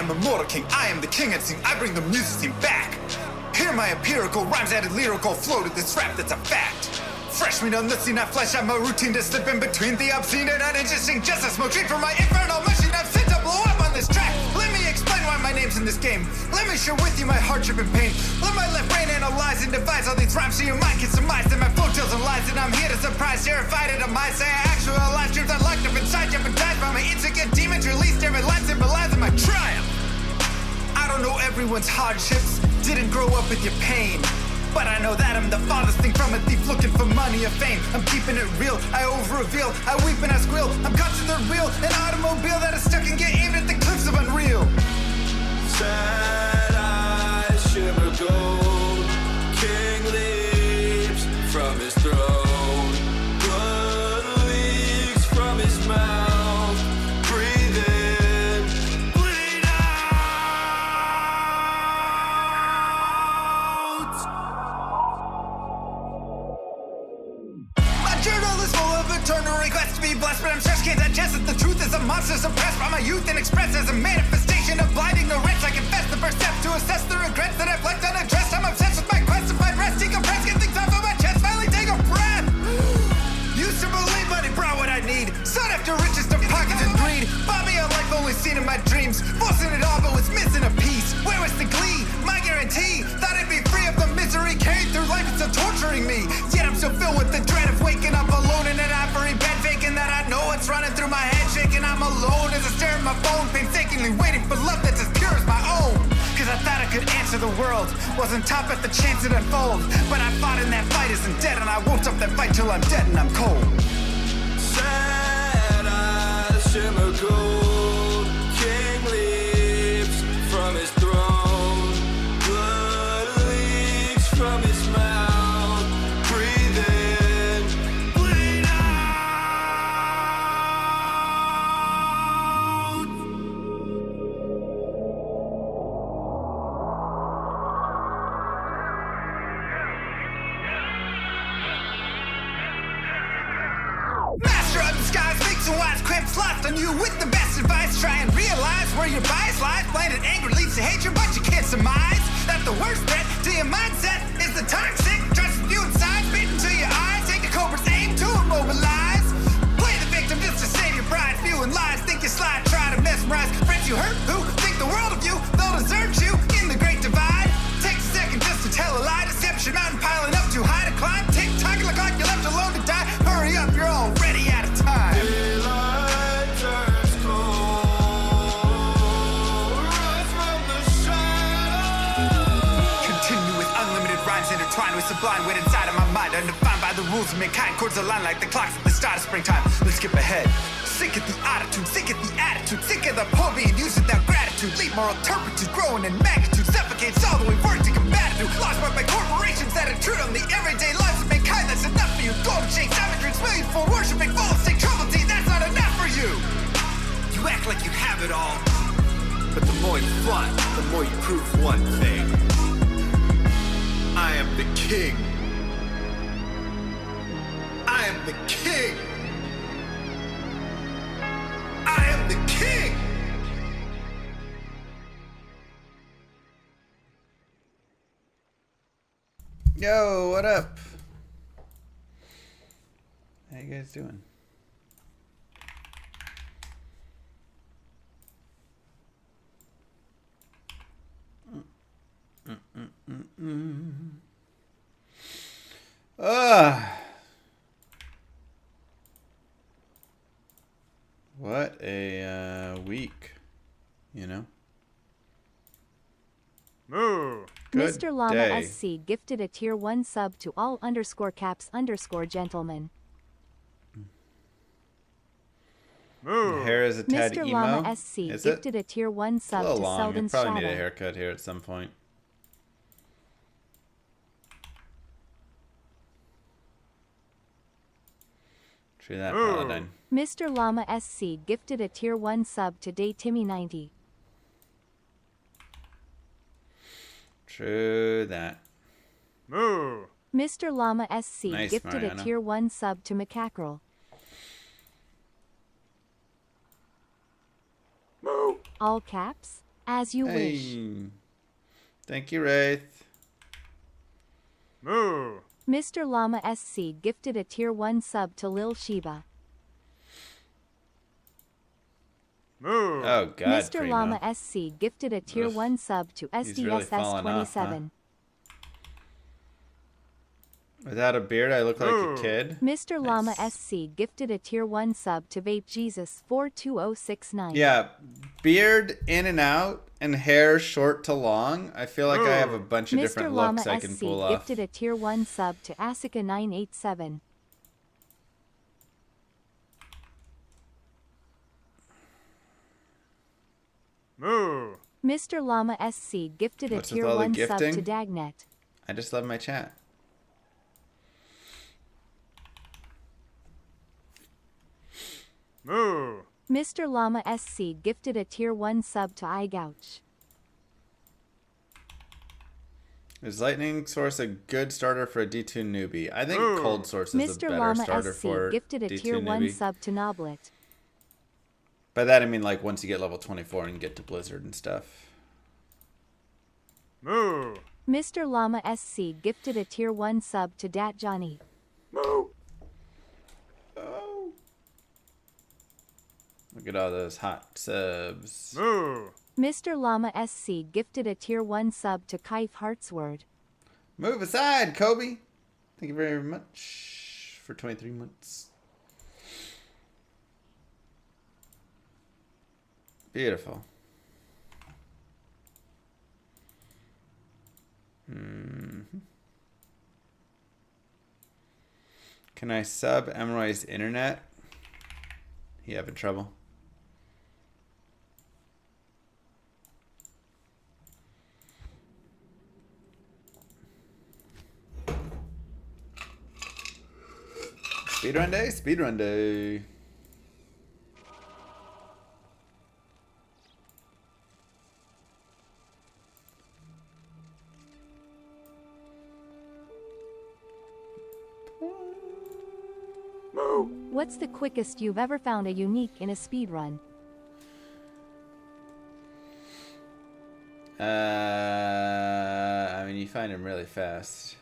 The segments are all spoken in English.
am immortal king, I am the king unseen, I bring the music scene back. Hear my empirical rhymes added lyrical flow to this rap that's a fact. Fresh meat on the scene, I flesh out my routine to slip in between the obscene and uninteresting. Just a smoke treat for my infernal machine, I've sent to blow up on this track. Let me explain why my name's in this game. Let me share with you my hardship and pain. Let my left brain analyze and devise all these rhymes so your mind can surmise that my flow tells and lies. And I'm here to surprise, terrified at a mind. Say I actualize truths I locked up inside, jeopardized by my insecure demons. Released every line symbolizing my triumph. I don't know everyone's hardships, didn't grow up with your pain. But I know that I'm the farthest thing from a thief looking for money or fame. I'm keeping it real, I over-reveal, I weep and I squeal. I'm got to the real, an automobile that is stuck and get aimed at the cliffs of unreal. Sad eyes shimmer gold, king leaps from his throne. Blood leaks from his mouth, breathe in, bleed out. My journal is full of eternal requests to be blessed, but I'm stressed, can't digest it. The truth is a monster suppressed by my youth and expressed as a manifestation of blind ignorance. I confess the first step to assess the regrets that I've left unaddressed. I'm obsessed with my quest to find rest, decompress, get things off of my chest, finally take a breath. Used to believe money brought what I need, sought after riches to pockets and greed. Bought me a life only seen in my dreams, forcing it all but was missing a piece. Where was the glee, my guarantee? Thought I'd be free of the misery carried through life, it's still torturing me. Yet I'm still filled with the dread of waking up alone in an ivory bed, faking that I know what's running through my head, shaking I'm alone as I stare at my phone, painstakingly waiting for love that's as pure as my own. Cause I thought I could answer the world, wasn't top at the chance it unfold. But I fought in that fight isn't dead, and I won't stop that fight till I'm dead and I'm cold. Sad eyes shimmer gold, king leaps from his throne. Blood leaks from his mouth, breathe in, bleed out. Master of the skies, makes a wise crimps lost on you with the best advice. Try and realize where your bias lies. Blinded anger leads to hatred, but you can't surmise that the worst threat to your mindset is the toxic trust you inside, beating to your eyes. Take a cobra's aim to immobilize. Play the victim just to save your pride. Spewing lies, think you slide, try to mesmerize friends you hurt who think the world of you. They'll desert you in the great divide. Takes a second just to tell a lie. Deception mountain piling up too high to climb. Tick tock like you're left alone to die. Hurry up, you're already out of time. Daylight turns cold, rise from the shadows. Continue with unlimited rhymes intertwined with sublime wit inside of my mind, undefined by the rules of mankind. Chords align like the clocks at the start of springtime. Let's skip ahead. Sick of the attitude, sick of the attitude, sick of the poor being used without gratitude. Leap moral turpitude, growing in magnitude, suffocates all the way work to combat it. Lost by corporations that intrude on the everyday lives of mankind. That's enough for you. Golden shakes, savageries, millions for worshiping, full of sick trouble tea. That's not enough for you. You act like you have it all, but the more you flaunt, the more you prove one thing. I am the king. I am the king. I am the king. Yo, what up? How you guys doing? What a week, you know? Moo! Good Mr. Llama day. SC gifted a tier 1 sub to all _caps_gentlemen. Moo! Hair is a tad Mr. emo. Llama SC Is it? gifted a tier 1 It's a sub little to long. You Selden's probably need a Shadow. haircut here at some point. True that, Ooh. Paladin. Mr. Llama SC gifted a tier 1 sub to Day Timmy 90. True that. Moo! Mr. Llama SC Nice, gifted Mariana. a tier 1 sub to Macackerel. Moo! All caps? As you wish. Hey. Thank you, Wraith. Moo. Mr. Llama SC gifted a tier 1 sub to Lil Shiba. Moo. Oh, God, Mr. Primo. Llama SC gifted a tier Ugh. 1 sub to He's really fallen off, huh? SDSS27. Without a beard, I look like Ooh. a kid. Mr. Llama Nice. SC gifted a tier 1 sub to Vape Jesus 42069. Yeah, beard in and out and hair short to long. I feel like I have a bunch of Mr. different Llama looks I can SC pull off. gifted a tier 1 sub to Asica 987. Moo. Mr. Llama SC gifted a What's with tier all the 1 sub to gifting? Dagnet. I just love my chat. Moo. Mr. Llama SC gifted a tier 1 sub to iGouch. Is Lightning Source a good starter for a D2 newbie? I think Ooh. Cold Source is the Mr. better Llama starter SC for gifted a D2 tier 1 newbie. sub to Noblet. By that I mean like once you get level 24 and get to Blizzard and stuff. Moo. Mr. Llama SC gifted a tier 1 sub to Dat Johnny. Moo. Oh. Look at all those hot subs. Moo. Mr. Llama SC gifted a tier 1 sub to Kaif Hartsword. Move aside, Kobe. Thank you very much for 23 months. Beautiful. Can I sub Emroy's internet? You having trouble? Speedrun day, speedrun day. What's the quickest you've ever found a unique in a speedrun? I mean, you find them really fast.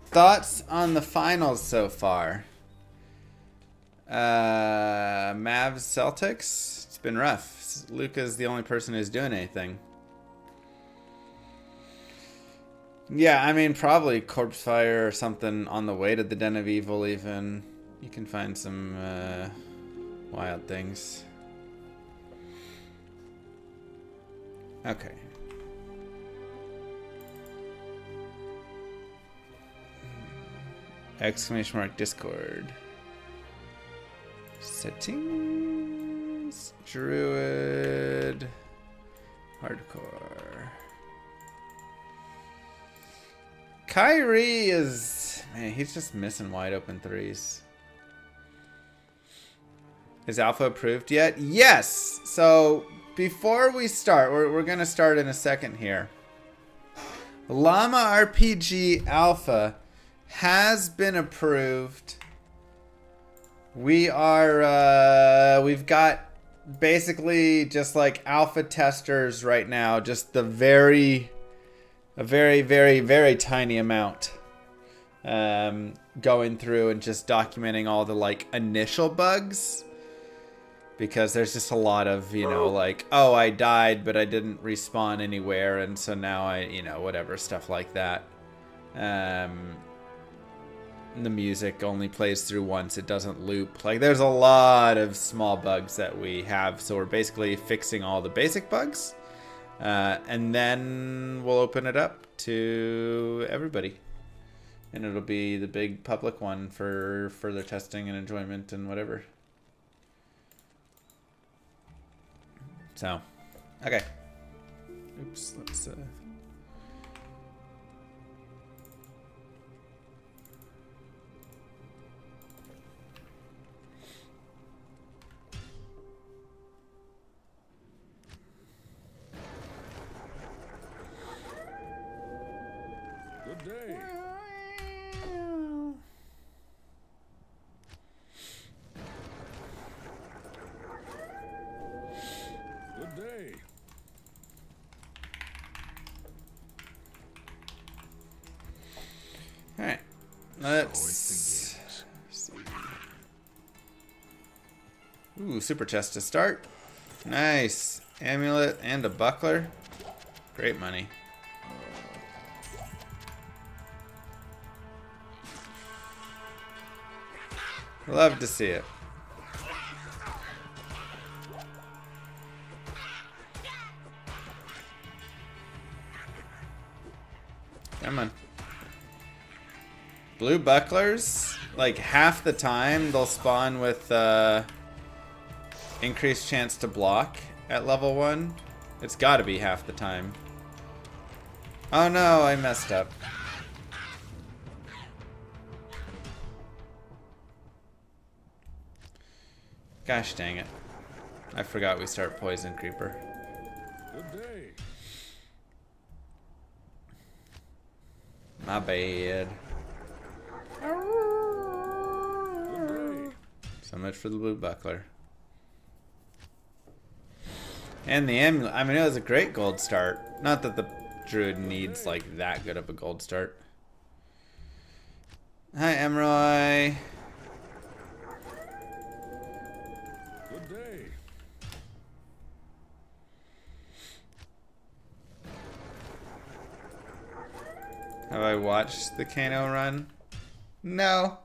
Thoughts on the finals so far? Mavs Celtics. It's been rough. Luka's the only person who's doing anything. Yeah, I mean, probably Corpse Fire or something on the way to the Den of Evil even. You can find some wild things. Okay. Exclamation mark Discord. Settings. Druid. Hardcore. Kyrie is... Man, he's just missing wide open threes. Is alpha approved yet? Yes! So, before we start, we're going to start in a second here. Llama RPG Alpha has been approved. We are, we've got basically just like alpha testers right now, just a very, very tiny amount going through and just documenting all the like initial bugs. Because there's just a lot of, you know, like, oh, I died, but I didn't respawn anywhere, and so now I, you know, whatever, stuff like that. The music only plays through once, it doesn't loop. Like, there's a lot of small bugs that we have, so we're basically fixing all the basic bugs. And then we'll open it up to everybody. And it'll be the big public one for further testing and enjoyment and whatever. So, okay. Oops, let's Let's see. Ooh, super chest to start. Nice. Amulet and a buckler. Great money. Love to see it. Come on. Blue bucklers, like half the time they'll spawn with increased chance to block at level 1. It's gotta be half the time. Oh no, I messed up. Gosh dang it. I forgot we start Poison Creeper. Good day. My bad. Good day. So much for the blue buckler. And the amulet. I mean, it was a great gold start. Not that the druid needs like that good of a gold start. Hi, Emroy. Good day. Have I watched the Kano run? No.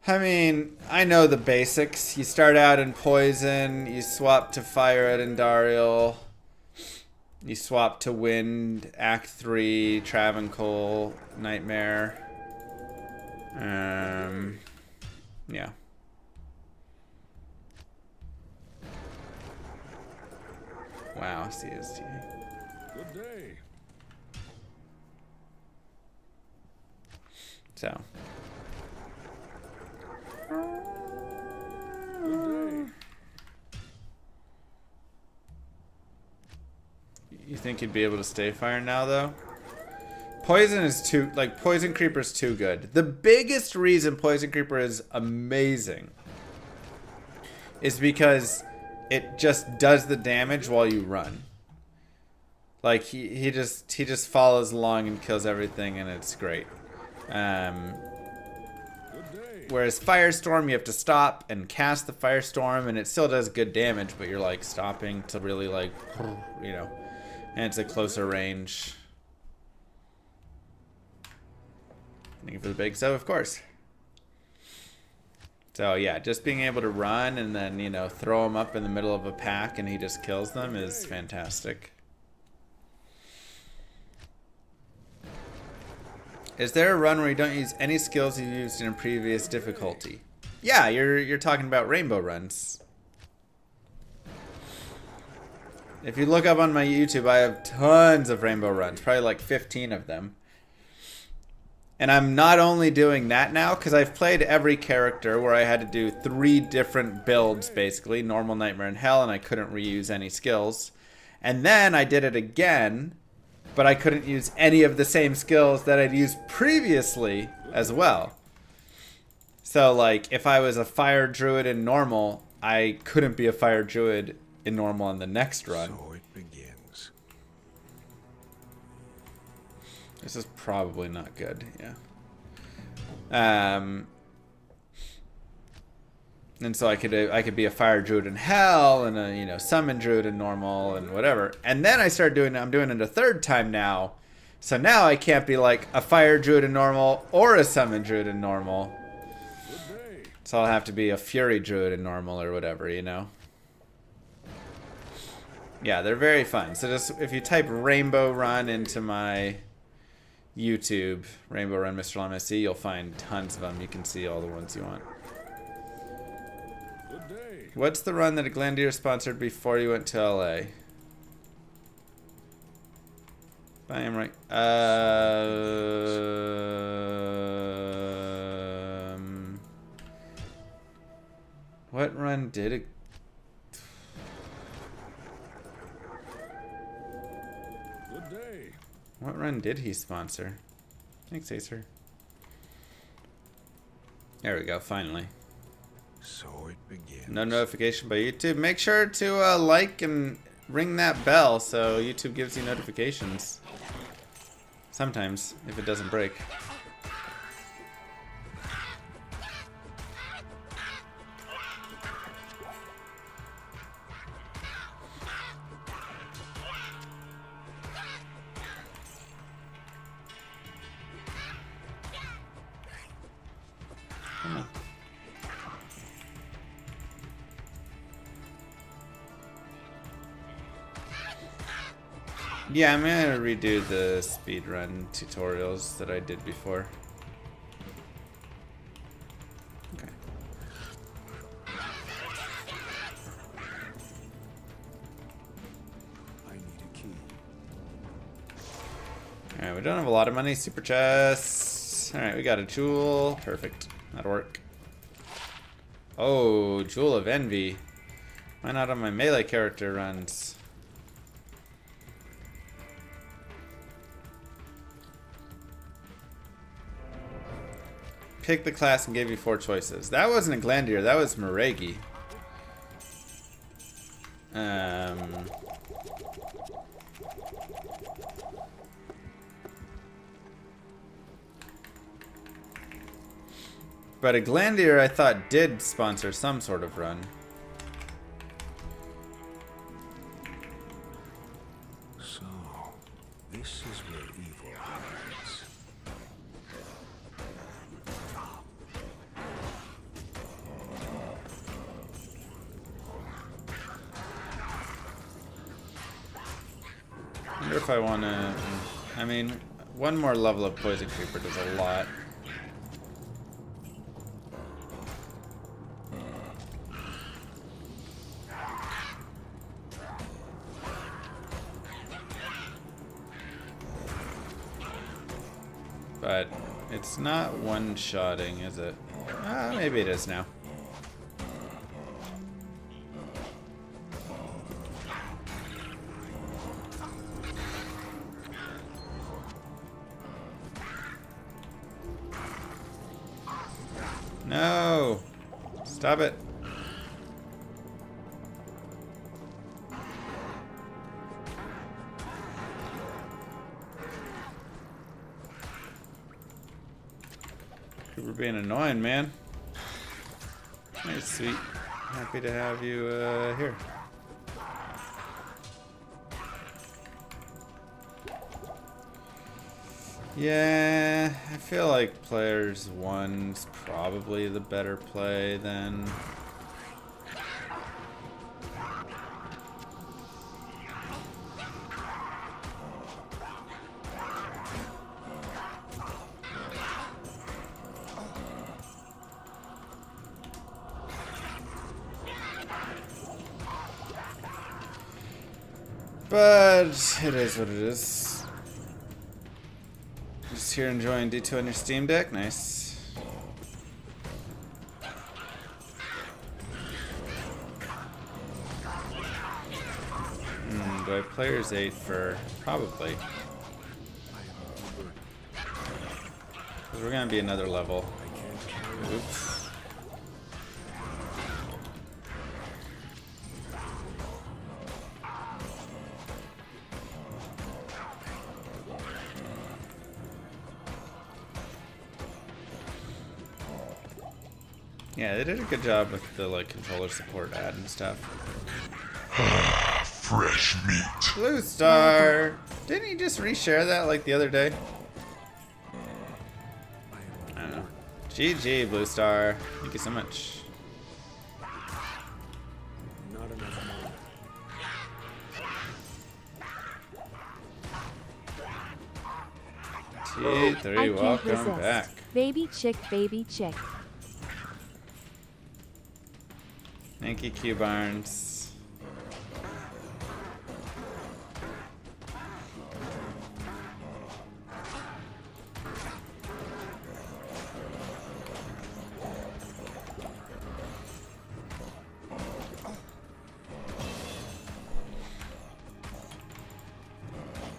I mean, I know the basics. You start out in Poison, you swap to Fire at Andariel, you swap to Wind, Act 3, Travancore, Nightmare. Yeah. Wow, CST. Good day. So. Good day. You think you'd be able to stay fire now, though? Poison is too, like, Poison Creeper's too good. The biggest reason Poison Creeper is amazing is because it just does the damage while you run. Like, he just follows along and kills everything, and it's great. Good day. Whereas Firestorm, you have to stop and cast the Firestorm, and it still does good damage, but you're, like, stopping to really, like, you know, and it's a closer range. Thank you for the big sub, of course. So, yeah, just being able to run and then, you know, throw him up in the middle of a pack and he just kills them is fantastic. Is there a run where you don't use any skills you used in a previous difficulty? Yeah, you're talking about rainbow runs. If you look up on my YouTube, I have tons of rainbow runs, probably like 15 of them. And I'm not only doing that now, because I've played every character where I had to do 3 different builds, basically. Normal, Nightmare, and Hell, and I couldn't reuse any skills. And then I did it again, but I couldn't use any of the same skills that I'd used previously as well. So, like, if I was a Fire Druid in Normal, I couldn't be a Fire Druid in Normal on the next run. So it begins. This is probably not good, yeah. And so I could be a Fire Druid in Hell and a, you know, Summon Druid in Normal and whatever. And then I started I'm doing it a third time now. So now I can't be like a Fire Druid in Normal or a Summon Druid in Normal. Good day. So I'll have to be a Fury Druid in Normal or whatever, you know. Yeah, they're very fun. So just if you type Rainbow Run into my YouTube, Rainbow Run Mr. Llama SC, you'll find tons of them. You can see all the ones you want. Good day. What's the run that Glandier sponsored before you went to LA? I am right. What run did it? Good day. What run did he sponsor? Thanks, Acer. There we go, finally. So it begins. No notification by YouTube. Make sure to like and ring that bell so YouTube gives you notifications. Sometimes, if it doesn't break. Yeah, I'm gonna redo the speedrun tutorials that I did before. Okay. I need a key. Alright, we don't have a lot of money. Super chests. Alright, we got a jewel. Perfect. That'll work. Oh, Jewel of Envy. Why not on my melee character runs? Pick the class and gave you 4 choices. That wasn't a Glandier, that was Moregi. But a Glandier I thought did sponsor some sort of run. So, this is where evil hides. I wonder if I want to... I mean, one more level of Poison Creeper does a lot. But it's not one-shotting, is it? Ah, maybe it is now. No! Stop it. We're being annoying, man. Nice, sweet. Happy to have you here. Yeah, I feel like players 1's probably the better play then. But it is what it is. Just here enjoying D2 on your Steam Deck. Nice. Do I players 8 for probably? Because we're gonna be another level. Oops. Yeah, they did a good job with the like controller support ad and stuff. Fresh meat. Blue Star! Didn't he just reshare that like the other day? I don't know. GG, Blue Star. Thank you so much. Not enough money. T3, I can't welcome resist. back. Baby chick, baby chick. Thank you, Q Barnes.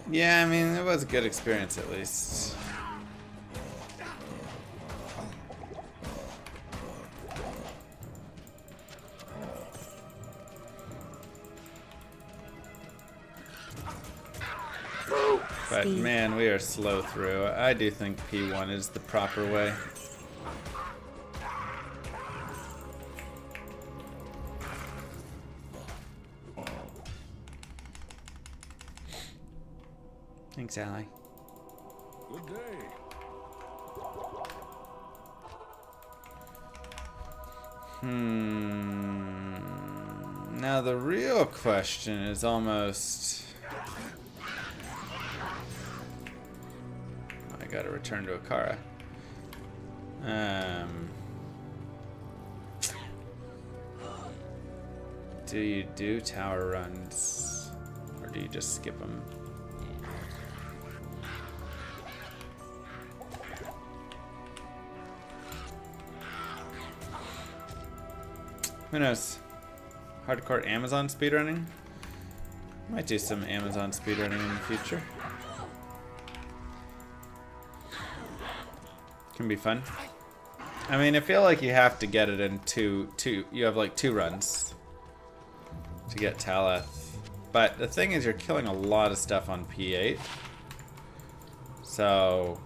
Yeah, I mean, it was a good experience at least. But man, we are slow through. I do think P1 is the proper way. Thanks, Ally. Good day. Now the real question is almost gotta return to Akara. Do you do tower runs? Or do you just skip them? Who knows? Hardcore Amazon speedrunning? Might do some Amazon speedrunning in the future. Can be fun. I mean, I feel like you have to get it in two. You have like 2 runs to get Taleth. But the thing is, you're killing a lot of stuff on P8. So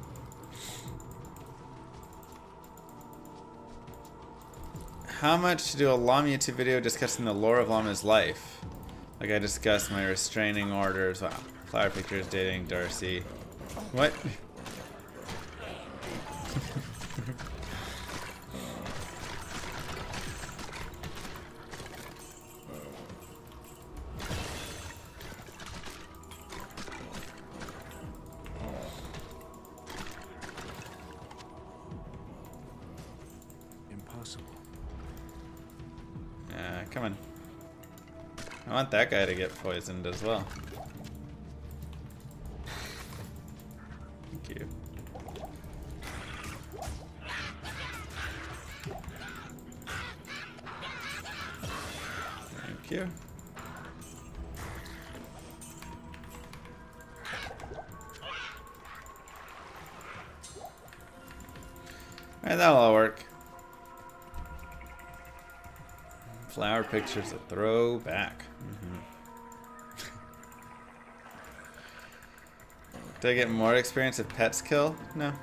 how much to do a Llama YouTube video discussing the lore of Llama's life? Like I discussed my restraining orders. Wow. Flower pictures, dating, Darcy. What? Impossible. Come on. I want that guy to get poisoned as well. Thank you. Thank you. Alright, that'll all work. Flower pictures a throwback. Did I get more experience if pets kill? No. I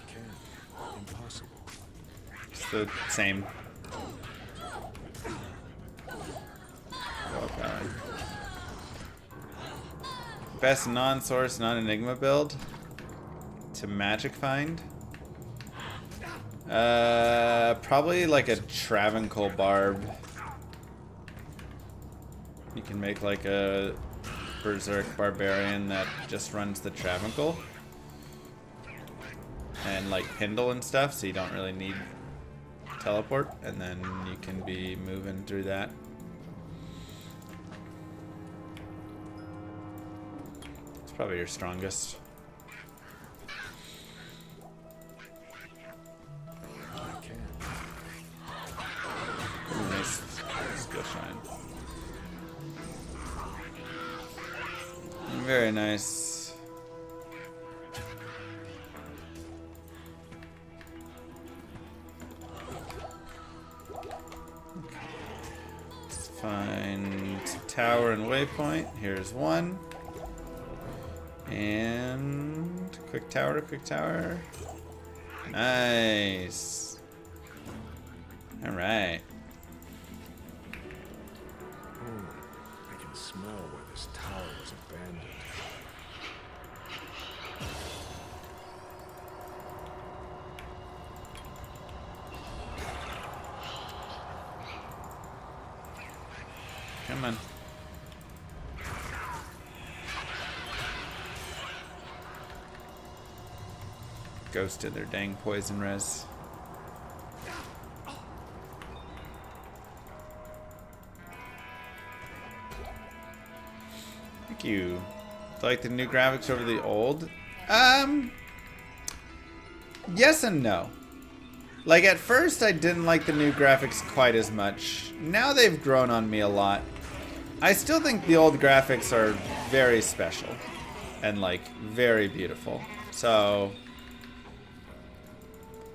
can't. Impossible. It's the same. Willpower. Best non-source, non-enigma build to magic find. Probably like a Travancore barb. You can make like a berserk barbarian that just runs the Travancore and like Pindle and stuff, so you don't really need teleport, and then you can be moving through that. It's probably your strongest. Nice skill shine. Very nice. Let's find tower and waypoint. Here's one. And quick tower, quick tower. Nice. All right. I can smell where this tower was abandoned. Come on. Ghosted their dang poison res. Thank you. Do you like the new graphics over the old? Yes and no. Like at first I didn't like the new graphics quite as much. Now they've grown on me a lot. I still think the old graphics are very special and like very beautiful. So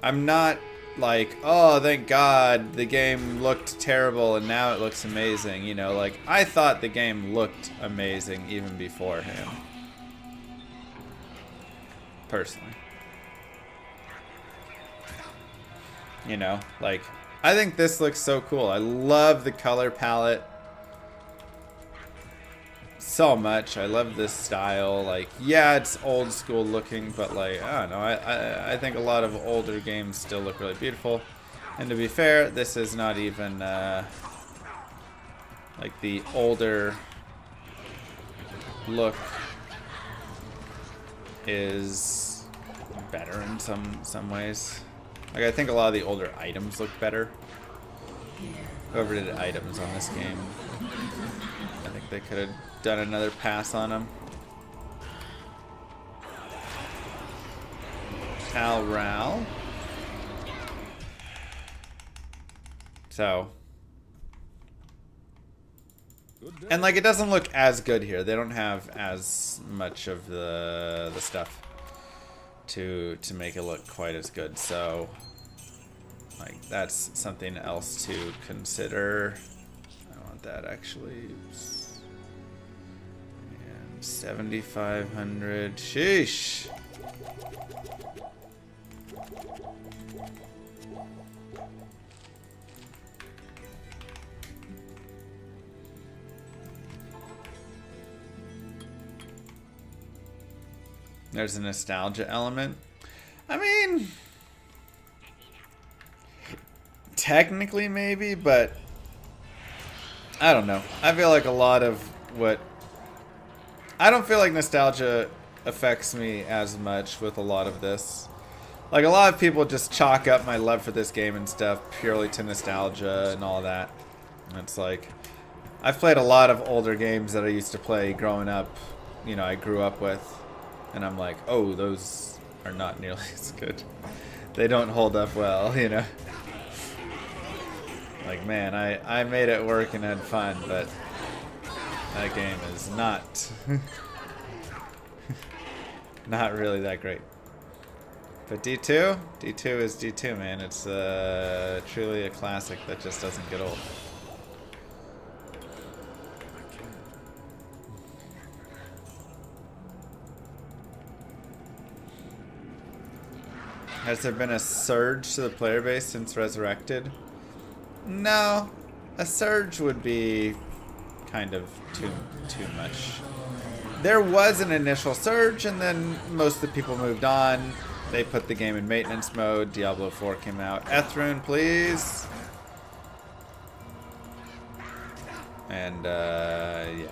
I'm not like, oh, thank God the game looked terrible and now it looks amazing. You know, like I thought the game looked amazing even beforehand. Personally. You know, like I think this looks so cool. I love the color palette so much. I love this style. Like, yeah, it's old school looking, but like, I don't know. I think a lot of older games still look really beautiful. And to be fair, this is not even Like the older look is better in some ways. Like I think a lot of the older items look better. Whoever did items on this game, I think they could have done another pass on them. Tal Ral. So, and like it doesn't look as good here. They don't have as much of the stuff to make it look quite as good. So, like that's something else to consider. I want that actually. And 7,500. Sheesh. There's a nostalgia element. I mean, technically maybe, but I don't know. I feel like a lot of what... I don't feel like nostalgia affects me as much with a lot of this. Like a lot of people just chalk up my love for this game and stuff purely to nostalgia and all that. And it's like, I've played a lot of older games that I used to play growing up, you know, I grew up with. And I'm like, oh, those are not nearly as good. They don't hold up well, you know. Like, man, I made it work and had fun, but that game is not not really that great. But D2 is D2, man. It's truly a classic that just doesn't get old. Has there been a surge to the player base since Resurrected? No. A surge would be kind of too much. There was an initial surge, and then most of the people moved on. They put the game in maintenance mode. Diablo 4 came out. Ethrune, please. And, yeah.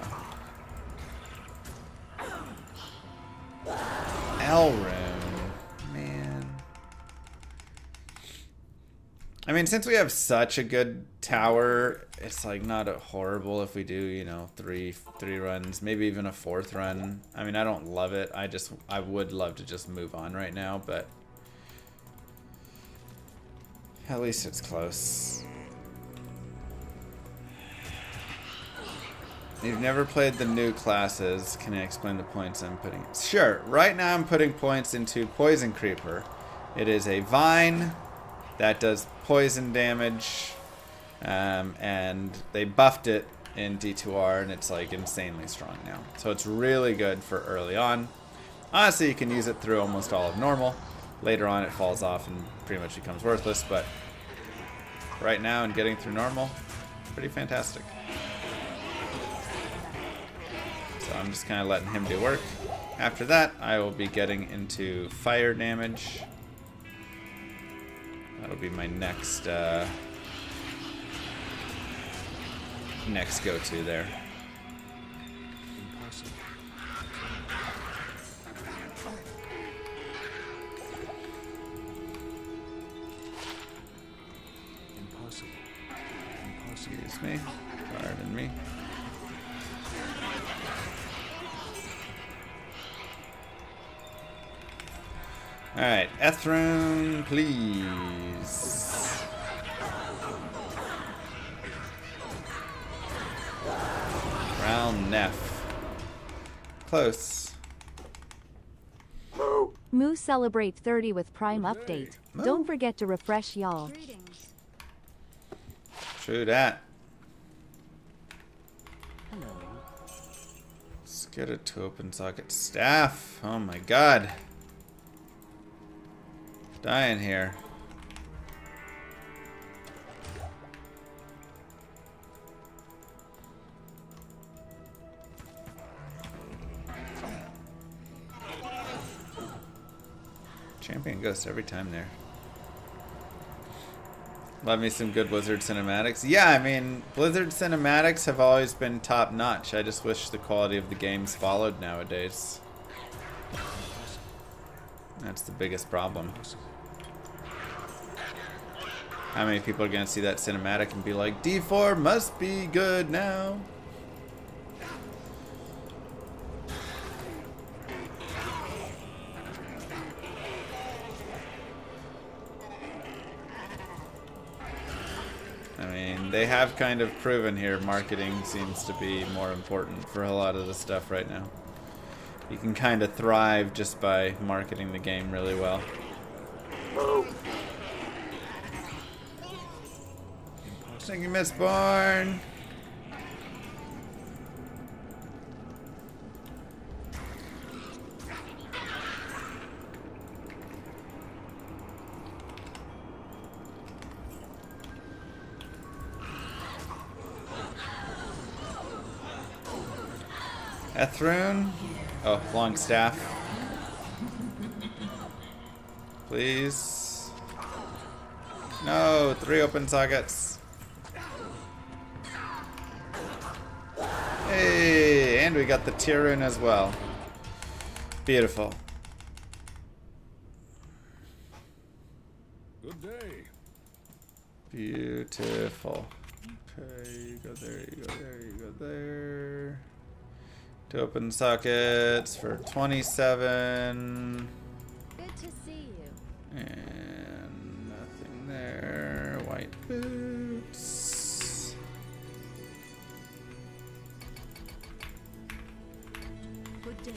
Elrune. I mean, since we have such a good tower, it's like not horrible if we do, you know, three runs, maybe even a fourth run. I mean, I don't love it. I would love to just move on right now, but at least it's close. You've never played the new classes. Can I explain the points I'm putting? Sure. Right now I'm putting points into Poison Creeper. It is a vine that does poison damage, and they buffed it in D2R, and it's like insanely strong now. So it's really good for early on. Honestly, you can use it through almost all of normal. Later on, it falls off and pretty much becomes worthless, but right now, and getting through normal, pretty fantastic. So I'm just kind of letting him do work. After that, I will be getting into fire damage. That'll be my next next go-to there. Excuse me. Pardon me. Alright, Ethrune, please. Round Neff. Close. Moo celebrate 30 with Prime update. Don't forget to refresh y'all. True that. Let's get it to open socket staff. Oh my god. Dying here. Champion ghost every time there. Love me some good Blizzard cinematics. Yeah, I mean, Blizzard cinematics have always been top notch. I just wish the quality of the games followed nowadays. That's the biggest problem. How many people are going to see that cinematic and be like, D4 must be good now? I mean, they have kind of proven here marketing seems to be more important for a lot of the stuff right now. You can kind of thrive just by marketing the game really well. Thank you, Mistborn. Ethrune. Oh, long staff. Please. No, 3 open sockets. Hey, and we got the tier rune as well. Beautiful. Good day. Beautiful. Okay, you go there, you go there, you go there. 2 open sockets for 27. Good to see you. And nothing there. White boots. Good day.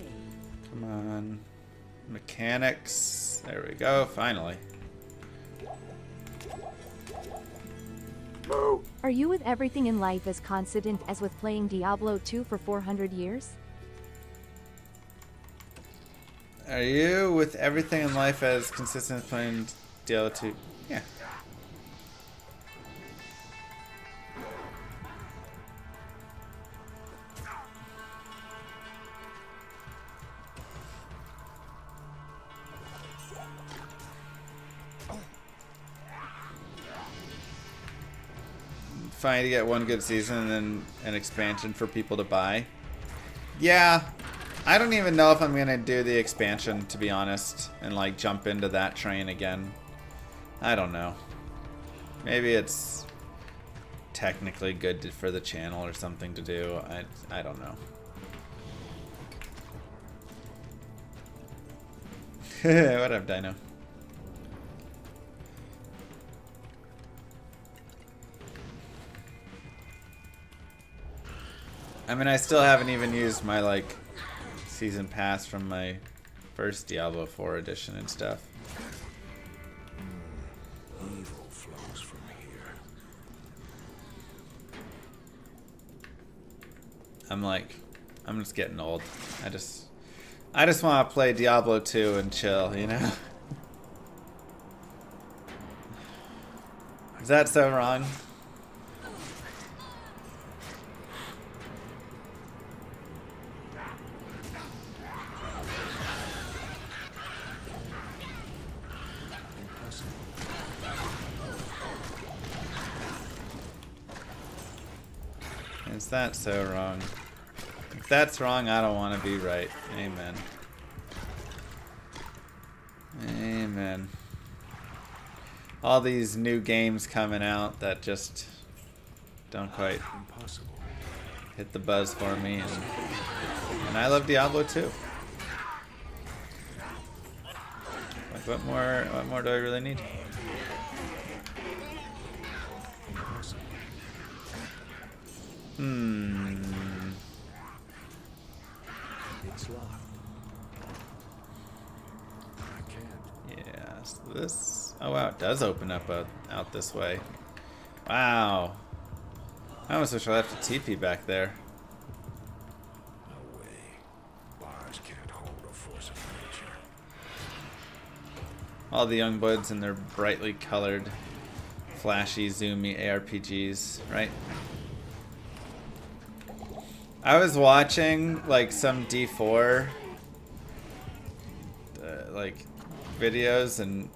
Come on. Mechanics. There we go, finally. Are you with everything in life as constant as with playing Diablo 2 for 400 years? Are you with everything in life as consistent as playing Diablo 2? Yeah. Fine to get one good season and then an expansion for people to buy. Yeah. I don't even know if I'm gonna do the expansion, to be honest, and like jump into that train again. I don't know. Maybe it's technically good for the channel or something to do. I don't know. What up, Dino? I mean, I still haven't even used my like season pass from my first Diablo 4 edition and stuff. Evil flows from here. I'm just getting old. I just want to play Diablo 2 and chill, you know? Is that so wrong? Is that so wrong? If that's wrong, I don't want to be right. Amen. Amen. All these new games coming out that just don't quite hit the buzz for me, and I love Diablo 2. Like, what more do I really need? It's locked. I can't. Yeah, so this... Oh wow, it does open up out this way. Wow. I almost wish I left a TP back there. No way. Bars can't hold a force of nature. All the young buds and their brightly colored, flashy, zoomy ARPGs, right? I was watching like some D4 like videos, and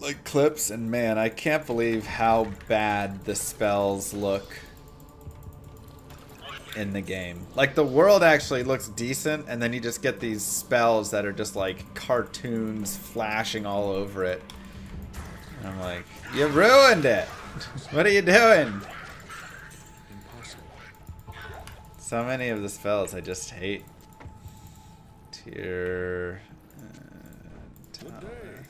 like clips, and man, I can't believe how bad the spells look in the game. Like, the world actually looks decent, and then you just get these spells that are just like cartoons flashing all over it. And I'm like, you ruined it. What are you doing? So many of the spells I just hate. Tier tower.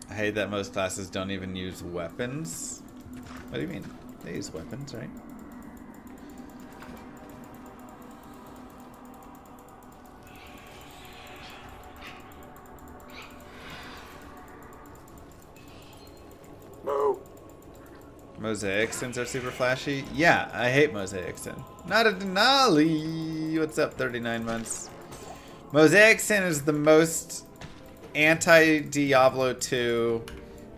I hate that most classes don't even use weapons. What do you mean? They use weapons, right? Moo. Mosaic sins are super flashy. Yeah, I hate Mosaic sin. Not a Denali. What's up, 39 months? Mosaic sin is the most anti-Diablo 2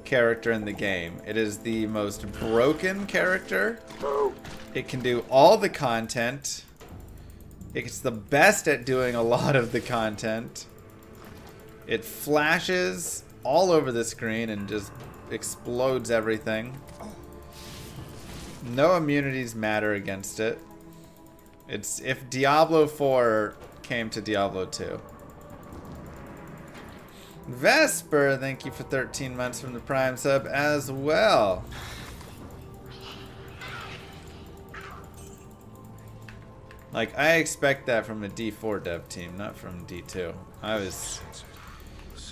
character in the game. It is the most broken character. Moo. It can do all the content. It's the best at doing a lot of the content. It flashes all over the screen and just explodes everything. No immunities matter against it. It's if Diablo 4 came to Diablo 2. Vesper, thank you for 13 months from the Prime sub as well. Like, I expect that from a D4 dev team, not from D2.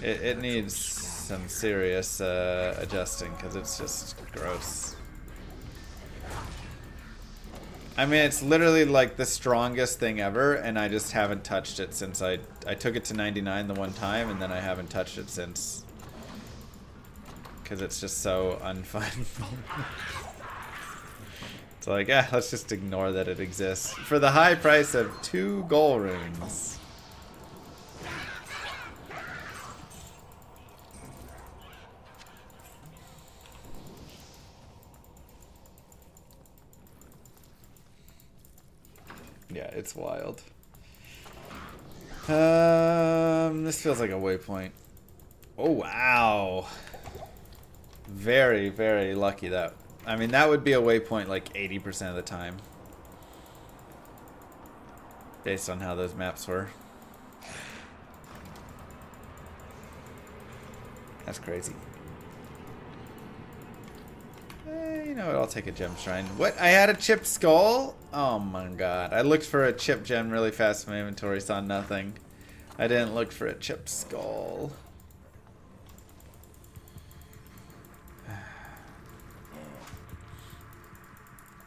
It needs some serious adjusting, because it's just gross. I mean, it's literally like the strongest thing ever, and I just haven't touched it since I took it to 99 the one time, and then I haven't touched it since. Because it's just so unfun. It's like, let's just ignore that it exists. For the high price of 2 gold runes. Yeah, it's wild. This feels like a waypoint. Oh, wow. Very, very lucky that. I mean, that would be a waypoint like 80% of the time. Based on how those maps were. That's crazy. You know what, I'll take a gem shrine. What? I had a chipped skull? Oh my god. I looked for a chipped gem really fast in my inventory, saw nothing. I didn't look for a chipped skull.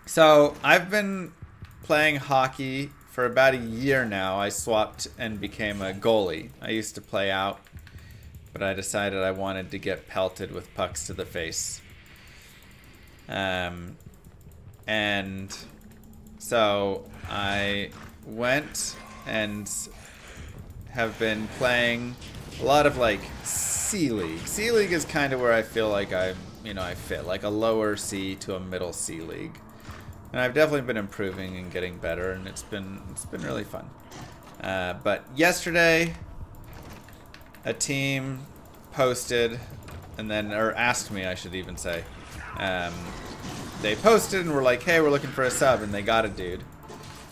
So, I've been playing hockey for about a year now. I swapped and became a goalie. I used to play out, but I decided I wanted to get pelted with pucks to the face. And so I went and have been playing a lot of like C League. C League is kind of where I feel like I fit, like a lower C to a middle C League. And I've definitely been improving and getting better, and it's been really fun. But yesterday, a team posted, or asked me, I should even say. They posted and were like, hey, we're looking for a sub, and they got a dude.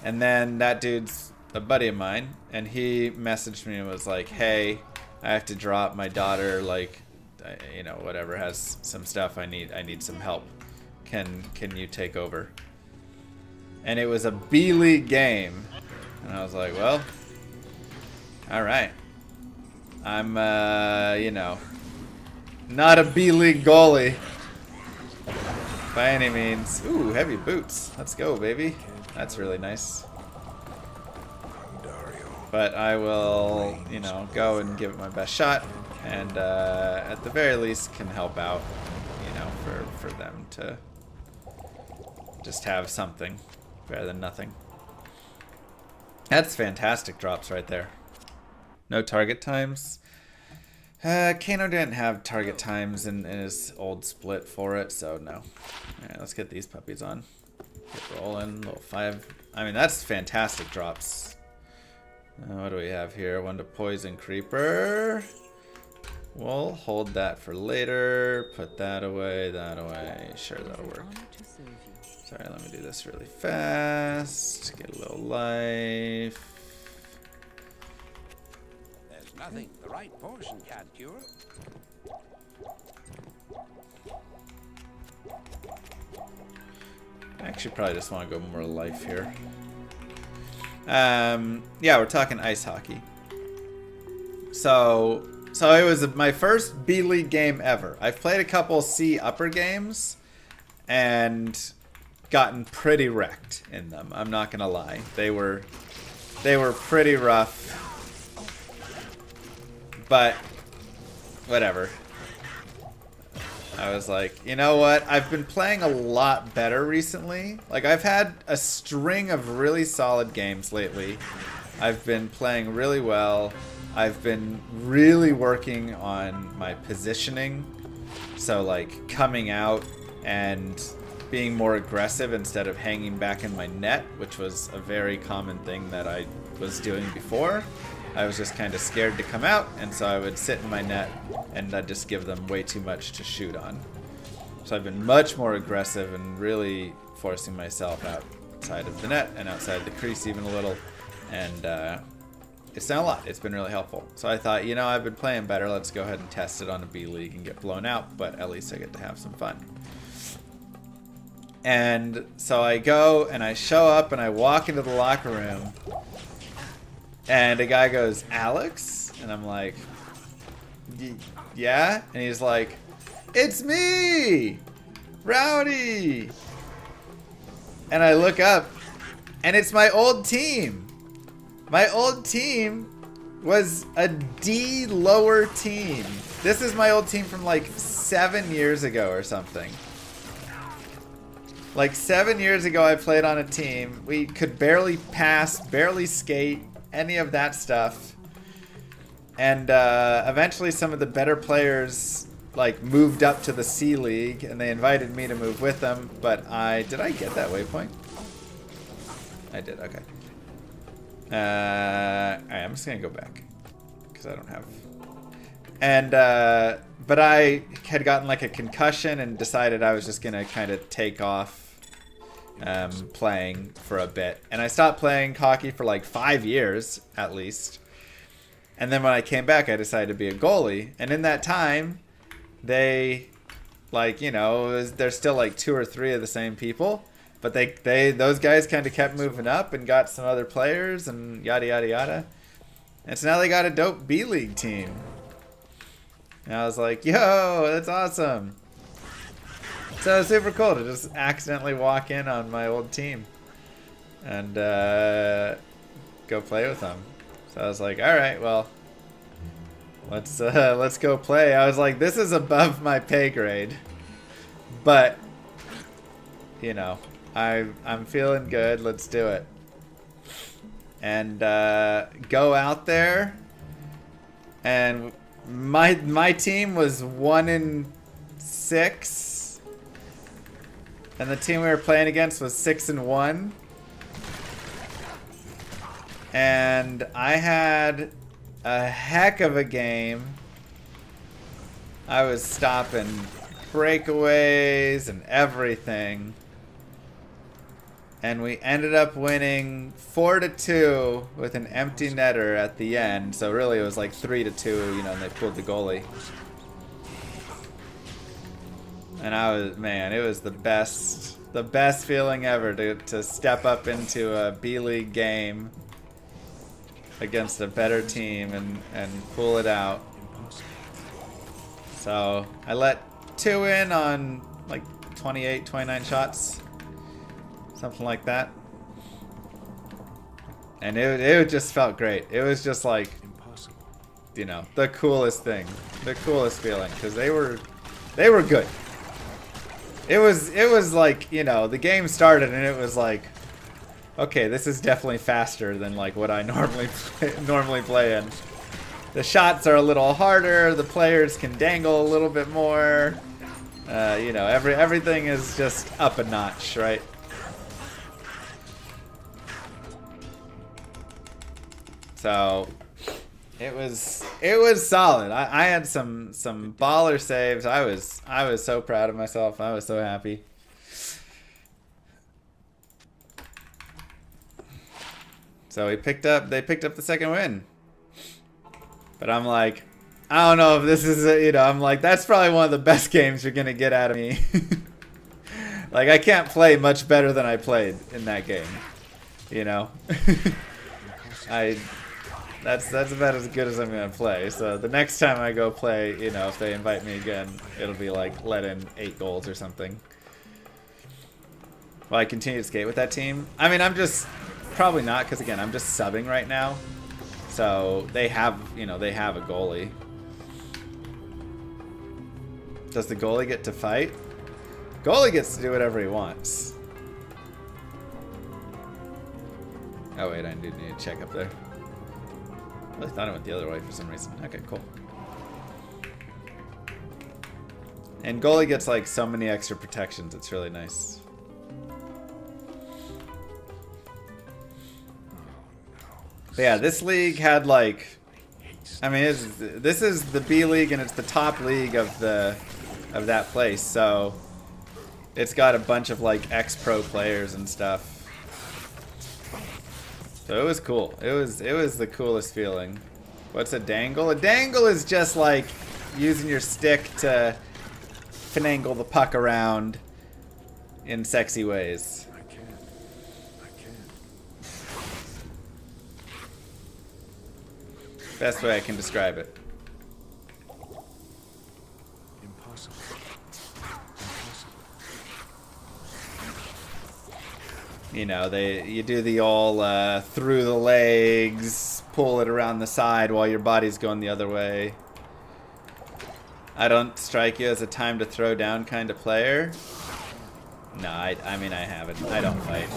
And then that dude's a buddy of mine, and he messaged me and was like, hey, I have to drop my daughter, like, whatever, has some stuff I need some help. Can you take over? And it was a B League game. And I was like, well, all right. I'm, not a B League goalie by any means. Ooh, heavy boots. Let's go, baby. That's really nice. But I will, go and give it my best shot. And at the very least can help out, for them to just have something better than nothing. That's fantastic drops right there. No target times. Kano didn't have target times in his old split for it, so no. Alright, let's get these puppies on. Get rolling, level 5. I mean, that's fantastic drops. What do we have here? 1 to Poison Creeper. We'll hold that for later. Put that away, that away. Sure, that'll work. Sorry, let me do this really fast. Get a little life. There's nothing the right poison can't cure. I actually probably just want to go more life here. Yeah, we're talking ice hockey. So it was my first B League game ever. I've played a couple C upper games and gotten pretty wrecked in them. I'm not gonna lie. They were pretty rough. But whatever. I was like, you know what? I've been playing a lot better recently. Like, I've had a string of really solid games lately. I've been playing really well. I've been really working on my positioning. So, like, coming out and being more aggressive instead of hanging back in my net, which was a very common thing that I was doing before. I was just kind of scared to come out, and so I would sit in my net and I'd just give them way too much to shoot on. So I've been much more aggressive and really forcing myself outside of the net and outside the crease even a little. And it's done a lot. It's been really helpful. So I thought, you know, I've been playing better. Let's go ahead and test it on a B League and get blown out, but at least I get to have some fun. And so I go and I show up and I walk into the locker room. And a guy goes, Alex? And I'm like, yeah? And he's like, it's me! Rowdy! And I look up, and it's my old team. My old team was a D lower team. This is my old team from like 7 years ago or something. Like 7 years ago I played on a team. We could barely pass, barely skate, any of that stuff. And eventually some of the better players like moved up to the C League and they invited me to move with them, but did I get that waypoint? I did, okay. Alright, I'm just gonna go back because I don't have. And but I had gotten like a concussion and decided I was just gonna kind of take off playing for a bit. And I stopped playing hockey for like 5 years at least. And then when I came back, I decided to be a goalie. And in that time, they, like, you know, there's still like 2 or 3 of the same people. But those guys kind of kept moving up and got some other players and yada, yada, yada. And so now they got a dope B League team. And I was like, yo, that's awesome. So it was super cool to just accidentally walk in on my old team and go play with them. So I was like, all right, well, let's go play. I was like, this is above my pay grade, but you know, I'm feeling good. Let's do it. And go out there, and my team was 1-6. And the team we were playing against was 6-1. And I had a heck of a game. I was stopping breakaways and everything. And we ended up winning 4-2 with an empty netter at the end. So really it was like 3-2, you know, and they pulled the goalie. And I was, man, it was the best feeling ever to step up into a B League game against a better team and pull it out. So I let 2 in on like 28, 29 shots, something like that. And it just felt great. It was just like, you know, the coolest thing, the coolest feeling, because they were good. It was like, you know, the game started and it was like, okay, this is definitely faster than like what I normally play in. the shots are a little harder. The players can dangle a little bit more. You know, everything is just up a notch, right? So it was solid. I had some baller saves. I was so proud of myself. I was so happy. So they picked up the second win. But I'm like, I don't know if this is you know, I'm like, that's probably one of the best games you're gonna get out of me. Like, I can't play much better than I played in that game. You know? That's about as good as I'm gonna play. So the next time I go play, you know, if they invite me again, it'll be like let in 8 goals or something. Will I continue to skate with that team? I mean, I'm just probably not, because again, I'm just subbing right now. So they have, you know, they have a goalie. Does the goalie get to fight? Goalie gets to do whatever he wants. Oh wait, I do need to check up there. I thought it went the other way for some reason. Okay, cool. And goalie gets like so many extra protections. It's really nice. But yeah, this league had like, I mean, this is the B league and it's the top league of that place. So it's got a bunch of like ex-pro players and stuff. So it was cool. It was the coolest feeling. What's a dangle? A dangle is just like using your stick to finagle the puck around in sexy ways. I can't. Best way I can describe it. Impossible. You know, you do the all through the legs, pull it around the side while your body's going the other way. I don't strike you as a time to throw down kind of player. No, I mean, I haven't. I don't fight.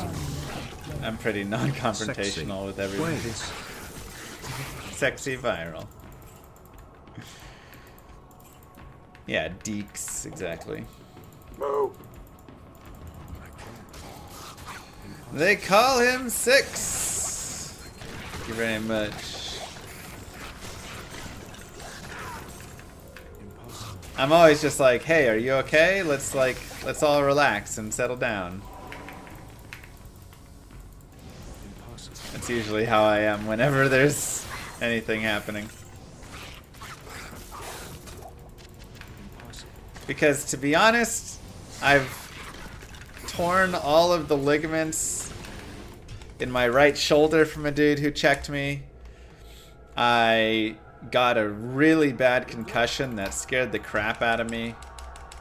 I'm pretty non-confrontational with everything. Sexy viral. Yeah, Deeks, exactly. Move. They call him 6. Thank you very much. I'm always just like, hey, are you okay? Let's all relax and settle down. That's usually how I am whenever there's anything happening. Because to be honest, I've torn all of the ligaments in my right shoulder from a dude who checked me. I got a really bad concussion that scared the crap out of me.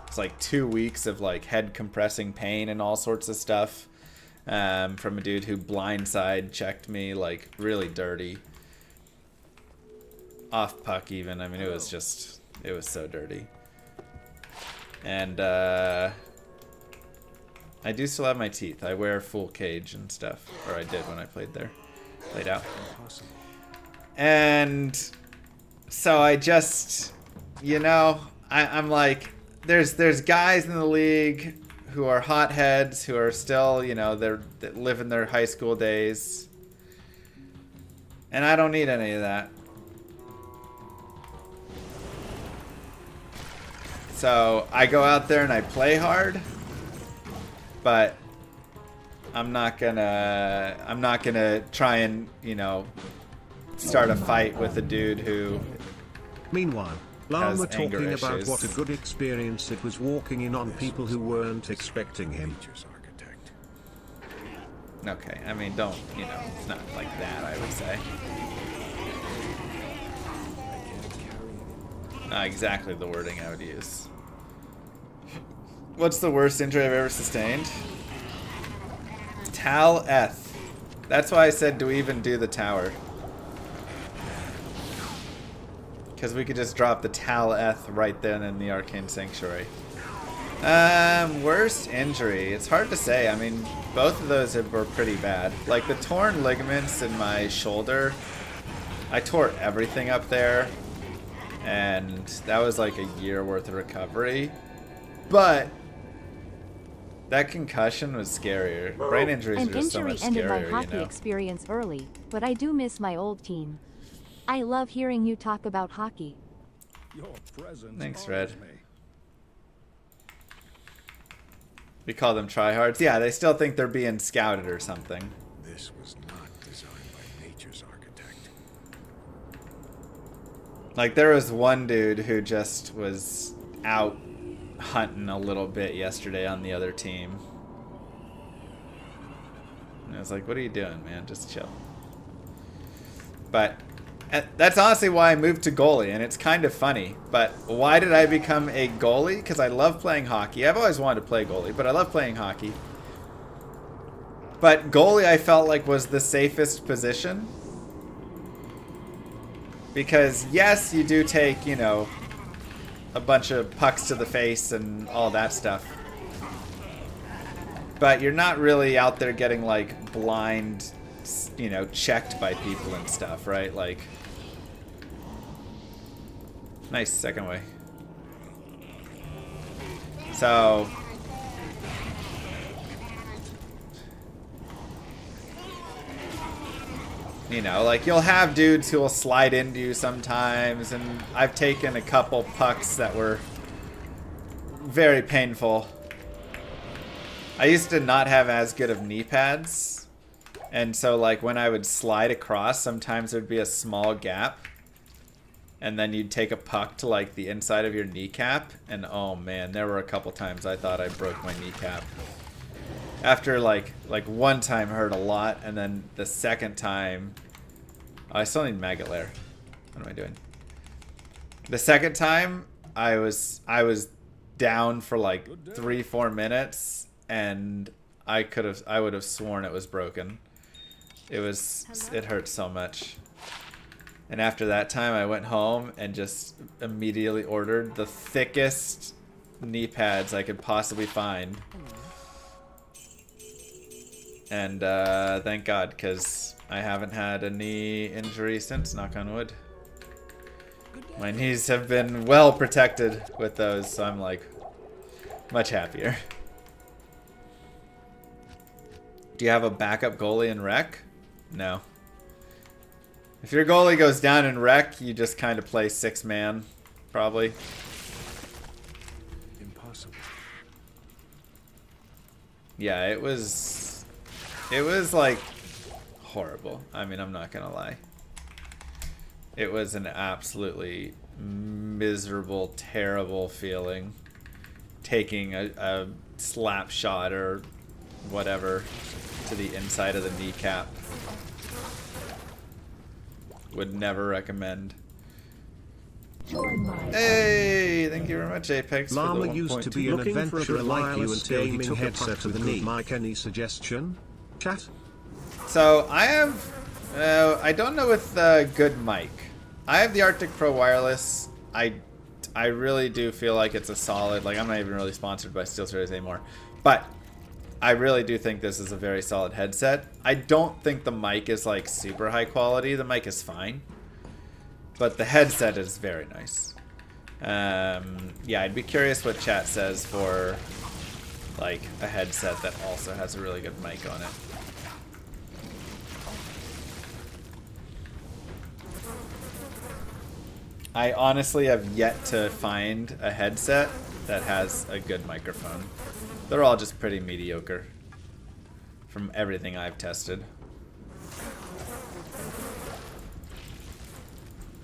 It's like 2 weeks of like head compressing pain and all sorts of stuff from a dude who blindside checked me, like really dirty. Off puck even. I mean, it was so dirty. And I do still have my teeth. I wear full cage and stuff. Or I did when I played out. And so I just, you know, I'm like, there's guys in the league who are hotheads, who are still, you know, they live in their high school days. And I don't need any of that. So I go out there and I play hard, but I'm not gonna try and, you know, start a fight with a dude who. Meanwhile, Llama has anger talking about issues. what a good experience it was walking in on people who weren't expecting him. Architect. Okay, I mean, don't, you know, it's not like that, I would say. Not exactly the wording I would use. What's the worst injury I've ever sustained? Tal Eth. That's why I said, do we even do the tower? Because we could just drop the Tal Eth right then in the Arcane Sanctuary. Worst injury. It's hard to say. I mean, both of those were pretty bad. Like the torn ligaments in my shoulder I tore everything up there, and that was like a year worth of recovery. But that concussion was scarier. Brain injuries An are just so injury much ended my scarier, hockey you know. experience early, but I do miss my old team. I love hearing you talk about hockey. Your presence Thanks, honors Red. me. We call them tryhards. Yeah, they still think they're being scouted or something. This was not designed by nature's architect. Like, there was one dude who just was out hunting a little bit yesterday on the other team. And I was like, what are you doing, man? Just chill. But that's honestly why I moved to goalie, and it's kind of funny. But why did I become a goalie? Because I love playing hockey. I've always wanted to play goalie, but I love playing hockey. But goalie I felt like was the safest position. Because yes, you do take, you know, a bunch of pucks to the face and all that stuff. But you're not really out there getting like blind, you know, checked by people and stuff, right? Like, nice, second way. So, you know, like you'll have dudes who will slide into you sometimes, and I've taken a couple pucks that were very painful. I used to not have as good of knee pads, and so like when I would slide across, sometimes there'd be a small gap, and then you'd take a puck to like the inside of your kneecap, and oh man, there were a couple times I thought I broke my kneecap. After like one time hurt a lot, and then the second time, oh, I still need maggot lair. What am I doing? The second time I was down for like 3-4 minutes, and I would have sworn it was broken. It hurt so much. And after that time, I went home and just immediately ordered the thickest knee pads I could possibly find. And thank God, because I haven't had a knee injury since, knock on wood. My knees have been well protected with those, so I'm like much happier. Do you have a backup goalie in rec? No. If your goalie goes down in rec, you just kind of play 6-man, probably. Impossible. Yeah, it was like horrible. I mean, I'm not gonna lie. It was an absolutely miserable, terrible feeling. Taking a slap shot or whatever to the inside of the kneecap. Would never recommend. Hey, thank you very much, Apex. Llama for the used to 1.2. be an Looking for a adventurer good like you wireless until he gaming took a headset puck to the knee. mic. Any suggestion? Chat? So I have, I don't know with the good mic. I have the Arctic Pro wireless. I really do feel like it's a solid, like I'm not even really sponsored by SteelSeries anymore, but I really do think this is a very solid headset. I don't think the mic is like super high quality. The mic is fine, but the headset is very nice. Yeah, I'd be curious what chat says for like a headset that also has a really good mic on it. I honestly have yet to find a headset that has a good microphone. They're all just pretty mediocre from everything I've tested.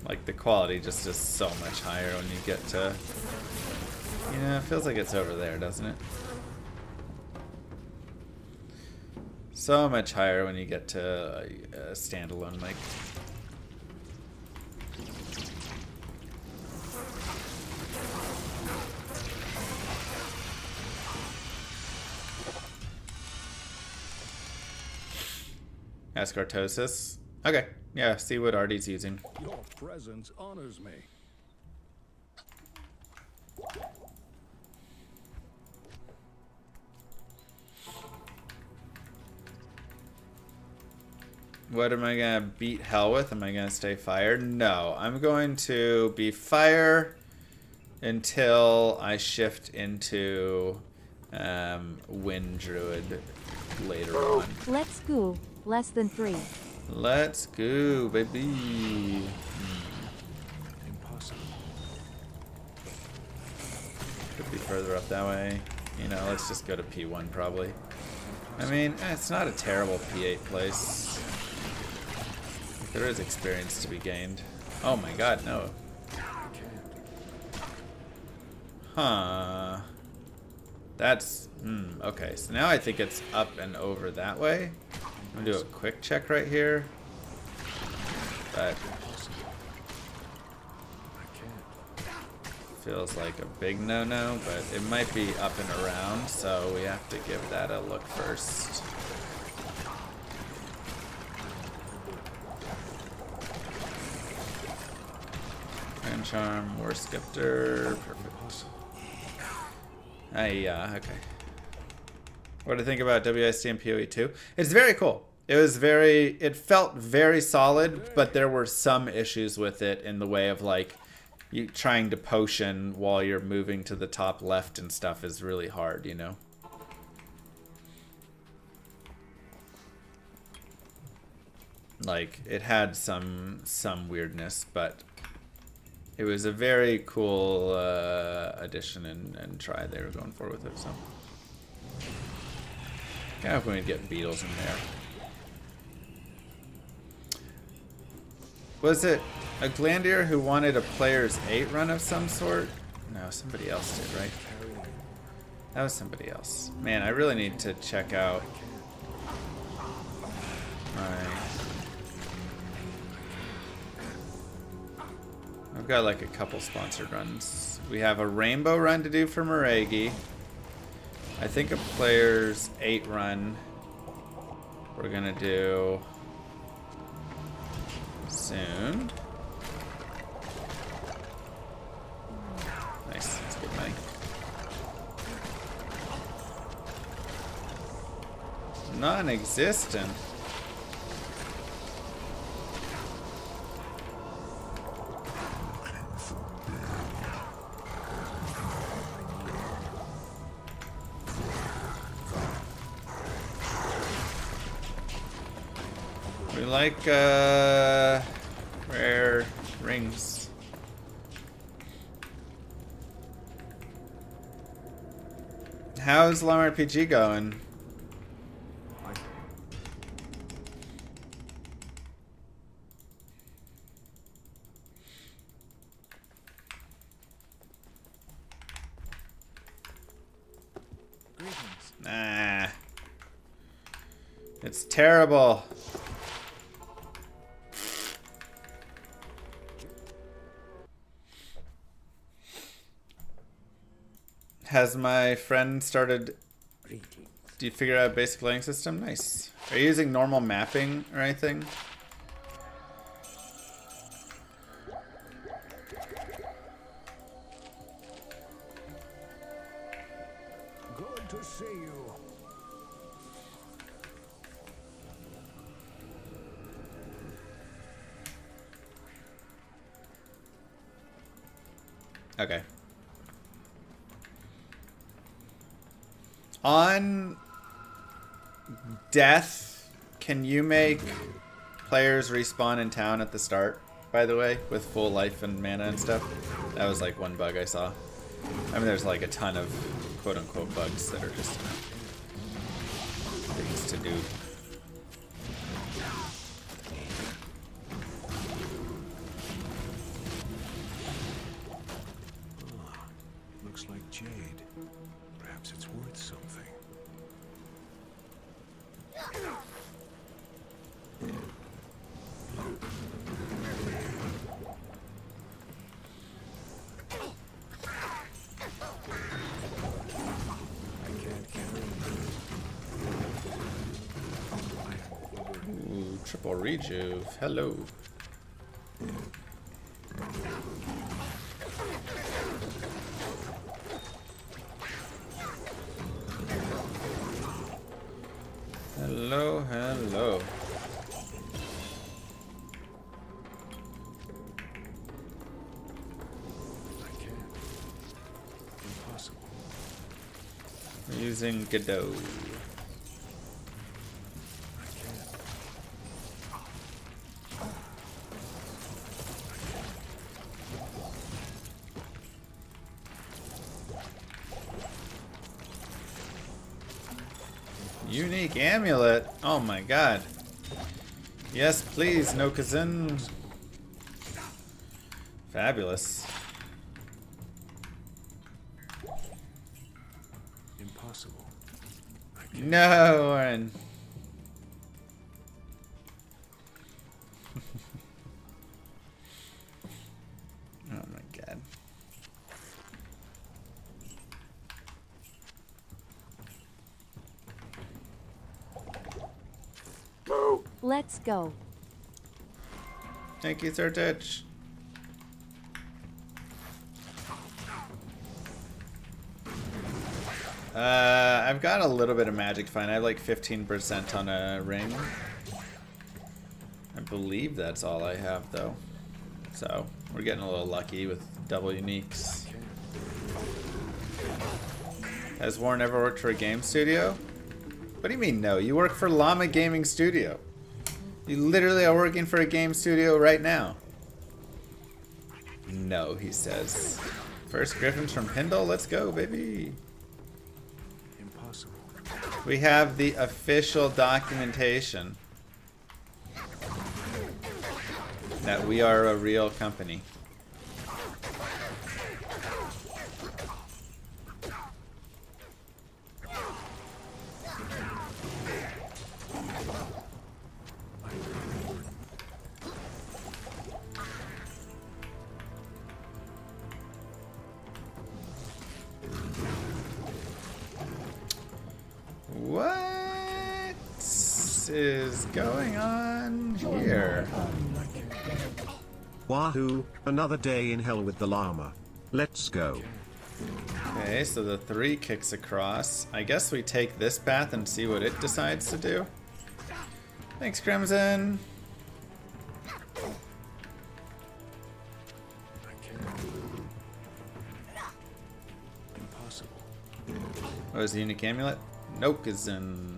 Like the quality just is so much higher when you get to, you know, it feels like it's over there, doesn't it? So much higher when you get to a standalone mic. Ascartosis. Okay, yeah, see what Artie's using. Your presence honors me. What am I gonna beat hell with? Am I gonna stay fire? No, I'm going to be fire until I shift into wind druid later on. Let's go. Less than 3. Let's go, baby. Impossible. Could be further up that way. You know, let's just go to P1 probably. I mean, it's not a terrible P8 place. There is experience to be gained. Oh my god, no. Huh. That's... okay, so now I think it's up and over that way. I'm gonna do a quick check right here. But... feels like a big no-no, but it might be up and around, so we have to give that a look first. Grand Charm, War Scepter, perfect. Okay. What do you think about WSD and PoE 2? It's very cool. It felt very solid, but there were some issues with it in the way of like, you trying to potion while you're moving to the top left and stuff is really hard, you know? Like, it had some weirdness, but it was a very cool addition and try they were going for with it, so. Kind of going to get beetles in there. Was it a Glandier who wanted a player's 8 run of some sort? No, somebody else did, right? That was somebody else. Man, I really need to check out my... I've got like a couple sponsored runs. We have a rainbow run to do for Mosaic. I think a player's 8 run we're gonna do soon. Nice, that's good money. Non-existent. We like rare rings. How's llamarpg going? Nah. It's terrible. Has my friend started... Do you figure out a basic lighting system? Nice. Are you using normal mapping or anything? Good to see you. Okay. On death, can you make players respawn in town at the start, by the way, with full life and mana and stuff? That was like one bug I saw. I mean, there's like a ton of quote-unquote bugs that are just things to do. Looks like jade. Perhaps it's worth something. Ooh, triple rejuve. Hello. Hello, hello. Zingado. Unique amulet. Oh my god. Yes, please, no Kazin. Fabulous. Impossible. No, Oren. Oh my god. Let's go. Thank you, Sertich. I've got a little bit of magic fine. I have like 15% on a ring. I believe that's all I have though. So we're getting a little lucky with double uniques. Has Warren ever worked for a game studio? What do you mean no? You work for Llama Gaming Studio. You literally are working for a game studio right now. No, he says. First Griffins from Hindle, let's go, baby. Impossible. We have the official documentation that we are a real company. What is going on here? Wahoo, another day in hell with the llama. Let's go. Okay, so the 3 kicks across. I guess we take this path and see what it decides to do. Thanks, Crimson. Impossible. What is the unique amulet? Nokazin.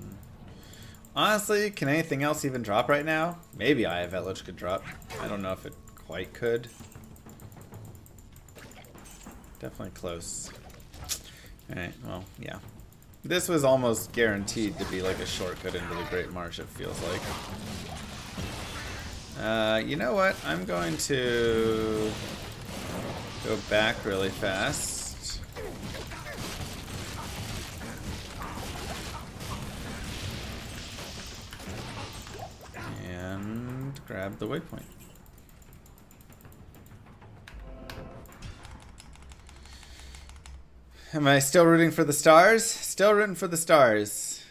Honestly, can anything else even drop right now? Maybe Eye of Eldritch could drop. I don't know if it quite could. Definitely close. Alright, well, yeah. This was almost guaranteed to be like a shortcut into the Great Marsh, it feels like. You know what? I'm going to go back really fast. And grab the waypoint. Am I still rooting for the stars? Still rooting for the stars.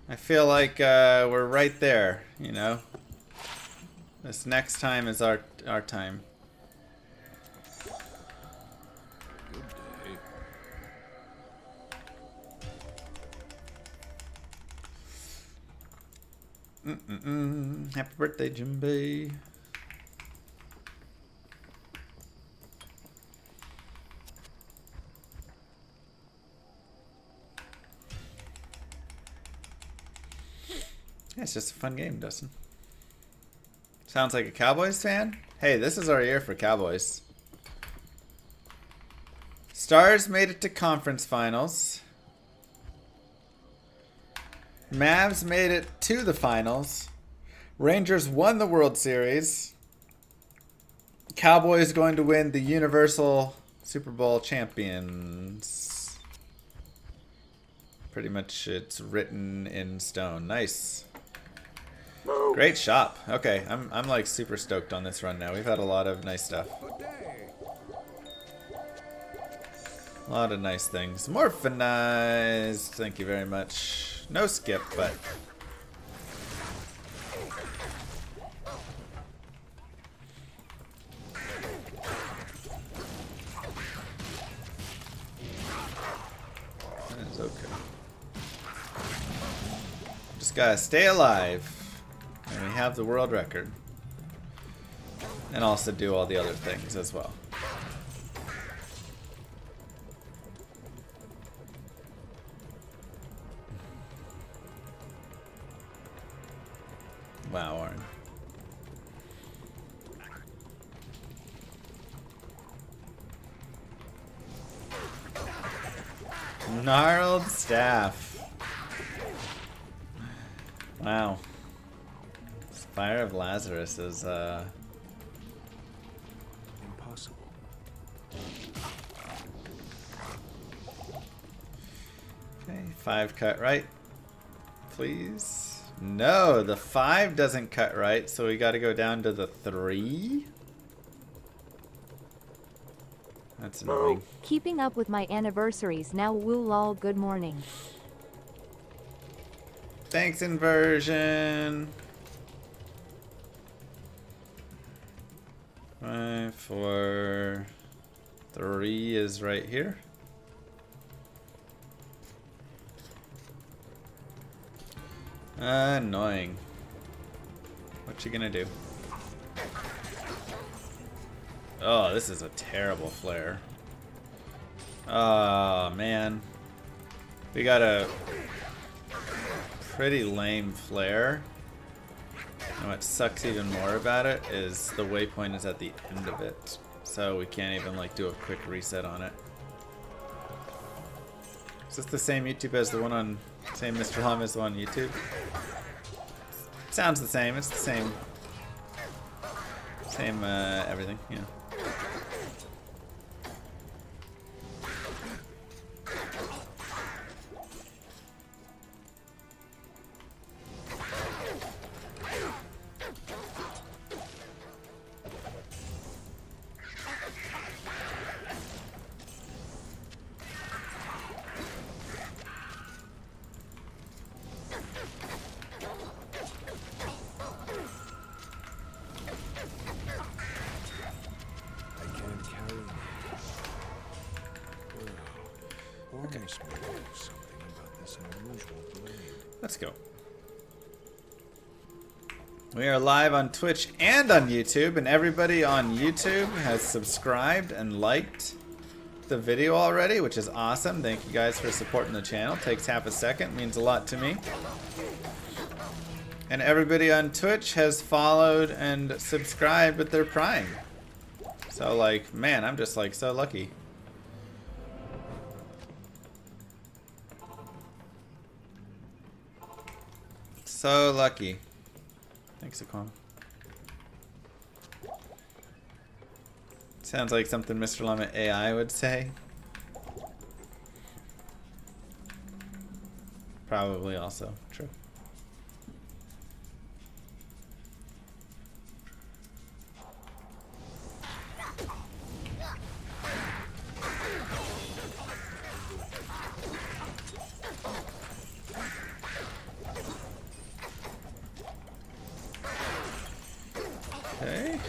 I feel like we're right there, you know? This next time is our time. Happy birthday, Jimby. Yeah, it's just a fun game, Dustin. Sounds like a Cowboys fan? Hey, this is our year for Cowboys. Stars made it to conference finals. Mavs made it to the finals. Rangers won the World Series. Cowboys going to win the Universal Super Bowl champions. Pretty much it's written in stone. Nice. Great shop. Okay, I'm like super stoked on this run now. We've had a lot of nice stuff. A lot of nice things. Morphinized. Thank you very much. No skip, but that is okay. Just gotta stay alive. And we have the world record. And also do all the other things as well. Wow, Warren. Gnarled staff. Wow. Fire of Lazarus is Impossible. okay, 5 cut right. Please. No, the 5 doesn't cut right, so we gotta go down to the 3. That's annoying. Keeping up with my anniversaries now. Woo lol. Good morning. Thanks, inversion. 5, 4, 3 is right here. Annoying. What you gonna do? Oh, this is a terrible flare. Oh, man. We got a pretty lame flare. And what sucks even more about it is the waypoint is at the end of it. So we can't even like do a quick reset on it. Is this the same YouTube as the one on, same Mr. Llama as the one on YouTube? Sounds the same, it's the same. Same everything, yeah. Let's go. We are live on Twitch and on YouTube, and everybody on YouTube has subscribed and liked the video already, which is awesome. Thank you guys for supporting the channel. Takes half a second, means a lot to me. And everybody on Twitch has followed and subscribed with their Prime. So like, man, I'm just like so lucky. So lucky. Thanks, Aquam. Sounds like something Mr. Llama AI would say. Probably also true. Okay.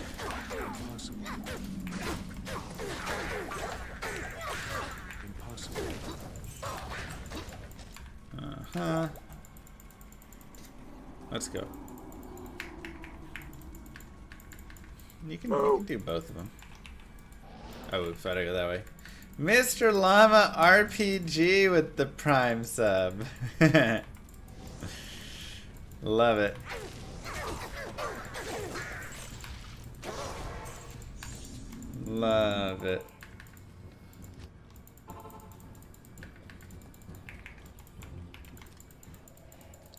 Uh-huh. Let's go. You can do both of them. Oh, oops, I gotta go that way. Mr. Llama RPG with the Prime sub. Love it. Love it.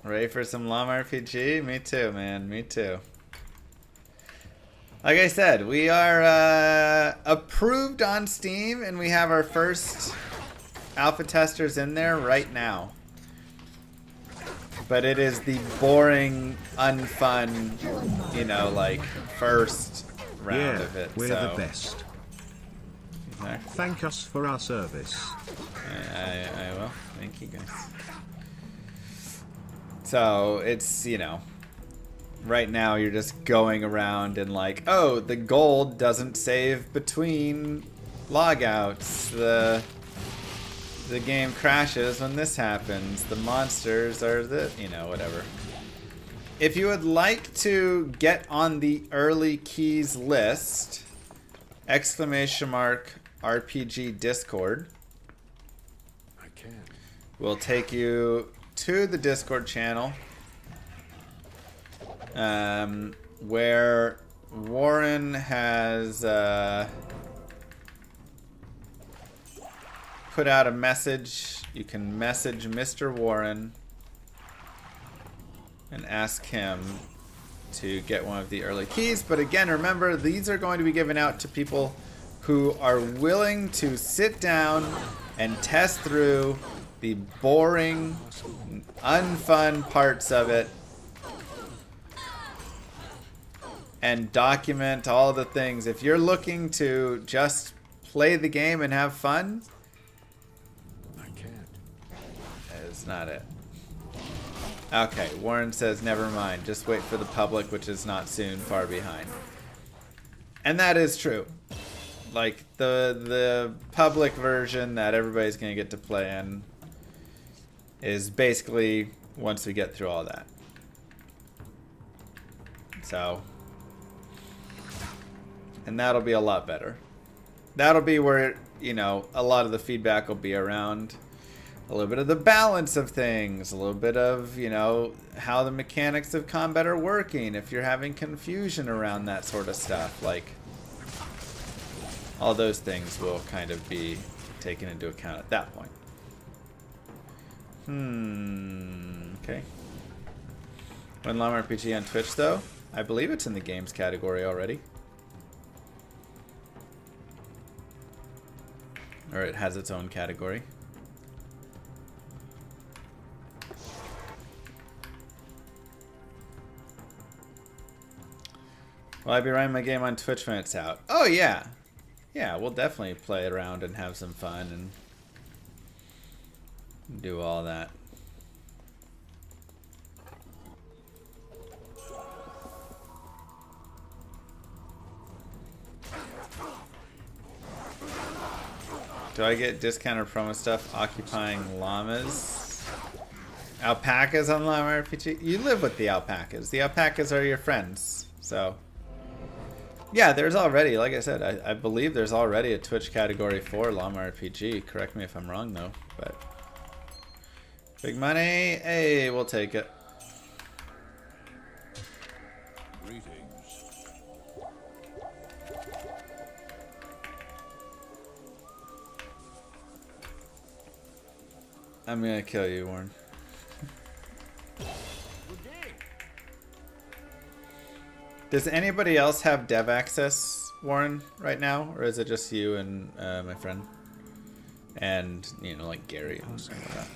Ready for some Llama RPG? Me too, man. Me too. Like I said, we are approved on Steam, and we have our first alpha testers in there right now. But it is the boring, unfun, you know, like, first round of it. We're so. the best. Exactly. Thank us for our service. I will. Thank you guys. So it's, you know, right now you're just going around and like, oh, the gold doesn't save between logouts. The game crashes when this happens. The monsters are the, you know, whatever. If you would like to get on the early keys list, !RPG Discord. I can. Will take you to the Discord channel. where Warren has put out a message. You can message Mr. Warren and ask him to get one of the early keys. But again, remember, these are going to be given out to people who are willing to sit down and test through the boring, unfun parts of it and document all the things. If you're looking to just play the game and have fun, I can't. that's not it. Okay, Warren says, never mind. Just wait for the public, which is not soon, far behind. And that is true. Like, the public version that everybody's going to get to play in is basically once we get through all that. So, and that'll be a lot better. That'll be where, you know, a lot of the feedback will be around a little bit of the balance of things, a little bit of, you know, how the mechanics of combat are working, if you're having confusion around that sort of stuff. Like, all those things will kind of be taken into account at that point. Okay. When llamarpg on Twitch, though, I believe it's in the games category already. Or it has its own category. Will I be running my game on Twitch when it's out? Oh, yeah. Yeah, we'll definitely play around and have some fun and do all that. Do I get discount or promo stuff occupying llamas? Alpacas on Llama RPG? You live with the alpacas. The alpacas are your friends, so... Yeah, there's already, like I said, I believe there's already a Twitch category for Llama RPG. Correct me if I'm wrong, though. But big money, hey, we'll take it. Greetings. I'm gonna kill you, Warren. Does anybody else have dev access, Warren, right now? Or is it just you and my friend? And, you know, like Gary and stuff like that.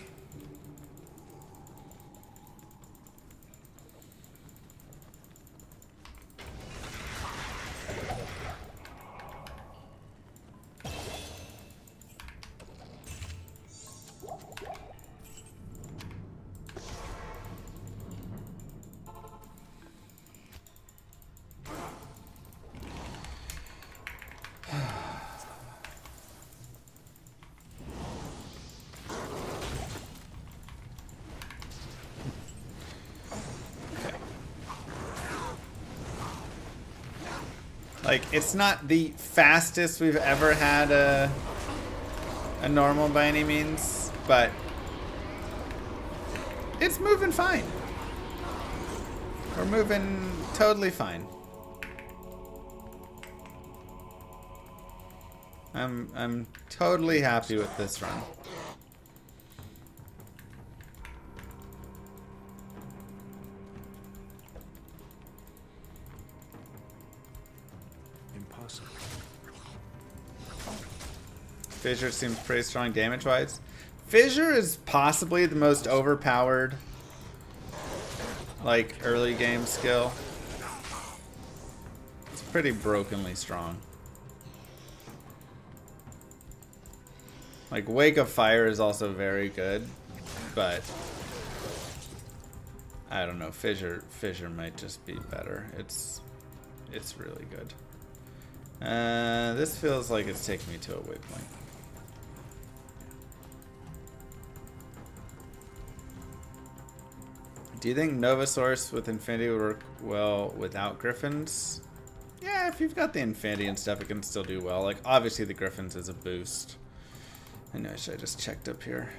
Like, it's not the fastest we've ever had a normal by any means, but it's moving fine. We're moving totally fine. I'm totally happy with this run. Impossible. Fissure seems pretty strong damage-wise. Fissure is possibly the most overpowered, like, early game skill. It's pretty brokenly strong. Like, Wake of Fire is also very good, but I don't know. Fissure might just be better. It's really good. This feels like it's taking me to a waypoint. Do you think Novasaurus with Infinity would work well without Griffins? Yeah, if you've got the Infinity and stuff, it can still do well. Like, obviously the Griffins is a boost. I know, should I just checked up here?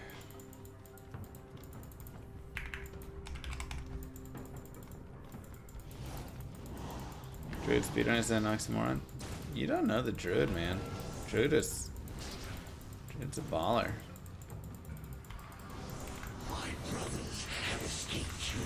Druid speedrun is an oxymoron. You don't know the druid, man. Druid's a baller. My brothers have escaped you.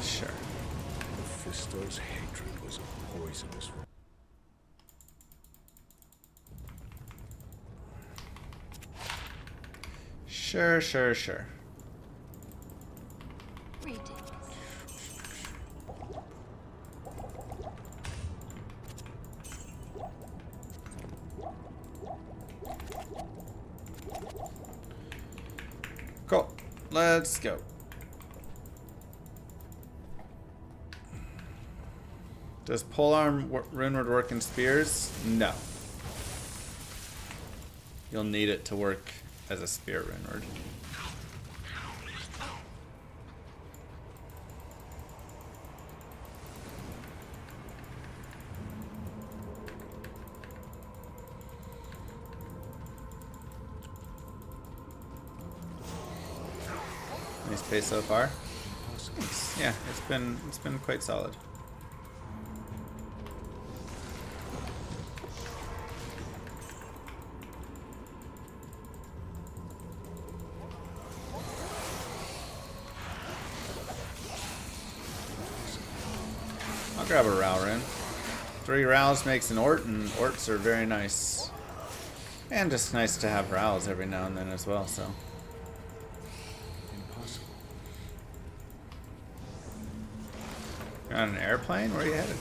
Sure. Mephisto's hatred was a poisonous one. Sure, sure, sure. Cool. Let's go. Does polearm runeward work in spears? No. You'll need it to work as a spear runeward. Nice pace so far. Yeah, it's been quite solid. I'll grab a Row rune. 3 Rows makes an Ort, and Orts are very nice. And just nice to have Rows every now and then as well, so. Impossible. You're on an airplane? Where are you headed?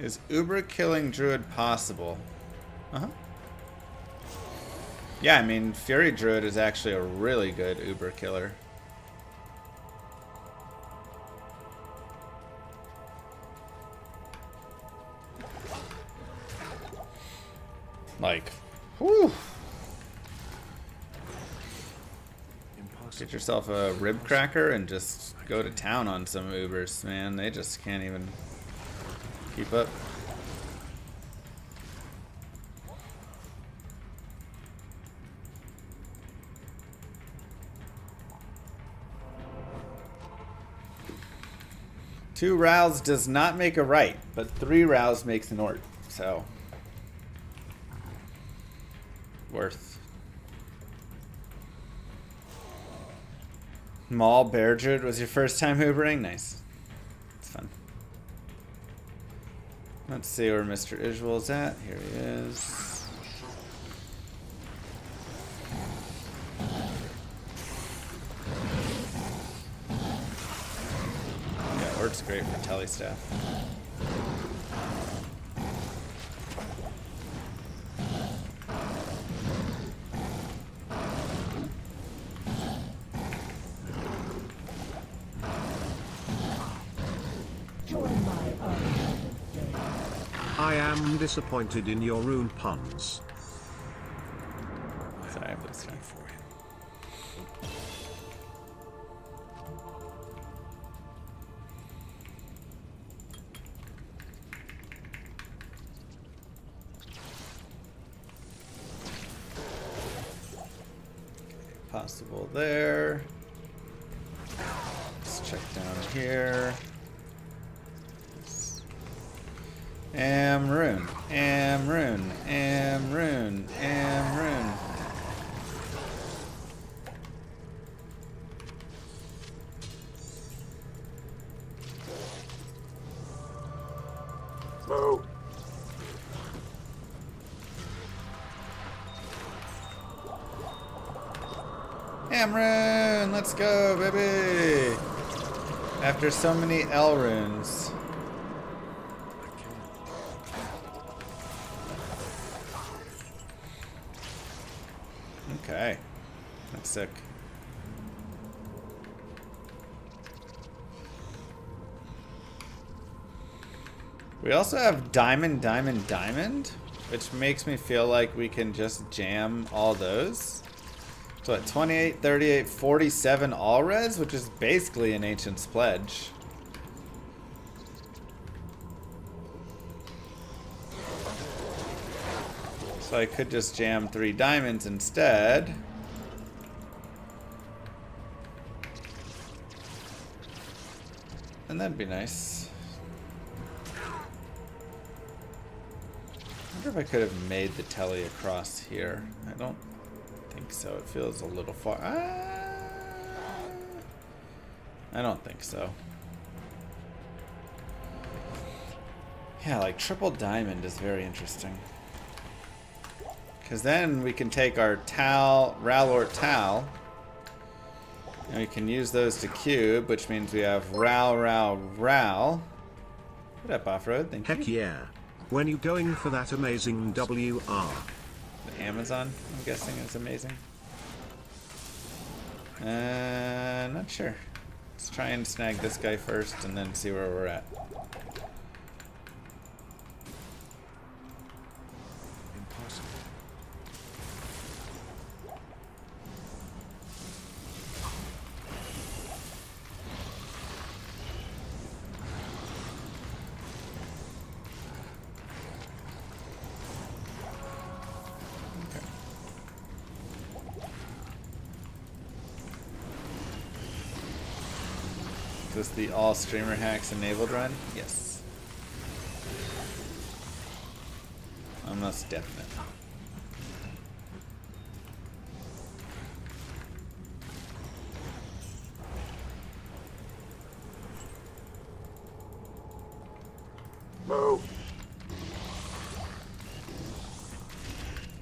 Is Uber killing Druid possible? Uh-huh. Yeah, I mean, Fury Druid is actually a really good Uber killer. Like, whew. Get yourself a rib cracker and just go to town on some Ubers, man. They just can't even keep up. Two rows does not make a right, but 3 rows makes an Ort, so worth. Maul Bear Druid was your first time Ubering? Nice. It's fun. Let's see where Mr. Isual's at. Here he is. Yeah, Ort's great for Telestaff. I am disappointed in your rune puns. Sorry, please. For him. Possible there. Let's check down here. Rune, rune, rune, rune. Moo. Rune, let's go, baby. After so many L runes. Okay, that's sick. We also have diamond, diamond, diamond, which makes me feel like we can just jam all those. So at 28, 38, 47 all reds, which is basically an Ancient's Pledge. So I could just jam 3 diamonds instead. And that'd be nice. I wonder if I could have made the telly across here. I don't think so. It feels a little far. I don't think so. Yeah, like triple diamond is very interesting. Because then we can take our Ralort Tal, and we can use those to cube, which means we have Ral. What up, Off-Road? Thank you. Heck yeah. When you going for that amazing WR? The Amazon, I'm guessing, is amazing. Not sure. Let's try and snag this guy first and then see where we're at. Impossible. Is this the all streamer hacks enabled run? Yes. Almost definite. Move.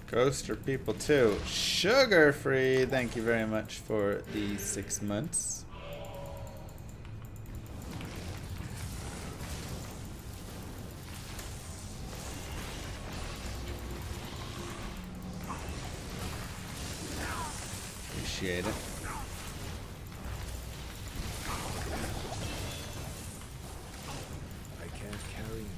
Ghost or people too. Sugar free. Thank you very much for the 6 months. Appreciate it. I can't carry you.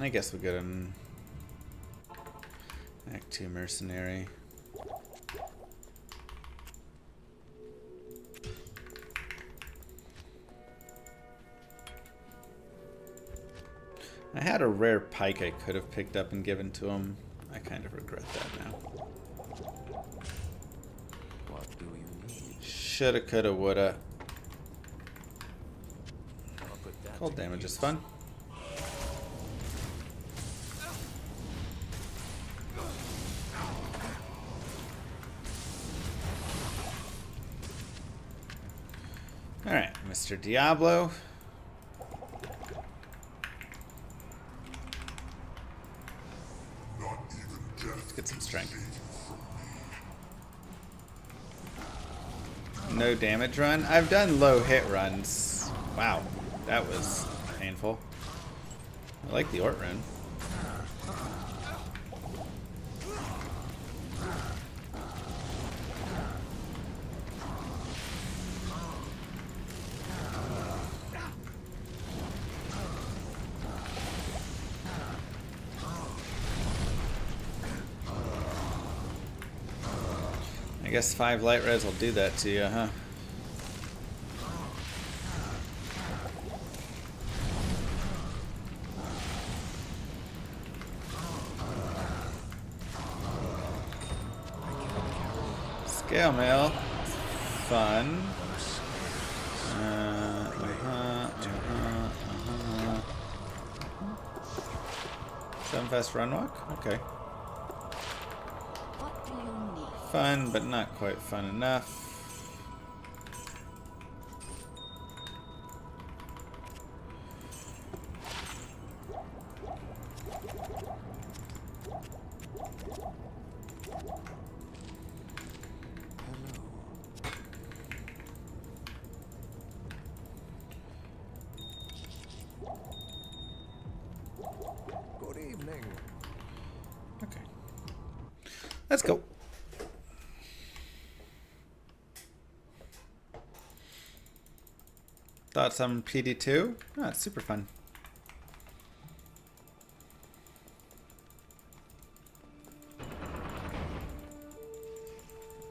I guess we'll get an Act 2 mercenary. I had a rare pike I could have picked up and given to him. I kind of regret that now. What do you need? Shoulda, coulda, woulda. I'll put that Cold to damage use. is fun. Alright, Mr. Diablo. Let's get some strength. No damage run? I've done low hit runs. Wow, that was painful. I like the Ort rune. I guess 5 light res will do that to you, huh? Scale mail. Fun. Sunfest run walk? Okay. What do you need? Fun, but not quite fun enough. Good evening. Okay. Let's go. Thoughts on PD2? Oh, it's super fun.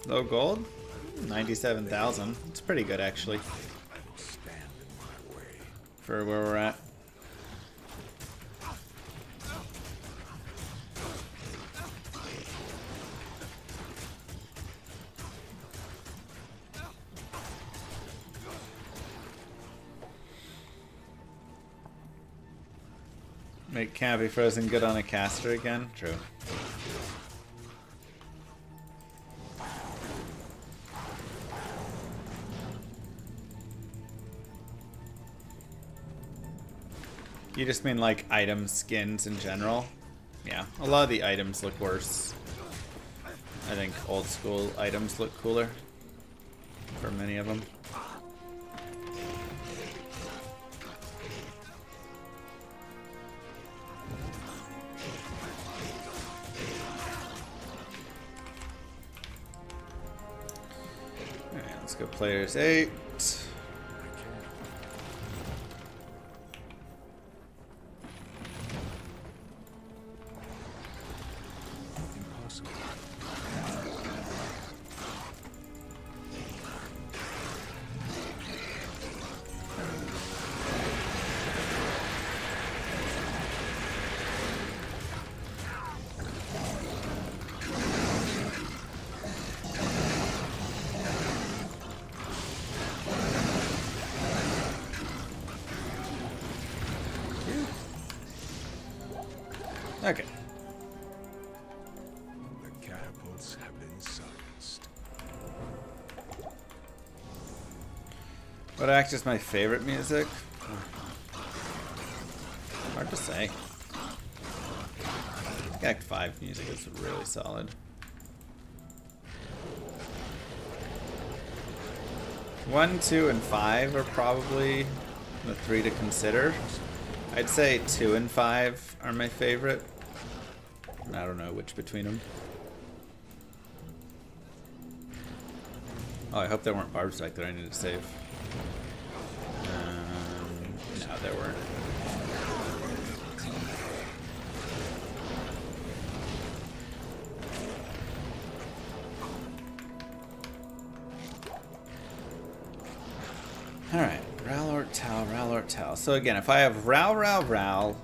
Low gold? 97,000. It's pretty good actually Stand in my way. for where we're at. Make can't be frozen good on a caster again? True. You just mean like item skins in general? Yeah, a lot of the items look worse. I think old school items look cooler for many of them. Alright, let's go players 8. Okay. The catapults have been silenced. What act is my favorite music? Hard to say. I think Act 5 music is really solid. 1, 2, and 5 are probably the 3 to consider. I'd say 2 and 5 are my favorite. I don't know which between them. Oh, I hope there weren't barbs back there I need to save. No, there weren't. Alright, Ral or Tal, Ral or Tal. So again, if I have Ral, Ral, Ral,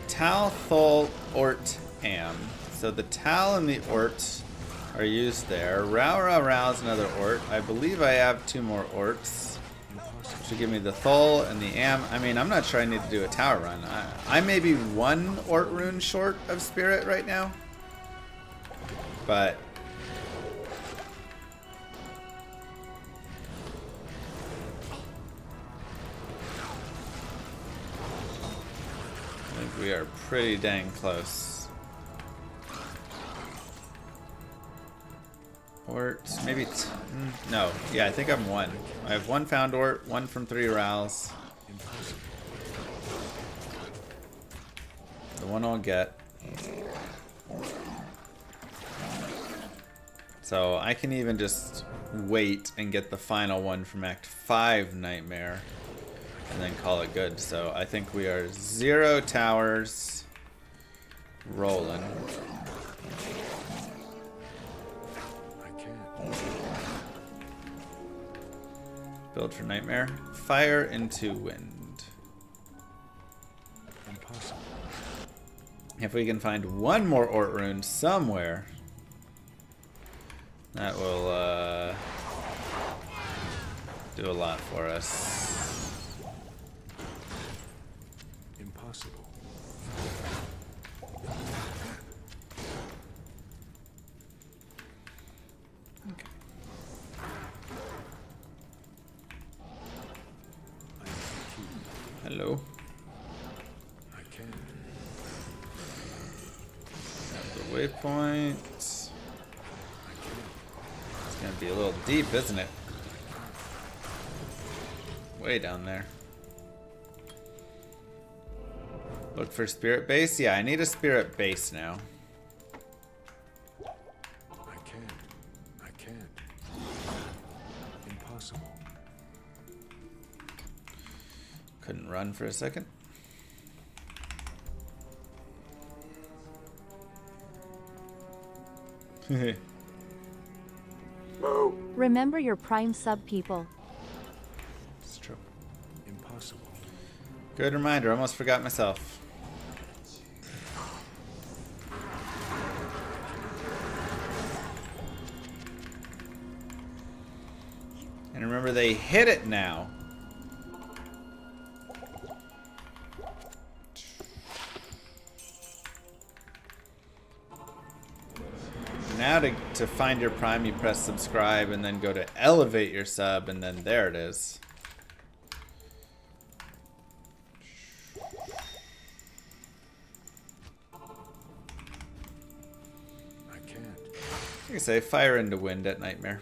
Tal, Thol, Ort, Am. So the Tal and the Ort are used there. Ral, Ral, Ral is another Ort. I believe I have 2 more Orts. Which will give me the Thol and the Am. I mean, I'm not sure I need to do a tower run. I may be 1 Ort rune short of Spirit right now. But I think we are pretty dang close. Ort, maybe no. Yeah, I think I'm 1. I have 1 found Ort, 1 from 3 Rals. The 1 I'll get. So I can even just wait and get the final one from Act 5 Nightmare. And then call it good. So I think we are 0 towers rolling. I can't. Build for Nightmare. Fire into wind. Impossible. If we can find 1 more Ort rune somewhere, that will do a lot for us. Impossible. Okay. Hello. I can. Have the waypoint. It's gonna be a little deep, isn't it? Way down there. Look for spirit base? Yeah, I need a spirit base now. I can. I can't. Impossible. Couldn't run for a second. Move. Remember your prime sub, people. It's true. Impossible. Good reminder. Almost forgot myself. And remember, they hit it now. Now to find your prime, you press subscribe and then go to elevate your sub, and then there it is. I can't. You can say fire into wind at Nightmare.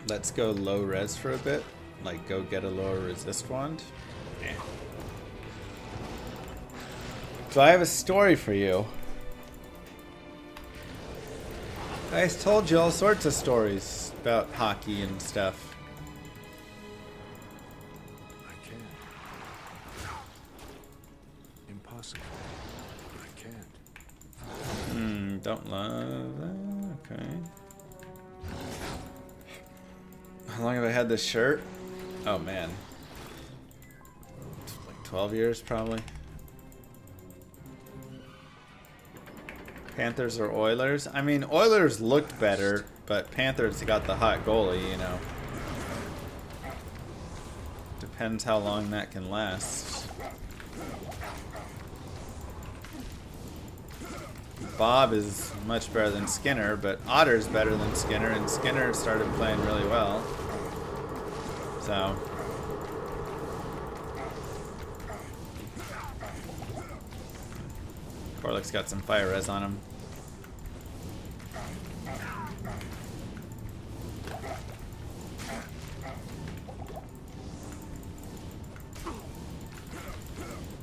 Let's go low res for a bit. Like, go get a lower resist wand. Yeah. So I have a story for you. I told you all sorts of stories about hockey and stuff. I can't. Impossible. I can't. Don't love that. Okay. How long have I had this shirt? Oh man. Like 12 years probably. Panthers or Oilers? I mean, Oilers looked better, but Panthers got the hot goalie, you know. Depends how long that can last. Bob is much better than Skinner, but Otter's better than Skinner, and Skinner started playing really well. So Corlick's got some fire res on him.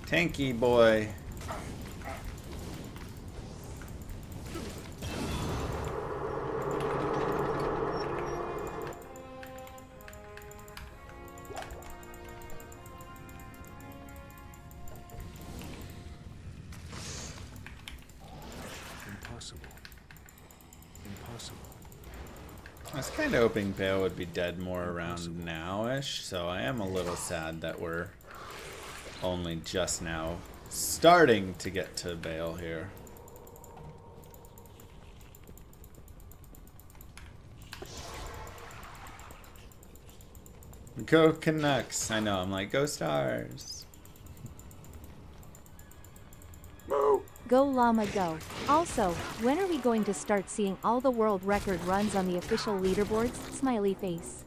Tanky boy. I was kind of hoping Bale would be dead more around now-ish, so I am a little sad that we're only just now starting to get to Bale here. Go Canucks! I know, I'm like, go Stars! Move. Go llama go. Also, when are we going to start seeing all the world record runs on the official leaderboards? Smiley face.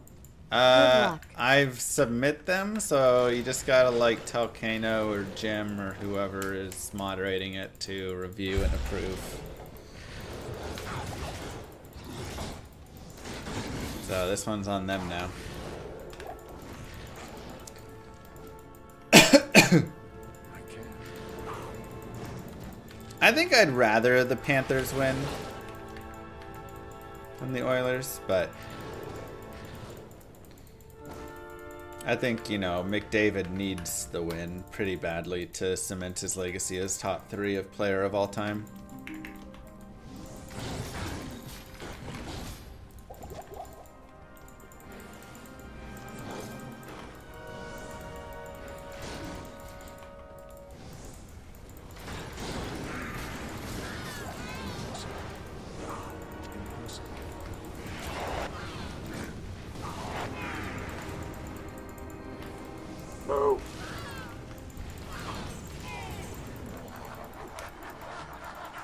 Good luck. I've submit them, so you just gotta like tell Kano or Jim or whoever is moderating it to review and approve. So this one's on them now. I think I'd rather the Panthers win than the Oilers, but I think, you know, McDavid needs the win pretty badly to cement his legacy as top 3 of player of all time. Move.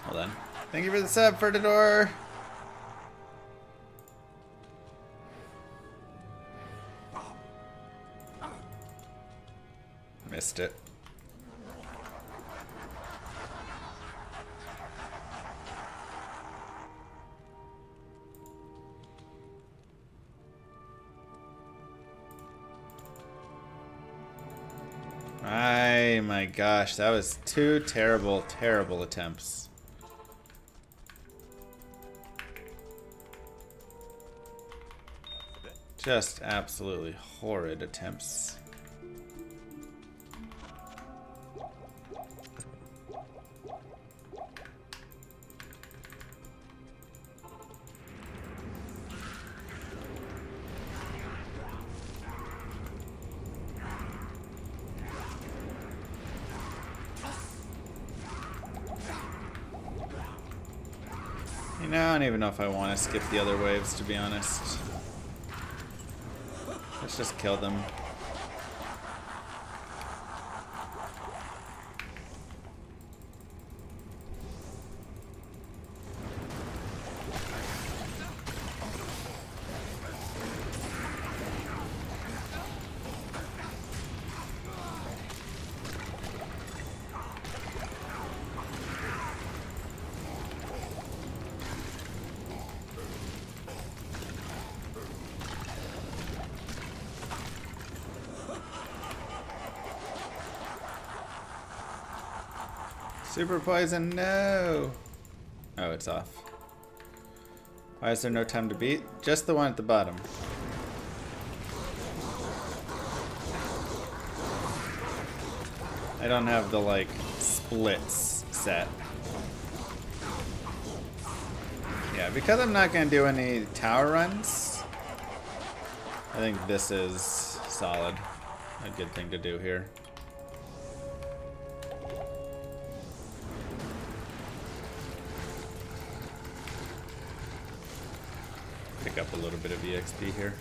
Hold on. Thank you for the sub, Ferdinand. Missed it. My gosh, that was two terrible, terrible attempts. Just absolutely horrid attempts. You know, I don't even know if I want to skip the other waves, to be honest. Let's just kill them. Super poison, no! Oh, it's off. Why is there no time to beat? Just the one at the bottom. I don't have the, like, splits set. Yeah, because I'm not going to do any tower runs, I think this is solid. A good thing to do here. Pick up a little bit of EXP here.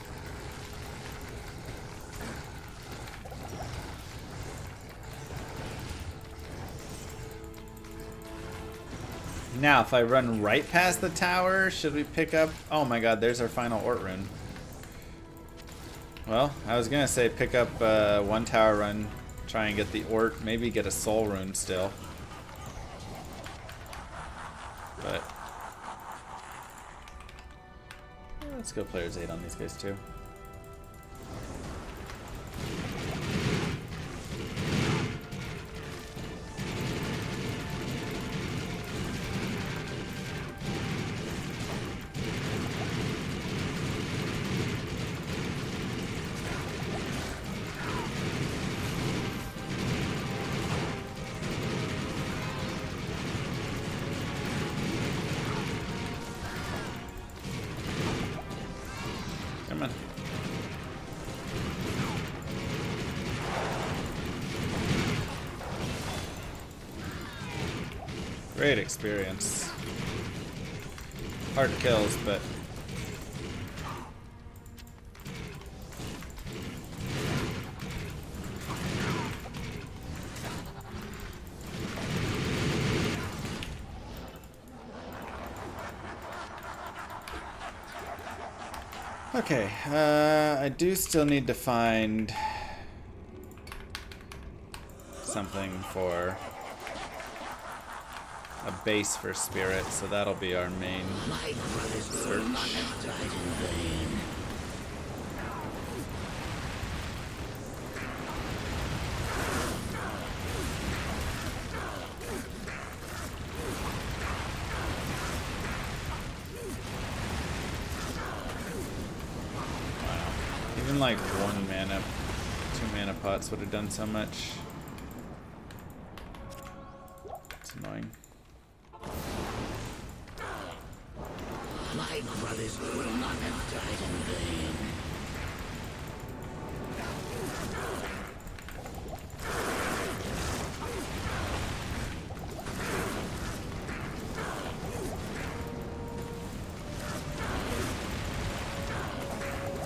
Now, if I run right past the tower, should we pick up... Oh my god, there's our final Ort rune. Well, I was gonna say pick up one tower run, try and get the Ort, maybe get a soul rune still. But... let's go players 8 on these guys too. Come on. Great experience. Hard kills, but okay, I do still need to find something for a base for spirit, so that'll be our main search. Even like 1 mana, 2 mana pots would have done so much. It's annoying. My brothers will not have died in vain.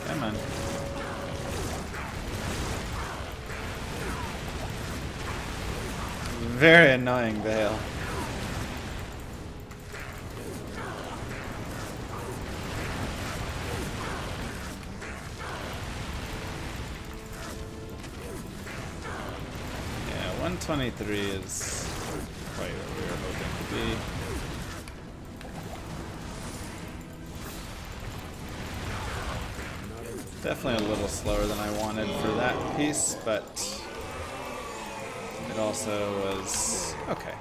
Come on. Very annoying, Vale. Yeah, 123 is quite what we were hoping to be. Definitely a little slower than I wanted for that piece, but It also was okay.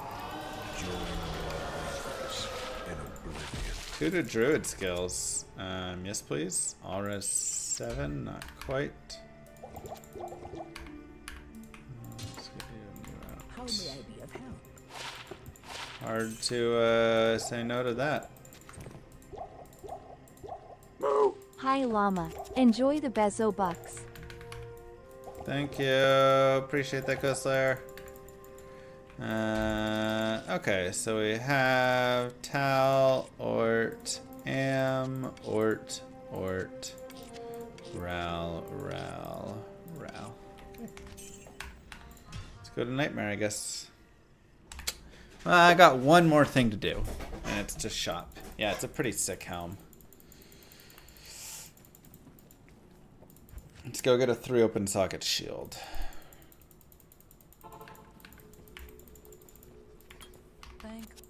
2 to druid skills. Yes, please. All res 7, not quite. Let's give you a new route. How may I be of help? Hard to say no to that. Moo. Hi llama. Enjoy the Bezo bucks. Thank you. Appreciate that, Ghost Slayer. Okay, so we have Tal, Ort, Am, Ort, Ral. Let's go to Nightmare, I guess. I got one more thing to do, and it's to shop. Yeah, it's a pretty sick helm. Let's go get a 3 open socket shield. Thanks.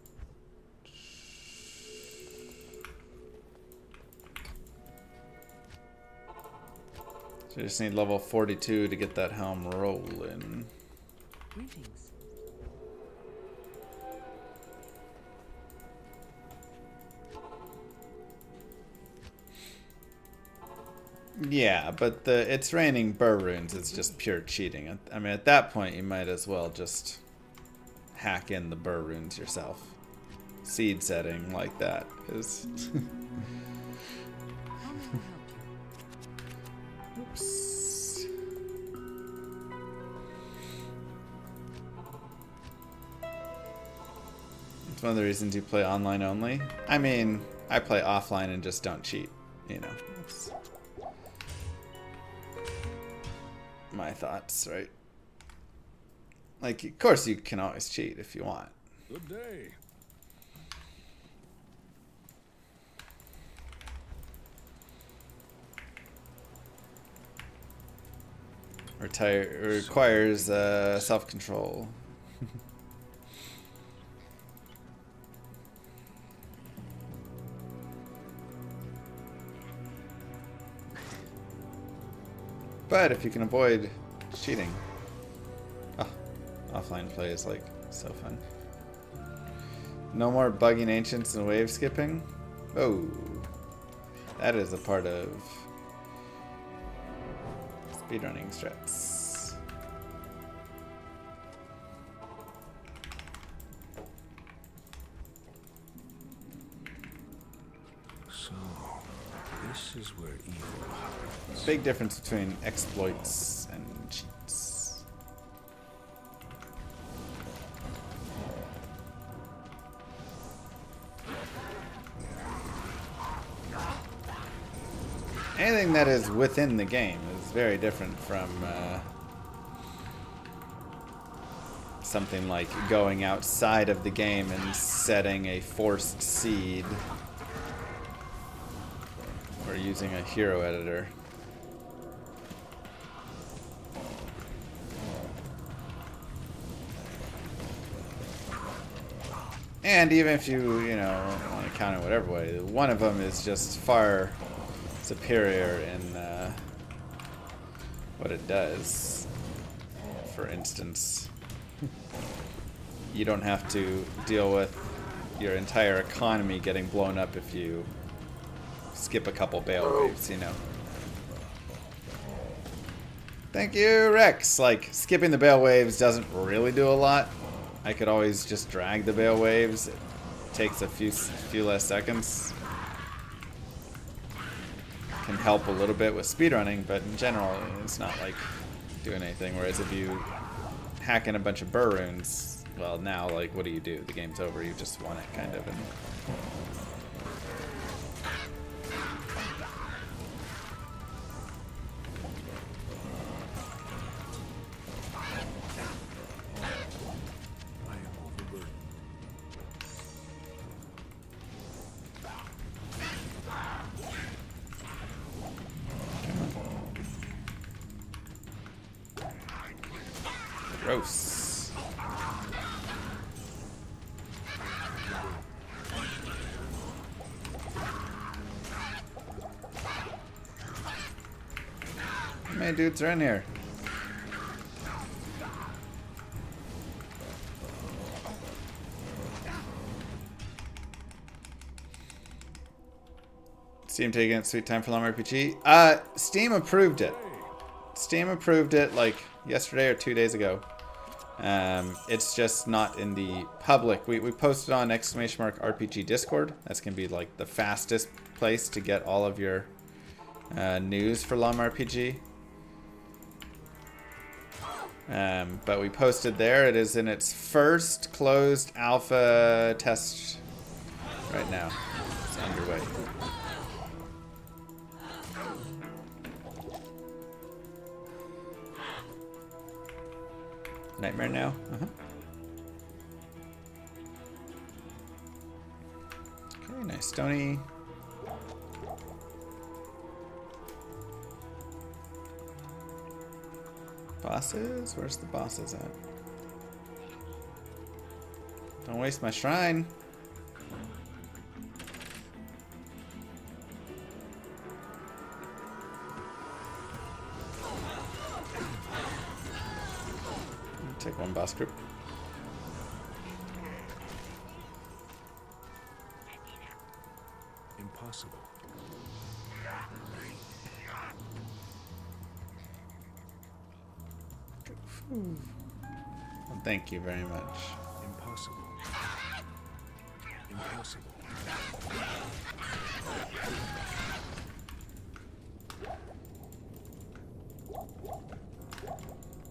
So you just need level 42 to get that helm rolling. Greetings. Yeah, but it's raining burr runes. It's just pure cheating. I mean, at that point, you might as well just hack in the burr runes yourself. Seed setting like that is. Oops. It's one of the reasons you play online only. I mean, I play offline and just don't cheat. You know. It's my thoughts, right? Like, of course you can always cheat if you want. Good day. Requires self-control. But if you can avoid cheating, offline play is like so fun. No more bugging ancients and wave skipping. Oh, that is a part of speedrunning strats. So, this is where evil hides. Big difference between exploits and cheats. Anything that is within the game is very different from something like going outside of the game and setting a forced seed or using a hero editor. And even if you know, want to count it whatever way, one of them is just far superior in what it does. For instance, you don't have to deal with your entire economy getting blown up if you skip a couple bale waves, you know. Thank you, Rex. Like, skipping the bale waves doesn't really do a lot. I could always just drag the bale waves. It takes a few less seconds. Can help a little bit with speedrunning, but in general, it's not like doing anything. Whereas if you hack in a bunch of burr runes, well, now, like, what do? The game's over. You just won it, kind of. And gross. How many dudes are in here? Steam taking its sweet time for llamarpg. Steam approved it. Steam approved it like yesterday or 2 days ago. It's just not in the public. We posted on !RPG Discord. That's gonna be like the fastest place to get all of your news for llamarpg. But we posted there. It is in its first closed alpha test right now. It's underway. Nightmare now? Okay, nice stony. Bosses? Where's the bosses at? Don't waste my shrine. Take one boss group. Impossible. Well, thank you very much. Impossible. Impossible.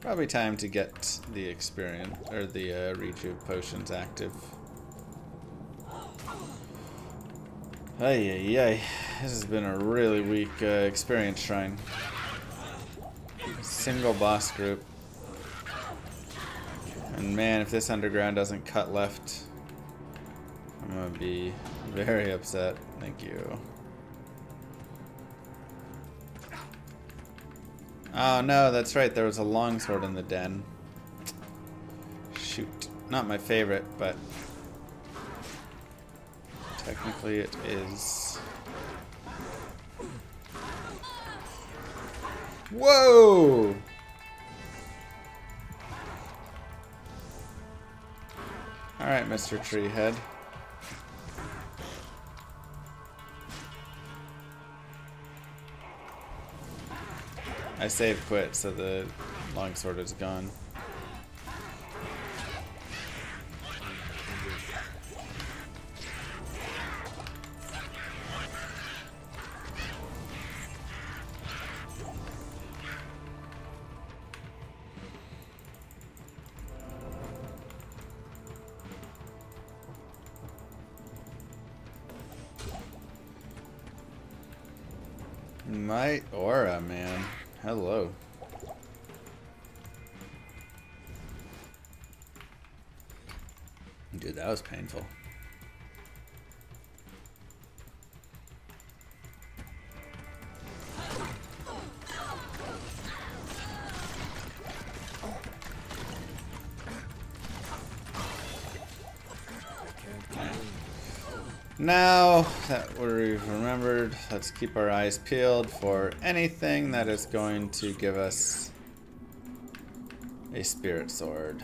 Probably time to get the experience or the rejuve potions active. Ay ay ay. This has been a really weak experience shrine. Single boss group. And man, if this underground doesn't cut left, I'm gonna be very upset. Thank you. Oh no, that's right, there was a longsword in the den. Shoot. Not my favorite, but technically it is. Whoa! Alright, Mr. Treehead. I save quit, so the longsword is gone. My aura, man. Hello. Dude, that was painful. Now that we've remembered, let's keep our eyes peeled for anything that is going to give us a spirit sword.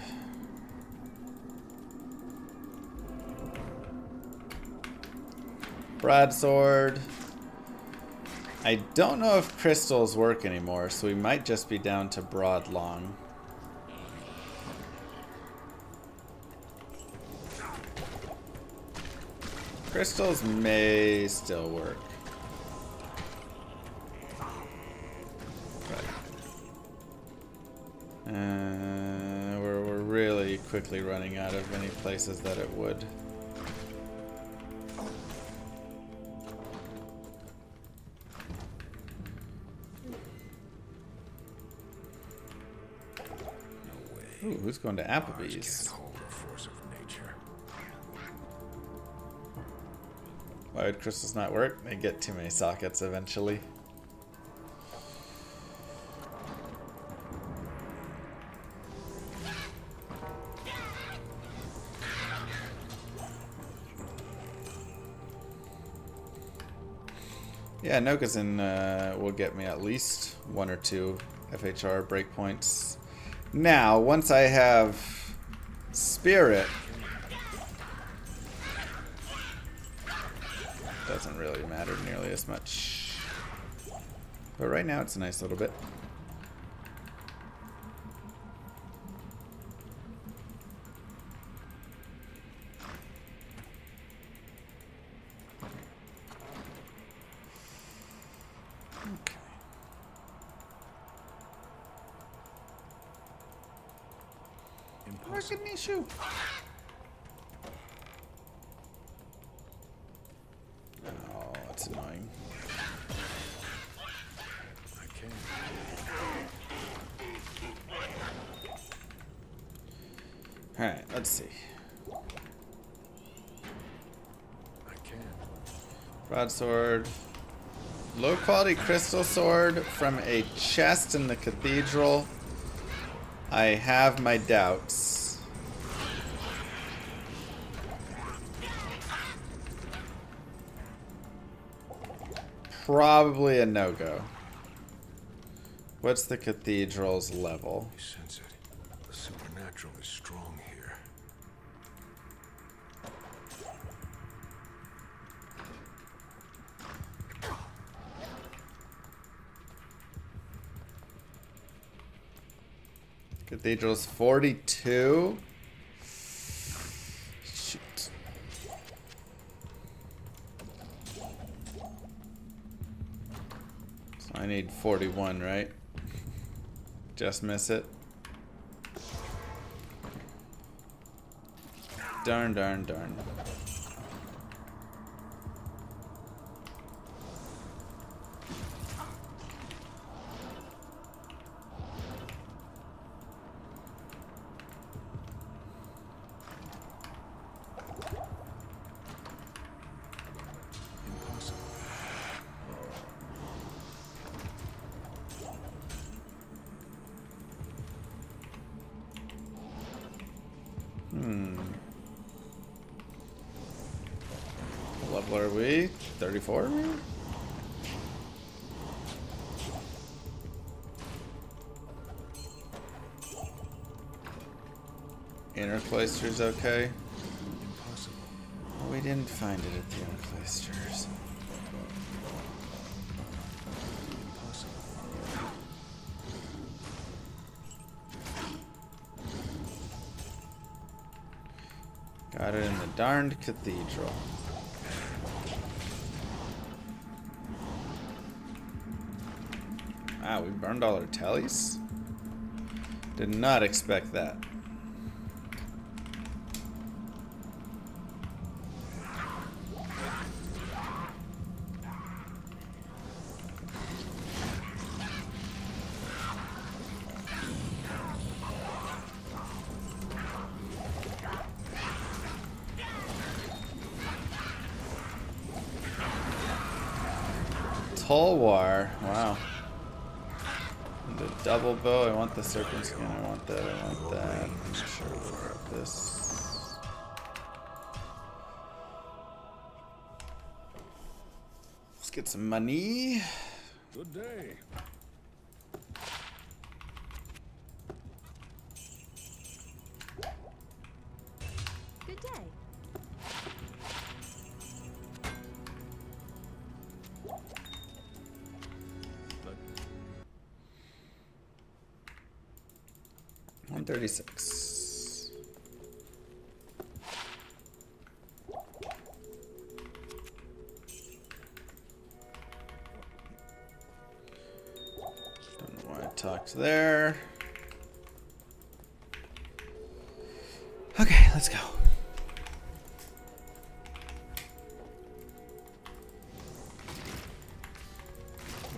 Broadsword. I don't know if crystals work anymore, so we might just be down to broad long. Crystals may still work. Right. We're really quickly running out of any places that it would. Ooh, who's going to Applebee's? Why would crystals not work? They get too many sockets eventually. Yeah, Nokazin will get me at least 1 or 2 FHR breakpoints. Now, once I have Spirit, doesn't really matter nearly as much. But right now it's a nice little bit. Look at me shoot. Oh, that's annoying. I can't. Alright, let's see. I can't. Broadsword. Low quality crystal sword from a chest in the cathedral. I have my doubts. Probably a no-go. What's the cathedral's level? You sense it. The supernatural is strong here. Cathedral's 42. Shoot. So I need 41, right? Just miss it. Darn, darn, darn. What level are we? 34? Inner cloister's okay. Impossible. Oh, we didn't find it at the inner cloisters. Impossible. Got it in the darned cathedral. Wow, we burned all our tellies? Did not expect that. Tulwar, wow. The double bow, I want the serpent skin, I want that, I want that. I'm sure we'll get this. Let's get some money. Good day. Good day. But 136. Don't know why I talked there. Okay, let's go.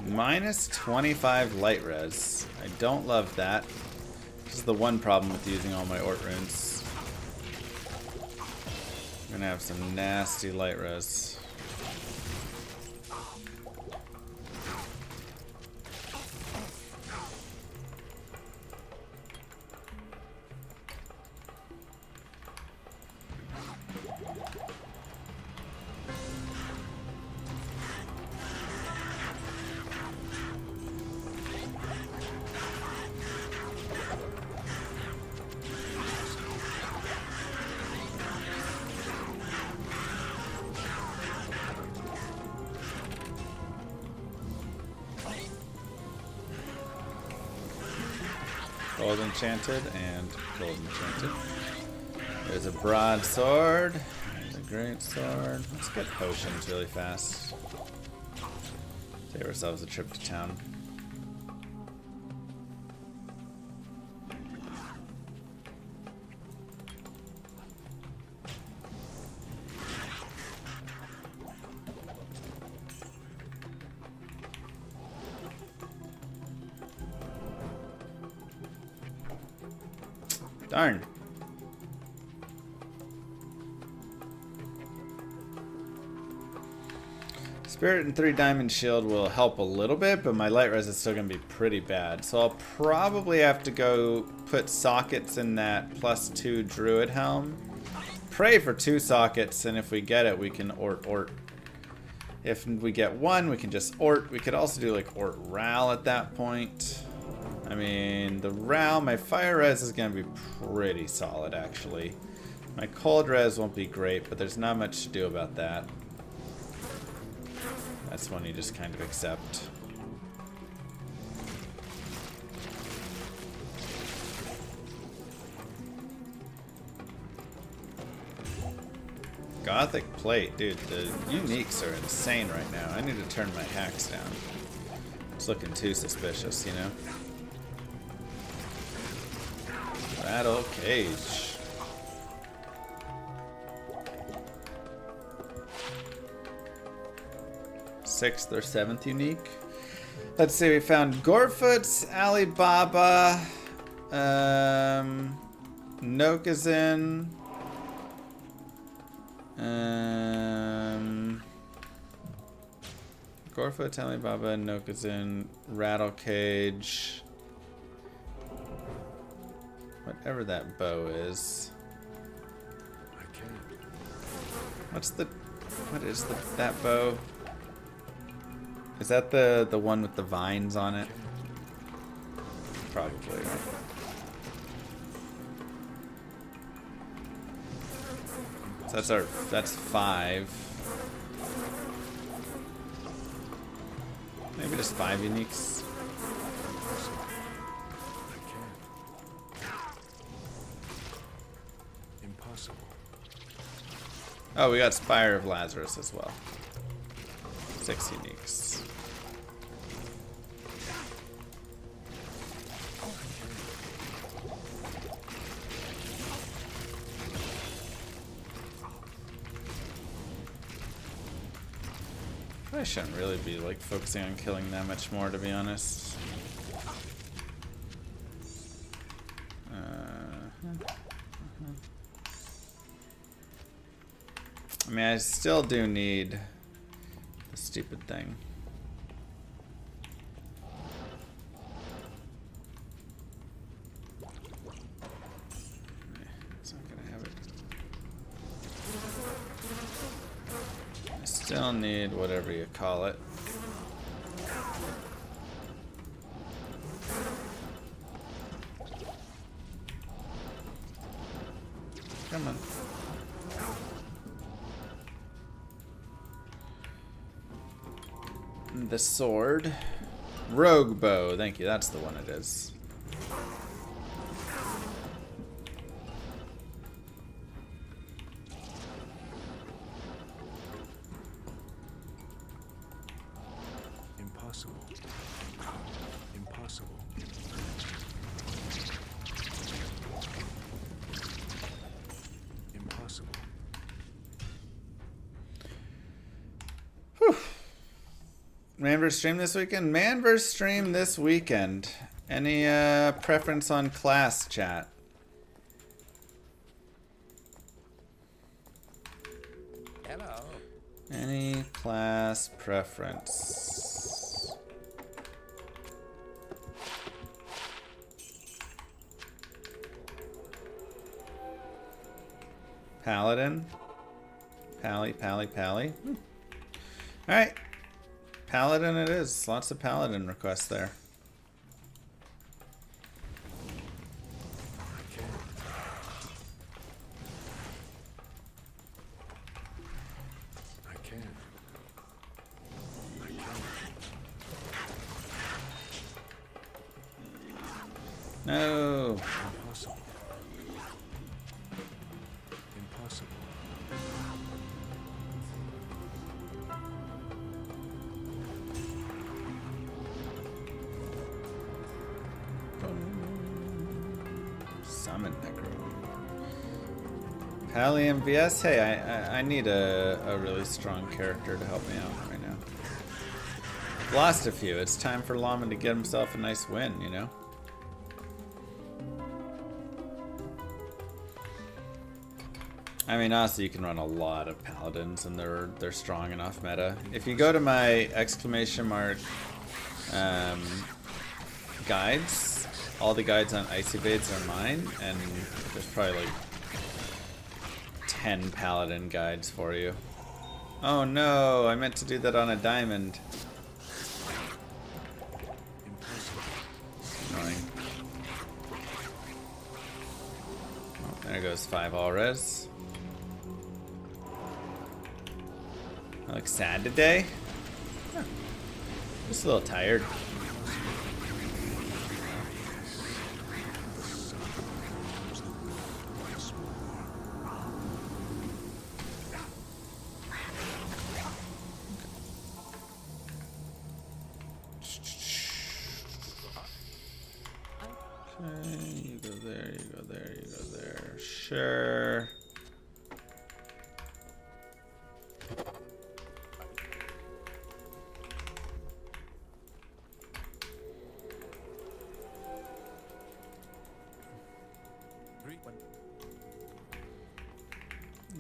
Minus 25 light res. I don't love that. This is the one problem with using all my Ort runes. I'm gonna have some nasty light res. Gold enchanted and gold enchanted. There's a broadsword. There's a great sword. Let's get potions really fast. Save ourselves a trip to town. Darn. Spirit and 3 diamond shield will help a little bit, but my light res is still going to be pretty bad. So I'll probably have to go put sockets in that +2 druid helm. Pray for 2 sockets, and if we get it, we can ort. If we get 1, we can just ort. We could also do like ort ral at that point. I mean, the ral, my fire res is going to be pretty solid actually. My cold res won't be great, but there's not much to do about that. That's one you just kind of accept. Gothic plate, dude, the uniques are insane right now. I need to turn my hacks down. It's looking too suspicious, you know? Rattle cage. 6th or 7th unique. Let's see, we found Gorefoot's, Alibaba, Nokazin, Gorefoot's, Alibaba, Nokazin, Rattle Cage, whatever that bow is. What is that bow? Is that the one with the vines on it? Probably, right? So that's 5. Maybe just 5 uniques. Impossible. Oh, we got Spire of Lazarus as well. 6 uniques. I shouldn't really be like focusing on killing that much more, to be honest. I mean, I still do need the stupid thing. It's not gonna have it. I still need whatever you call it. Come on. The sword. Rogue bow. Thank you. That's the one it is. Impossible. Impossible. Impossible. Whew. Man vs. stream this weekend? Man vs. stream this weekend. Any preference on class, chat? Hello. Any class preference? Paladin? Pally. Alright. Paladin it is. Lots of Paladin requests there. I can. No. Impossible. Impossible. Summon Necro. Pallium VS. Hey, I need a really strong character to help me out right now. Lost a few. It's time for Llama to get himself a nice win, you know? I mean, honestly, you can run a lot of paladins, and they're strong enough meta. If you go to my exclamation mark guides, all the guides on ice evades are mine, and there's probably like 10 paladin guides for you. Oh no, I meant to do that on a diamond. Annoying. Oh, there goes 5 all res. I look sad today. Huh. Just a little tired. Okay, you go there, you go there, you go there. Sure.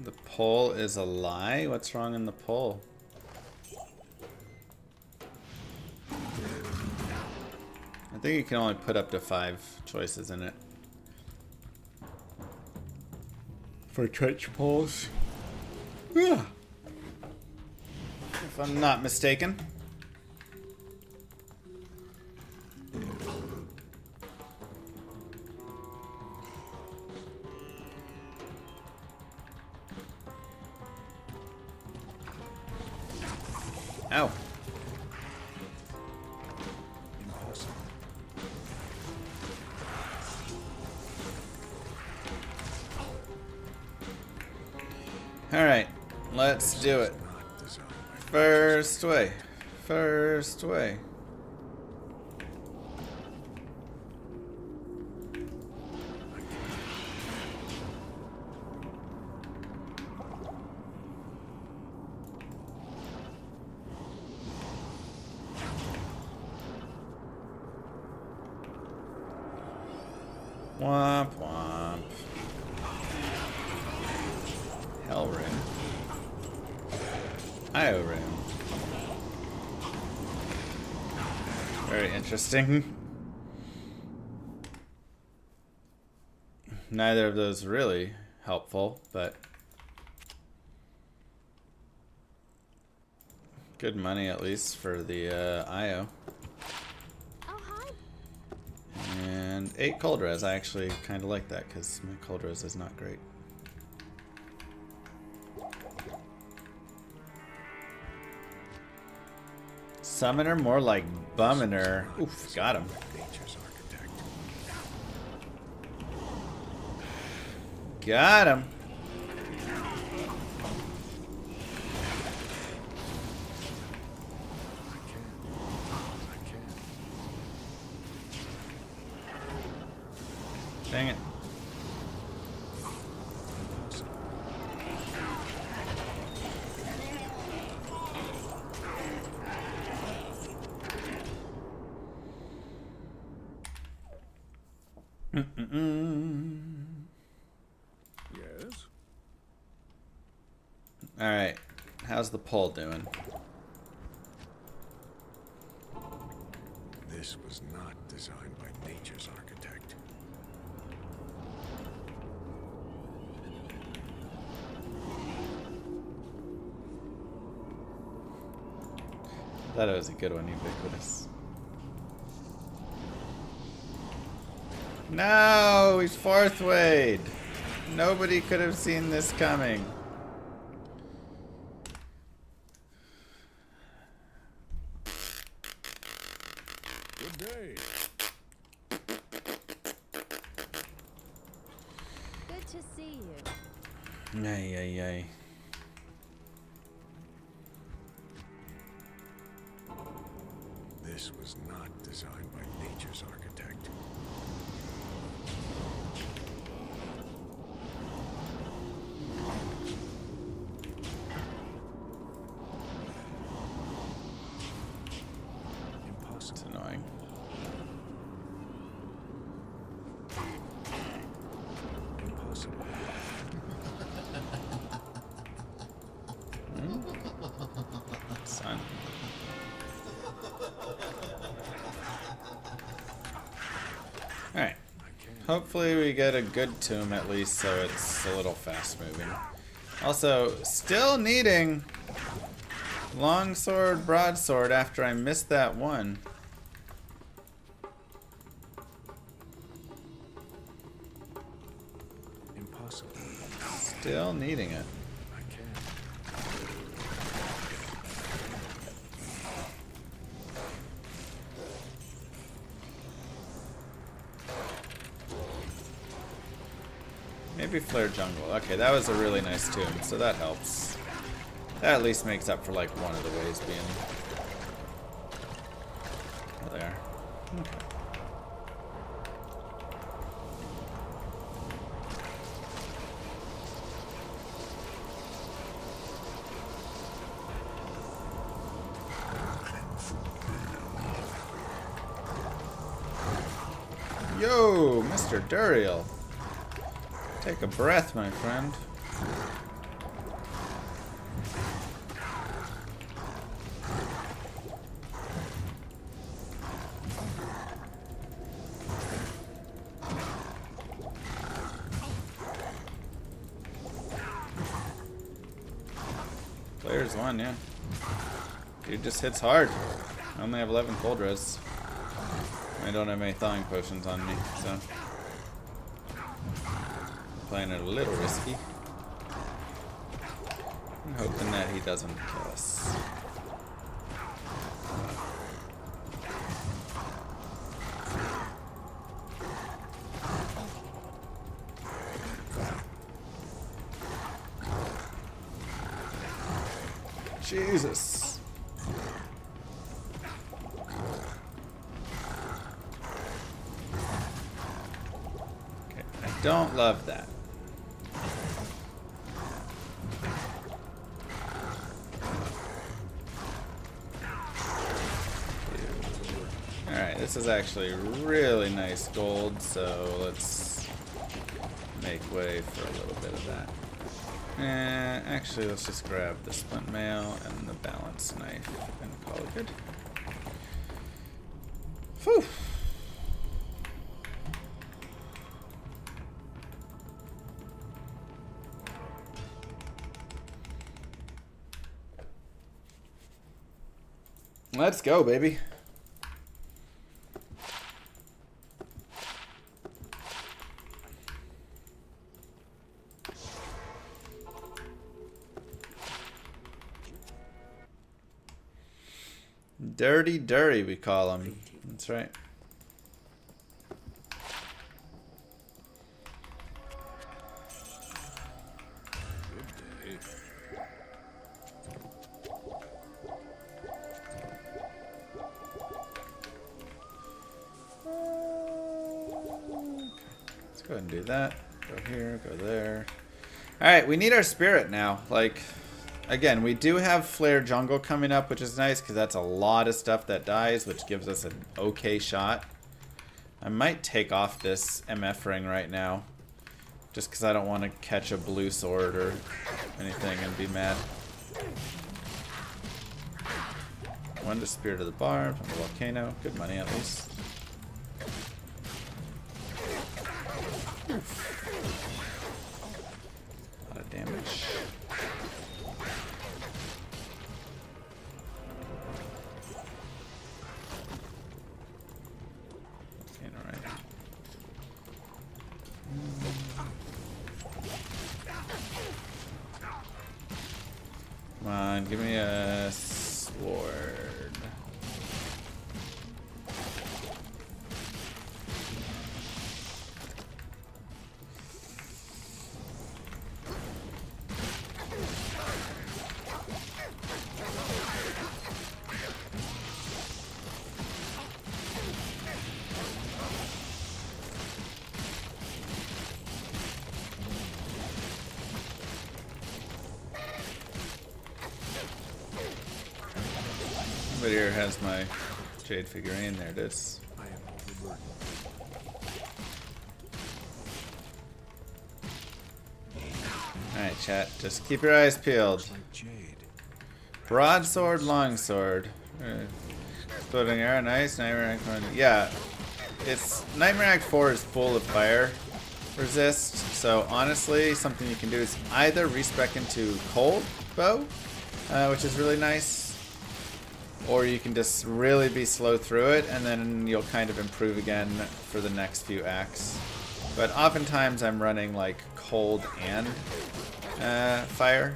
The poll is a lie? What's wrong in the poll? I think you can only put up to 5 choices in it. For Twitch polls. Yeah. If I'm not mistaken. Ow. Alright, let's do it. First way. First way. Womp womp. Hell room. IO room. Very interesting. Neither of those really helpful, but good money at least for the IO. And 8 cold res. I actually kind of like that because my cold res is not great. Summoner more like Bummoner. Oof, got him. Got him. Dang it. Yes. All right. How's the poll doing? This was not designed by nature's architect. I thought it was a good one, Ubiquitous. No, he's 4th wayed. Nobody could have seen this coming. Good day. to see you. Ay, ay, ay. This was not designed by nature's architect. It's annoying. Impossible. Son. Alright. Hopefully we get a good tomb at least so it's a little fast moving. Also, still needing longsword, broadsword after I missed that one. Impossible. Still needing it. I can't. Maybe Flare Jungle. Okay, that was a really nice tomb, so that helps. That at least makes up for like one of the ways being. Oh, there. Okay. Yo, Mr. Duriel. Take a breath, my friend. Player's one, yeah. Dude just hits hard. I only have 11 cold res. I don't have any thawing potions on me, so playing it a little risky. I'm hoping that he doesn't kill us. Jesus. Okay, I don't love that. Alright, this is actually really nice gold, so let's make way for a little bit of that. Actually, let's just grab the splint mail and the balance knife and call it good. Whew. Let's go, baby. Dirty, we call him. That's right. Let's go ahead and do that. Go here, go there. Alright, we need our spirit now. Like, again, we do have Flare Jungle coming up, which is nice because that's a lot of stuff that dies, which gives us an okay shot. I might take off this MF ring right now, just because I don't want to catch a blue sword or anything and be mad. One to Spirit of the Bar from the volcano. Good money at least. A lot of damage. Come on, give me a sword. Somebody here has my jade figurine. There it is. I am overburdened. Alright, chat. Just keep your eyes peeled. Like jade. Broadsword, longsword. Exploding arrow, nice. Nightmare Act 1. Yeah. It's Nightmare Act 4 is full of fire resist. So honestly, something you can do is either respec into cold bow, which is really nice, or you can just really be slow through it, and then you'll kind of improve again for the next few acts. But oftentimes I'm running like cold and fire.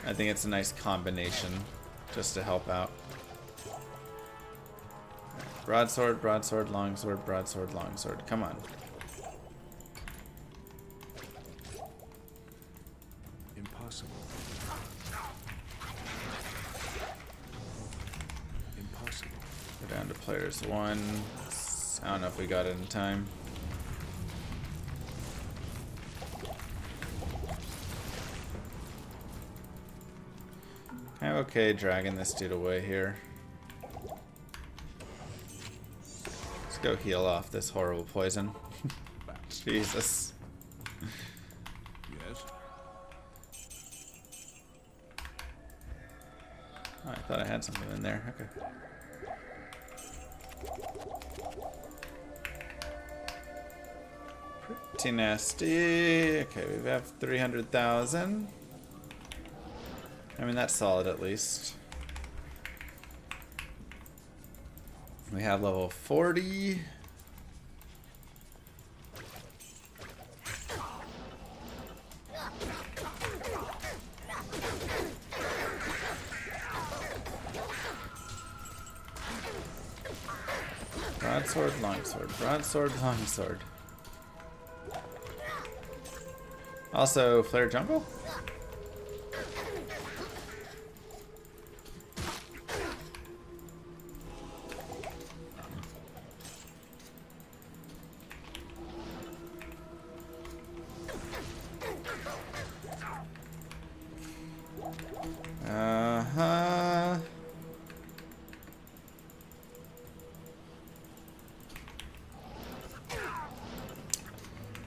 I think it's a nice combination just to help out. Broadsword, broadsword, longsword, broadsword, longsword. Come on. Impossible. Impossible. Go down to players 1. I don't know if we got it in time. I'm okay dragging this dude away here. Let's go heal off this horrible poison. Jesus. Yes. Oh, I thought I had something in there. Okay. Pretty nasty. Okay, we have 300,000. I mean, that's solid at least. We have level 40. Broadsword, longsword, broadsword, longsword. Also, flare jungle?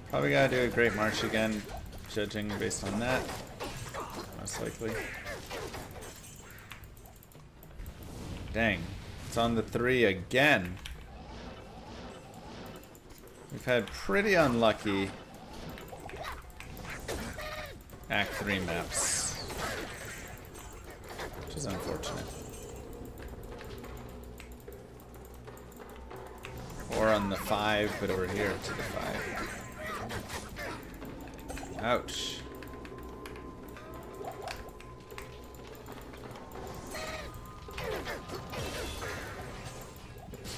Probably gotta do a great march again, judging based on that. Most likely. Dang. It's on the 3 again. We've had pretty unlucky Act 3 maps, which is unfortunate. Or on the 5, but over here to the 5. Ouch.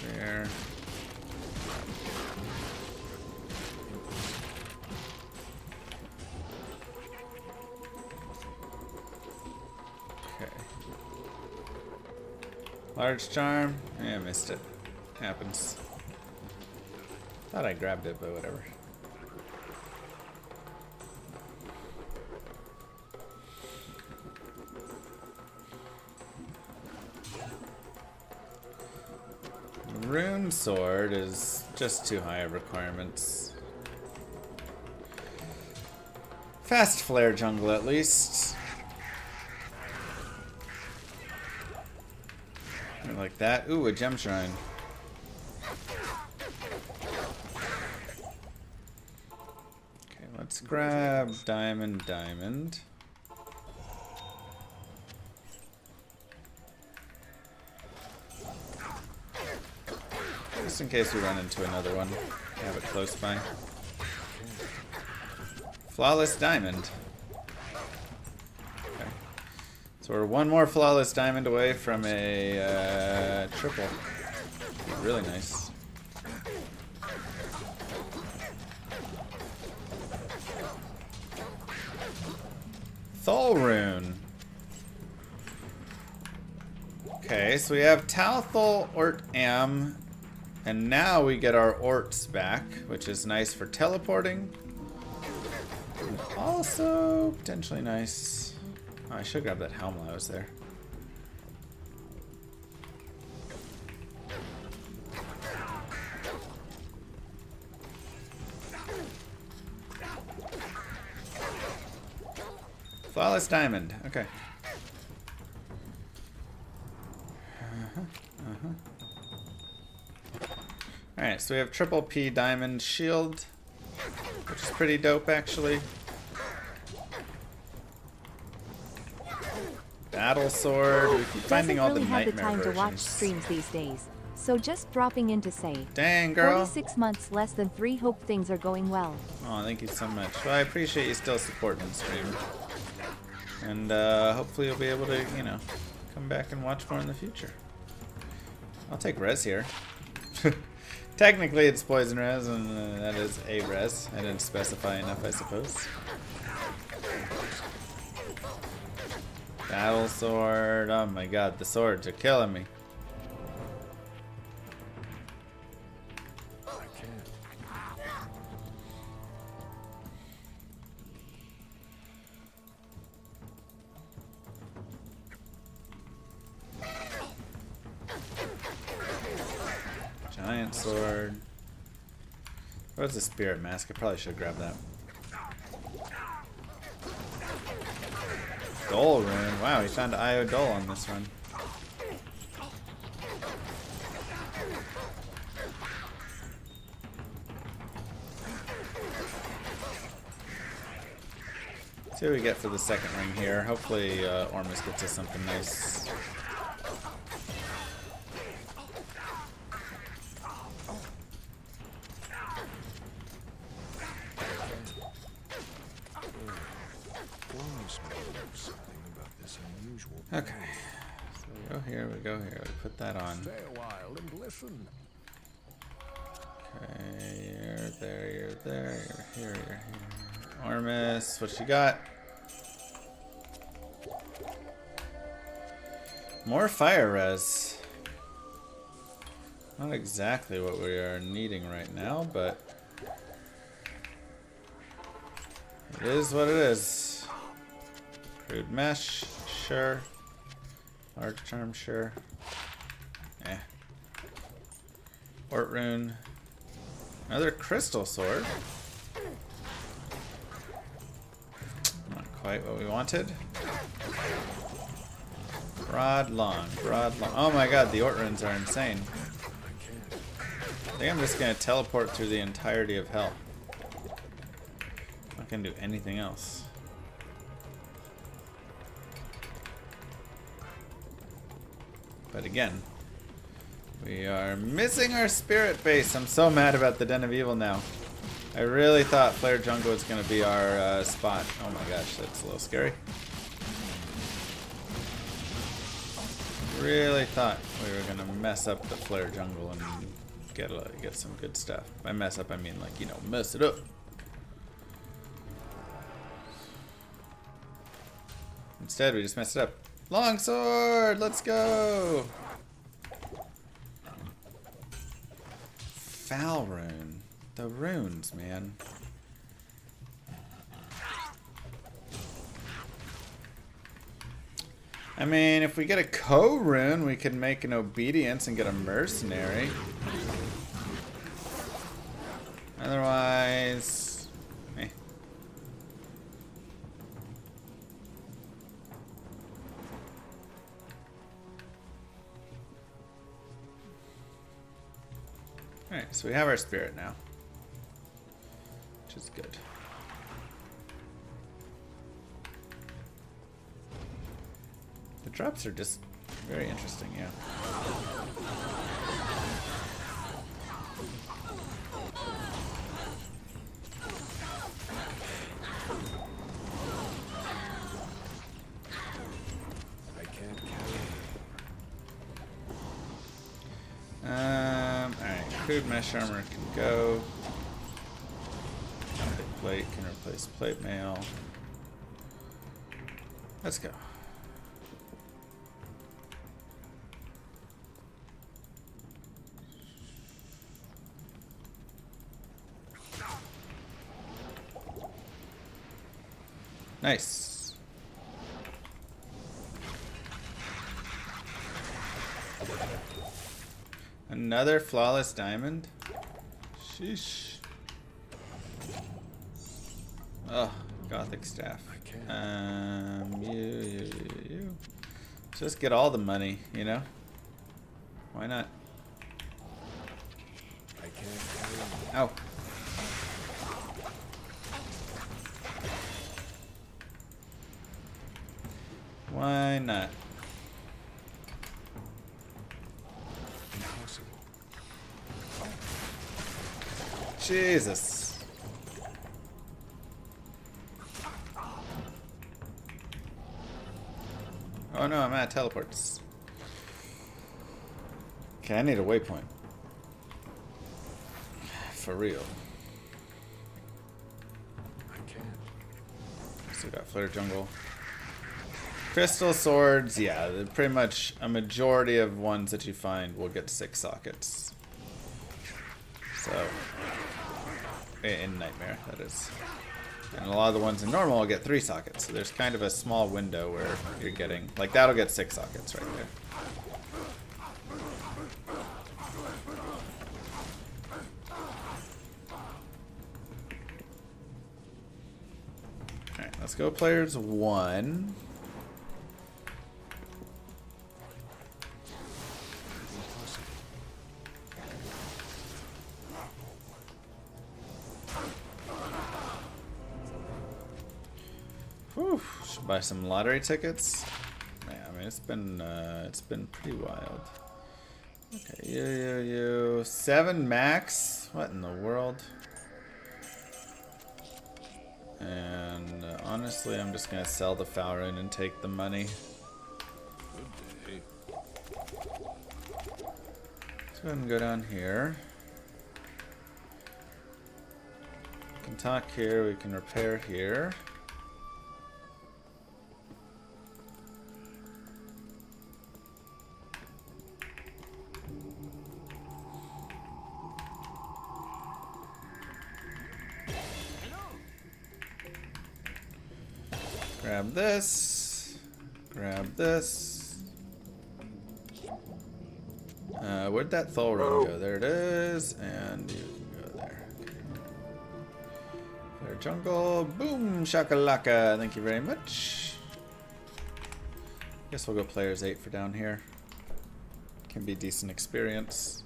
There. Okay. Large charm. Yeah, missed it. Happens. Thought I grabbed it, but whatever. Rune sword is just too high of requirements. Fast flare jungle at least. I like that. Ooh, a gem shrine. Okay, let's grab diamond, diamond. Just in case we run into another one. Have it close by. Flawless diamond. Okay. So we're one more flawless diamond away from a triple. Really nice. Thol rune. Okay, so we have Talthol, Ort, Am. And now we get our Orts back, which is nice for teleporting. And also potentially nice. Oh, I should grab that helm while I was there. Flawless diamond. Okay. Alright, so we have triple P diamond shield, which is pretty dope actually. Battle sword. We keep finding all the Doesn't really have the nightmare time to watch versions. streams these days. So just dropping in to say, Dang, girl. 46 months, less than 3. Hope things are going well. Oh, thank you so much. Well, I appreciate you still supporting the stream. And hopefully you'll be able to, you know, come back and watch more in the future. I'll take res here. Technically it's poison res, and that is a res. I didn't specify enough, I suppose. Battle sword. Oh my god, the swords are killing me. Giant sword. Where's the spirit mask? I probably should grab that. Dole rune. Wow, we found IO Dole on this one. Let's see what we get for the second ring here. Hopefully Ormus gets us something nice. Okay, so we go here, we go here, we put that on. Stay a while and listen. Okay, you're there, you're there, you're here, you're here. Ormus, what you got? More fire res. Not exactly what we are needing right now, but it is what it is. Crude mesh, sure. Large charm, sure. Eh. Port rune. Another crystal sword. Not quite what we wanted. Broad long, broad long. Oh my god, the Ort runes are insane. I think I'm just gonna teleport through the entirety of hell. Not gonna do anything else. But again, we are missing our spirit base. I'm so mad about the Den of Evil now. I really thought Flare Jungle was going to be our spot. Oh my gosh, that's a little scary. Really thought we were going to mess up the Flare Jungle and get some good stuff. By mess up, I mean like, you know, mess it up. Instead, we just messed it up. Longsword, let's go! Foul rune. The runes, man. I mean, if we get a co-rune, we could make an obedience and get a mercenary. Otherwise, eh. Alright, so we have our spirit now, which is good. The drops are just very interesting, yeah. I can't carry. Alright, crude mesh armor can go. Plate can replace plate mail. Let's go. Nice. Another flawless diamond? Sheesh. Oh, Gothic staff. You. Just get all the money, you know? Why not? I can't. Ow. Why not? Impossible. Jesus. Oh no, I'm at teleports. Okay, I need a waypoint. For real. I can't. Still got Flare Jungle. Crystal swords, yeah, pretty much a majority of ones that you find will get 6 sockets. So, in Nightmare, that is. And a lot of the ones in normal will get 3 sockets. So there's kind of a small window where you're getting, like that'll get 6 sockets right there. Alright, let's go players 1. Whew, should buy some lottery tickets. Yeah, I mean it's been pretty wild. Okay, you 7 max. What in the world? And honestly, I'm just gonna sell the Falrune and take the money. Good day. Let's go ahead and go down here. We can talk here. We can repair here. Grab this. Grab this. Where'd that Thol run go? There it is. And you can go there. Okay. Flare Jungle. Boom! Shakalaka. Thank you very much. Guess we'll go players 8 for down here. Can be decent experience.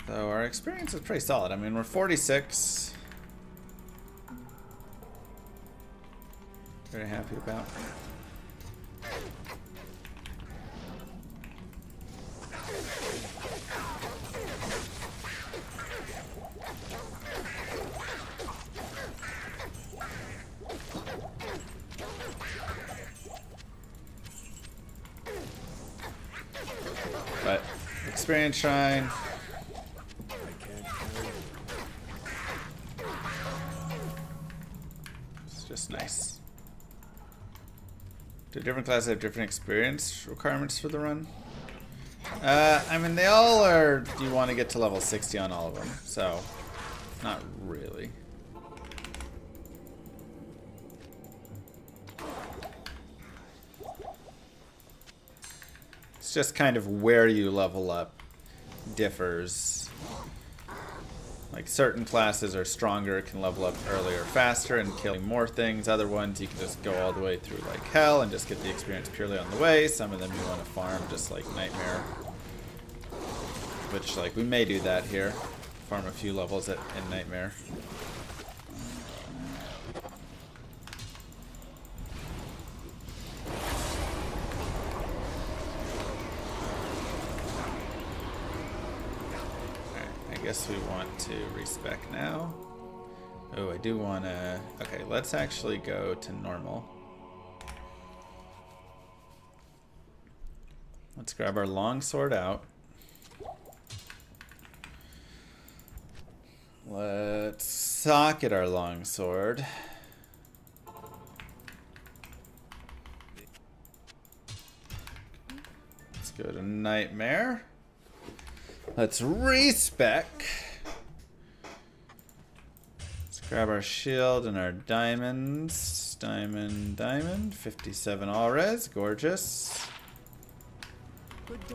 So our experience is pretty solid. I mean, we're 46. Very happy about. But experience shrine. Just nice. Do different classes have different experience requirements for the run? I mean, they all are. You want to get to level 60 on all of them, so not really. It's just kind of where you level up differs. Like certain classes are stronger, can level up earlier, faster, and killing more things. Other ones you can just go all the way through like hell and just get the experience purely on the way. Some of them you want to farm, just like Nightmare, which like we may do that here. Farm a few levels in Nightmare. I guess we want to respec now. Oh, I do want to... Okay, let's actually go to normal. Let's grab our longsword out. Let's socket our longsword. Let's go to Nightmare. Let's respec. Let's grab our shield and our diamonds. Diamond, diamond. 57 all res. Gorgeous. Good day.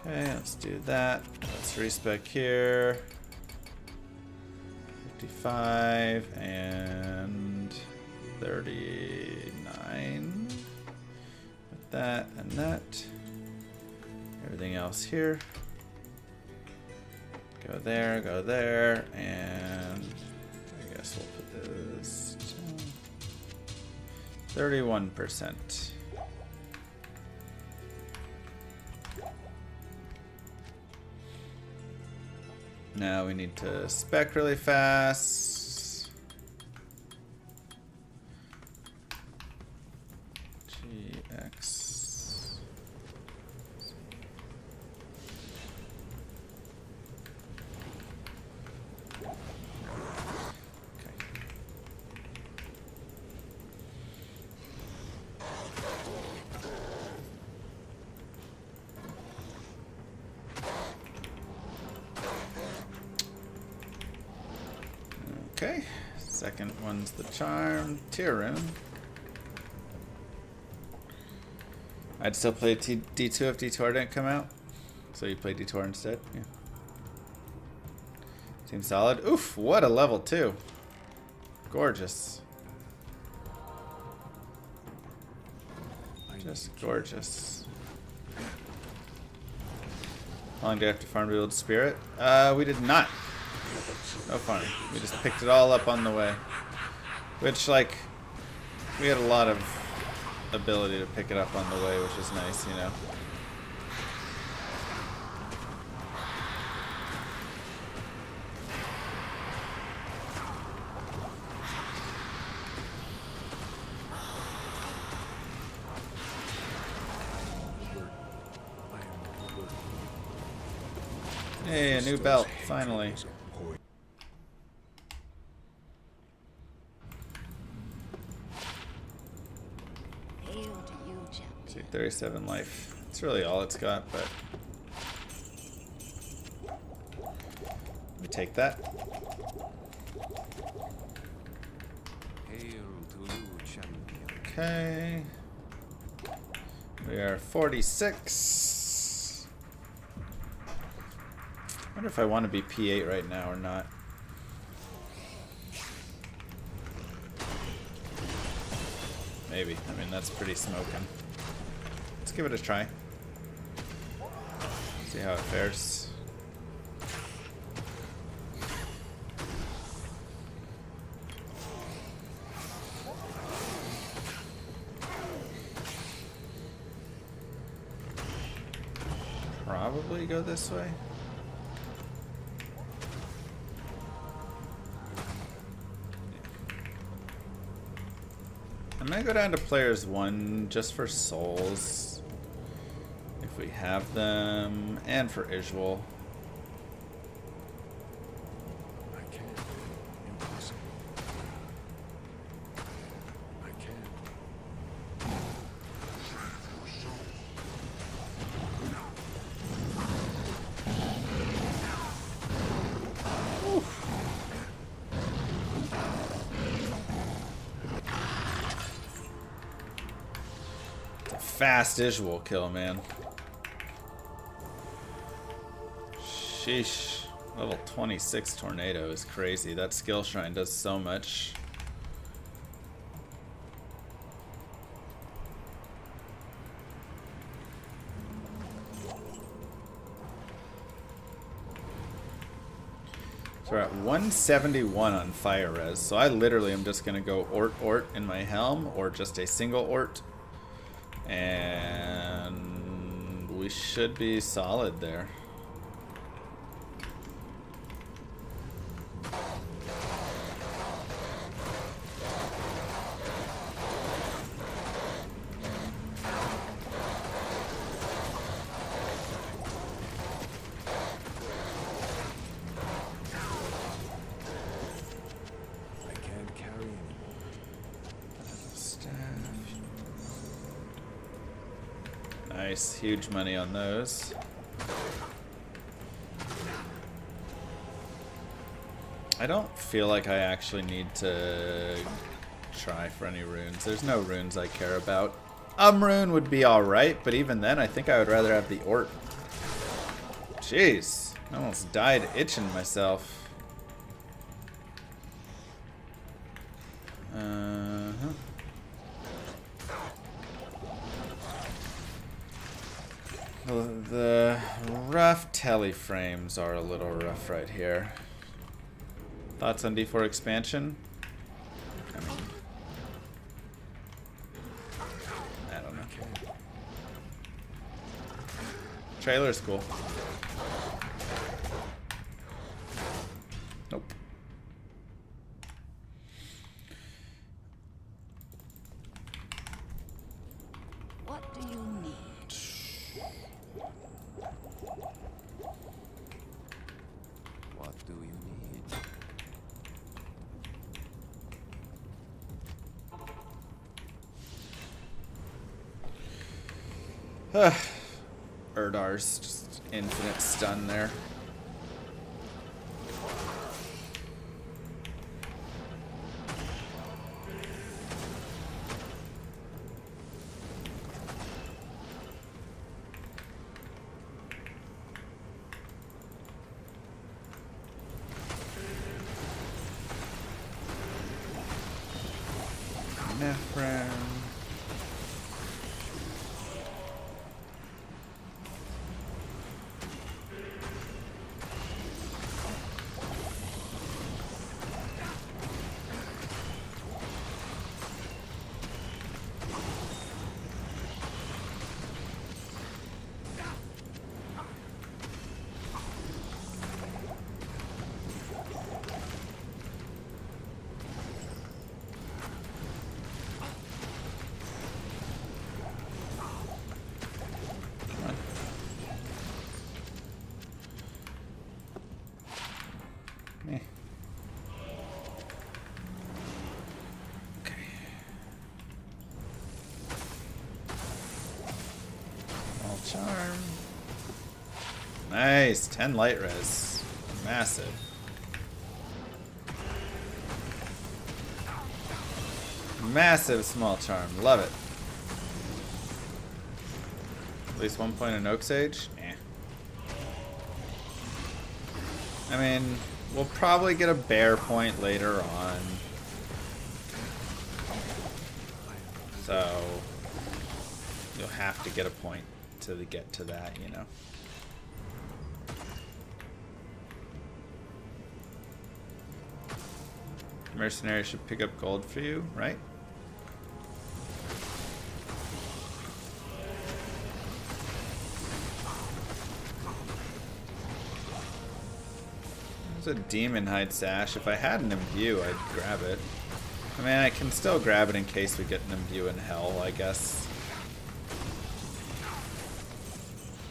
Okay, let's do that. Let's respec here. 55 and 39. With that and that. Everything else here. Go there, and I guess we'll put this 31%. Now we need to spec really fast. GX. Okay, second one's the charm, Tyrun. I'd still play D2 if D2R didn't come out. So you play D2R instead? Yeah. Seems solid. Oof, what a level 2. Gorgeous. Just gorgeous. How long do I have to farm to build spirit? We did not. No fun. We just picked it all up on the way. Which, like, we had a lot of ability to pick it up on the way, which is nice, you know. Hey, a new belt, finally. See, 37 life. It's really all it's got, but we take that. Okay. We are 46. I wonder if I want to be P8 right now or not. Maybe. I mean, that's pretty smoking. Let's give it a try. See how it fares. Probably go this way. I'm gonna go down to players 1 just for souls, if we have them, and for Isual. I can't. Impossible. I can't. Fast Isual kill, man. Sheesh. Level 26 Tornado is crazy. That skill shrine does so much. So we're at 171 on fire res. So I literally am just gonna go Ort in my helm, or just a single Ort. And we should be solid there. I can't carry anymore. Nice, huge money on those. I don't feel like I actually need to try for any runes. There's no runes I care about. Rune would be alright, but even then I think I would rather have the Ort. Jeez, I almost died itching myself. The rough telly frames are a little rough right here. Thoughts on D4 expansion? I mean, I don't know. Trailer's cool. Nope. What do you need? What do you need? Erdar's just infinite stun there. Nephron. Charm. Nice, 10 light res. Massive. Massive small charm. Love it. At least 1 point in Oak Sage? Eh. I mean, we'll probably get a bear point later on. So, you'll have to get a point to get to that, you know. Mercenary should pick up gold for you, right? There's a demon hide sash. If I had an imbue, I'd grab it. I mean, I can still grab it in case we get an imbue in hell, I guess.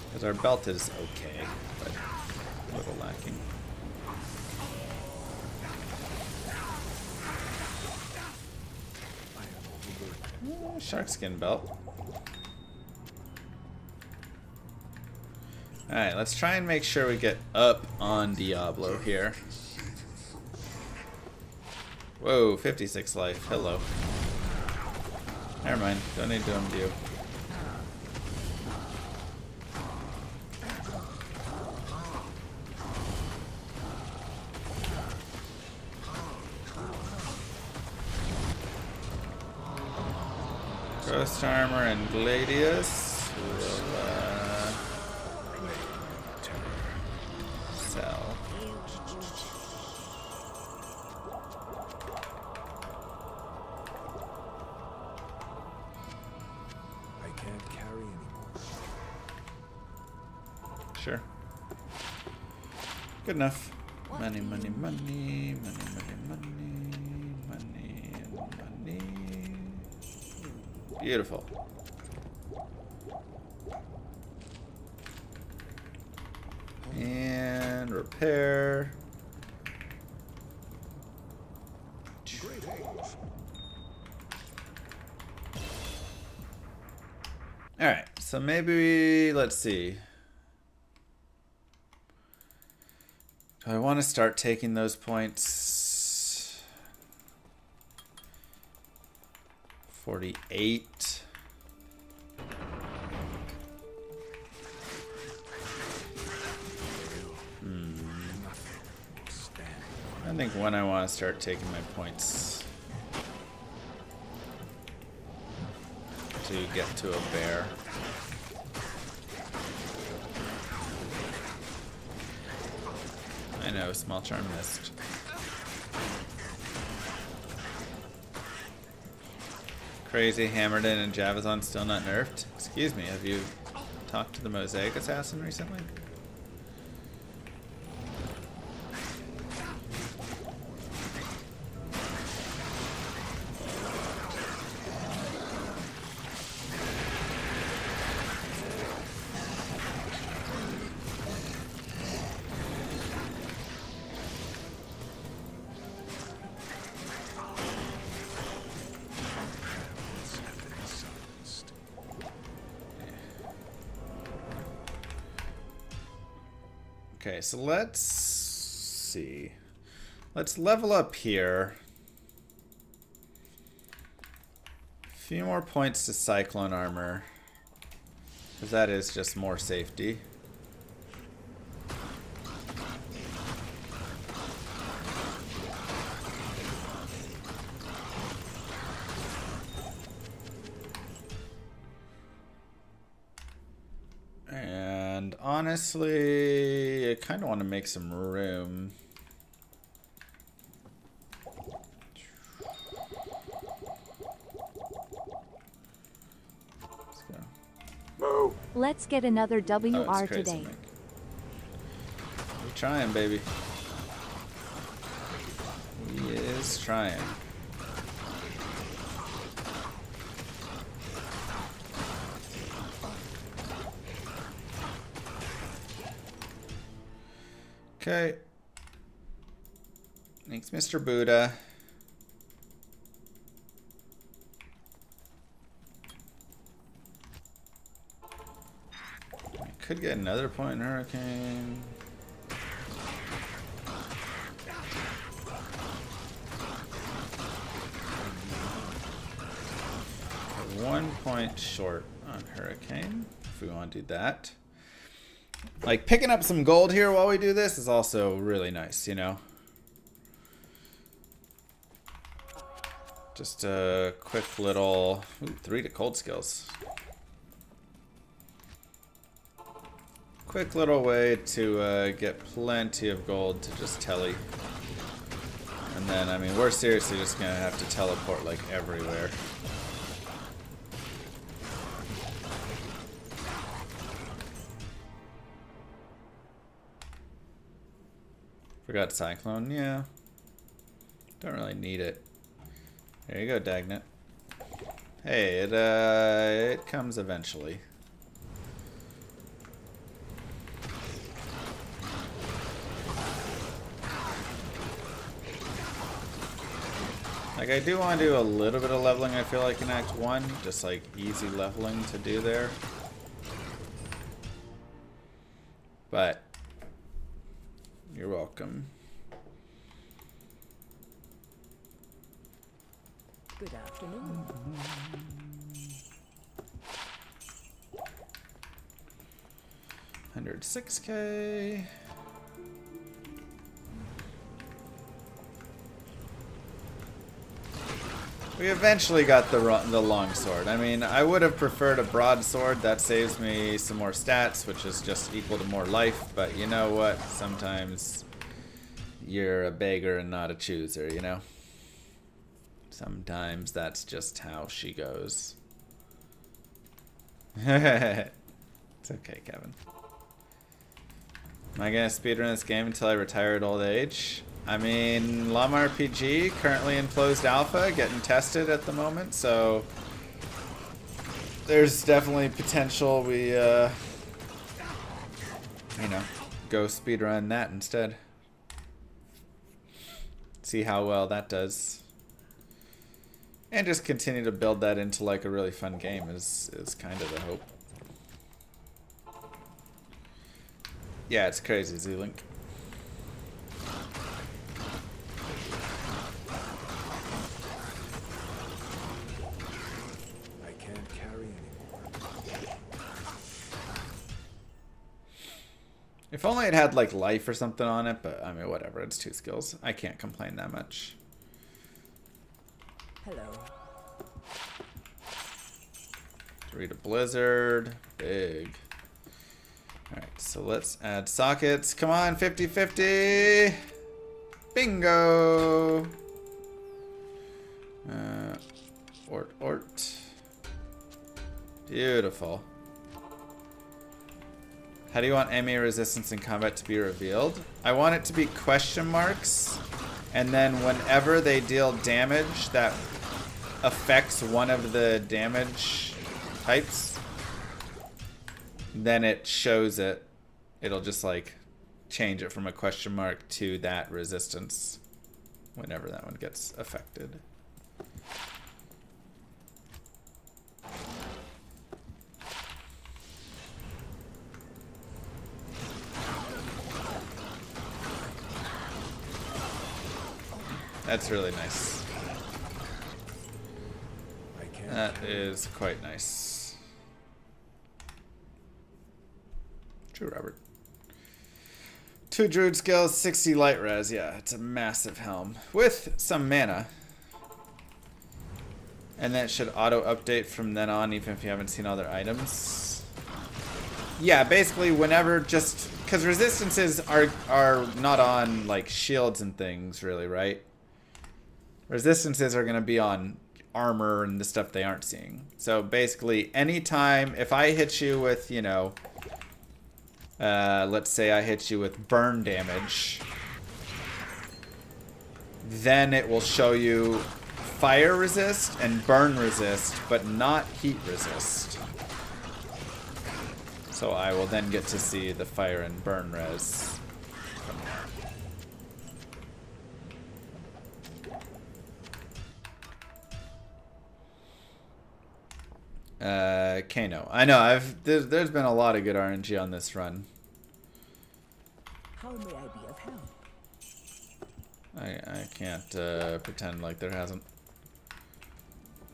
Because our belt is okay, but a little lacking. Shark skin belt. Alright, let's try and make sure we get up on Diablo here. Whoa, 56 life. Hello. Never mind. Don't need to undo. Ghost Armor and Gladius will sell. I can't carry anymore. Sure. Good enough. Money, money, money, money, money, money, money, money. Beautiful. And repair. Alright, so maybe, let's see. Do I want to start taking those points? 48. I think when I want to start taking my points to get to a bear. I know, small charm missed. Crazy hammered in and Javazon still not nerfed. Excuse me, have you talked to the Mosaic assassin recently? Okay, so let's see. Let's level up here. A few more points to Cyclone Armor, because that is just more safety. And honestly, I kind of want to make some room. Let's go. Move. Let's get another WR today. We're trying, baby. He is trying. Okay. Thanks, Mr. Buddha. I could get another point in Hurricane. We're 1 point short on Hurricane, if we want to do that. Like, picking up some gold here while we do this is also really nice, you know? Just a quick little... Ooh, 3 to cold skills. Quick little way to get plenty of gold to just telly. And then, I mean, we're seriously just gonna have to teleport, like, everywhere. Forgot Cyclone, yeah. Don't really need it. There you go, Dagnut. Hey, it comes eventually. Like, I do want to do a little bit of leveling, I feel like, in Act 1. Just, like, easy leveling to do there. But... you're welcome. Good afternoon. 106K. We eventually got the long sword. I mean, I would have preferred a broadsword. That saves me some more stats, which is just equal to more life. But you know what? Sometimes you're a beggar and not a chooser, you know? Sometimes that's just how she goes. It's okay, Kevin. Am I gonna speedrun this game until I retire at old age? I mean, llamarpg currently in closed alpha, getting tested at the moment, so there's definitely potential we, you know, go speedrun that instead. See how well that does. And just continue to build that into like a really fun game is kind of the hope. Yeah, it's crazy, Z-Link. If only it had like life or something on it, but I mean, whatever. It's 2 skills. I can't complain that much. Hello. Read a blizzard. Big. Alright, so let's add sockets. Come on, 50-50. Bingo. Ort. Beautiful. How do you want enemy resistance in combat to be revealed? I want it to be question marks, and then whenever they deal damage that affects one of the damage types, then it shows it. It'll just like change it from a question mark to that resistance whenever that one gets affected. That's really nice. That is quite nice. True, Robert. 2 druid skills, 60 light res. Yeah, it's a massive helm with some mana. And then it should auto update from then on, even if you haven't seen other items. Yeah, basically whenever, just because resistances are not on like shields and things, really, right? Resistances are going to be on armor and the stuff they aren't seeing. So basically, anytime, if I hit you with, you know, let's say I hit you with burn damage, then it will show you fire resist and burn resist, but not heat resist. So I will then get to see the fire and burn res. Kano. I know, there's been a lot of good RNG on this run. How may I be of help? I can't pretend like there hasn't.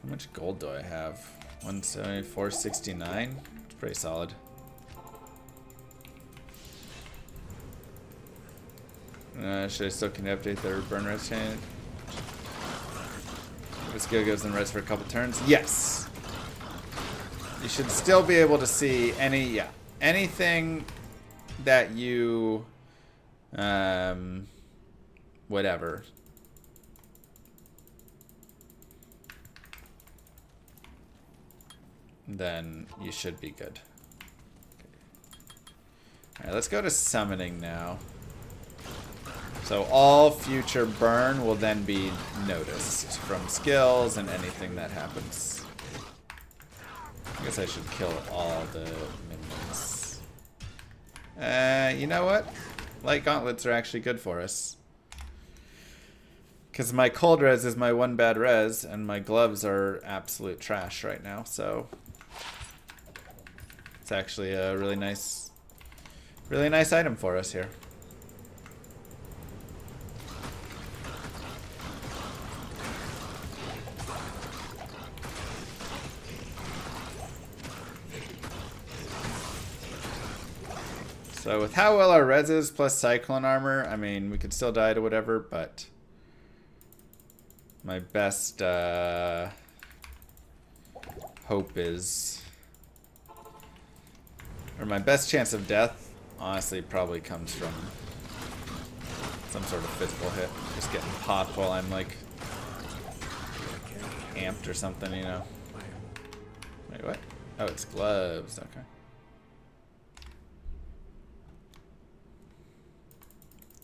How much gold do I have? 174.69? It's pretty solid. Should I still can update their burn res chain? This skill gives them res for a couple turns? Yes! You should still be able to see anything that you, whatever. Then you should be good. Alright, let's go to summoning now. So all future burn will then be noticed from skills and anything that happens. I guess I should kill all the minions. You know what? Light gauntlets are actually good for us. Because my cold res is my 1 bad res, and my gloves are absolute trash right now, so it's actually a really nice item for us here. So with how well our res is plus cyclone armor, I mean, we could still die to whatever, but my best hope is, or my best chance of death, honestly, probably comes from some sort of physical hit. Just getting popped while I'm like amped or something, you know. Wait, what? Oh, it's gloves. Okay.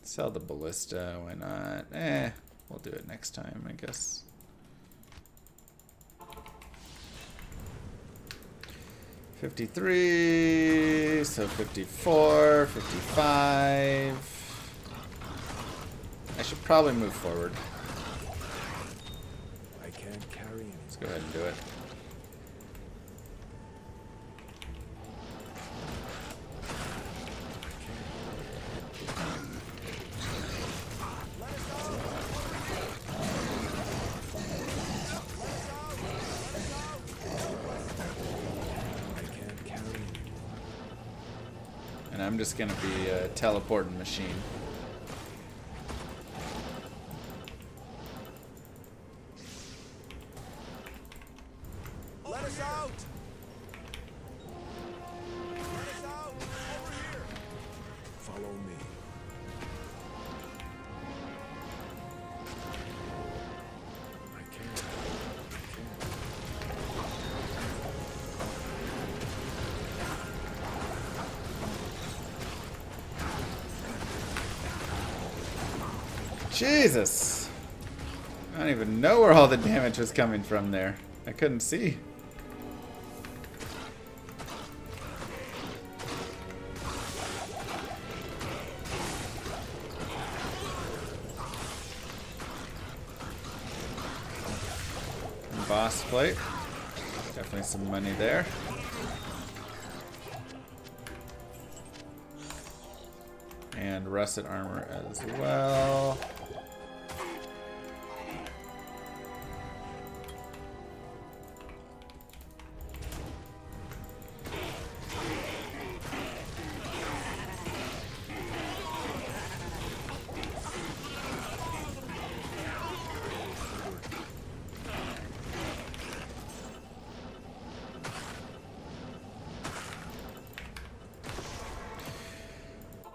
Sell the ballista, why not? We'll do it next time, I guess. $53, so $54, $55. I should probably move forward. I can't carry it. Let's go ahead and do it. I'm just gonna be a teleporting machine. Let us out! Let us out! Over here! Follow me. I can't. Jesus! I don't even know where all the damage was coming from there. I couldn't see. Boss plate. Definitely some money there. And rusted armor as well.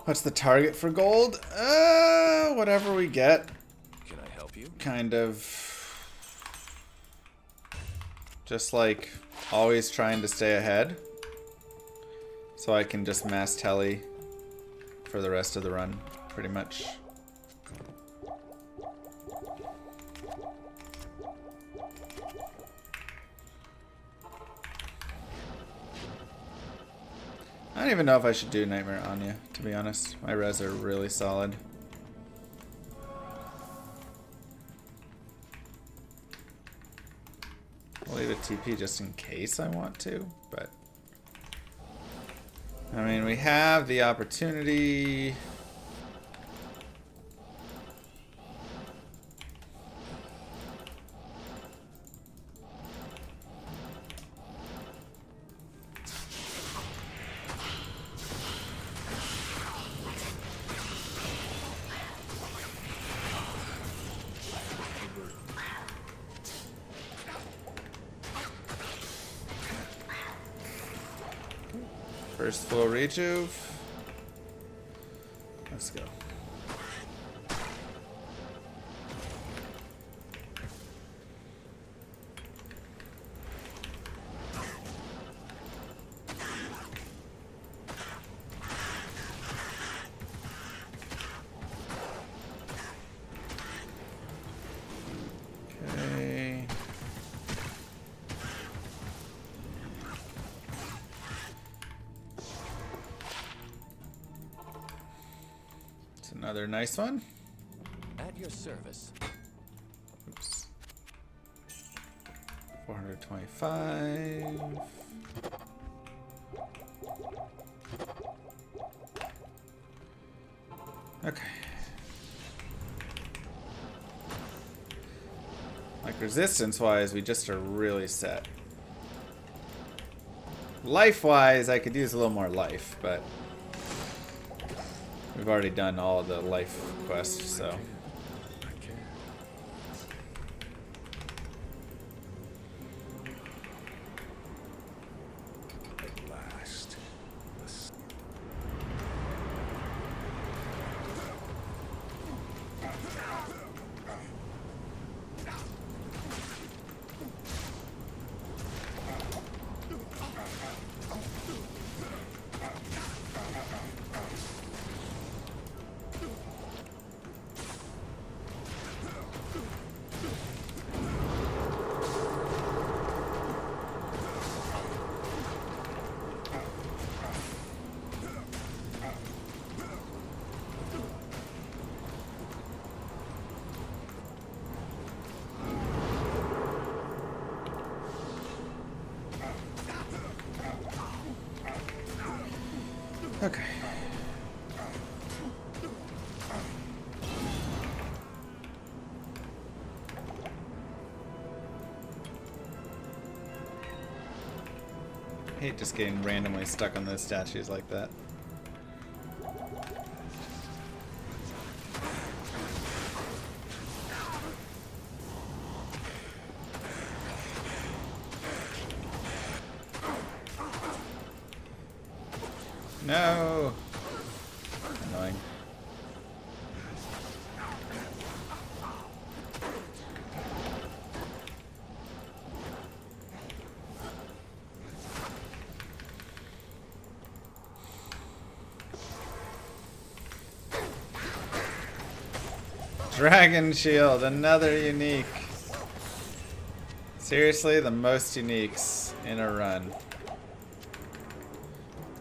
What's the target for gold? Whatever we get. Can I help you? Kind of. Just like always trying to stay ahead. So I can just mass tele for the rest of the run, pretty much. I don't even know if I should do Nightmare Anya, to be honest. My res are really solid. I'll leave a TP just in case I want to, but... I mean, we have the opportunity... First full rejuve. Let's go. Okay. Another nice one. At your service. Oops. 425. Okay. Like resistance-wise, we just are really set. Life-wise, I could use a little more life, but we've already done all of the life quests, so. At last. Okay. I hate just getting randomly stuck on those statues like that. No. Annoying. Dragon Shield, another unique. Seriously, the most uniques in a run.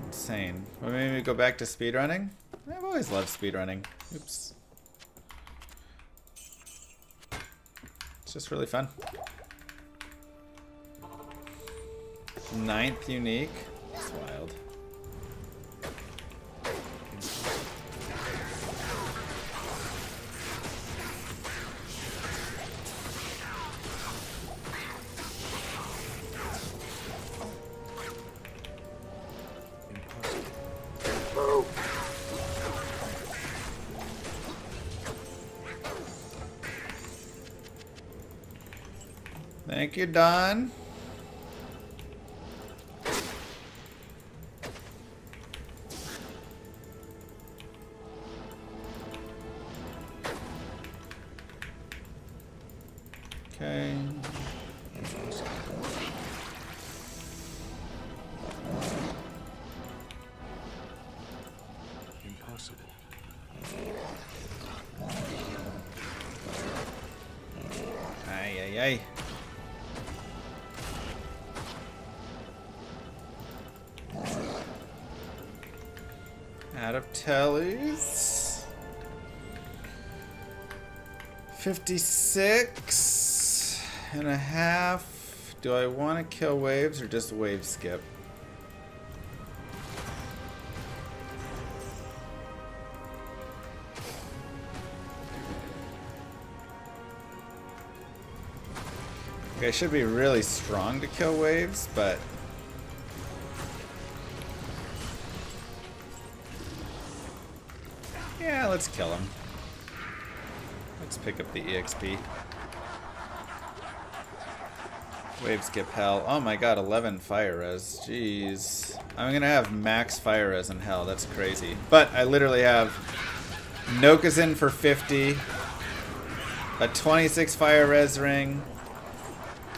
Insane. Well, maybe we go back to speedrunning? I've always loved speedrunning. Oops. It's just really fun. 9th unique. It's wild. Thank you, Don. Okay. Impossible. Ay, ay, ay. Out of tallies. 56.5. Do I want to kill waves or just wave skip? Okay, I should be really strong to kill waves, but yeah, let's kill him. Let's pick up the EXP. Wave skip hell. Oh my god, 11 fire res. Jeez. I'm gonna have max fire res in hell. That's crazy. But I literally have Nokazin for 50, a 26 fire res ring,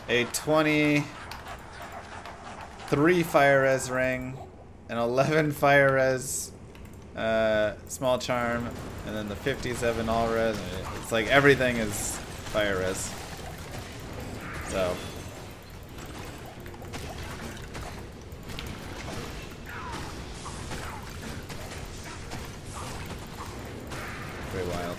a 23 fire res ring, an 11 fire res small charm, and then the 57 all res. It's like everything is fire res. So very wild.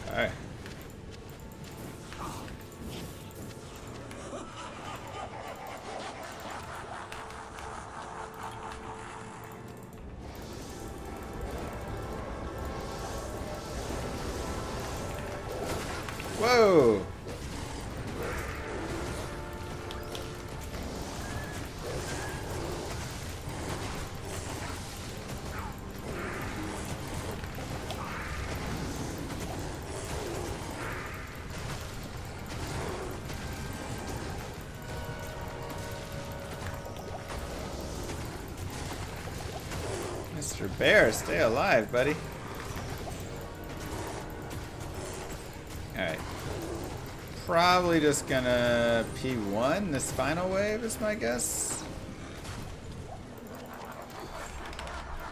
Okay. Whoa! Mr. Bear, stay alive, buddy. Alright. Probably just gonna P1 this final wave is my guess.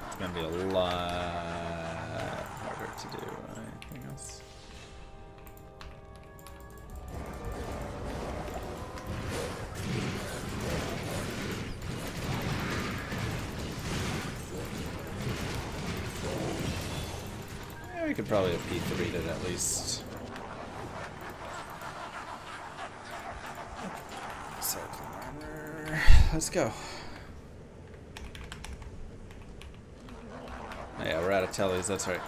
It's gonna be a lot harder to do. Anything else? could probably have P3'd it at least. Circle armor. Let's go. Oh, yeah, we're out of tellies, that's right.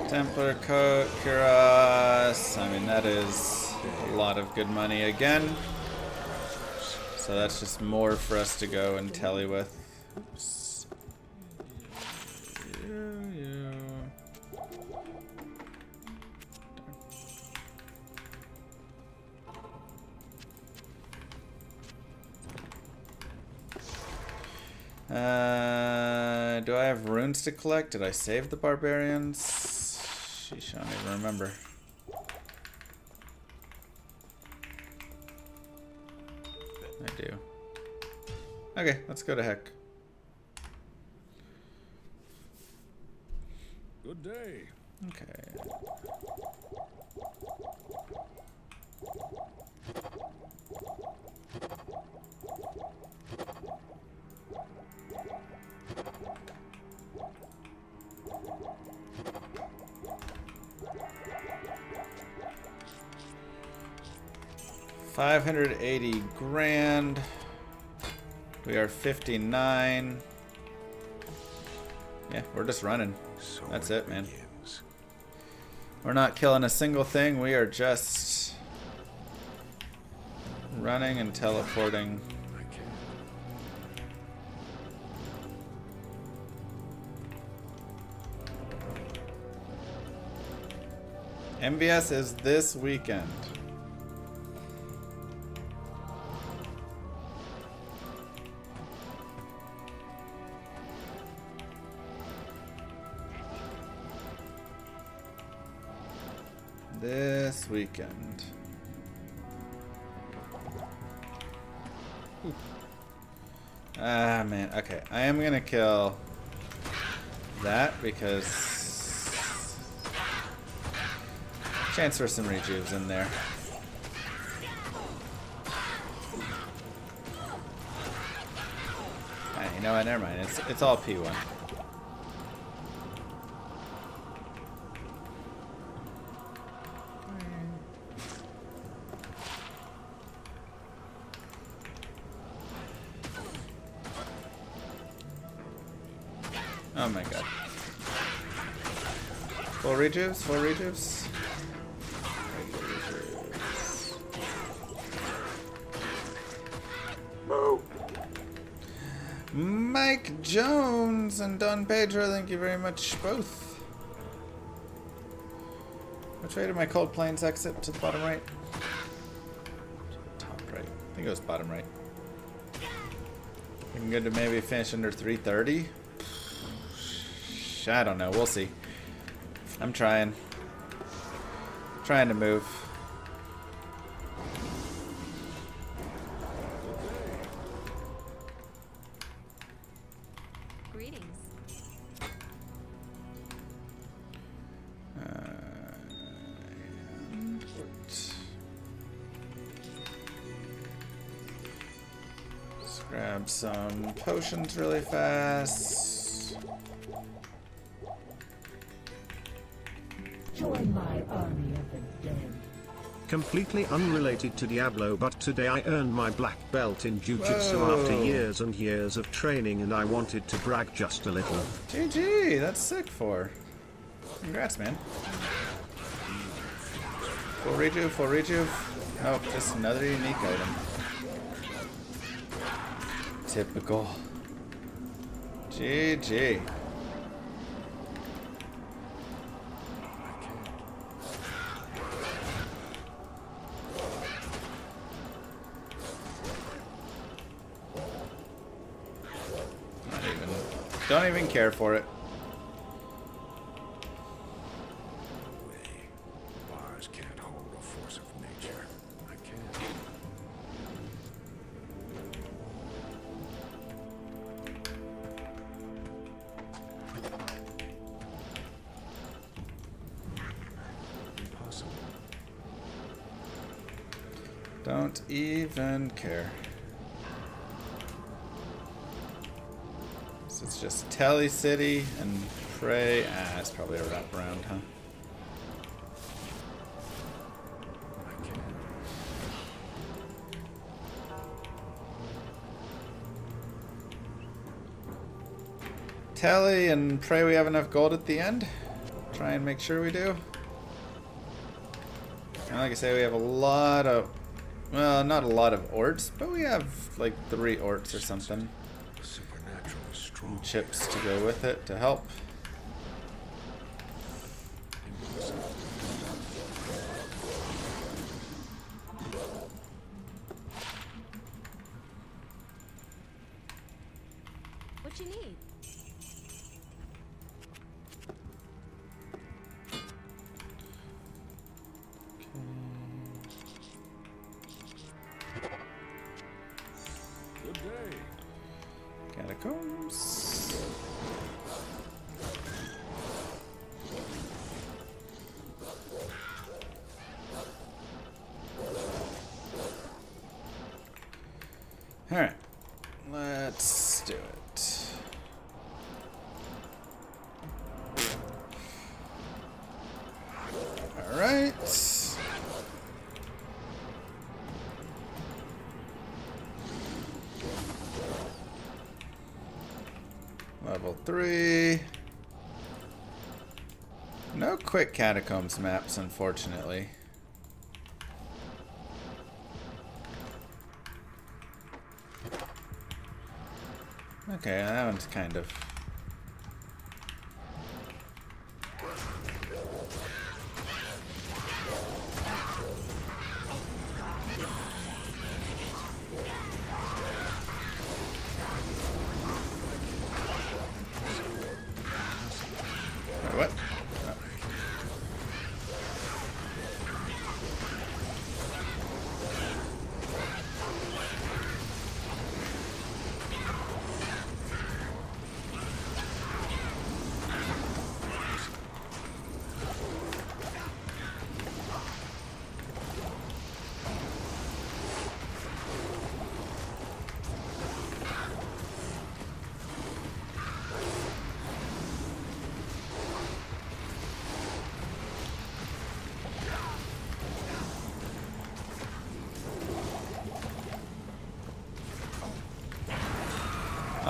Templar coat, cuirass. I mean, that is a lot of good money again. So that's just more for us to go and telly with. Oops. Do I have runes to collect? Did I save the barbarians? Sheesh, I don't even remember. I do. Okay, let's go to heck. Good day. Okay. $580 grand. We are 59. Yeah, we're just running. So That's it, man. begins. We're not killing a single thing. We are just running and teleporting. I can't. MVS is this weekend. This weekend. Ooh. Ah, man. Okay, I am gonna kill that because chance for some rejuves in there. Ah, you know what? Never mind. It's all P1. Oh my god. Full rejuves, full rejuves. Move. Mike Jones and Don Pedro, thank you very much both. Which way did my Cold Plains exit? To the bottom right? Top right. I think it was bottom right. Looking good to maybe finish under 330. I don't know. We'll see. I'm trying. Trying to move. Greetings. Let's grab some potions really fast. Join my army of the dead. Completely unrelated to Diablo, but today I earned my black belt in Jiu-Jitsu after years and years of training, and I wanted to brag just a little. GG, that's sick for. Congrats, man. Full rejuve, full rejuve. Nope, just another unique item. Typical. GG. Don't even care for it. Bars can't hold a force of nature. I can. Impossible. Don't even care. So it's just Telly City and Prey. Ah, it's probably a wraparound, huh? I can. Telly and Prey we have enough gold at the end. Try and make sure we do. And like I say, we have a lot of, well, not a lot of orts, but we have like 3 orts or something. Supernatural is strong. Chips to go with it to help. What you need? Good day. Catacombs. Alright. Let's do it. Alright. Level 3. No quick catacombs maps, unfortunately. Okay, that one's kind of... What? Oh.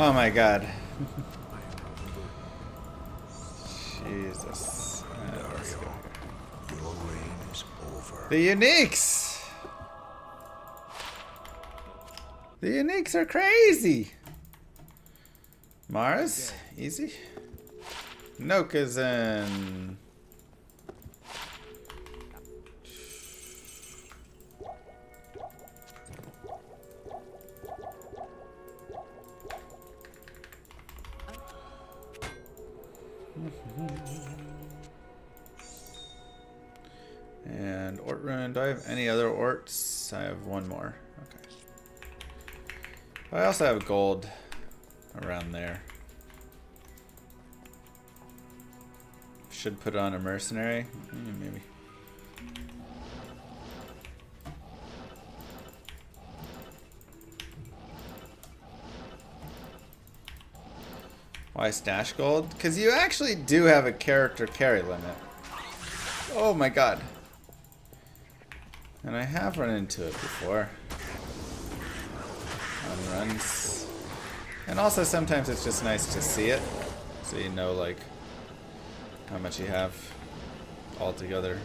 Oh my god. Jesus. Let's go. Your reign is over. The uniques! The uniques are crazy! Mars? Easy. Noka's in. And Ort Rune. Do I have any other Orts? I have one more. Okay. I also have gold around there. Should put on a mercenary. Maybe. Why stash gold? Because you actually do have a character carry limit. Oh my god. And I have run into it before. On runs. And also sometimes it's just nice to see it. So you know like how much you have all together.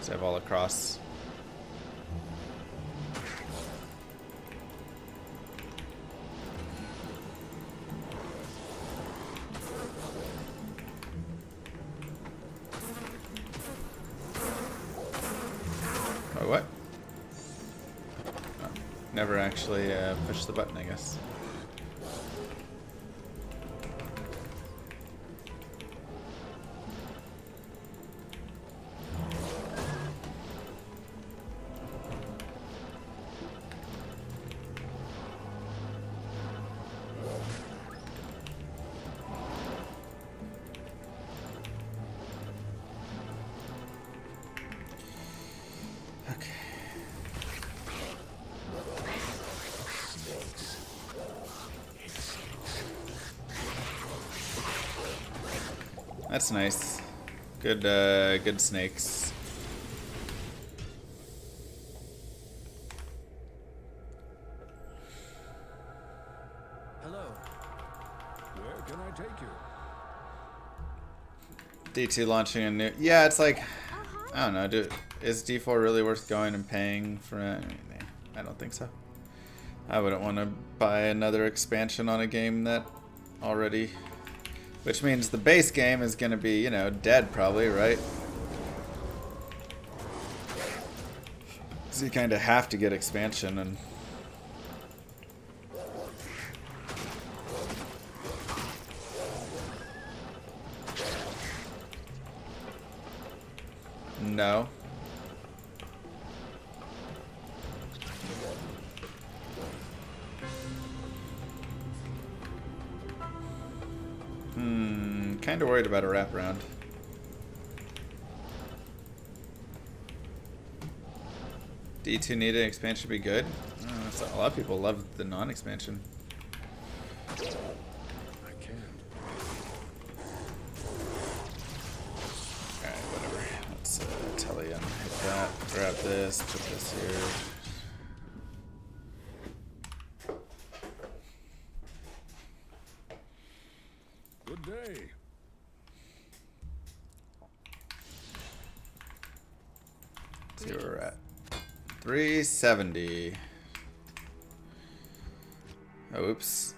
So I have all across. Oh, what? Oh, never actually pushed the button, I guess. That's nice. Good, good snakes. Hello. Where can I take you? D2 launching a new... Yeah, it's like... I don't know, is D4 really worth going and paying for it? I don't think so. I wouldn't want to buy another expansion on a game that already... Which means the base game is going to be, you know, dead probably, right? So you kind of have to get expansion and... No. Kind of worried about a wraparound. D2 needed expansion to be good. So a lot of people love the non-expansion. I can't. Alright, whatever. Let's telly hit that. Grab this. Put this here. Good day. See where we're at. 370. Oh, oops.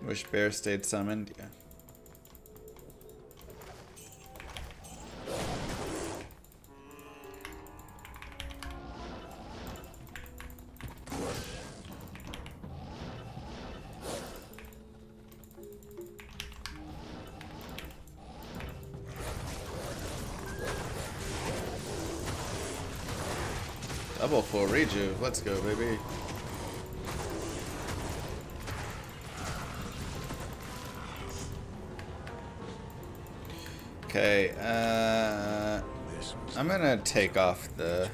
Wish Bear stayed summoned, yeah. Double full rejuve, let's go, baby. Okay, I'm gonna take off the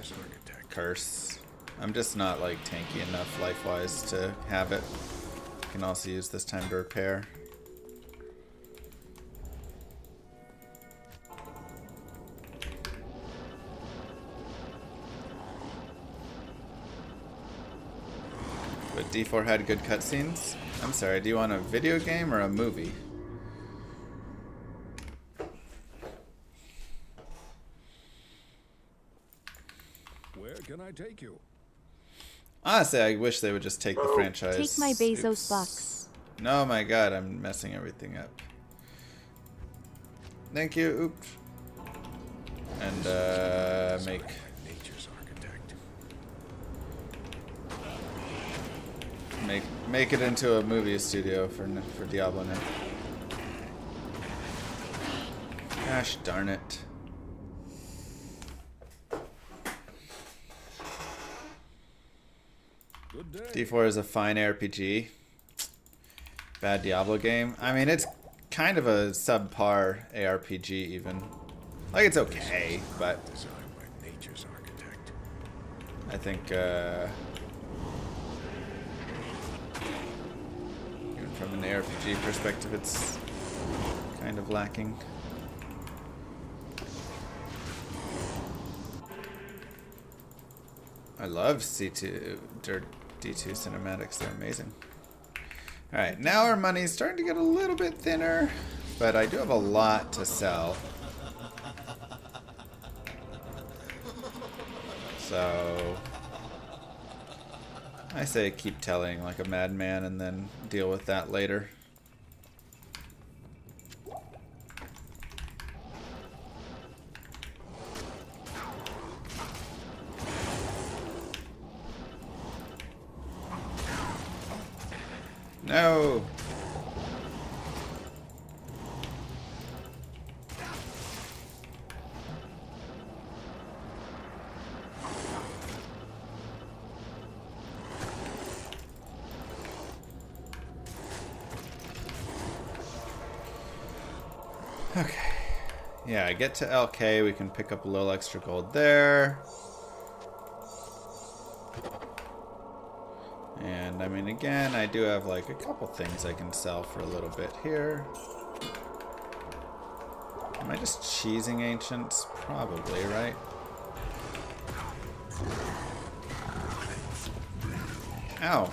curse. I'm just not like tanky enough life-wise to have it. Can also use this time to repair. But D4 had good cutscenes. I'm sorry, do you want a video game or a movie? Where can I take you? Honestly, I wish they would just take the franchise. Take my Bezos Oops. box. No, my god, I'm messing everything up. Thank you. Oops. And, make... Nature's architect. Make it into a movie studio for Diablo now. Gosh darn it. Good day. D4 is a fine RPG. Bad Diablo game. I mean, it's kind of a subpar ARPG even. Like, it's okay, but Designed by nature's architect. I think, even from an ARPG perspective, it's kind of lacking. I love D2 cinematics, they're amazing. Alright, now our money's starting to get a little bit thinner, but I do have a lot to sell. So I say keep telling like a madman and then deal with that later. No. Okay. Yeah, get to LK. We can pick up a little extra gold there. And I mean, again, I do have like a couple things I can sell for a little bit here. Am I just cheesing ancients? Probably, right? Ow.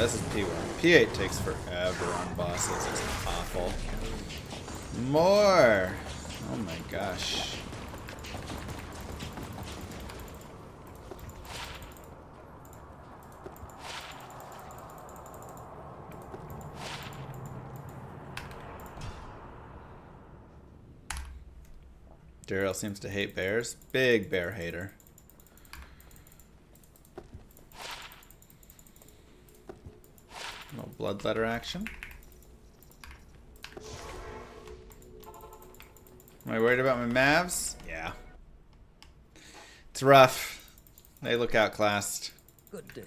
This is P1. P8 takes forever on bosses. It's awful. More! Oh my gosh. Daryl seems to hate bears. Big bear hater. No bloodletter action. Am I worried about my Mavs? Yeah. It's rough. They look outclassed. Good day.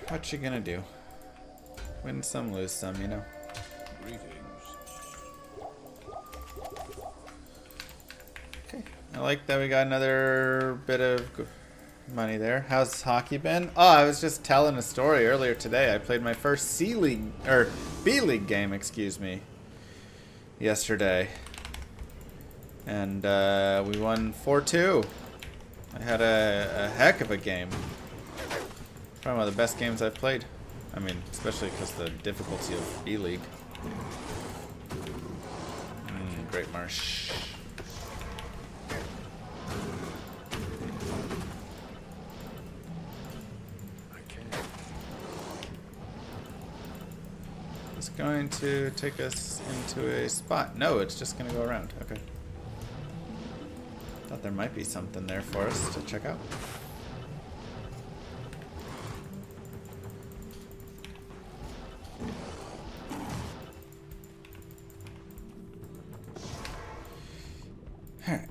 What you gonna do? Win some, lose some, you know. Greetings. Okay. I like that we got another bit of money there. How's hockey been? Oh, I was just telling a story earlier today. I played my first C League, or B League game, excuse me, yesterday. And we won 4-2. I had a heck of a game. Probably one of the best games I've played. I mean, especially because the difficulty of B League. Great Marsh. It's going to take us into a spot. No, it's just going to go around. Okay. Thought there might be something there for us to check out. Alright.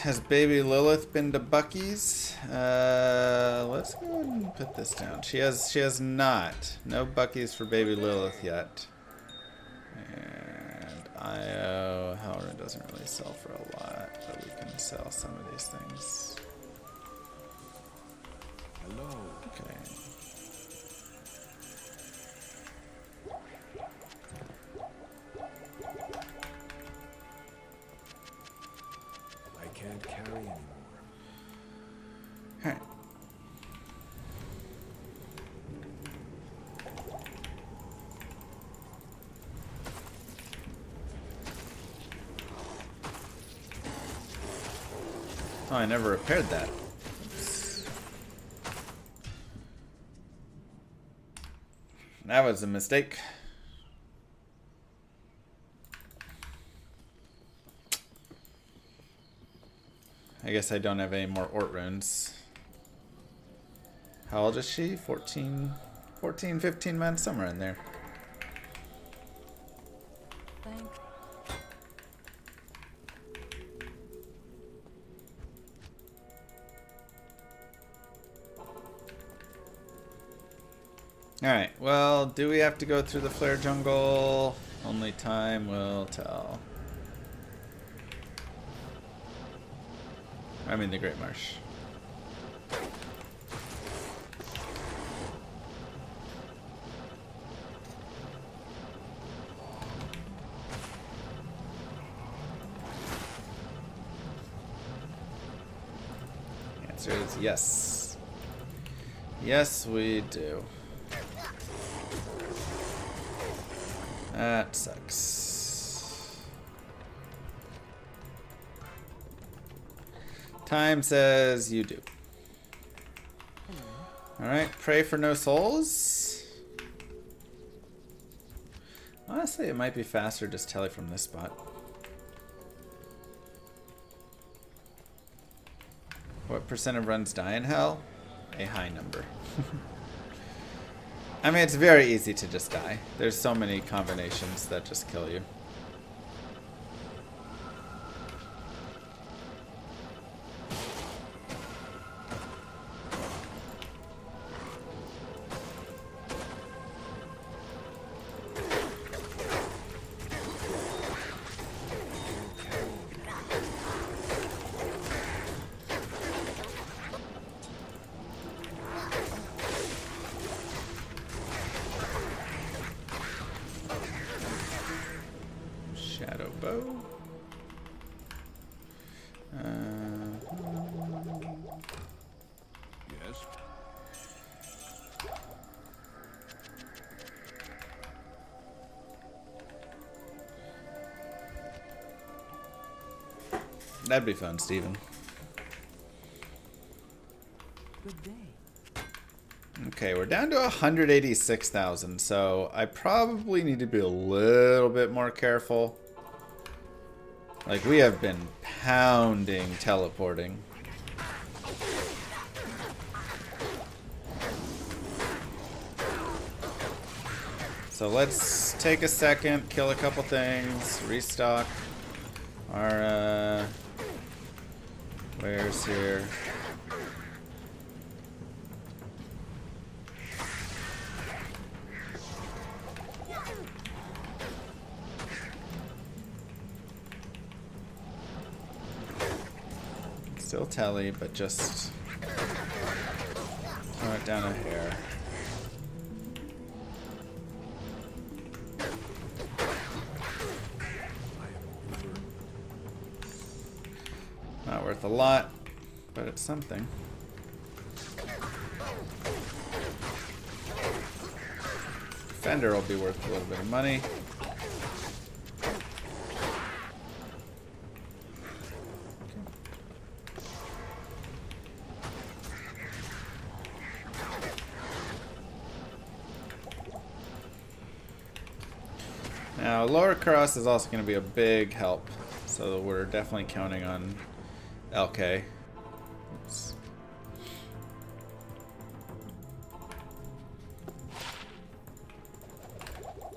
Has baby Lilith been to Bucky's? Let's go ahead and put this down. She has not. No Bucky's for baby Lilith yet. And IO, however, doesn't really sell for a lot, but we can sell some of these things. Hello. Okay. I can't carry anymore. Alright. Oh, I never repaired that. Oops. That was a mistake. I guess I don't have any more Ort runes. How old is she? 14, 15 months, somewhere in there. Thank. Alright, well, do we have to go through the flare jungle? Only time will tell. I mean the Great Marsh. The answer is yes. Yes, we do. That sucks. Time says you do. Alright, pray for no souls. Honestly, it might be faster just tele from this spot. What percent of runs die in hell? A high number. I mean, it's very easy to just die. There's so many combinations that just kill you. Shadow bow. Yes. That'd be fun, Steven. Good day. Okay, we're down to 186,000, so I probably need to be a little bit more careful. Like, we have been pounding teleporting. So let's take a second, kill a couple things, restock our wares here. Still tele, but just throw it down a hair. Not worth a lot, but it's something. Defender will be worth a little bit of money. Now, lower cross is also going to be a big help, so we're definitely counting on LK. Oops.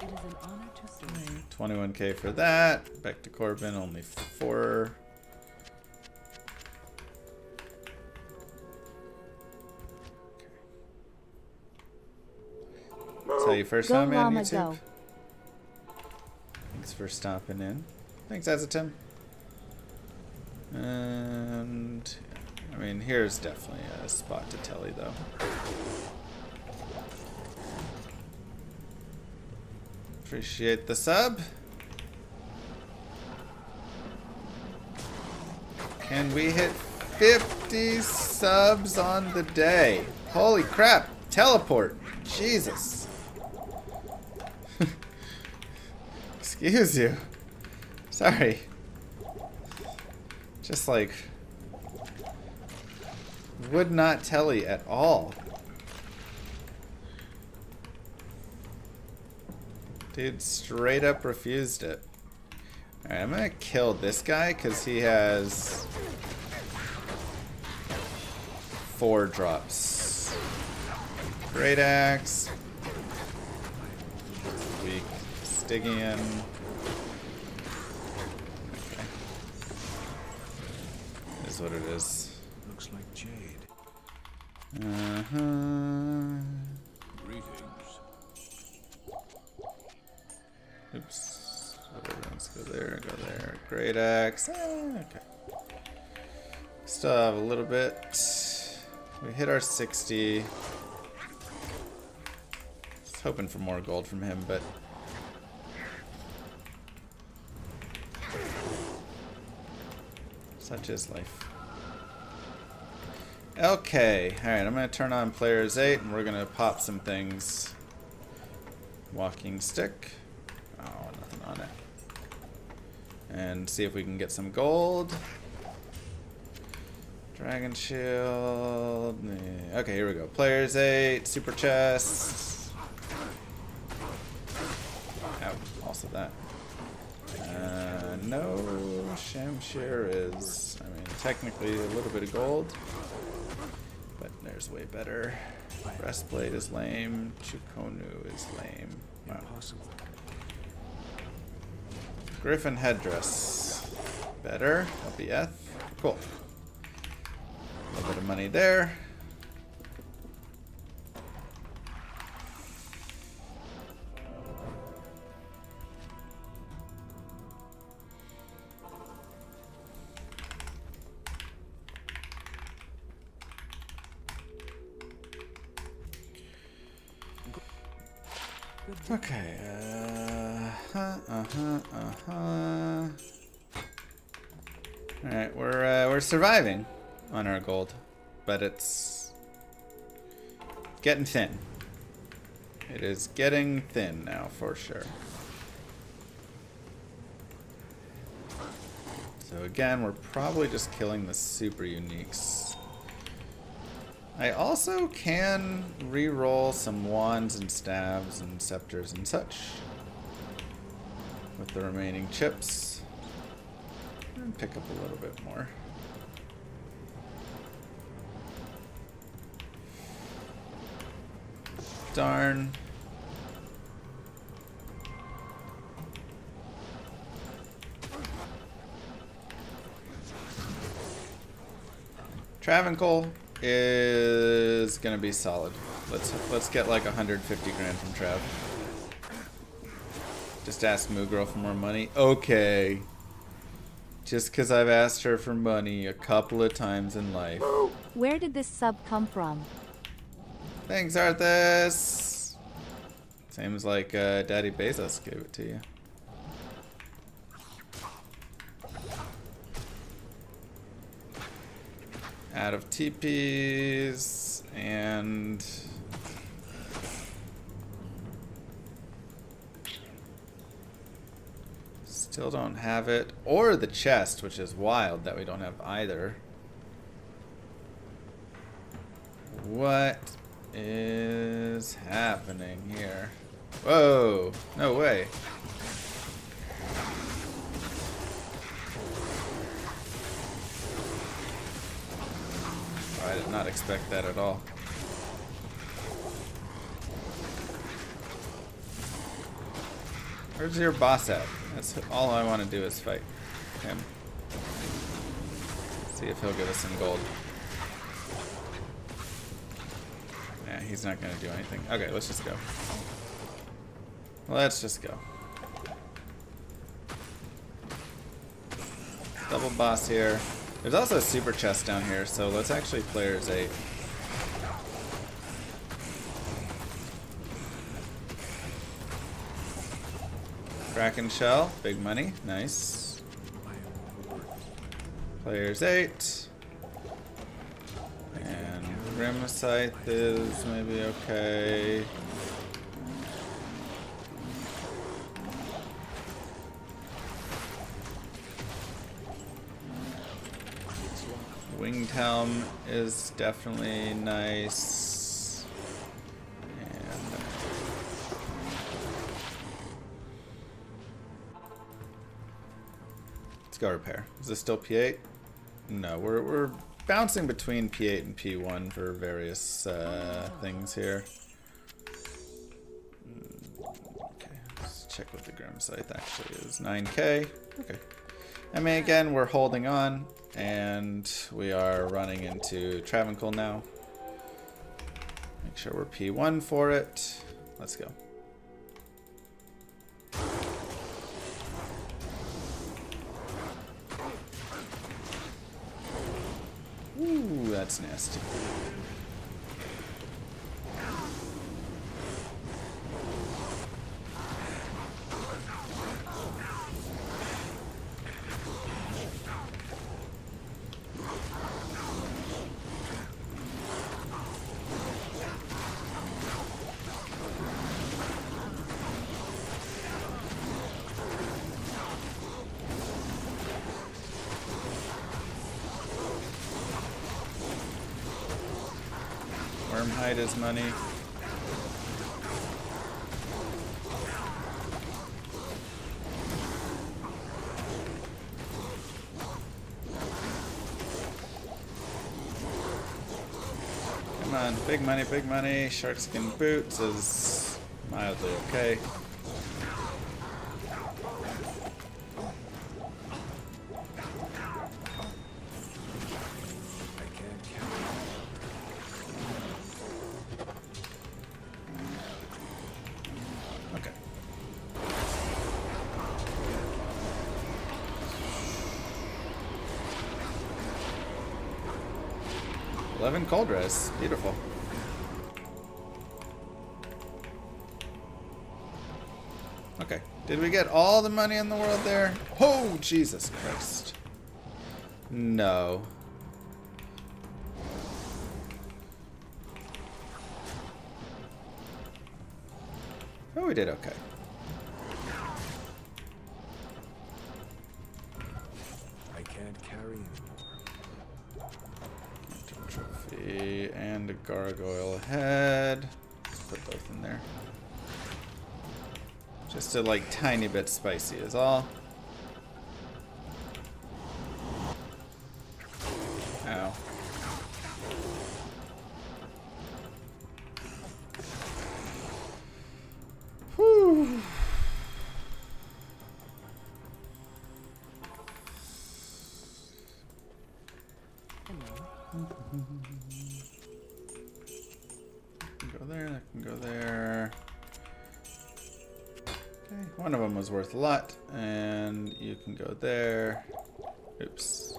It is an honor to serve. 21k for that. Back to Corbin, only 4. So you first Go saw me on Llama, YouTube? go. Thanks for stopping in. Thanks, Azatim. And I mean, here's definitely a spot to telly though. Appreciate the sub. Can we hit 50 subs on the day? Holy crap! Teleport! Jesus! Excuse you. Sorry. Just like would not telly at all. Dude straight up refused it. Alright, I'm gonna kill this guy because he has 4 drops. Great axe. Weak. Stygian. Okay. Is what it is. Looks like jade. Greetings. Oops. Let's go there, go there. Great axe. Okay. Still have a little bit. We hit our 60. Just hoping for more gold from him, but such is life. Okay, alright, I'm going to turn on players 8 and we're going to pop some things. Walking stick. Oh, nothing on it. And see if we can get some gold. Dragon Shield. Okay, here we go. Players 8, Super Chest. Ow, also that. No, Shamshir is, I mean, technically a little bit of gold, but there's way better. Breastplate is lame. Chukonu is lame. Wow. Griffin headdress. Better. LBF. Cool. A little bit of money there. Okay, Alright, we're surviving on our gold, but it's getting thin. It is getting thin now, for sure. So again, we're probably just killing the super uniques. I also can re-roll some wands and staves and scepters and such with the remaining chips and pick up a little bit more. Darn. Travancore is gonna be solid. Let's get like 150 grand from Trav. Just ask Moo Girl for more money. Okay. Just because I've asked her for money a couple of times in life. Where did this sub come from? Thanks, Arthas. Seems like Daddy Bezos gave it to you. Out of TPs and still don't have it, or the chest, which is wild that we don't have either. What is happening here? Whoa, no way. I did not expect that at all. Where's your boss at? That's all I want to do is fight him. See if he'll give us some gold. Nah, he's not going to do anything. Okay, let's just go. Let's just go. Double boss here. There's also a super chest down here, so let's actually players 8. Kraken shell, big money, nice. Players 8. And Grim Scythe is maybe okay. Winged Helm is definitely nice. And let's go repair. Is this still P8? No, we're bouncing between P8 and P1 for various things here. Okay, let's check what the Grim Scythe actually is. 9k. Okay. I mean, again, we're holding on. And we are running into Travancore now. Make sure we're P1 for it. Let's go. Ooh, that's nasty. Worm hide his money. Come on, big money, big money. Sharkskin boots is mildly okay. Okay. 11 cold res. Beautiful. Okay. Did we get all the money in the world there? Oh, Jesus Christ. No. Oh, we did okay. I can't carry anymore. Trophy and a gargoyle head. Let's put both in there. Just a like tiny bit spicy is all. Ow. Whew. Go there, that can go there. Okay, one of them was worth a lot, and you can go there. Oops.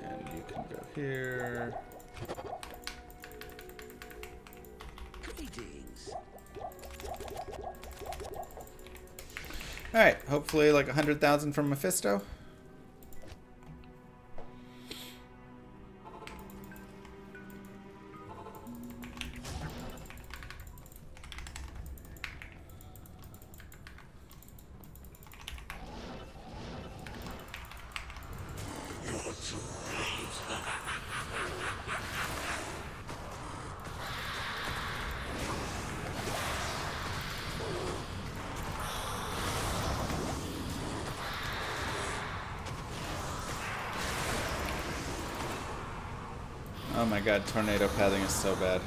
And you can go here. Greetings. Alright, hopefully like 100,000 from Mephisto. Oh my god, tornado pathing is so bad.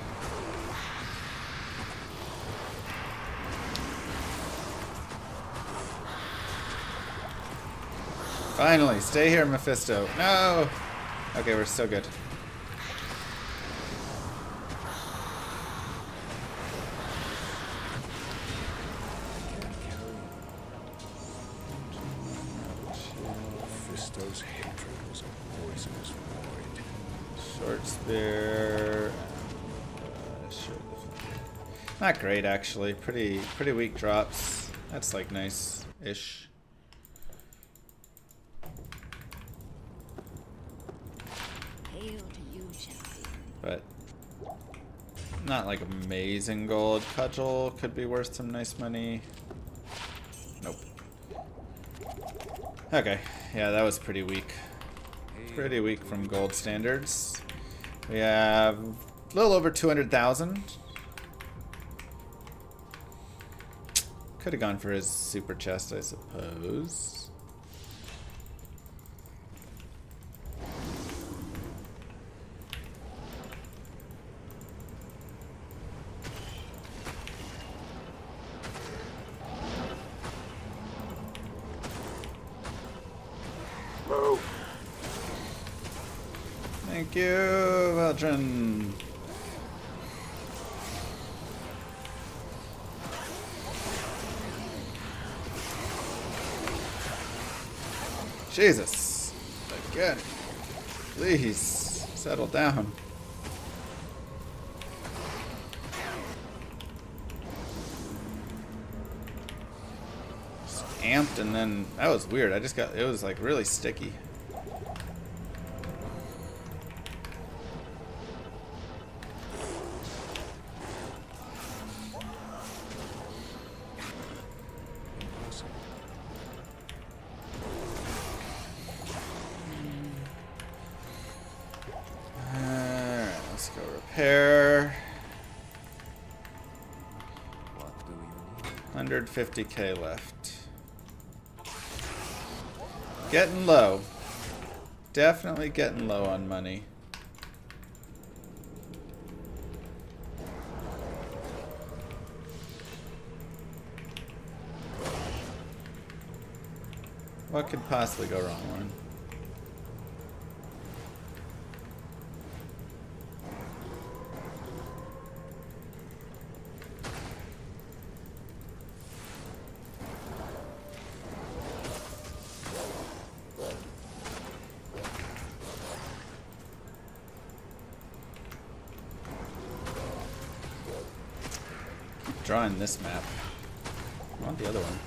Finally, stay here, Mephisto. No! Okay, we're still good. Mephisto's hatred was a poisonous void. Short spear. Not great, actually. Pretty weak drops. That's like nice-ish. Hail to you, champion. But not like amazing gold. Cudgel could be worth some nice money. Nope. Okay, yeah, that was pretty weak. Pretty weak from gold standards. We have a little over 200,000. Could have gone for his super chest, I suppose. Move. Thank you, Veldrin. Jesus. Again. Please, settle down. Just amped and then, that was weird. It was like really sticky. Alright, let's go repair. 150k left. Getting low. Definitely getting low on money. What could possibly go wrong, Warren? Drawing this map. I want the other one.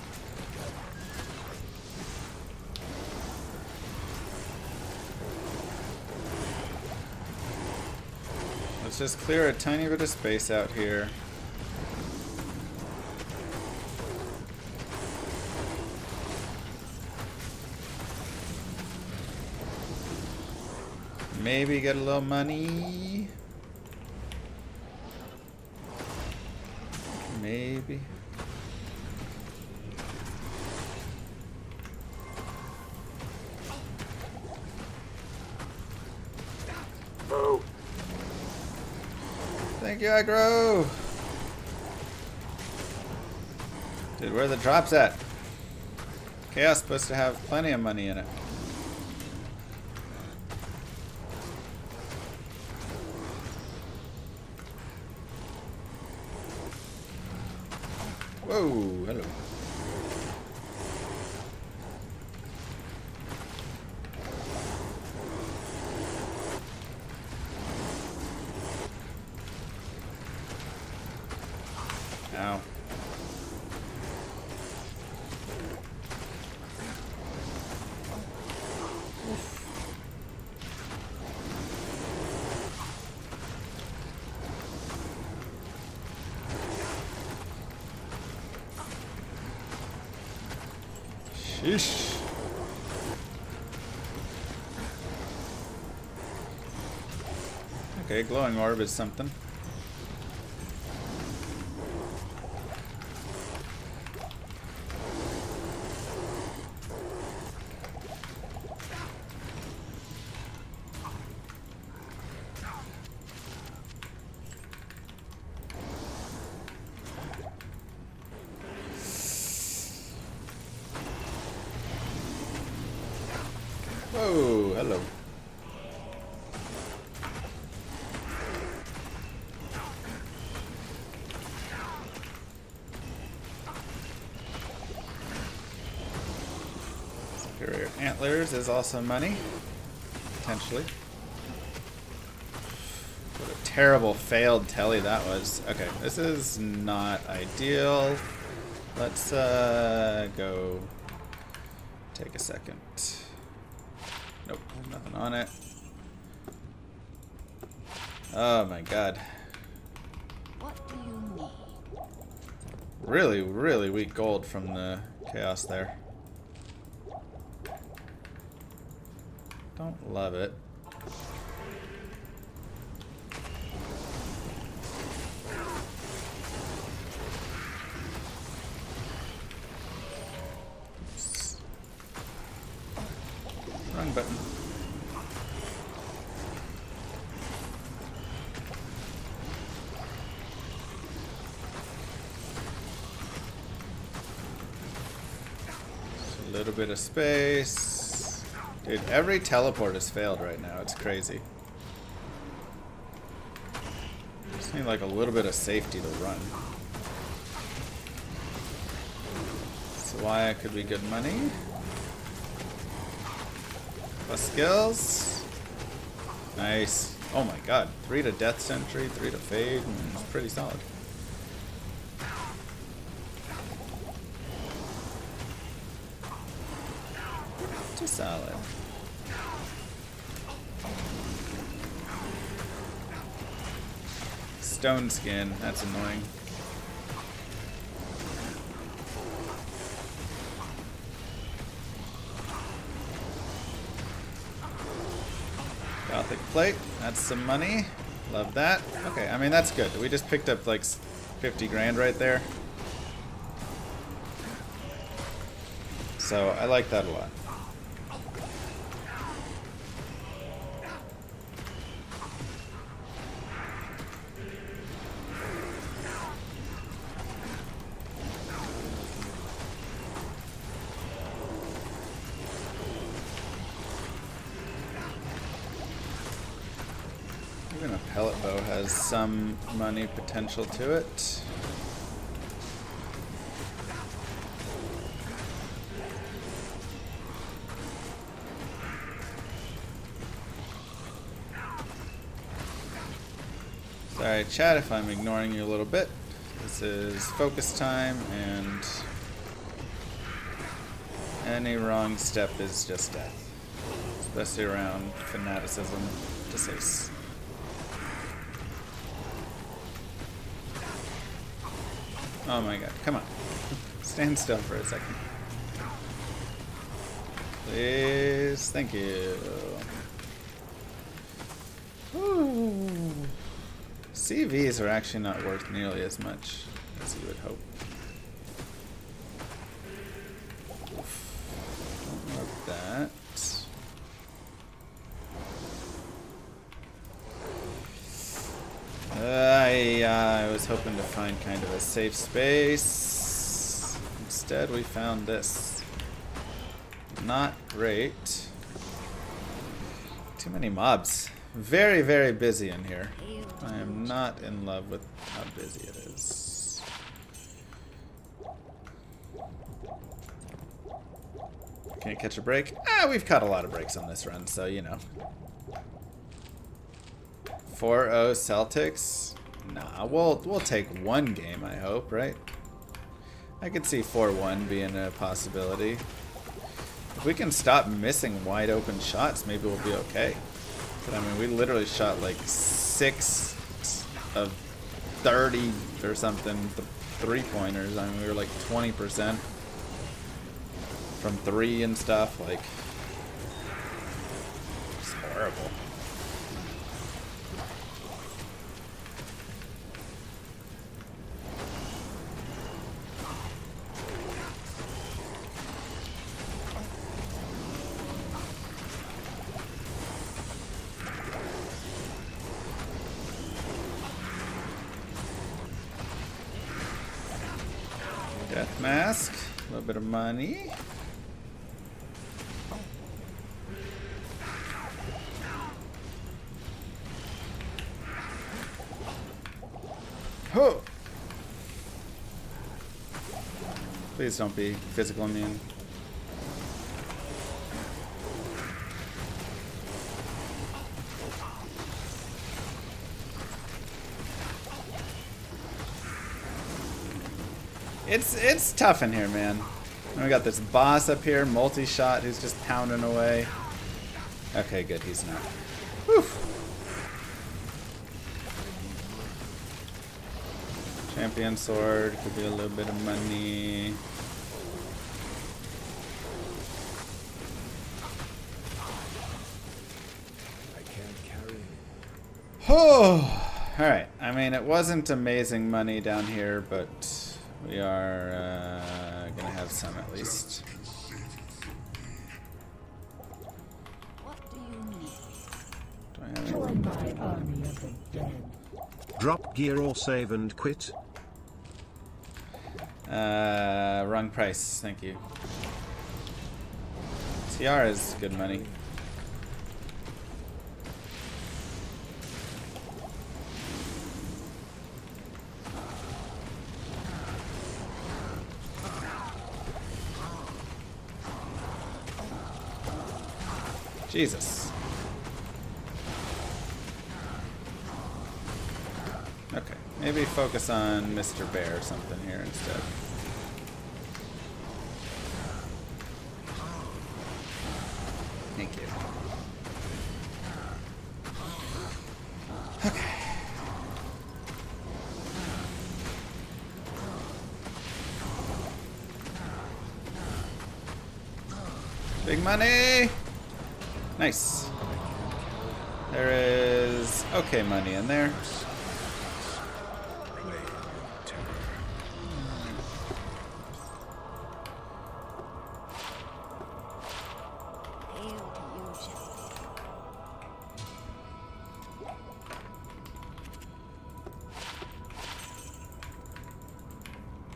Let's just clear a tiny bit of space out here. Maybe get a little money. Maybe. Oh. Thank you, aggro. Dude, where are the drops at? Chaos supposed to have plenty of money in it. Whoa, hello. Ow. Sheesh. Okay, glowing orb is something. Whoa, hello. Superior antlers is also money, potentially. What a terrible failed telly that was. Okay, this is not ideal. Let's go take a second. Nope, nothing on it. Oh my god. What do you need? Really, really weak gold from the chaos there. Don't love it. Oops. Wrong button. Just a little bit of space. Dude, every teleport has failed right now. It's crazy. Just need like a little bit of safety to run. That's why I could be good money. Plus skills. Nice. Oh my god. 3 to Death Sentry, 3 to Fade. It's pretty solid. Too solid. Stone skin. That's annoying. Gothic plate, that's some money. Love that. Okay, I mean that's good. We just picked up like 50 grand right there. So I like that a lot. Even a pellet bow has some money potential to it. Sorry, chat, if I'm ignoring you a little bit. This is focus time, and any wrong step is just death. Especially around fanaticism to say. Oh my god, come on. Stand still for a second. Please, thank you. Ooh. CVs are actually not worth nearly as much as you would hope. Don't love that. I was hoping to find kind of a safe space. Instead, we found this. Not great. Too many mobs. Very, very busy in here. I am not in love with how busy it is. Can't catch a break? Ah, we've caught a lot of breaks on this run, so you know. 4-0 Celtics? Nah, we'll take one game, I hope, right? I could see 4-1 being a possibility. If we can stop missing wide open shots, maybe we'll be okay. But I mean, we literally shot like 6 of 30 or something three-pointers. I mean, we were like 20% from 3 and stuff. Like, it's horrible. Death mask, a little bit of money. Oh! Please don't be physical immune. It's tough in here, man. And we got this boss up here, multi-shot, who's just pounding away. Okay, good, he's not. Whew. Champion sword, could be a little bit of money. I can't carry. Oh, all right. I mean, it wasn't amazing money down here, but we are gonna have some at least. What do you need? Do I have any? My army of the dead. Drop gear or save and quit. Wrong price. Thank you. TR is good money. Jesus. Okay, maybe focus on Mr. Bear or something here instead. Thank you. Okay. Big money! Nice. There is okay money in there.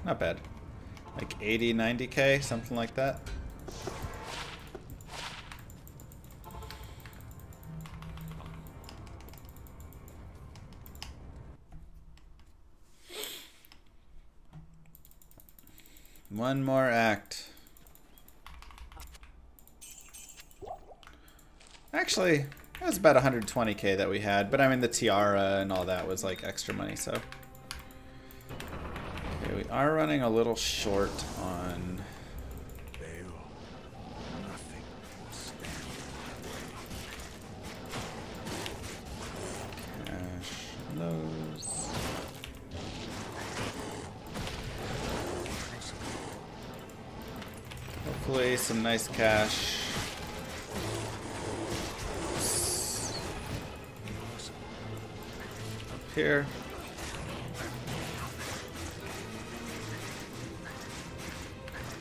Not bad. Like 80, 90k, something like that. One more act. Actually, it was about 120k that we had, but I mean the tiara and all that was like extra money, so. Okay, we are running a little short on... Nothing will stand. Cash those. Hopefully some nice cash. Up here.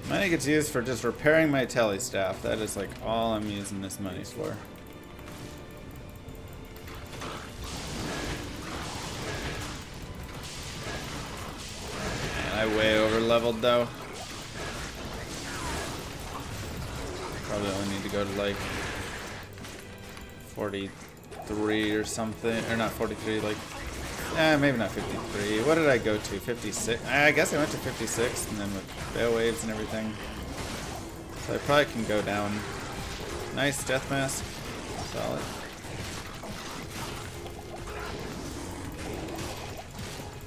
Money gets used for just repairing my tele staff. That is like all I'm using this money for. Man, I way over leveled though. Probably only need to go to like 43 or something, or not 43, like, maybe not 53. What did I go to? 56? I guess I went to 56, and then with fail waves and everything. So I probably can go down. Nice death mask. Solid.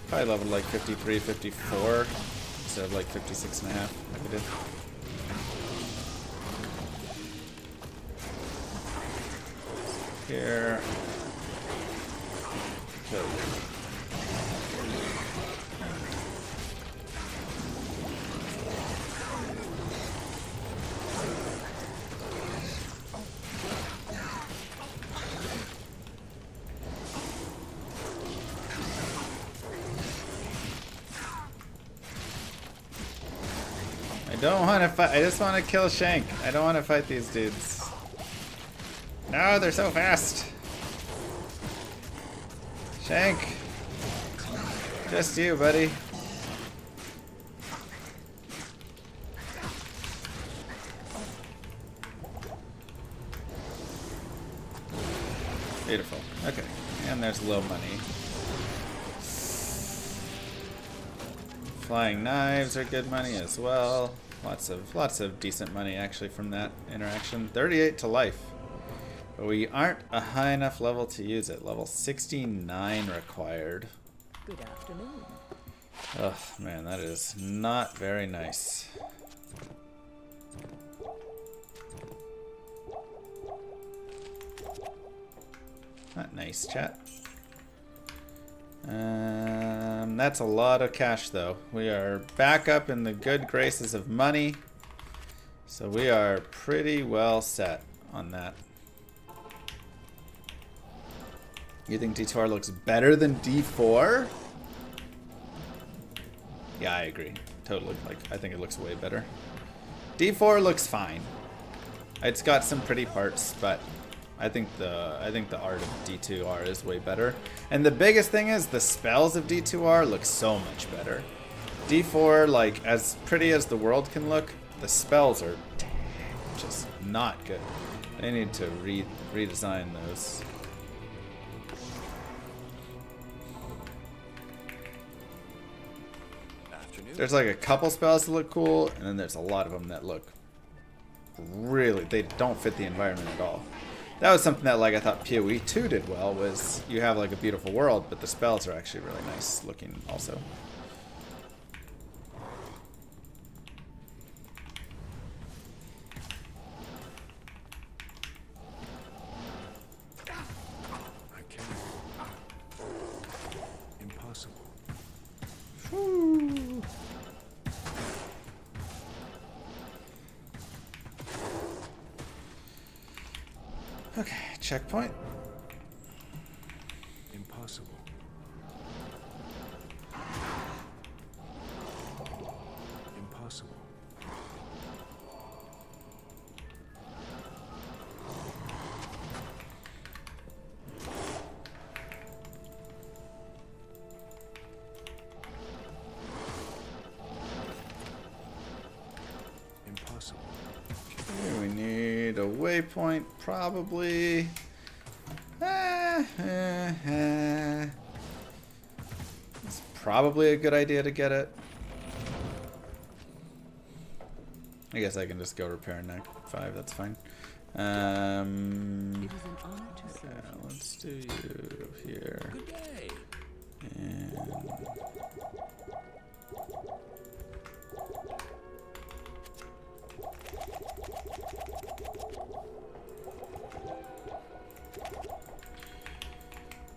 Probably leveled like 53, 54, instead of like 56 and a half, like I did. Here. Kill. I don't want to fight. I just want to kill Shank. I don't want to fight these dudes. No, they're so fast. Shank. Just you, buddy. Beautiful. Okay. And there's low money. Flying knives are good money as well. Lots of decent money actually from that interaction. 38 to life. But we aren't a high enough level to use it. Level 69 required. Good afternoon. Oh man, that is not very nice. Not nice, chat. That's a lot of cash though. We are back up in the good graces of money. So we are pretty well set on that. You think D2R looks better than D4? Yeah, I agree. Totally. Like, I think it looks way better. D4 looks fine. It's got some pretty parts, but I think the art of D2R is way better. And the biggest thing is the spells of D2R look so much better. D4, like, as pretty as the world can look, the spells are just not good. They need to redesign those. There's like a couple spells that look cool, and then there's a lot of them that look really, they don't fit the environment at all. That was something that like I thought PoE 2 did well, was you have like a beautiful world, but the spells are actually really nice looking also. I can't. Impossible. Whew. Okay, checkpoint. Impossible. Impossible. a waypoint, probably. It's probably a good idea to get it. I guess I can just go repair Neck 5, that's fine. It is an honor to serve. Yeah, let's do you here. Good day. And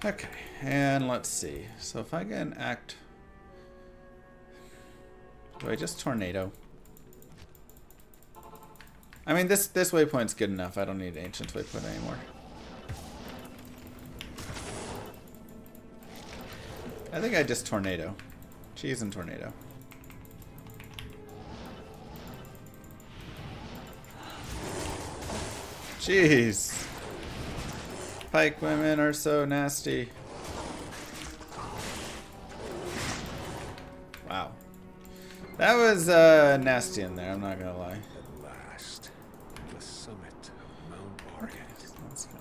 okay, and let's see. So if I can act, do I just tornado? I mean, this waypoint's good enough. I don't need Ancient's waypoint anymore. I think I just tornado. Cheese and tornado. Jeez. Pike women are so nasty. Wow. That was nasty in there, I'm not gonna lie. At last, the summit of Mount Argent. Let's go.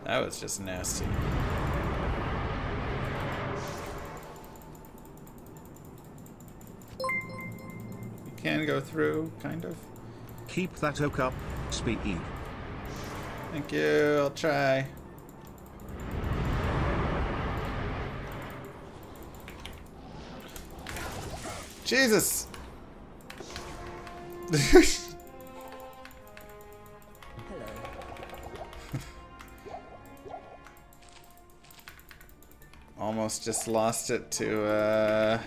That was just nasty. You can go through, kind of. Keep that oak up, Speed. Thank you, I'll try. Jesus! Almost just lost it to,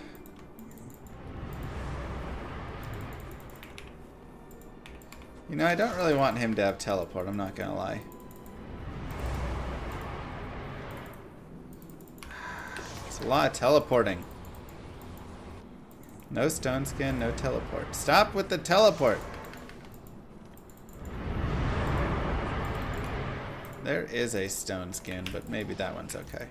You know, I don't really want him to have teleport, I'm not gonna lie. It's a lot of teleporting. No stone skin, no teleport. Stop with the teleport! There is a stone skin, but maybe that one's okay.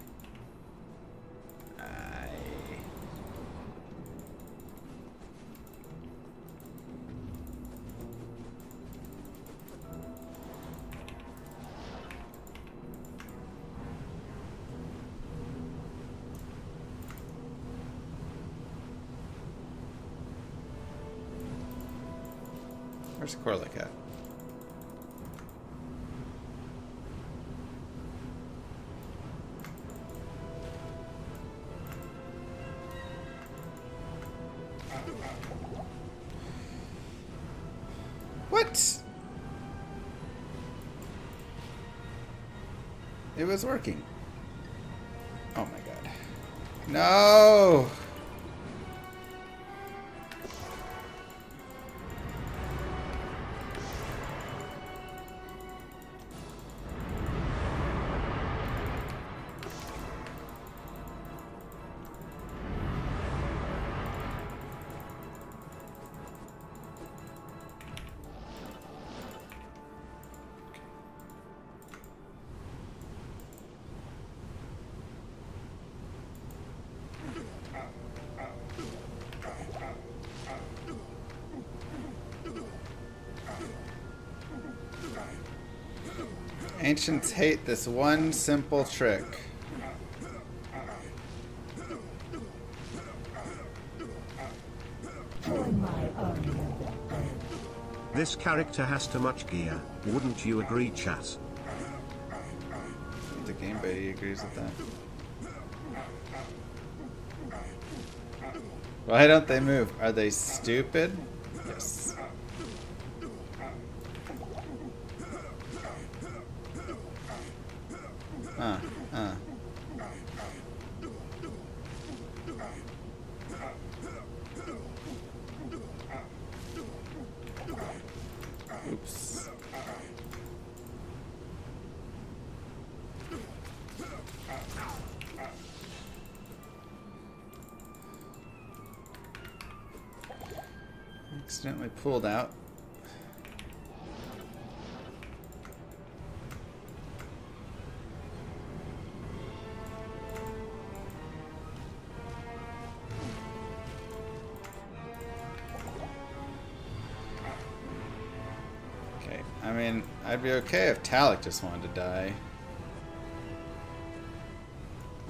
Where's Corlick at? What? It was working. Oh my god. No! Ancients hate this one simple trick. This character has too much gear, wouldn't you agree, chat? The game buddy agrees with that. Why don't they move? Are they stupid? Yes. Oops. accidentally pulled out. Okay, I mean, I'd be okay if Talik just wanted to die.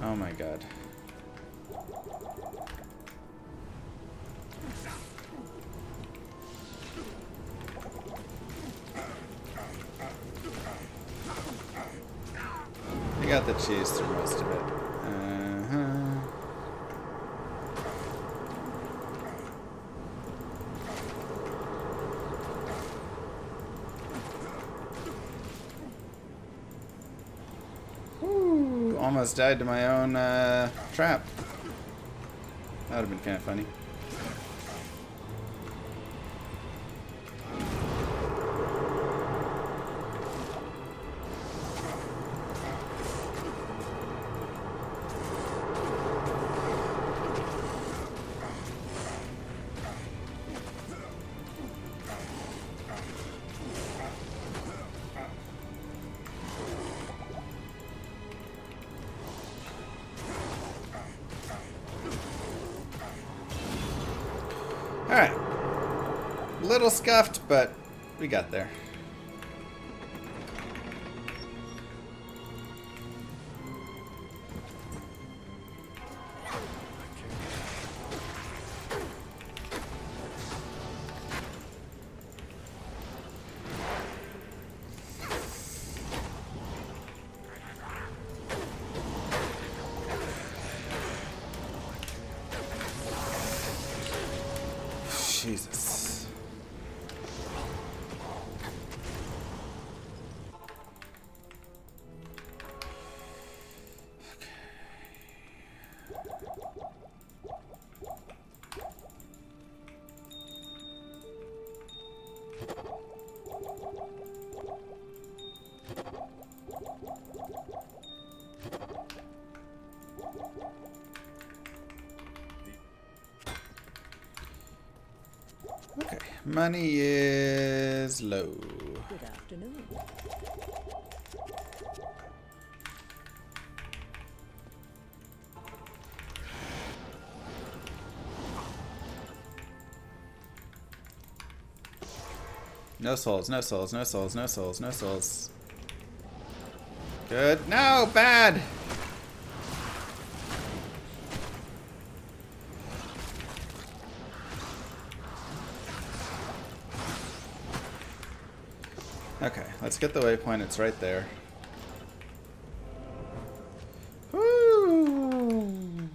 Oh my god. I got the cheese through most of it. Ooh, almost died to my own trap. That would have been kind of funny. Alright. Little scuffed, but we got there. Jesus. Okay, money is low. Good afternoon. No souls, no souls, no souls, no souls, no souls. Good. No, bad! Okay, let's get the waypoint. It's right there. Woo!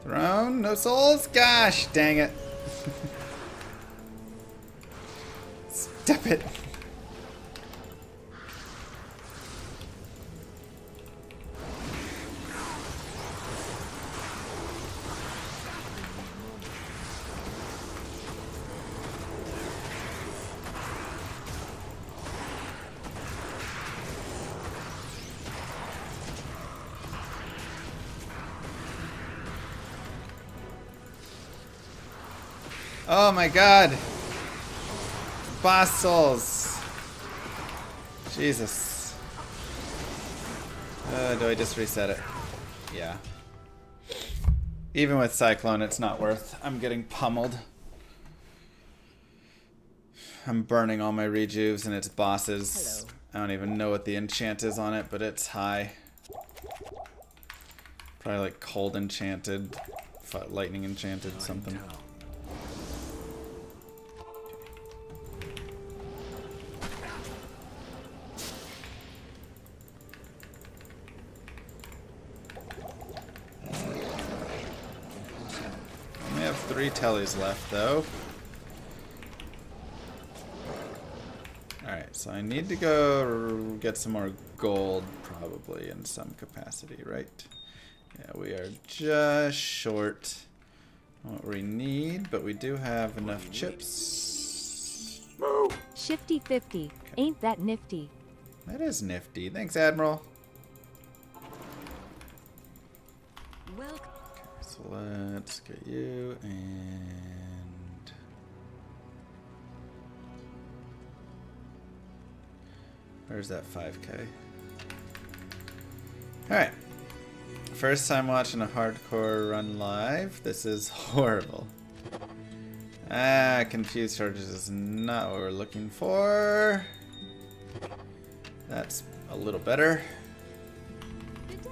Throne, no souls? Gosh, dang it. Step it. Oh my god. Boss souls. Jesus. Do I just reset it? Yeah. Even with Cyclone, it's not worth. I'm getting pummeled. I'm burning all my rejuves and it's bosses. Hello. I don't even know what the enchant is on it, but it's high. Probably like cold enchanted, lightning enchanted, something. We have 3 tellies left, though. Alright, so So I need to go get some more gold, probably, in some capacity, right? Yeah, we are just short what we need, but we do have enough chips. Move. Shifty 50. Ain't that nifty? That is nifty. Thanks, Admiral. Welcome. Okay, so let's get you and... Where's that 5K? Alright. First time watching a hardcore run live. This is horrible. Confused charges is not what we're looking for. That's a little better. Good day.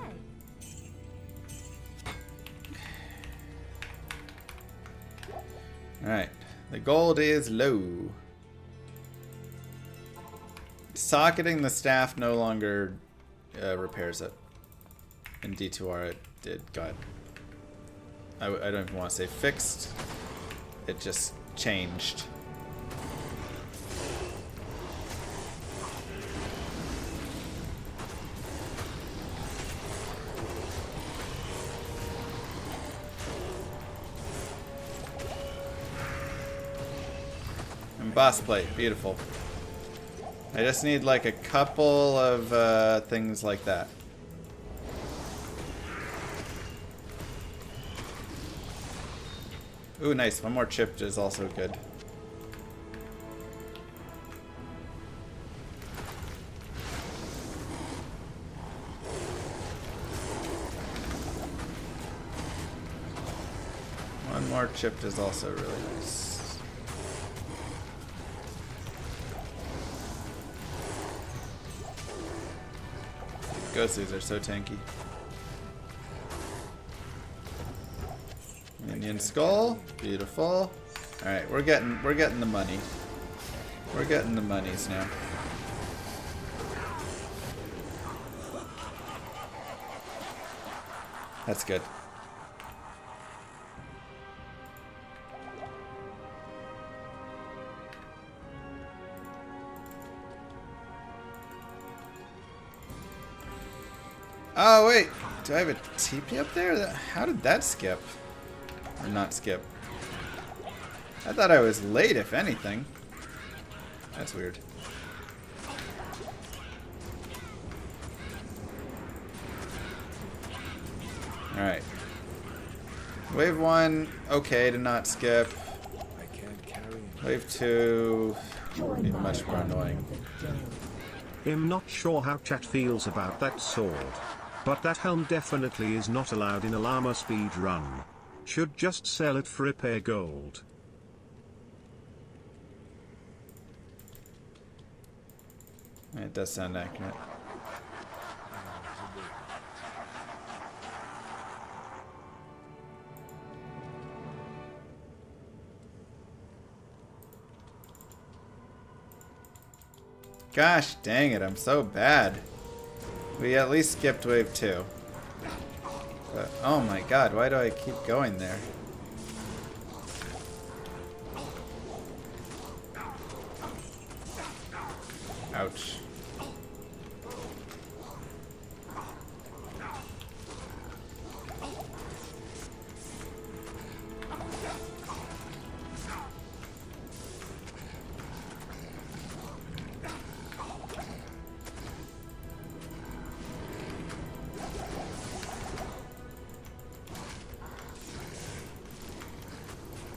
Alright. The gold is low. Socketing the staff no longer repairs it. In D2R it got... I don't even want to say fixed. It just changed. And boss plate, beautiful. I just need like a couple of things like that. Ooh, nice. One more chip is also good. One more chip is also really nice. Ghosties are so tanky. Minion skull, beautiful. All right, we're getting the money. We're getting the monies now. That's good. Oh wait, do I have a TP up there? How did that skip? Or not skip? I thought I was late, if anything. That's weird. Alright. Wave 1, okay to not skip. I can't carry it. Wave 2, would be much more annoying. I'm not sure how chat feels about that sword, but that helm definitely is not allowed in a llama speed run. Should just sell it for repair gold. It does sound accurate. Gosh dang it, I'm so bad. We at least skipped wave 2. But, oh my god, why do I keep going there? Ouch.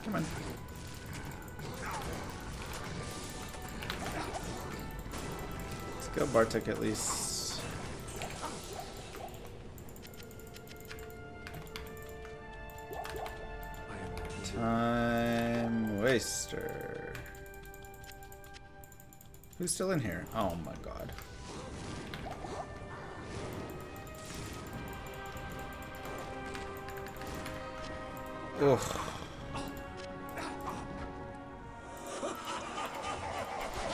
Come on. Let's go Bartek at least. Time waster. Who's still in here? Oh my god. Ugh.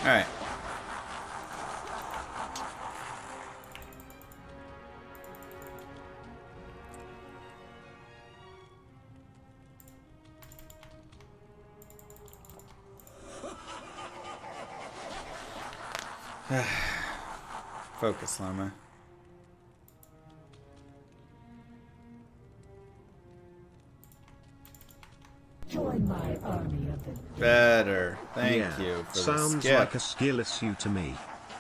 Alright. Focus, llama. Join my army of the Better. Thank Yeah, you for the sounds skip. like a skill issue to me.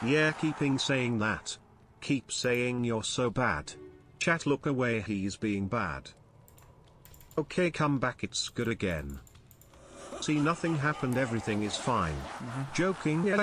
Yeah, keeping saying that. Keep saying you're so bad. Chat, look away, he's being bad. Okay, come back, it's good again. See, nothing happened, everything is fine. Joking. Since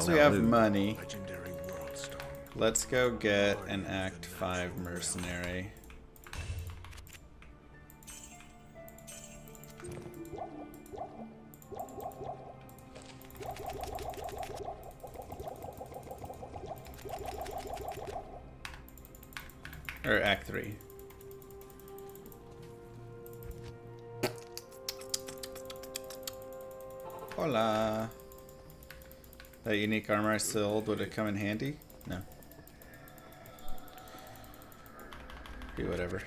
we have money, Legendary world stone. let's go get an Act 5 mercenary. Or Act 3. Hola. That unique armor I sold, would it come in handy? No. Do whatever.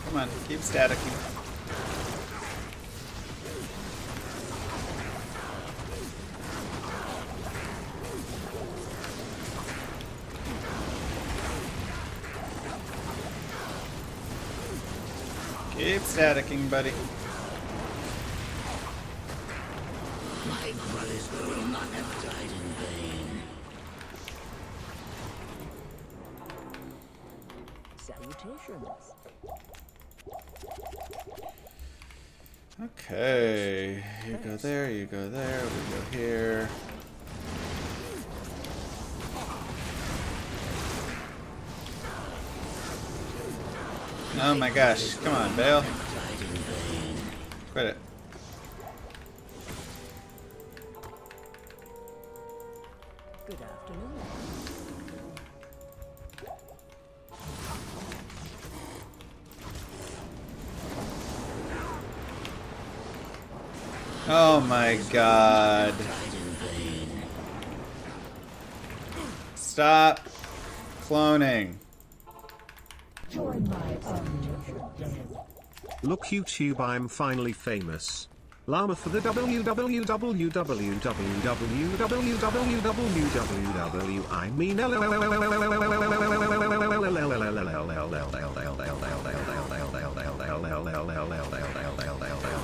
Come on, keep staticking. Keep staticking, buddy. My brothers will not have died in vain. salutations. Okay, you go there, we go here. Oh my gosh, come on, Bale. Quit it. Good afternoon. Oh my god. Stop cloning. Join my army. Look YouTube, I'm finally famous. Llama for the www. I mean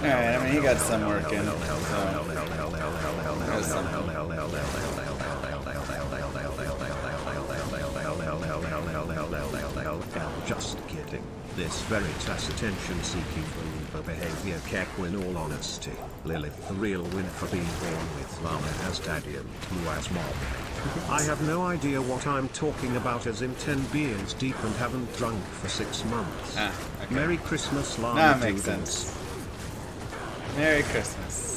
Alright, I mean he got some work in. Just kidding. This very attention-seeking behavior keck, in all honesty. Lilith, the real win for being born with Llama as daddy and you as mom. I have no idea what I'm talking about, as in 10 beers deep and haven't drunk for 6 months. Ah, okay. Merry Christmas, Llama. That makes doodles. sense. Merry Christmas.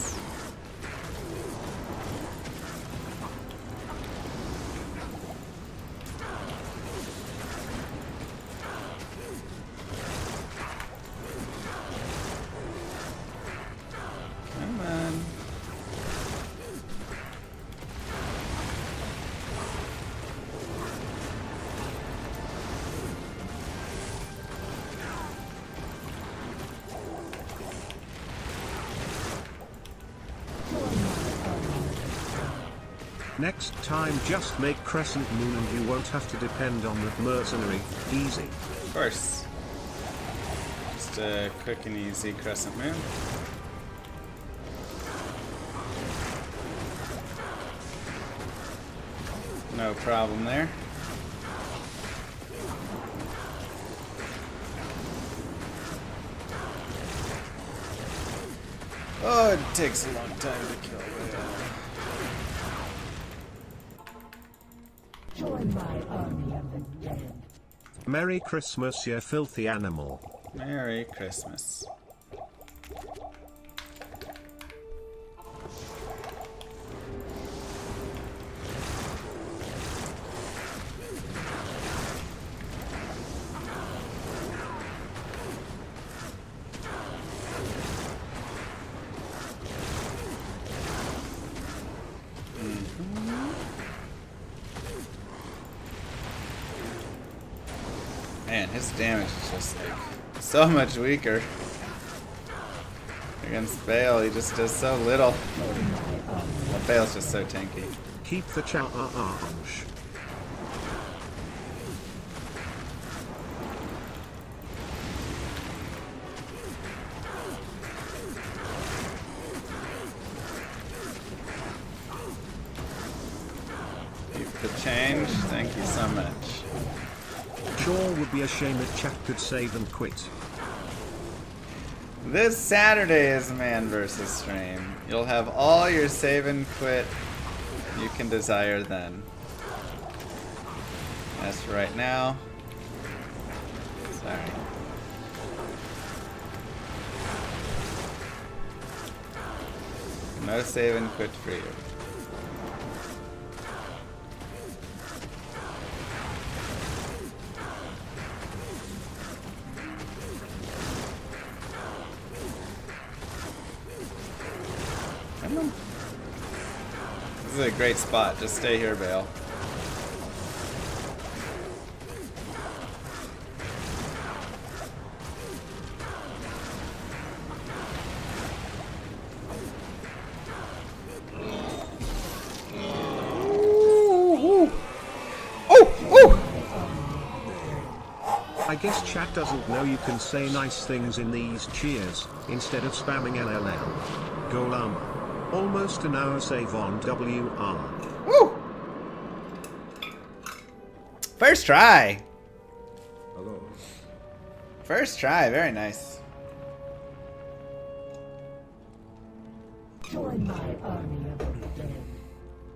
Come on. Next time just make Crescent Moon and you won't have to depend on the mercenary. Easy. Of course. Just a quick and easy crescent moon. No problem there. Oh, it takes a long time to kill Whale. Merry Christmas, you filthy animal. Merry Christmas. Man, his damage is just like so much weaker. Against Bale, he just does so little. Well, Bale's just so tanky. Keep the charge. Keep the change. Thank you so much. Sure would be a shame if chat could save and quit. This Saturday is Man vs. Stream. You'll have all your save and quit you can desire then. As for right now, sorry. No save and quit for you. This is a great spot. Just stay here, Bale. I guess chat doesn't know you can say nice things in these cheers, instead of spamming LLL. Go Llama. Almost an hour save on WR. Woo! First try. Hello. First try. Very nice.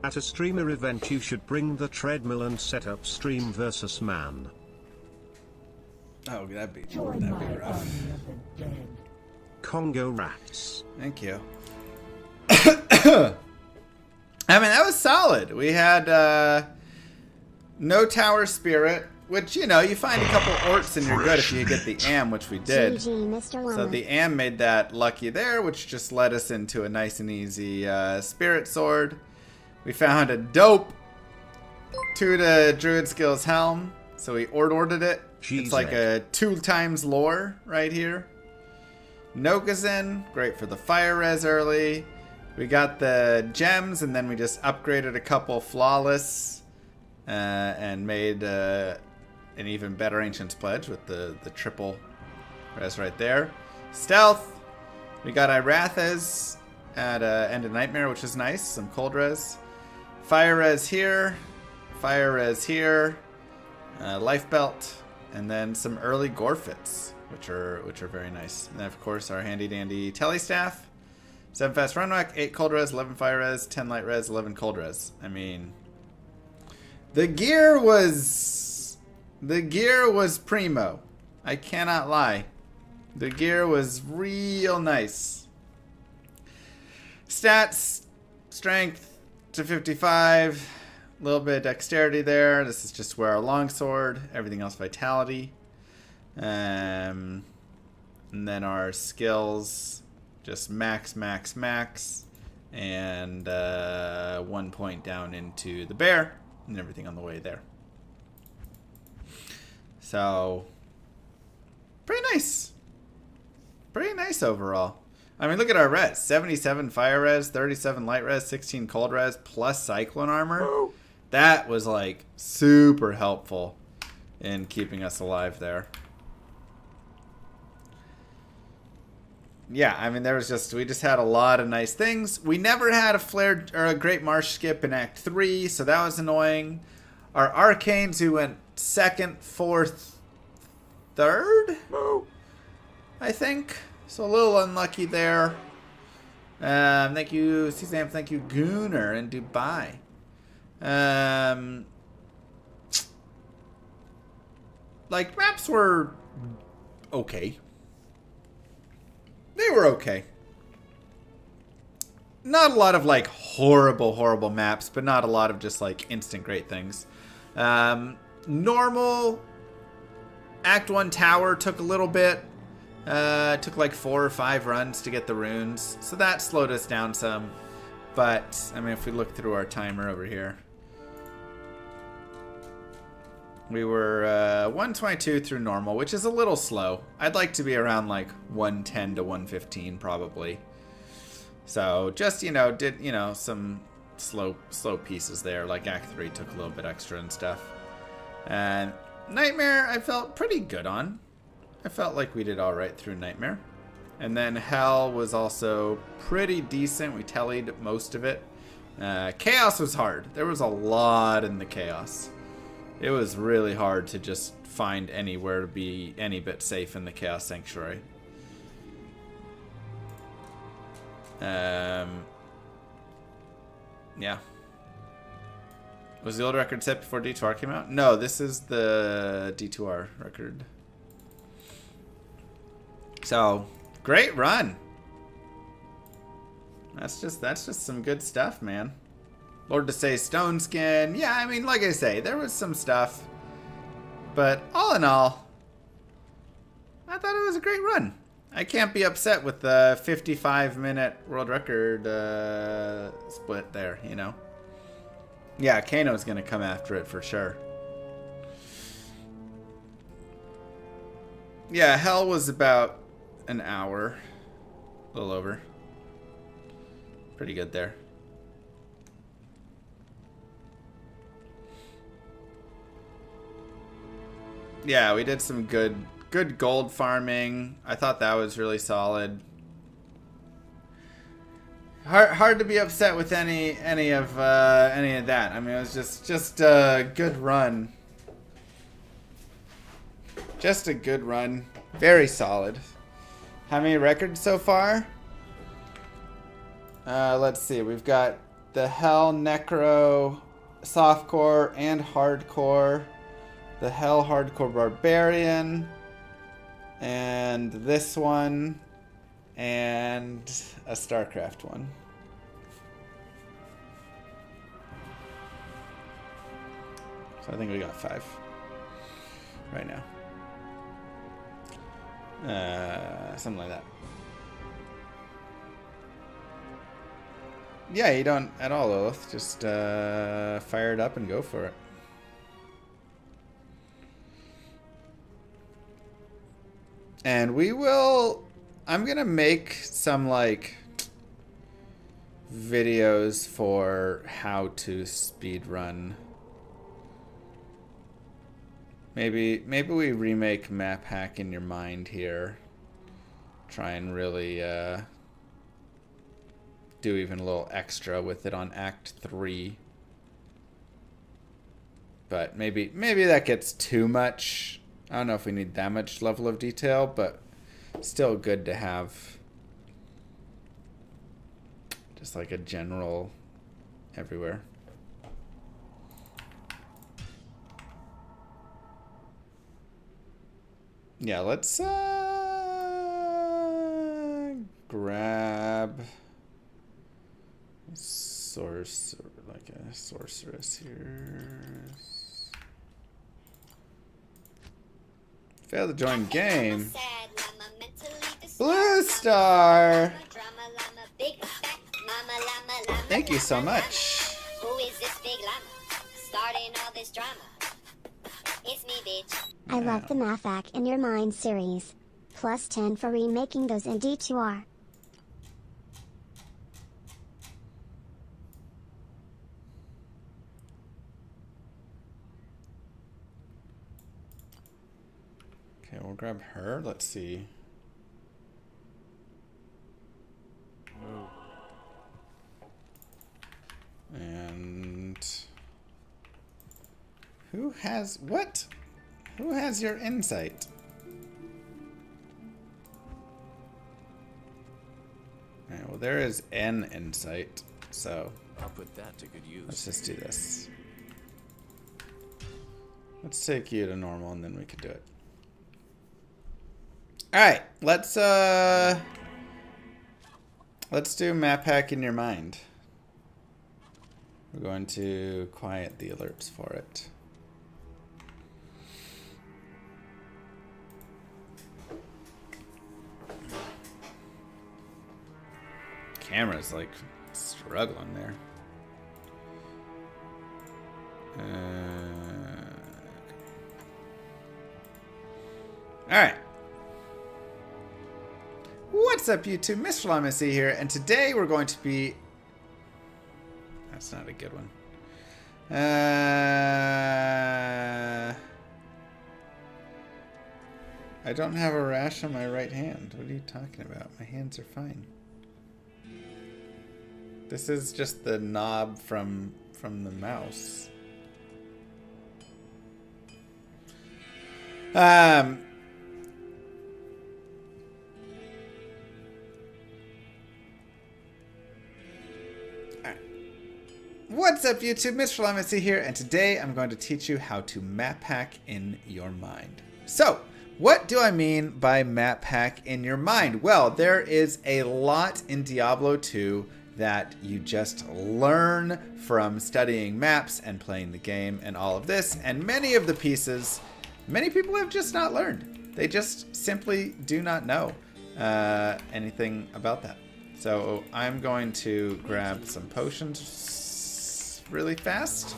At a streamer event you should bring the treadmill and set up stream versus man. Oh, that'd be rough. Congo rats. Thank you. I mean, that was solid. We had no tower spirit, which, you know, you find a couple orcs and you're good if you get the am, which we did. So the am made that lucky there, which just led us into a nice and easy spirit sword. We found a dope 2 to Druid Skills helm, so we ordered it. It's like a 2 times lore right here. Nokazin, great for the fire res early. We got the gems, and then we just upgraded a couple flawless and made an even better Ancient's Pledge with the triple res right there. Stealth, we got Iratha's at End of Nightmare, which is nice. Some cold res. Fire res here. Fire res here. Life belt. And then some early Gorfits, which are very nice. And then, of course, our handy dandy Telestaff. 7 fast run whack, 8 cold res, 11 fire res, 10 light res, 11 cold res. I mean, the gear was primo. I cannot lie. The gear was real nice. Stats, strength to 55. A little bit of dexterity there. This is just where our longsword. Everything else vitality. And then our skills, just max. And 1 point down into the bear. And everything on the way there. So, pretty nice. Pretty nice overall. I mean, look at our res. 77 fire res, 37 light res, 16 cold res, plus cyclone armor. That was like super helpful in keeping us alive there. Yeah, I mean, we just had a lot of nice things. We never had a flare or a Great Marsh skip in Act 3, so that was annoying. Our arcanes, who went 2nd, 4th, 3rd, I think. So a little unlucky there. Thank you, Suzanne. Thank you, Gooner in Dubai. Like, maps were okay. They were okay. Not a lot of, like, horrible maps, but not a lot of just, like, instant great things. Normal Act 1 tower took a little bit. Took like 4 or 5 runs to get the runes. So that slowed us down some. But, I mean, if we look through our timer over here. We were 122 through normal, which is a little slow. I'd like to be around like 110 to 115 probably. So just, you know, did, you know, some slow pieces there. Like Act 3 took a little bit extra and stuff. And Nightmare I felt pretty good on. I felt like we did all right through Nightmare. And then Hell was also pretty decent. We tallied most of it. Chaos was hard. There was a lot in the Chaos. It was really hard to just find anywhere to be any bit safe in the Chaos Sanctuary. Yeah. Was the old record set before D2R came out? No, this is the D2R record. So, great run. That's just some good stuff, man. Lord to say Stone Skin. Yeah, I mean, like I say, there was some stuff. But all in all, I thought it was a great run. I can't be upset with the 55-minute world record split there, you know. Yeah, Kano's going to come after it for sure. Yeah, Hell was about an hour. A little over. Pretty good there. Yeah, we did some good gold farming. I thought that was really solid. Hard to be upset with any of that. I mean, it was just a good run. Just a good run. Very solid. How many records so far? Let's see. We've got the Hell, Necro, Softcore, and Hardcore. The Hell Hardcore Barbarian, and this one, and a StarCraft one. So I think we got 5 right now. Something like that. Yeah, you don't at all, Lilith. Just fire it up and go for it. And we will, I'm gonna make some like videos for how to speedrun. Maybe we remake Map Hack in Your Mind here. Try and really do even a little extra with it on Act 3. But maybe that gets too much. I don't know if we need that much level of detail, but still good to have just like a general everywhere. Yeah, let's grab source, like a sorceress here. Fail to join game. Blue Star. Thank you so much. Who is this big llama? Starting all this drama. It's me, bitch. I love the Mafak in Your Mind series. Plus 10 for remaking those in D2R. Okay, we'll grab her. Let's see. And who has what? Who has your insight? Alright, we'll there is an insight, so I'll put that to good use. let's just do this. Let's take you to normal and then we can do it. Alright, let's do map hack in your mind. We're going to quiet the alerts for it. Camera's like struggling there. Alright. What's up, YouTube? Mr. Lamacy here, and today we're going to be... That's not a good one. I don't have a rash on my right hand. What are you talking about? My hands are fine. This is just the knob from the mouse. What's up, YouTube? Mr. Lamacy here, and today I'm going to teach you how to map hack in your mind. So, what do I mean by map hack in your mind? Well, there is a lot in Diablo 2 that you just learn from studying maps and playing the game and all of this, and many of the pieces, many people have just not learned. They just simply do not know anything about that. So I'm going to grab some potions really fast,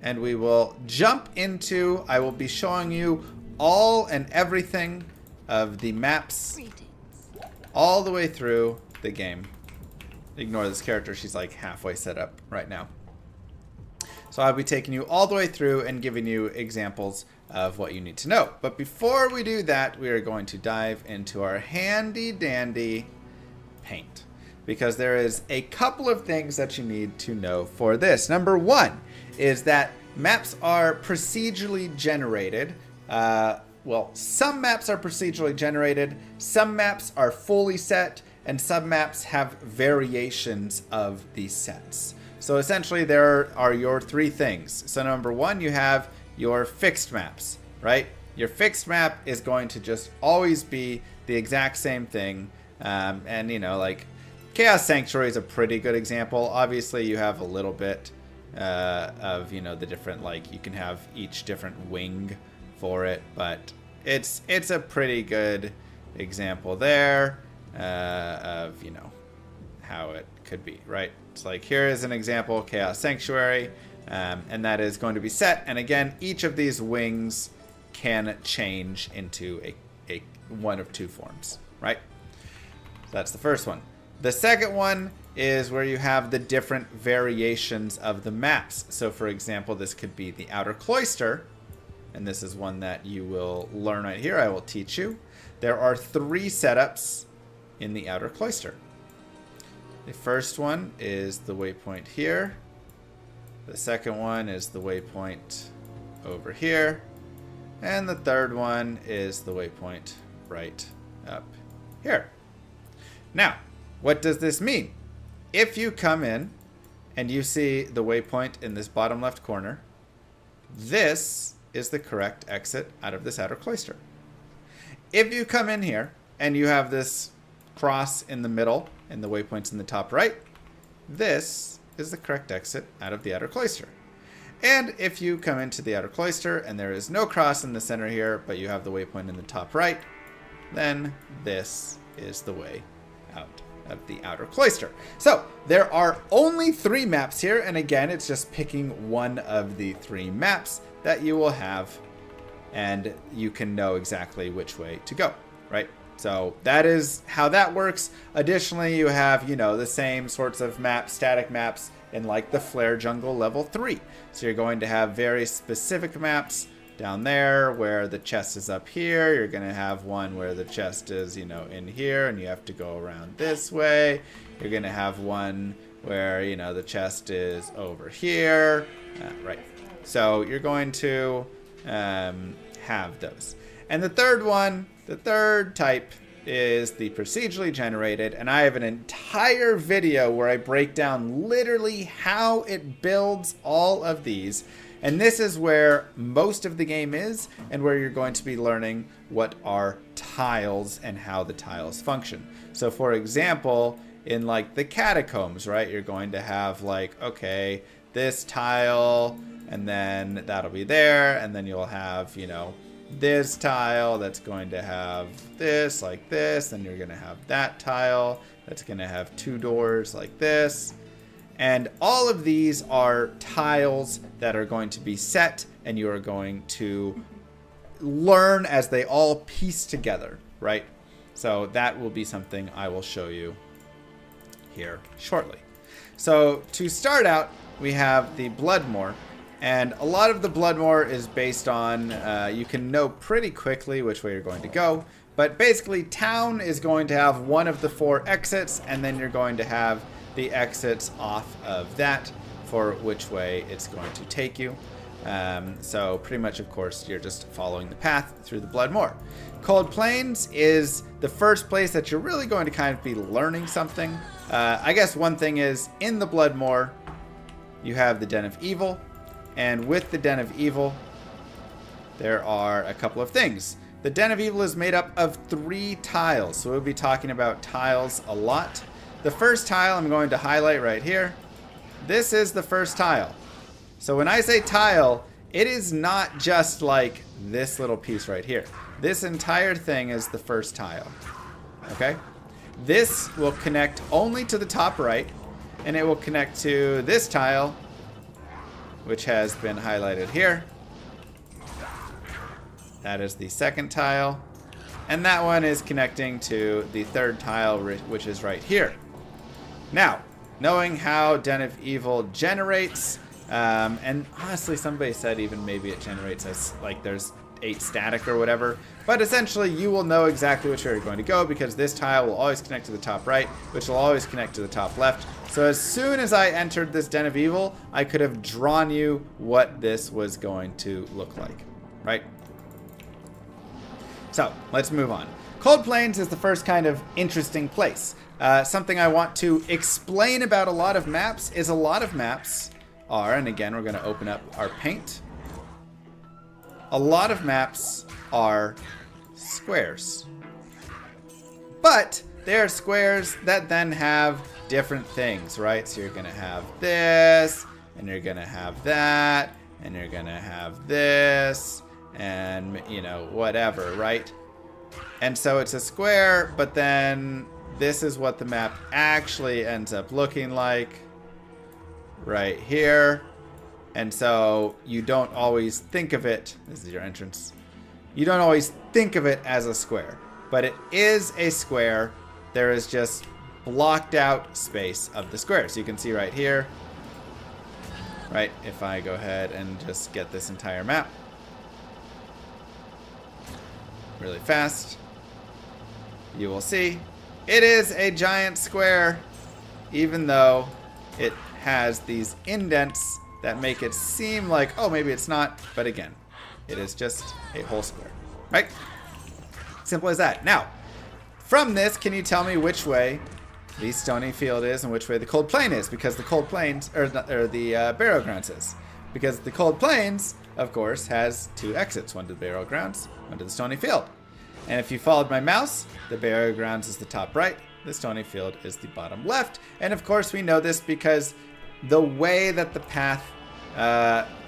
and we will jump into, I will be showing you all and everything of the maps all the way through the game. Ignore this character, she's like halfway set up right now. So I'll be taking you all the way through and giving you examples of what you need to know. But before we do that, we are going to dive into our handy dandy paint, because there is a couple of things that you need to know for this. Number one is that maps are procedurally generated. Well, some maps are procedurally generated, some maps are fully set, and some maps have variations of these sets. So essentially there are your three things. So number one, you have your fixed maps, right? Your fixed map is going to just always be the exact same thing. And you know, like Chaos Sanctuary is a pretty good example. Obviously you have a little bit of, you know, the different, like you can have each different wing for it, but it's a pretty good example there of, you know, how it could be, right? It's like here is an example, Chaos Sanctuary, and that is going to be set, and again each of these wings can change into a one of two forms, right? So that's the first one. The second one is where you have the different variations of the maps. So for example, this could be the Outer Cloister, and this is one that you will learn right here. I will teach you. There are three setups in the Outer Cloister. The first one is the waypoint here. The second one is the waypoint over here. And the third one is the waypoint right up here. Now, what does this mean? If you come in and you see the waypoint in this bottom left corner, this is the correct exit out of this Outer Cloister. If you come in here and you have this cross in the middle and the waypoint's in the top right, this is the correct exit out of the Outer Cloister. And if you come into the Outer Cloister and there is no cross in the center here, but you have the waypoint in the top right, then this is the way out of the Outer Cloister. So there are only three maps here, and again, it's just picking one of the three maps that you will have, and you can know exactly which way to go, right? So that is how that works. Additionally, you have, you know, the same sorts of maps, static maps, in like the Flare Jungle level 3. So you're going to have very specific maps down there where the chest is up here. You're going to have one where the chest is, you know, in here and you have to go around this way. You're going to have one where, you know, the chest is over here. Right. So you're going to have those. And the third one, the third type is the procedurally generated, and I have an entire video where I break down literally how it builds all of these. And this is where most of the game is, and where you're going to be learning what are tiles and how the tiles function. So for example, in like the catacombs, right, you're going to have like, okay, this tile, and then that'll be there, and then you'll have, you know, this tile that's going to have this like this, and you're going to have that tile that's going to have 2 doors like this. And all of these are tiles that are going to be set, and you are going to learn as they all piece together, right? So that will be something I will show you here shortly. So to start out, we have the Bloodmoor. And a lot of the Bloodmoor is based on, you can know pretty quickly which way you're going to go. But basically, town is going to have one of the 4 exits, and then you're going to have the exits off of that for which way it's going to take you. So pretty much, of course, you're just following the path through the Bloodmoor. Cold Plains is the first place that you're really going to kind of be learning something. I guess one thing is, in the Bloodmoor, you have the Den of Evil. And with the Den of Evil, there are a couple of things. The Den of Evil is made up of 3 tiles, so we'll be talking about tiles a lot. The first tile I'm going to highlight right here. This is the first tile. So when I say tile, it is not just like this little piece right here. This entire thing is the first tile. Okay? This will connect only to the top right, and it will connect to this tile, which has been highlighted here. That is the second tile. And that one is connecting to the third tile, which is right here. Now, knowing how Den of Evil generates, and honestly, somebody said even maybe it generates as like there's 8 static or whatever. But essentially, you will know exactly which way you're going to go, because this tile will always connect to the top right, which will always connect to the top left. So as soon as I entered this Den of Evil, I could have drawn you what this was going to look like, right? So let's move on. Cold Plains is the first kind of interesting place. Something I want to explain about a lot of maps is a lot of maps are, and again, we're going to open up our paint. A lot of maps are squares. But they're squares that then have different things, right? So you're going to have this, and you're going to have that, and you're going to have this, and, you know, whatever, right? And so it's a square, but then this is what the map actually ends up looking like right here. And so you don't always think of it, this is your entrance, you don't always think of it as a square, but it is a square. There is just blocked out space of the square. So you can see right here, right, if I go ahead and just get this entire map really fast, you will see it is a giant square, even though it has these indents that make it seem like, oh, maybe it's not, but again, it is just a whole square, right? Simple as that. Now, from this, can you tell me which way the Stony Field is and which way the Cold Plain is? Because the Cold Plains, or the Burial Grounds is. Because the Cold Plains, of course, has 2 exits, one to the Burial Grounds, one to the Stony Field. And if you followed my mouse, the Burial Grounds is the top right, the Stony Field is the bottom left. And of course, we know this because the way that the path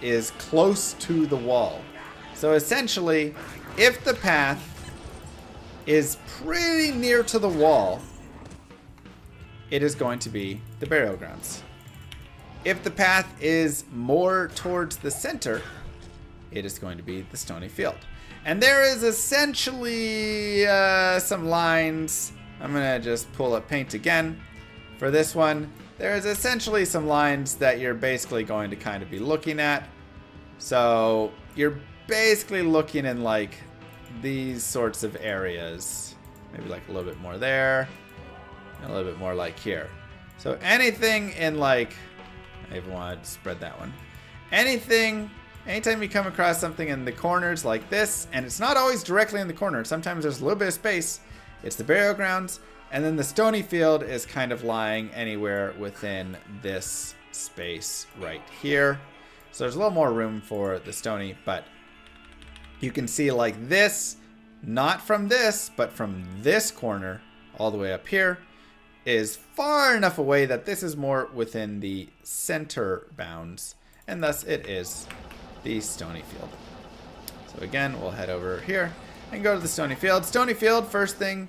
is close to the wall. So essentially, if the path is pretty near to the wall, it is going to be the Burial Grounds. If the path is more towards the center, it is going to be the Stony Field. And there is essentially some lines. I'm going to just pull up paint again for this one. There is essentially some lines that you're basically going to kind of be looking at. So you're basically looking in like these sorts of areas. Maybe like a little bit more there, and a little bit more like here. So anything in like, I even want to spread that one. Anything, anytime you come across something in the corners like this, and it's not always directly in the corner, sometimes there's a little bit of space, it's the burial grounds. And then the stony field is kind of lying anywhere within this space right here. So there's a little more room for the stony, but you can see like this, not from this, but from this corner all the way up here, is far enough away that this is more within the center bounds, and thus it is the stony field. So again, we'll head over here and go to the stony field. Stony field, first thing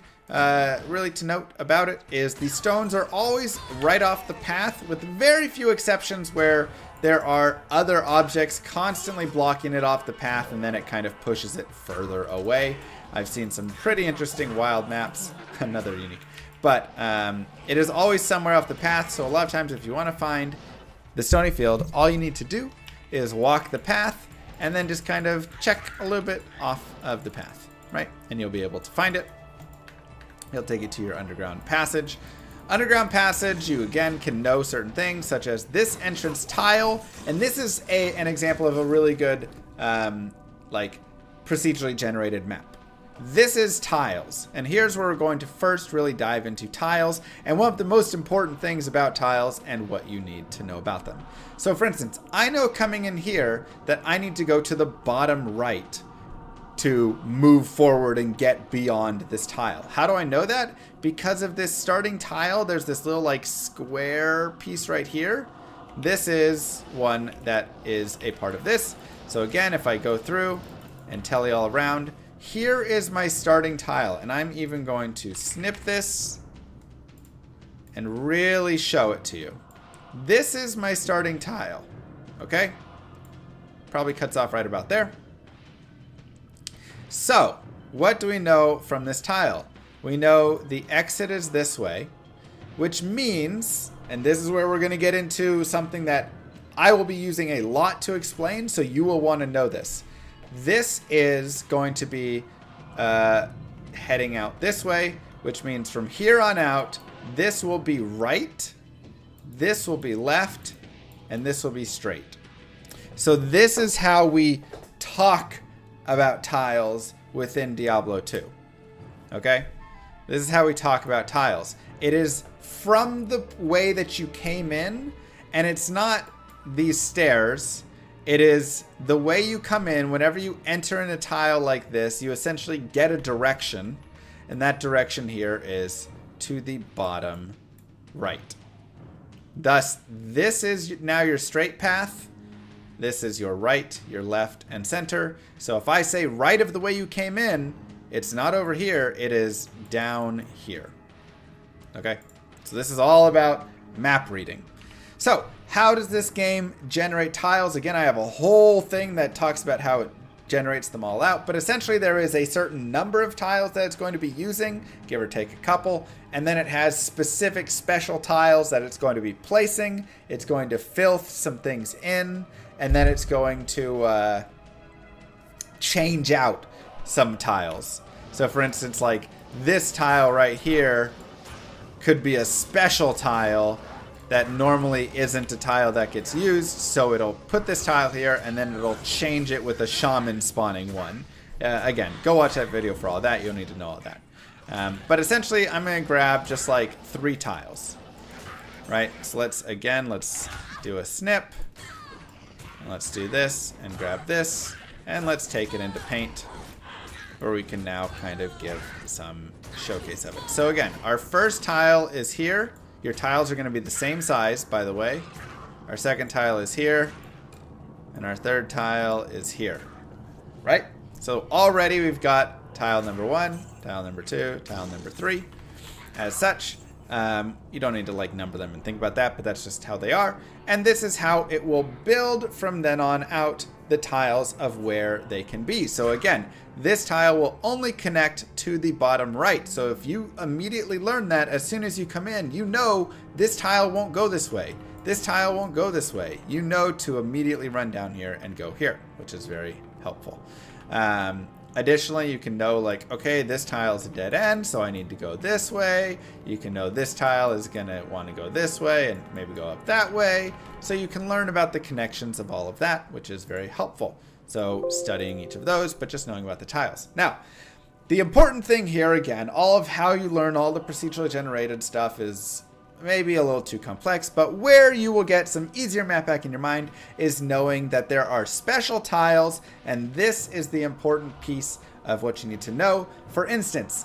really to note about it is the stones are always right off the path, with very few exceptions where there are other objects constantly blocking it off the path, and then it kind of pushes it further away. I've seen some pretty interesting wild maps, another unique, but it is always somewhere off the path. So a lot of times if you want to find the stony field, all you need to do is walk the path and then just kind of check a little bit off of the path, right? And you'll be able to find it. He'll take you to your underground passage. Underground passage, you again can know certain things, such as this entrance tile. And this is an example of a really good, like, procedurally generated map. This is tiles. And here's where we're going to first really dive into tiles and one of the most important things about tiles and what you need to know about them. So for instance, I know coming in here that I need to go to the bottom right to move forward and get beyond this tile. How do I know that? Because of this starting tile, there's this little like square piece right here. This is one that is a part of this. So again, if I go through and tally all around, here is my starting tile. And I'm even going to snip this and really show it to you. This is my starting tile. Okay? Probably cuts off right about there. So, what do we know from this tile? We know the exit is this way, which means, and this is where we're going to get into something that I will be using a lot to explain, so you will want to know this. This is going to be heading out this way, which means from here on out, this will be right, this will be left, and this will be straight. So this is how we talk about tiles within Diablo 2. Okay? This is how we talk about tiles. It is from the way that you came in, and it's not these stairs. It is the way you come in. Whenever you enter in a tile like this, you essentially get a direction, and that direction here is to the bottom right. Thus, this is now your straight path. This is your right, your left, and center. So if I say right of the way you came in, it's not over here, it is down here. Okay? So this is all about map reading. So how does this game generate tiles? Again, I have a whole thing that talks about how it generates them all out, but essentially there is a certain number of tiles that it's going to be using, give or take a couple, and then it has specific special tiles that it's going to be placing. It's going to fill some things in, and then it's going to change out some tiles. So for instance, like this tile right here could be a special tile that normally isn't a tile that gets used, so it'll put this tile here and then it'll change it with a shaman spawning one. Again, go watch that video for all that. You'll need to know all that. But essentially, I'm going to grab just like 3 tiles. Right? So let's do a snip. And let's do this and grab this. And let's take it into paint, where we can now kind of give some showcase of it. So again, our first tile is here. Your tiles are going to be the same size, by the way. Our second tile is here. And our third tile is here. Right? So already we've got tile number 1, tile number 2, tile number 3. As such, you don't need to like number them and think about that, but that's just how they are. And this is how it will build from then on out the tiles of where they can be. So again, this tile will only connect to the bottom right. So if you immediately learn that as soon as you come in, you know this tile won't go this way. This tile won't go this way. You know to immediately run down here and go here, which is very helpful. Additionally, you can know like, okay, this tile is a dead end, so I need to go this way. You can know this tile is going to want to go this way and maybe go up that way. So you can learn about the connections of all of that, which is very helpful. So studying each of those, but just knowing about the tiles. Now, The important thing here, again, all of how you learn all the procedurally generated stuff is maybe a little too complex, but where you will get some easier map back in your mind is knowing that there are special tiles, and this is the important piece of what you need to know. For instance,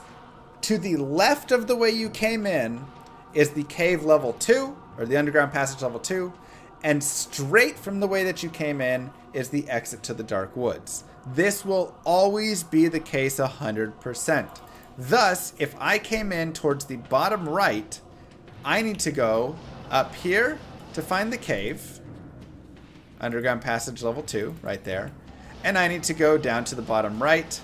to the left of the way you came in is the cave level 2, or the underground passage level 2, and straight from the way that you came in is the exit to the dark woods. This will always be the case 100%. Thus, if I came in towards the bottom right, I need to go up here to find the cave, underground passage level 2, right there, and I need to go down to the bottom right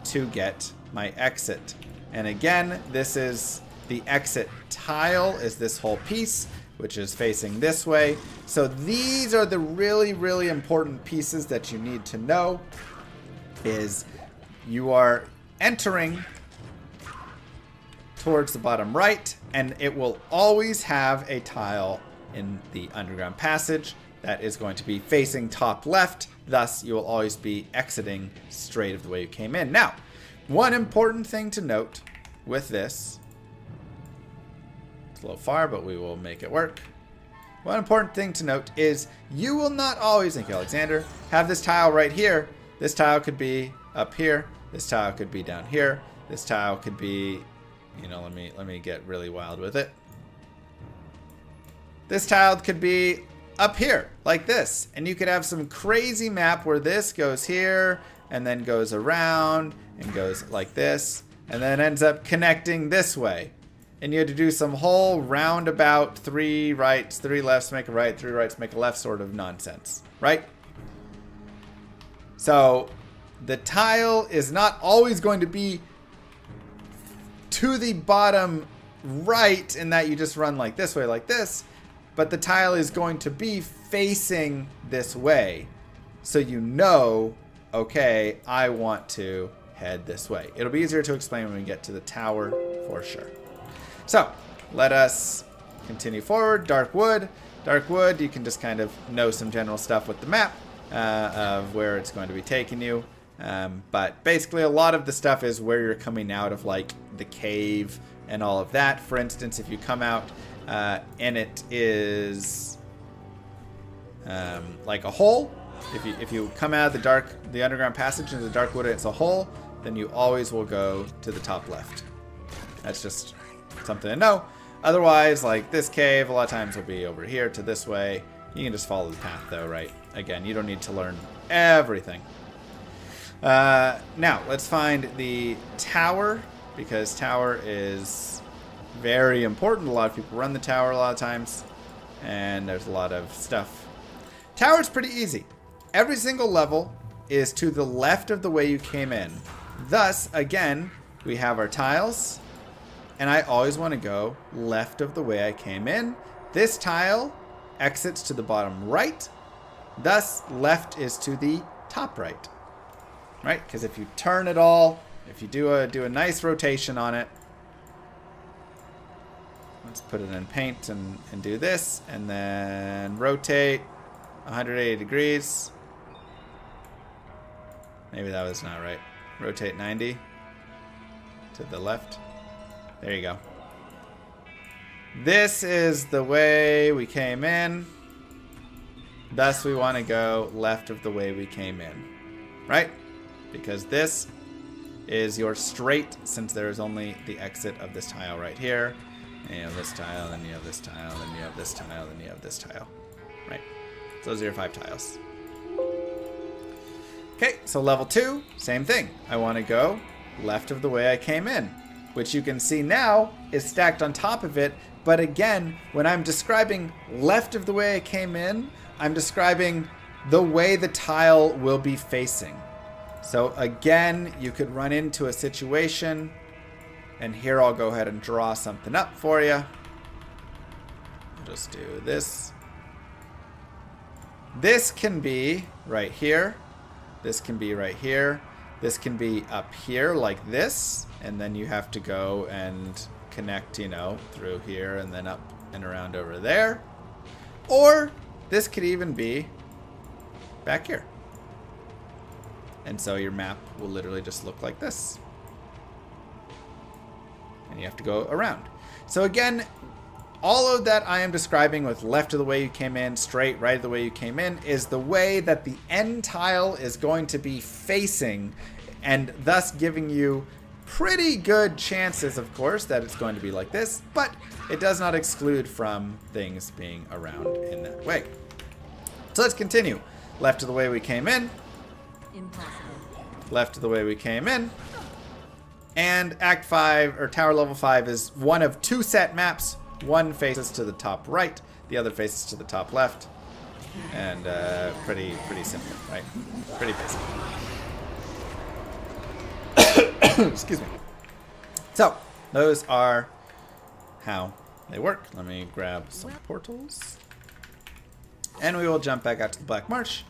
to get my exit. And again, this is the exit tile, is this whole piece, which is facing this way. So these are the really, really important pieces that you need to know. Is you are entering towards the bottom right, and it will always have a tile in the underground passage that is going to be facing top left. Thus, you will always be exiting straight of the way you came in. Now, one important thing to note with this, it's a little far, but we will make it work. One important thing to note is you will not always, thank you, Alexander, have this tile right here. This tile could be up here. This tile could be down here. This tile could be, you know, let me get really wild with it. This tile could be up here like this, and you could have some crazy map where this goes here and then goes around and goes like this and then ends up connecting this way. And you had to do some whole roundabout 3 rights, 3 lefts, make a right, 3 rights, make a left sort of nonsense, right? So the tile is not always going to be to the bottom right in that you just run like this way, like this, but the tile is going to be facing this way. So you know, okay, I want to head this way. It'll be easier to explain when we get to the tower for sure. So let us continue forward. Dark wood. Dark wood, you can just kind of know some general stuff with the map of where it's going to be taking you. But basically a lot of the stuff is where you're coming out of, like the cave and all of that. For instance, if you come out and it is like a hole, if you come out of the underground passage into the dark wood and it's a hole, then you always will go to the top left. That's just something to know. Otherwise, like this cave, a lot of times will be over here to this way. You can just follow the path though, right? Again, you don't need to learn everything. Now, let's find the tower, because tower is very important. A lot of people run the tower a lot of times, and there's a lot of stuff. Tower's pretty easy. Every single level is to the left of the way you came in. Thus, again, we have our tiles, and I always want to go left of the way I came in. This tile exits to the bottom right. Thus, left is to the top right. Right? Because if you turn it all, if you do a nice rotation on it, let's put it in paint and do this, and then rotate 180 degrees. Maybe that was not right. Rotate 90 to the left. There you go. This is the way we came in. Thus, we want to go left of the way we came in. Right? Because this is your straight, since there is only the exit of this tile right here. And you have this tile, then you have this tile, then you have this tile, then you have this tile. Right? So those are your 5 tiles. Okay, so level 2, same thing. I want to go left of the way I came in, which you can see now is stacked on top of it. But again, when I'm describing left of the way I came in, I'm describing the way the tile will be facing. So again, you could run into a situation, and here I'll go ahead and draw something up for you. I'll just do this. This can be right here. This can be right here. This can be up here like this, and then you have to go and connect, you know, through here and then up and around over there. Or this could even be back here. And so your map will literally just look like this. And you have to go around. So again, all of that I am describing with left of the way you came in, straight, right of the way you came in, is the way that the end tile is going to be facing, and thus giving you pretty good chances, of course, that it's going to be like this, but it does not exclude from things being around in that way. So let's continue. Left of the way we came in. Impossible. Left of the way we came in. And Act 5, or Tower Level 5, is one of 2 set maps. One faces to the top right, the other faces to the top left. And pretty simple, right? Pretty basic. Excuse me. So, those are how they work. Let me grab some portals. And we will jump back out to the Black Marsh.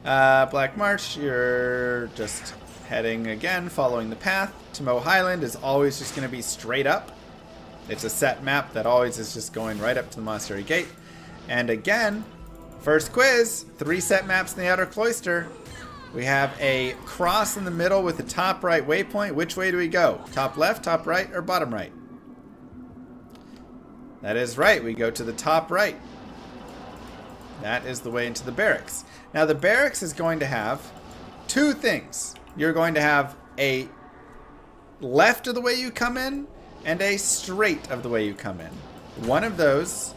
Black Marsh, you're just heading again, following the path. Tomoe Highland is always just going to be straight up. It's a set map that always is just going right up to the Monastery Gate. And again, first quiz, 3 set maps in the Outer Cloister. We have a cross in the middle with the top right waypoint. Which way do we go? Top left, top right, or bottom right? That is right. We go to the top right. That is the way into the barracks. Now the barracks is going to have 2 things. You're going to have a left of the way you come in and a straight of the way you come in. One of those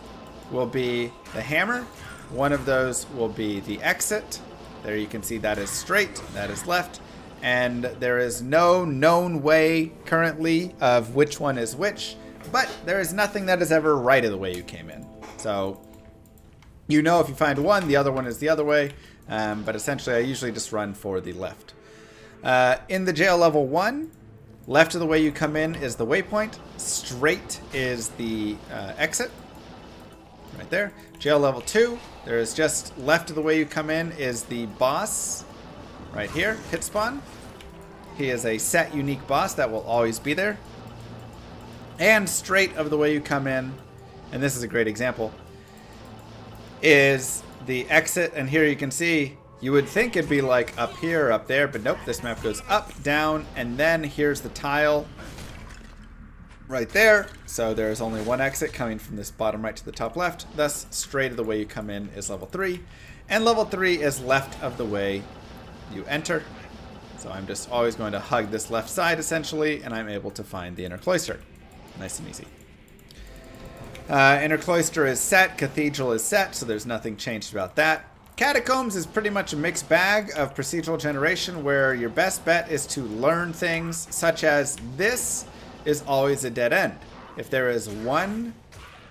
will be the hammer. One of those will be the exit. There you can see that is straight, that is left. And there is no known way currently of which one is which, but there is nothing that is ever right of the way you came in. So you know if you find one, the other one is the other way. But essentially I usually just run for the left. In the jail level 1, left of the way you come in is the waypoint. Straight is the exit. Right there. Jail level 2, there is just left of the way you come in is the boss. Right here, hit spawn. He is a set unique boss that will always be there. And straight of the way you come in, and this is a great example, is the exit. And here you can see, you would think it'd be like up here or up there, but nope, this map goes up, down, and then here's the tile right there. So there's only one exit coming from this bottom right to the top left. Thus, straight of the way you come in is level 3. And level 3 is left of the way you enter. So I'm just always going to hug this left side, essentially, and I'm able to find the inner cloister. Nice and easy. Inner cloister is set. Cathedral is set, so there's nothing changed about that. Catacombs is pretty much a mixed bag of procedural generation where your best bet is to learn things such as this is always a dead end. If there is one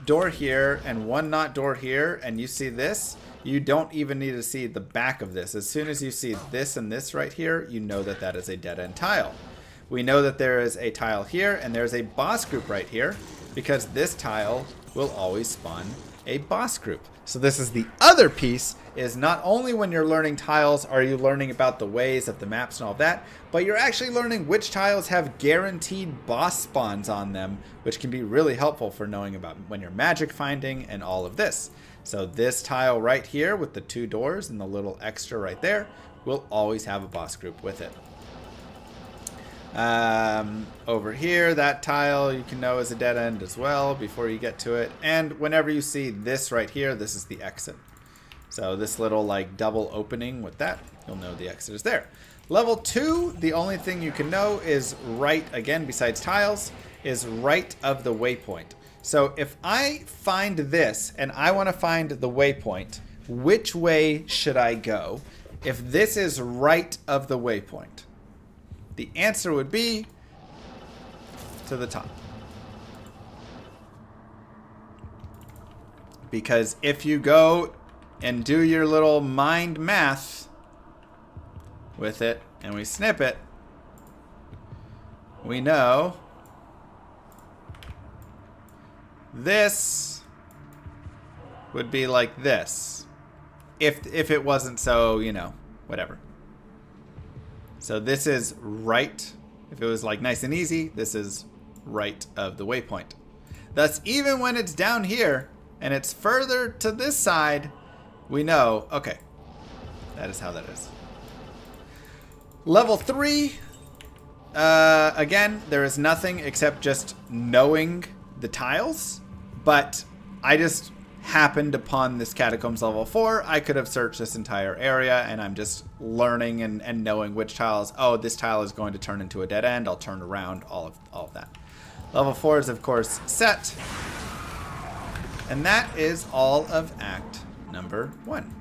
door here and one not door here and you see this, you don't even need to see the back of this. As soon as you see this and this right here, you know that that is a dead end tile. We know that there is a tile here and there's a boss group right here because this tile will always spawn a boss group. So this is the other piece, is not only when you're learning tiles are you learning about the ways of the maps and all that, but you're actually learning which tiles have guaranteed boss spawns on them, which can be really helpful for knowing about when you're magic finding and all of this. So this tile right here with the 2 doors and the little extra right there will always have a boss group with it. Over here, that tile you can know is a dead end as well before you get to it. And whenever you see this right here, this is the exit. So this little like double opening with that, you'll know the exit is there. Level 2, the only thing you can know is right, again, besides tiles, is right of the waypoint. So if I find this and I want to find the waypoint, which way should I go if this is right of the waypoint? The answer would be to the top. Because if you go and do your little mind math with it and we snip it, we know this would be like this. If it wasn't so, you know, whatever. So this is right. If it was like nice and easy, this is right of the waypoint. Thus, even when it's down here and it's further to this side, we know, okay, that is how that is. Level 3, again, there is nothing except just knowing the tiles, but I just happened upon this Catacombs level 4. I could have searched this entire area, and I'm just learning and knowing which tiles. Oh, this tile is going to turn into a dead end. I'll turn around, all of that. Level 4 is, of course, set. And that is all of Act number 1.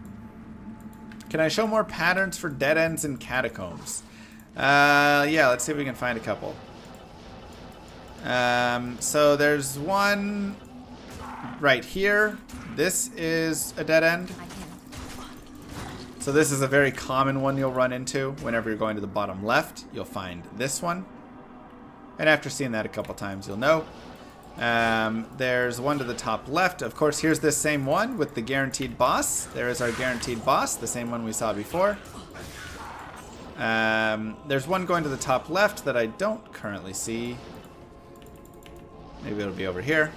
Can I show more patterns for dead ends and catacombs? Yeah, let's see if we can find a couple. So there's one right here. This is a dead end. So this is a very common one you'll run into whenever you're going to the bottom left. You'll find this one. And after seeing that a couple times, you'll know. There's one to the top left. Of course, here's this same one with the guaranteed boss. There is our guaranteed boss, the same one we saw before. There's one going to the top left that I don't currently see. Maybe it'll be over here.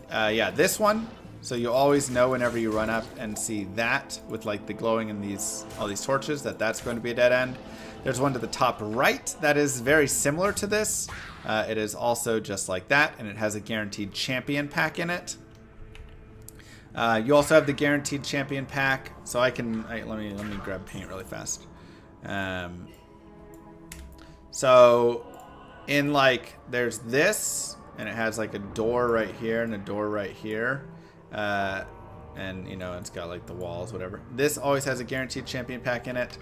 Yeah, this one. So you always know whenever you run up and see that with like the glowing in all these torches that's going to be a dead end. There's one to the top right that is very similar to this. It is also just like that, and it has a guaranteed champion pack in it. You also have the guaranteed champion pack. So let me grab paint really fast. So in there's this, and it has like a door right here and a door right here. And it's got like the walls, whatever. This always has a guaranteed champion pack in it.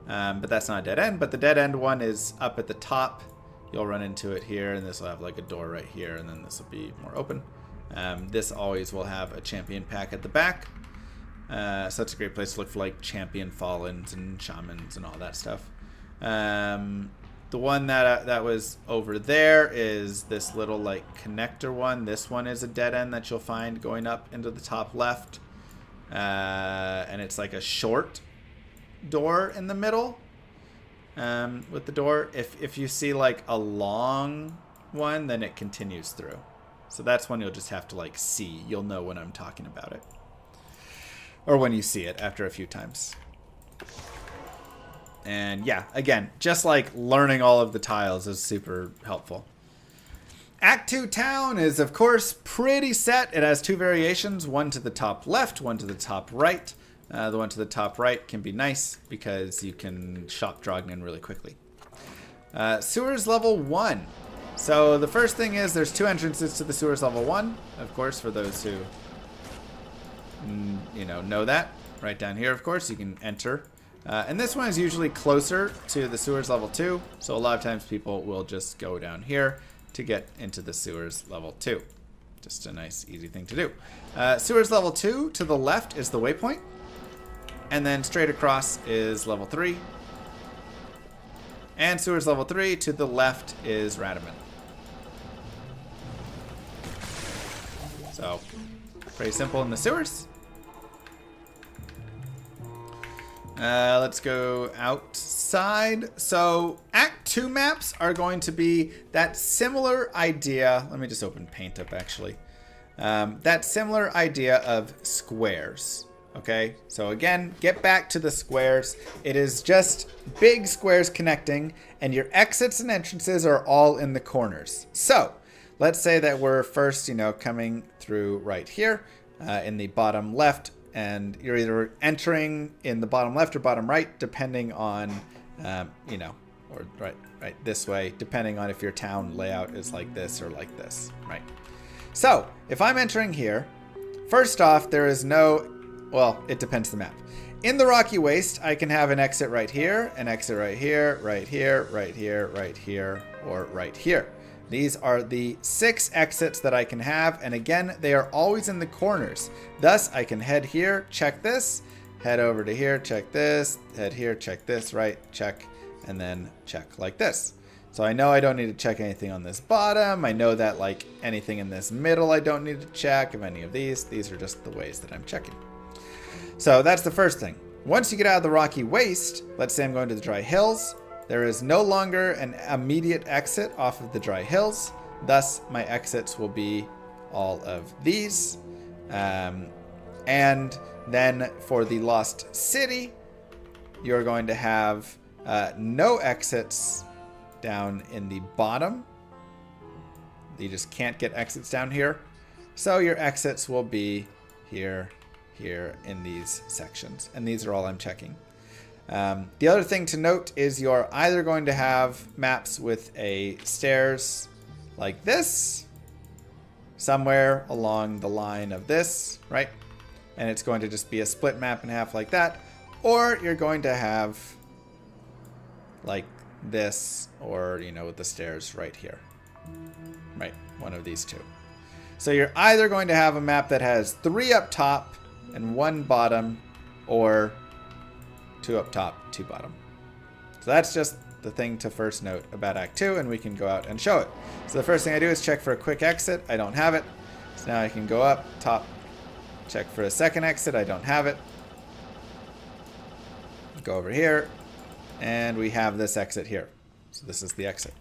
But that's not a dead end. But the dead end one is up at the top. You'll run into it here, and this will have like a door right here, and then this will be more open. This always will have a champion pack at the back. So that's a great place to look for like champion fallens and shamans and all that stuff. The one that was over there is this little like connector one. This one is a dead end that you'll find going up into the top left. And it's like a short door in the middle. With the door, if you see like a long one, then it continues through. So that's one you'll just have to like see. You'll know when I'm talking about it, or when you see it after a few times. And yeah, again, just like learning all of the tiles is super helpful. Act 2 town is of course pretty set. It has two variations, one to the top left, one to the top right. The one to the top right can be nice because you can shop Drognin really quickly. Sewers level 1. So the first thing is there's two entrances to the sewers level 1. Of course, for those who know that. Right down here, of course, you can enter. And this one is usually closer to the sewers level 2. So a lot of times people will just go down here to get into the sewers level 2. Just a nice, easy thing to do. Sewers level 2 to the left is the waypoint. And then straight across is level 3. And sewers level 3 to the left is Radaman. So, pretty simple in the sewers. Let's go outside. So, Act 2 maps are going to be that similar idea. Let me just open paint up, actually. That similar idea of squares. Okay, so again, get back to the squares. It is just big squares connecting, and your exits and entrances are all in the corners. So let's say that we're first, coming through right here in the bottom left, and you're either entering in the bottom left or bottom right, depending on, or right this way, depending on if your town layout is like this or like this, right? So if I'm entering here, first off, there is no... Well, it depends on the map. In the Rocky Waste, I can have an exit right here, an exit right here, right here, right here, right here, or right here. These are the 6 exits that I can have, and again, they are always in the corners. Thus, I can head here, check this, head over to here, check this, head here, check this, right, check, and then check like this. So I know I don't need to check anything on this bottom. I know that like anything in this middle I don't need to check. If any of these are just the ways that I'm checking. So that's the first thing. Once you get out of the Rocky Waste, let's say I'm going to the Dry Hills, there is no longer an immediate exit off of the Dry Hills. Thus, my exits will be all of these. And then for the Lost City, you're going to have no exits down in the bottom. You just can't get exits down here. So your exits will be here, here in these sections. And these are all I'm checking. The other thing to note is you're either going to have maps with a stairs like this, somewhere along the line of this, right? And it's going to just be a split map in half like that. Or you're going to have like this, or, you know, with the stairs right here. Right, one of these two. So you're either going to have a map that has 3 up top and 1 bottom, or 2 up top, 2 bottom. So that's just the thing to first note about Act 2, and we can go out and show it. So the first thing I do is check for a quick exit. I don't have it. So now I can go up, top, check for a second exit. I don't have it. Go over here, and we have this exit here. So this is the exit.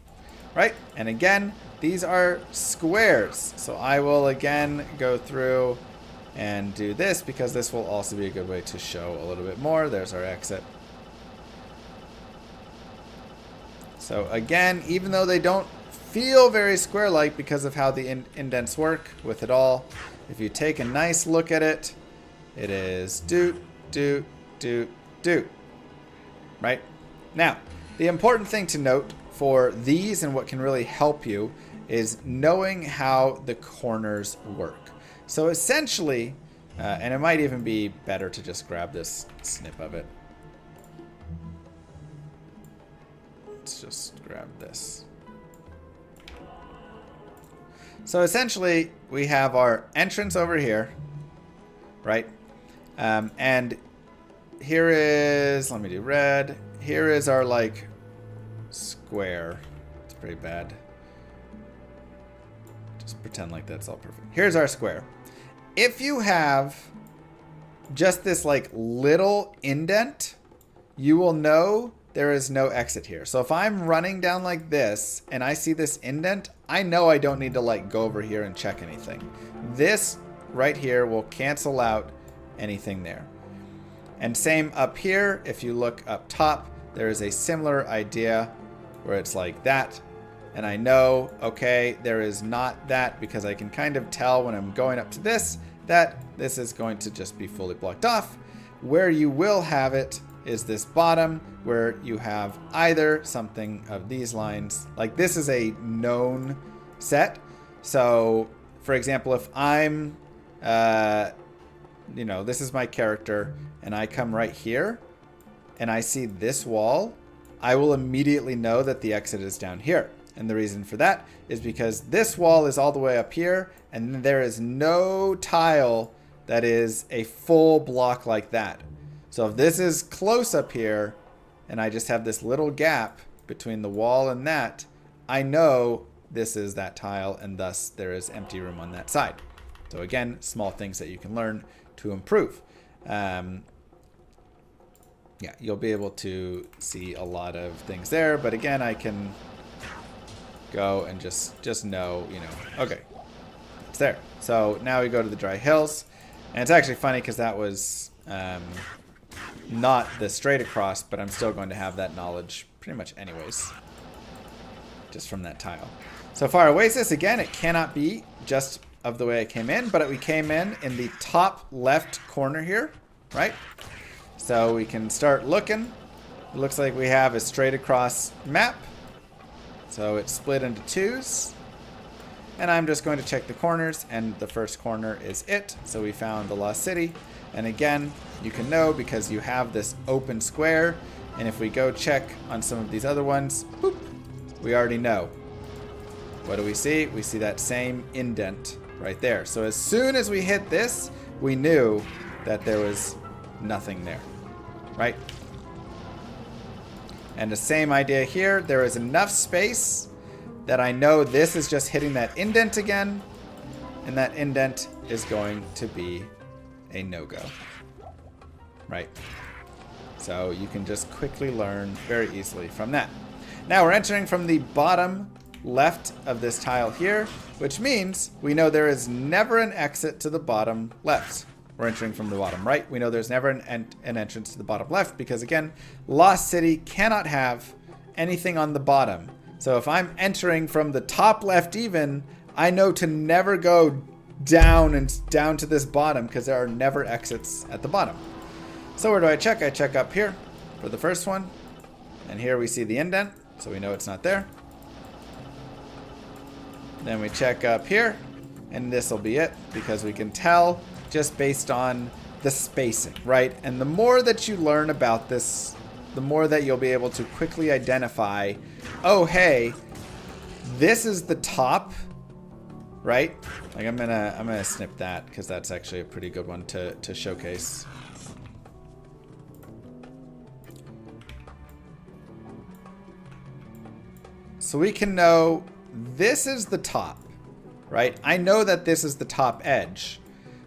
Right? And again, these are squares. So I will again go through and do this, because this will also be a good way to show a little bit more. There's our exit. So again, even though they don't feel very square-like because of how the indents work with it all, if you take a nice look at it, it is doot, doot, doot, doot. Right? Now, the important thing to note for these, and what can really help you, is knowing how the corners work. So essentially, and it might even be better to just grab this snip of it. Let's just grab this. So essentially, we have our entrance over here, right? And here is, let me do red. Here is our, like, square. It's pretty bad. Just pretend like that's all perfect. Here's our square. If you have just this like little indent, you will know there is no exit here. So if I'm running down like this and I see this indent, I know I don't need to like go over here and check anything. This right here will cancel out anything there. And same up here. If you look up top, there is a similar idea where it's like that. And I know, okay, there is not that, because I can kind of tell when I'm going up to this, that this is going to just be fully blocked off. Where you will have it is this bottom, where you have either something of these lines, like this is a known set. So for example, if I'm, you know, this is my character and I come right here and I see this wall, I will immediately know that the exit is down here. And the reason for that is because this wall is all the way up here, and there is no tile that is a full block like that. So if this is close up here, and I just have this little gap between the wall and that, I know this is that tile, and thus there is empty room on that side. So again, small things that you can learn to improve. Yeah, you'll be able to see a lot of things there, but again, I can go and just know, you know, okay, it's there. So now we go to the dry hills, and it's actually funny because that was not the straight across, but I'm still going to have that knowledge pretty much anyways, just from that tile. So Fire Oasis, again, it cannot be just of the way I came in, but we came in the top left corner here, right? So we can start looking. It looks like we have a straight across map. So it's split into 2s. And I'm just going to check the corners, and the first corner is it. So we found the Lost City. And again, you can know because you have this open square. And if we go check on some of these other ones, boop, we already know. What do we see? We see that same indent right there. So as soon as we hit this, we knew that there was nothing there, right? And the same idea here. There is enough space that I know this is just hitting that indent again, and that indent is going to be a no-go, right? So you can just quickly learn very easily from that. Now we're entering from the bottom left of this tile here, which means we know there is never an exit to the bottom left, we're entering from the bottom right. We know there's never an entrance to the bottom left because, again, Lost City cannot have anything on the bottom. So if I'm entering from the top left even, I know to never go down to this bottom because there are never exits at the bottom. So where do I check? I check up here for the first one. And here we see the indent, so we know it's not there. Then we check up here, and this will be it because we can tell just based on the spacing, right? And the more that you learn about this, the more that you'll be able to quickly identify, oh, hey, this is the top, right? Like I'm gonna snip that because that's actually a pretty good one to showcase. So we can know this is the top, right? I know that this is the top edge.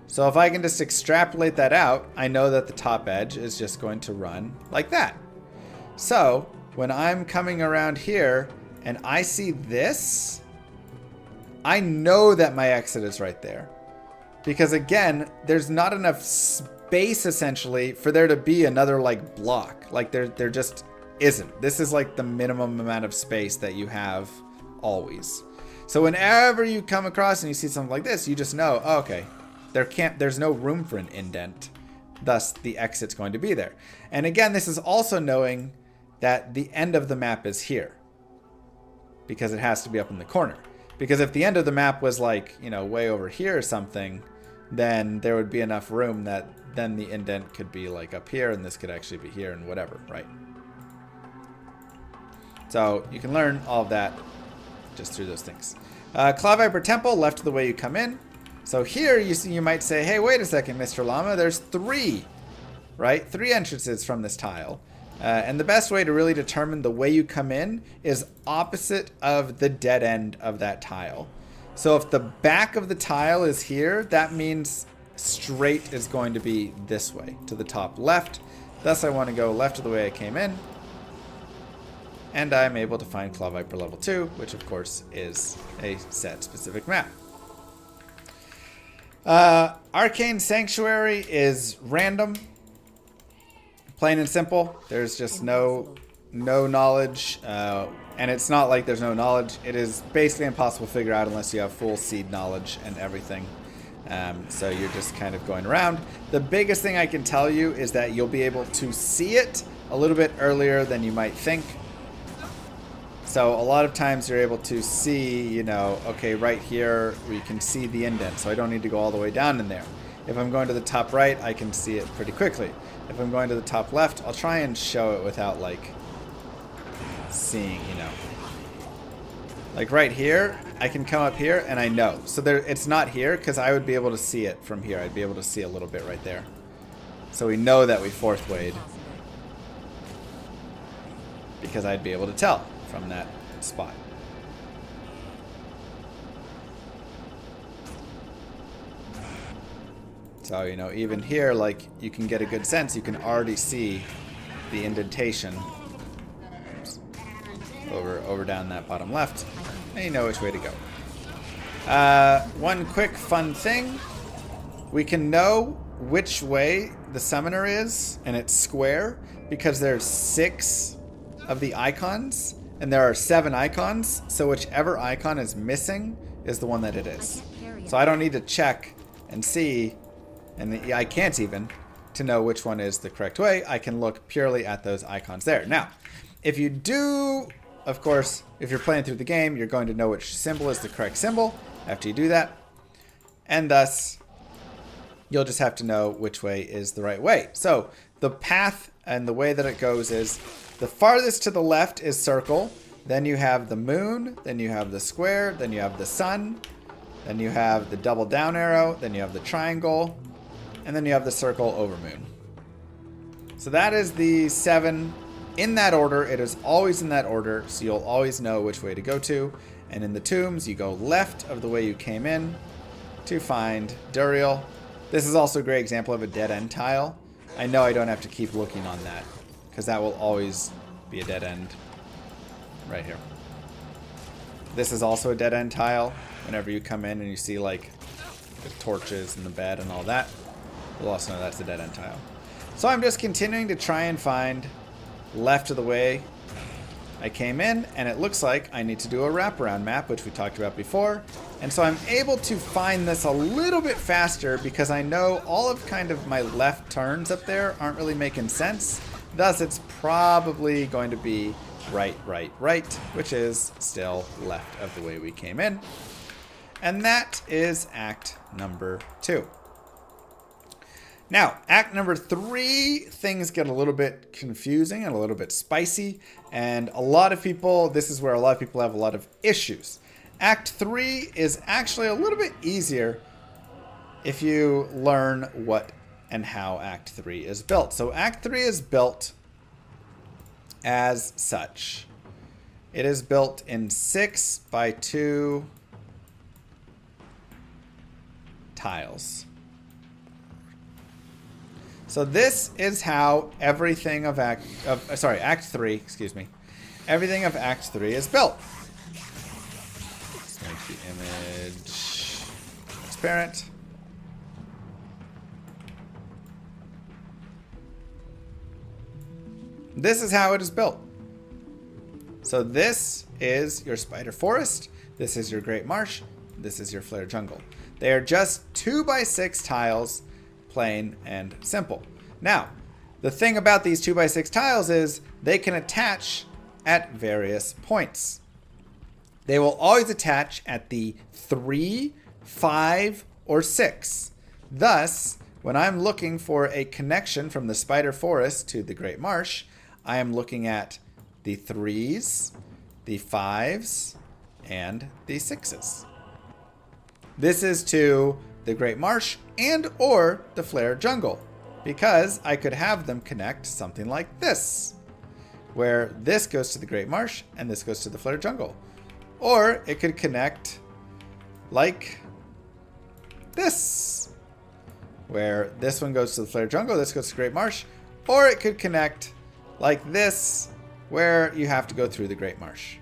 So if I can just extrapolate that out, I know that the top edge is just going to run like that. So when I'm coming around here and I see this, I know that my exit is right there. Because again, there's not enough space essentially for there to be another like block. Like there just isn't. This is like the minimum amount of space that you have always. So whenever you come across and you see something like this, you just know, oh, okay, there's no room for an indent. Thus, the exit's going to be there. And again, this is also knowing that the end of the map is here because it has to be up in the corner. Because if the end of the map was like, you know, way over here or something, then there would be enough room that then the indent could be like up here and this could actually be here and whatever, right? So you can learn all of that just through those things. Cloud Viper Temple, left of the way you come in. So here you might say, hey, wait a second, Mr. Llama, there's three, right? 3 entrances from this tile. And the best way to really determine the way you come in is opposite of the dead end of that tile. So if the back of the tile is here, that means straight is going to be this way, to the top left. Thus I want to go left of the way I came in. And I'm able to find Cloud Viper level 2, which of course is a set specific map. Arcane Sanctuary is random. Plain and simple. There's just no knowledge. And it's not like there's no knowledge. It is basically impossible to figure out unless you have full seed knowledge and everything. So you're just kind of going around. The biggest thing I can tell you is that you'll be able to see it a little bit earlier than you might think. So a lot of times you're able to see, you know, okay, right here we can see the indent, so I don't need to go all the way down in there. If I'm going to the top right, I can see it pretty quickly. If I'm going to the top left, I'll try and show it without like seeing, you know. Like right here, I can come up here and I know. So there, it's not here because I would be able to see it from here. I'd be able to see a little bit right there. So we know that we fourth wayed because I'd be able to tell from that spot. So, you know, even here, like, you can get a good sense. You can already see the indentation over down that bottom left. And you know which way to go. One quick fun thing. We can know which way the summoner is, and it's square, because there's 6 of the icons, and there are 7 icons, so whichever icon is missing is the one that it is. So I don't need to check and see, and I can't even, to know which one is the correct way. I can look purely at those icons there. Now, if you do, of course, if you're playing through the game, you're going to know which symbol is the correct symbol after you do that, and thus you'll just have to know which way is the right way. So the path and the way that it goes is the farthest to the left is circle, then you have the moon, then you have the square, then you have the sun, then you have the double down arrow, then you have the triangle, and then you have the circle over moon. So that is the 7 in that order. It is always in that order, so you'll always know which way to go to. And in the tombs, you go left of the way you came in to find Duriel. This is also a great example of a dead end tile. I know I don't have to keep looking on that, because that will always be a dead end right here. This is also a dead end tile. Whenever you come in and you see like the torches and the bed and all that, We'll also know that's the dead end tile. So I'm just continuing to try and find left of the way I came in, and it looks like I need to do a wraparound map, which we talked about before. And so I'm able to find this a little bit faster because I know all of kind of my left turns up there aren't really making sense. Thus, it's probably going to be right, right, right, which is still left of the way we came in. And that is act number 2. Now, act number 3, things get a little bit confusing and a little bit spicy. And a lot of people, this is where a lot of people have a lot of issues. Act 3 is actually a little bit easier if you learn what and how Act 3 is built. So Act 3 is built as such. It is built in 6 by 2 tiles. So this is how everything of Act 3, excuse me. Everything of Act 3 is built. Let's make the image transparent. This is how it is built. So this is your spider forest. This is your great marsh. This is your flare jungle. They are just 2 by 6 tiles, plain and simple. Now, the thing about these 2 by 6 tiles is they can attach at various points. They will always attach at the 3, 5, or 6. Thus, when I'm looking for a connection from the spider forest to the great marsh, I am looking at the 3s, the 5s, and the 6s. This is to the great marsh and or the flare jungle, because I could have them connect something like this, where this goes to the great marsh and this goes to the flare jungle. Or it could connect like this, where this one goes to the flare jungle, this goes to the great marsh. Or it could connect like this, where you have to go through the great marsh,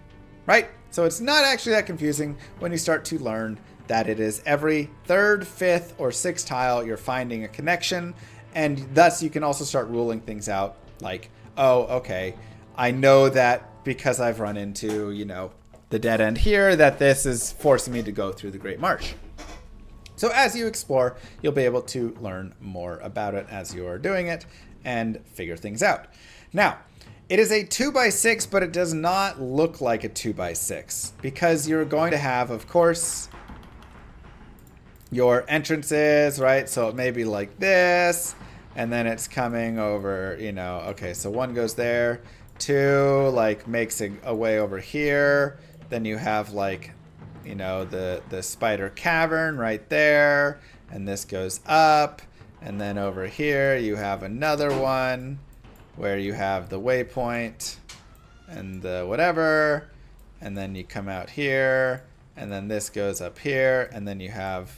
right? So it's not actually that confusing when you start to learn that it is every 3rd, 5th, or 6th tile you're finding a connection, and thus you can also start ruling things out like, oh, okay, I know that because I've run into, you know, the dead end here, that this is forcing me to go through the great marsh. So as you explore, you'll be able to learn more about it as you are doing it and figure things out. Now, it is a 2 by 6, but it does not look like a 2 by 6 because you're going to have, of course, your entrances, right? So it may be like this, and then it's coming over, you know, okay, so 1 goes there, 2 like makes a way over here, then you have like, you know, the spider cavern right there, and this goes up, and then over here you have another one where you have the waypoint and the whatever, and then you come out here, and then this goes up here, and then you have,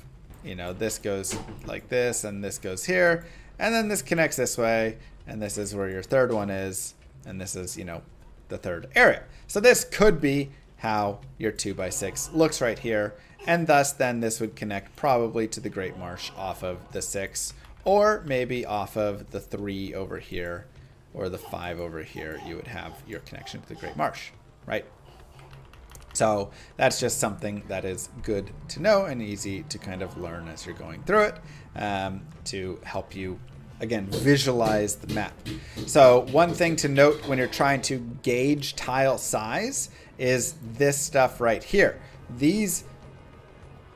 you know, this goes like this, and this goes here, and then this connects this way, and this is where your 3rd one is, and this is, you know, the 3rd area. So this could be how your 2 by 6 looks right here, and thus then this would connect probably to the great marsh off of the 6, or maybe off of the 3 over here, or the 5 over here. You would have your connection to the great marsh, right? So that's just something that is good to know and easy to kind of learn as you're going through it, to help you, again, visualize the map. So one thing to note when you're trying to gauge tile size is this stuff right here. These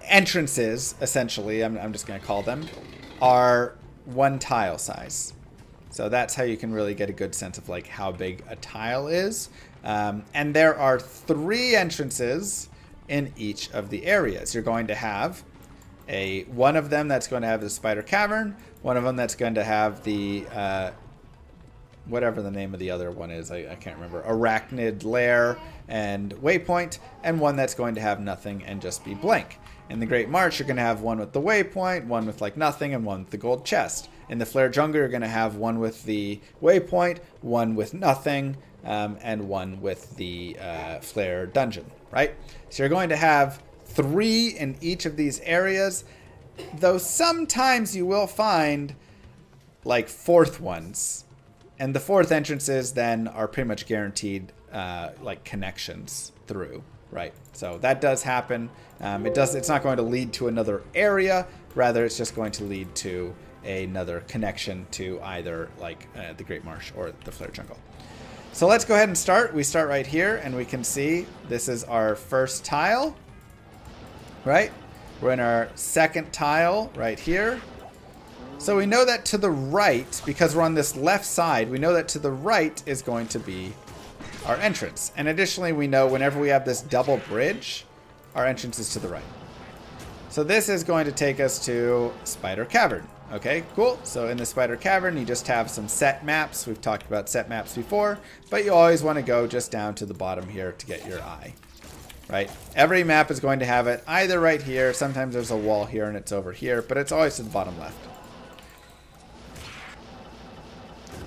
entrances, essentially, I'm just going to call them, are 1 tile size. So that's how you can really get a good sense of like how big a tile is. And there are 3 entrances in each of the areas. You're going to have one of them that's going to have the spider cavern, one of them that's going to have the whatever the name of the other one is, I can't remember, arachnid lair and waypoint, and one that's going to have nothing and just be blank. In the Great March, you're going to have one with the waypoint, one with like nothing, and one with the gold chest. In the Flare Jungle, you're going to have one with the waypoint, one with nothing, and one with the Flare Dungeon, right? So you're going to have 3 in each of these areas, though sometimes you will find like fourth ones. And the fourth entrances then are pretty much guaranteed like connections through, right? So that does happen. It's not going to lead to another area. Rather, it's just going to lead to another connection to either like the Great Marsh or the Flare Jungle. So let's go ahead and start. We start right here, and we can see this is our first tile, right? We're in our second tile right here. So we know that to the right, because we're on this left side, we know that to the right is going to be our entrance. And additionally, we know whenever we have this double bridge, our entrance is to the right. So this is going to take us to Spider Cavern. Okay, cool. So in the Spider Cavern, you just have some set maps. We've talked about set maps before, but you always want to go just down to the bottom here to get your eye. Right? Every map is going to have it either right here. Sometimes there's a wall here and it's over here, but it's always to the bottom left.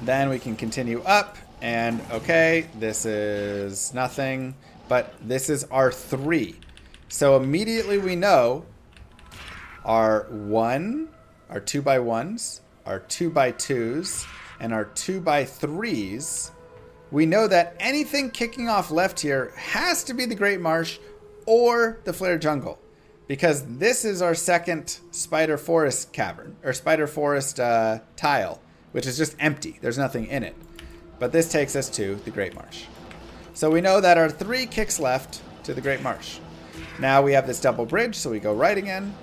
Then we can continue up, and okay, this is nothing, but this is our 3. So immediately we know our 1, our 2x1s, our 2x2s, and our 2x3s. We know that anything kicking off left here has to be the Great Marsh or the Flare Jungle, because this is our second Spider Forest cavern, or Spider Forest tile, which is just empty. There's nothing in it. But this takes us to the Great Marsh. So we know that our 3 kicks left to the Great Marsh. Now we have this double bridge, so we go right again,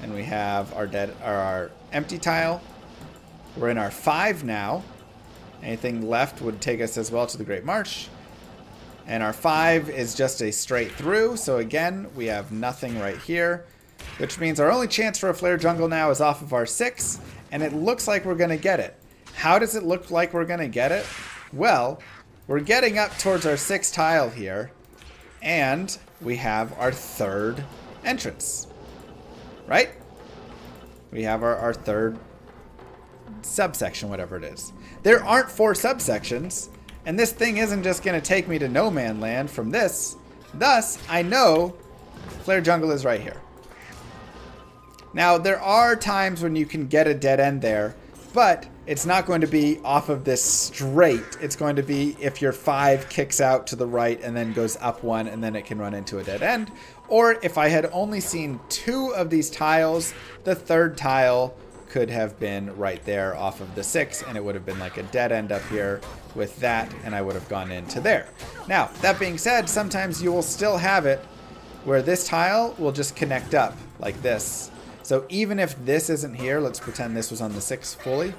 and we have our empty tile. We're in our 5 now. Anything left would take us as well to the Great Marsh. And our 5 is just a straight through, so again, we have nothing right here, which means our only chance for a Flare Jungle now is off of our 6, and it looks like we're going to get it. How does it look like we're going to get it? Well, we're getting up towards our 6th tile here, and we have our 3rd entrance, right? We have our 3rd subsection, whatever it is. There aren't 4 subsections, and this thing isn't just going to take me to no man land from this. Thus, I know Flare Jungle is right here. Now, there are times when you can get a dead end there, but it's not going to be off of this straight. It's going to be if your 5 kicks out to the right and then goes up 1 and then it can run into a dead end. Or if I had only seen 2 of these tiles, the 3rd tile could have been right there off of the 6, and it would have been like a dead end up here with that, and I would have gone into there. Now, that being said, sometimes you will still have it where this tile will just connect up like this. So even if this isn't here, let's pretend this was on the 6 fully,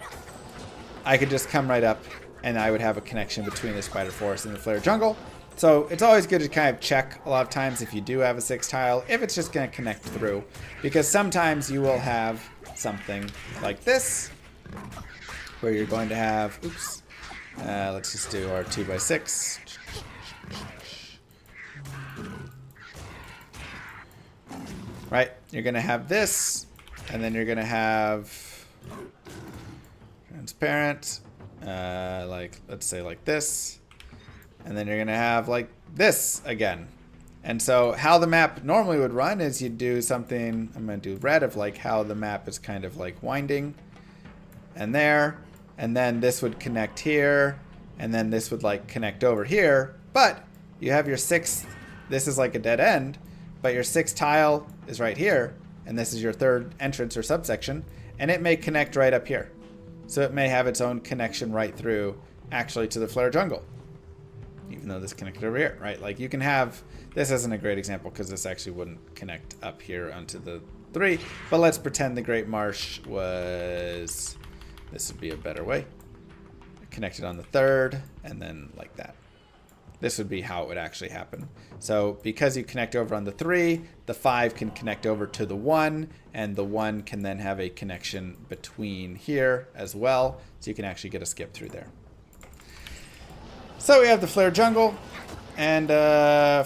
I could just come right up and I would have a connection between the Spider Forest and the Flare Jungle. So it's always good to kind of check a lot of times if you do have a 6 tile, if it's just going to connect through. Because sometimes you will have something like this, where you're going to have, oops, let's just do our 2x6. Right, you're going to have this, and then you're going to have transparent, like, let's say like this, and then you're going to have like this again. And so how the map normally would run is you'd do something, I'm going to do red of like how the map is kind of like winding, and there, and then this would connect here, and then this would like connect over here, but you have your 6th, this is like a dead end, but your 6th tile is right here, and this is your 3rd entrance or subsection, and it may connect right up here. So it may have its own connection right through actually to the Flare Jungle, even though this connected over here, right? Like you can have, this isn't a great example because this actually wouldn't connect up here onto the 3, but let's pretend the Great Marsh was, this would be a better way, connected on the 3rd, and then like that. This would be how it would actually happen. So because you connect over on the 3, the 5 can connect over to the 1, and the 1 can then have a connection between here as well. So you can actually get a skip through there. So we have the Flare Jungle, and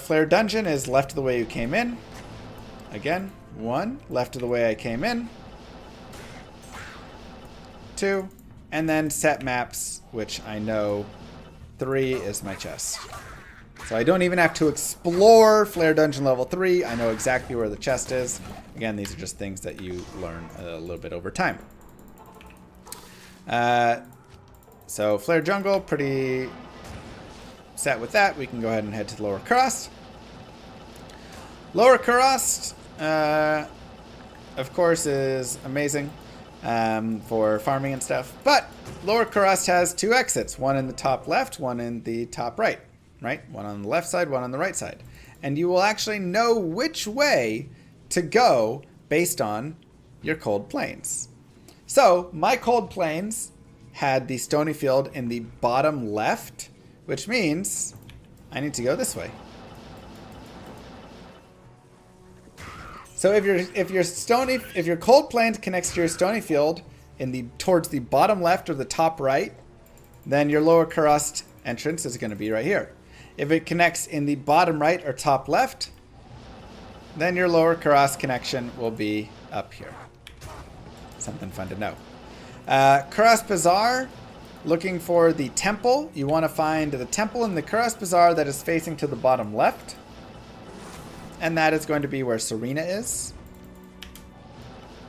Flare Dungeon is left of the way you came in. Again, 1, left of the way I came in. 2, and then set maps, which I know 3 is my chest. So I don't even have to explore Flare Dungeon level 3. I know exactly where the chest is. Again, these are just things that you learn a little bit over time. So Flare Jungle, pretty set with that. We can go ahead and head to the Lower Crust. Lower Crust, of course, is amazing for farming and stuff. But Lower Crust has 2 exits, one in the top left, one in the top right. Right? One on the left side, one on the right side. And you will actually know which way to go based on your cold plains. So my cold plains had the stony field in the bottom left, which means I need to go this way. So if your cold plains connects to your stony field towards the bottom left or the top right, then your Lower Crust entrance is going to be right here. If it connects in the bottom right or top left, then your Lower Crust connection will be up here. Something fun to know. Crust Bazaar, looking for the temple. You want to find the temple in the Crust Bazaar that is facing to the bottom left. And that is going to be where Serena is,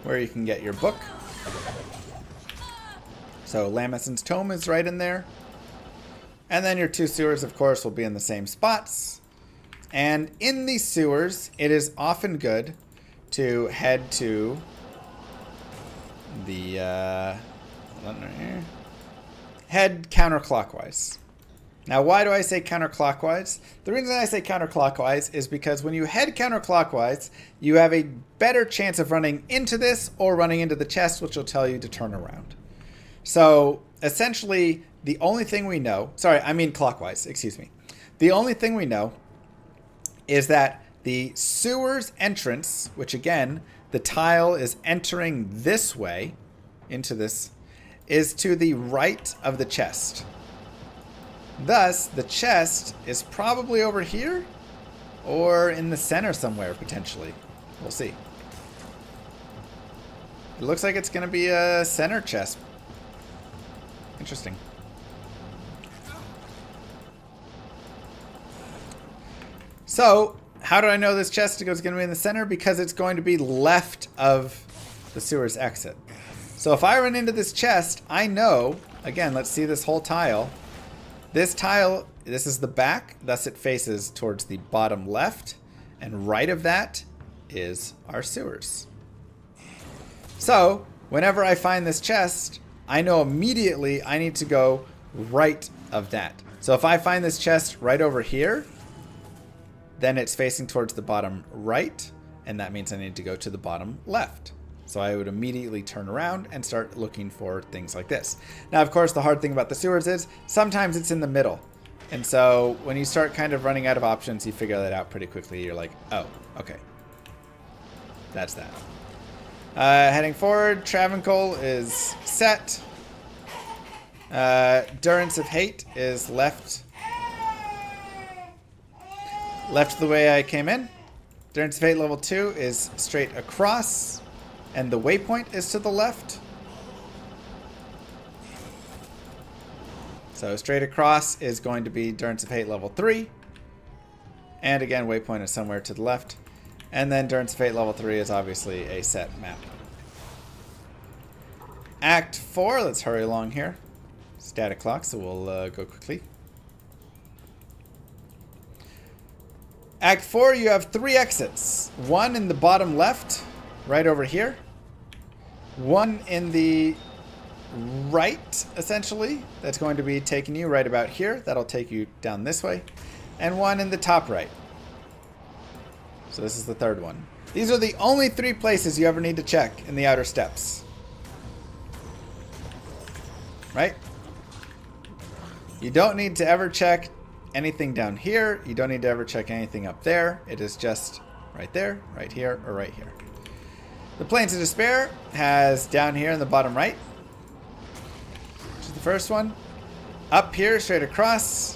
where you can get your book. So Lameson's Tome is right in there. And then your 2 sewers, of course, will be in the same spots. And in these sewers, it is often good to head to the head counterclockwise. Now, why do I say counterclockwise? The reason I say counterclockwise is because when you head counterclockwise, you have a better chance of running into this or running into the chest, which will tell you to turn around. So essentially, the only thing we know, clockwise, excuse me. The only thing we know is that the sewer's entrance, which again, the tile is entering this way into this, is to the right of the chest. Thus, the chest is probably over here or in the center somewhere, potentially. We'll see. It looks like it's going to be a center chest. Interesting. So, how do I know this chest is going to be in the center? Because it's going to be left of the sewer's exit. So if I run into this chest, I know, again, let's see this whole tile. This tile, this is the back, thus it faces towards the bottom left, and right of that is our sewers. So, whenever I find this chest, I know immediately I need to go right of that. So if I find this chest right over here, then it's facing towards the bottom right, and that means I need to go to the bottom left. So I would immediately turn around and start looking for things like this. Now, of course, the hard thing about the sewers is sometimes it's in the middle. And so when you start kind of running out of options, you figure that out pretty quickly. You're like, oh, okay. That's that. Heading forward, Travancore is set. Durance of Hate is left the way I came in. Durance of Hate level 2 is straight across, and the waypoint is to the left. So straight across is going to be Durance of Hate level 3. And again, waypoint is somewhere to the left. And then Durance of Hate level 3 is obviously a set map. Act 4, let's hurry along here. Static clock, so we'll go quickly. Act 4, you have 3 exits. One in the bottom left, right over here. One in the right, essentially. That's going to be taking you right about here. That'll take you down this way. And one in the top right. So this is the third one. These are the only 3 places you ever need to check in the outer steps. Right? You don't need to ever check anything down here. You don't need to ever check anything up there. It is just right there, right here, or right here. The Plains of Despair has down here in the bottom right, which is the first one. Up here, straight across,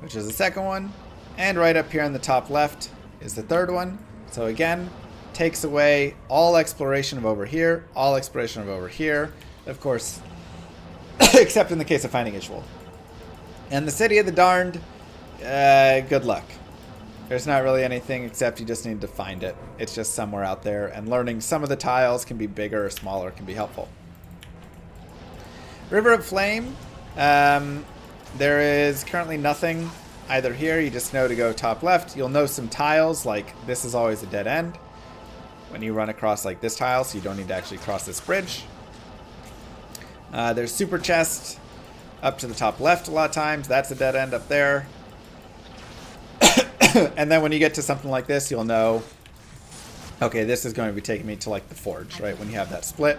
which is the second one. And right up here in the top left is the third one. So again, takes away all exploration of over here, all exploration of over here. Of course, except in the case of finding Ishwal. And the City of the Darned, good luck. There's not really anything except you just need to find it. It's just somewhere out there, and learning some of the tiles can be bigger or smaller can be helpful. River of Flame. There is currently nothing either here. You just know to go top left. You'll know some tiles, like this is always a dead end when you run across like this tile, so you don't need to actually cross this bridge. There's super chest up to the top left a lot of times. That's a dead end up there. And then when you get to something like this, you'll know, okay, this is going to be taking me to like the forge, right? When you have that split.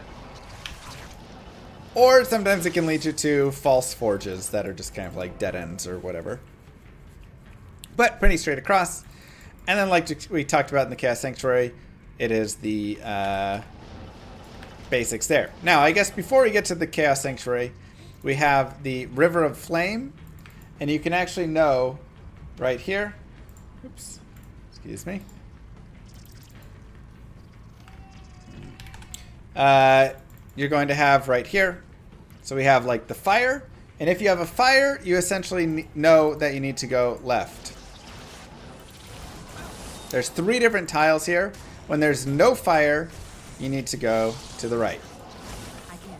Or sometimes it can lead you to false forges that are just kind of like dead ends or whatever. But pretty straight across. And then like we talked about in the Chaos Sanctuary, it is the basics there. Now, I guess before we get to the Chaos Sanctuary, we have the River of Flame. And you can actually know right here. Oops. Excuse me. You're going to have right here. So we have like the fire. And if you have a fire, you essentially know that you need to go left. There's 3 different tiles here. When there's no fire, you need to go to the right.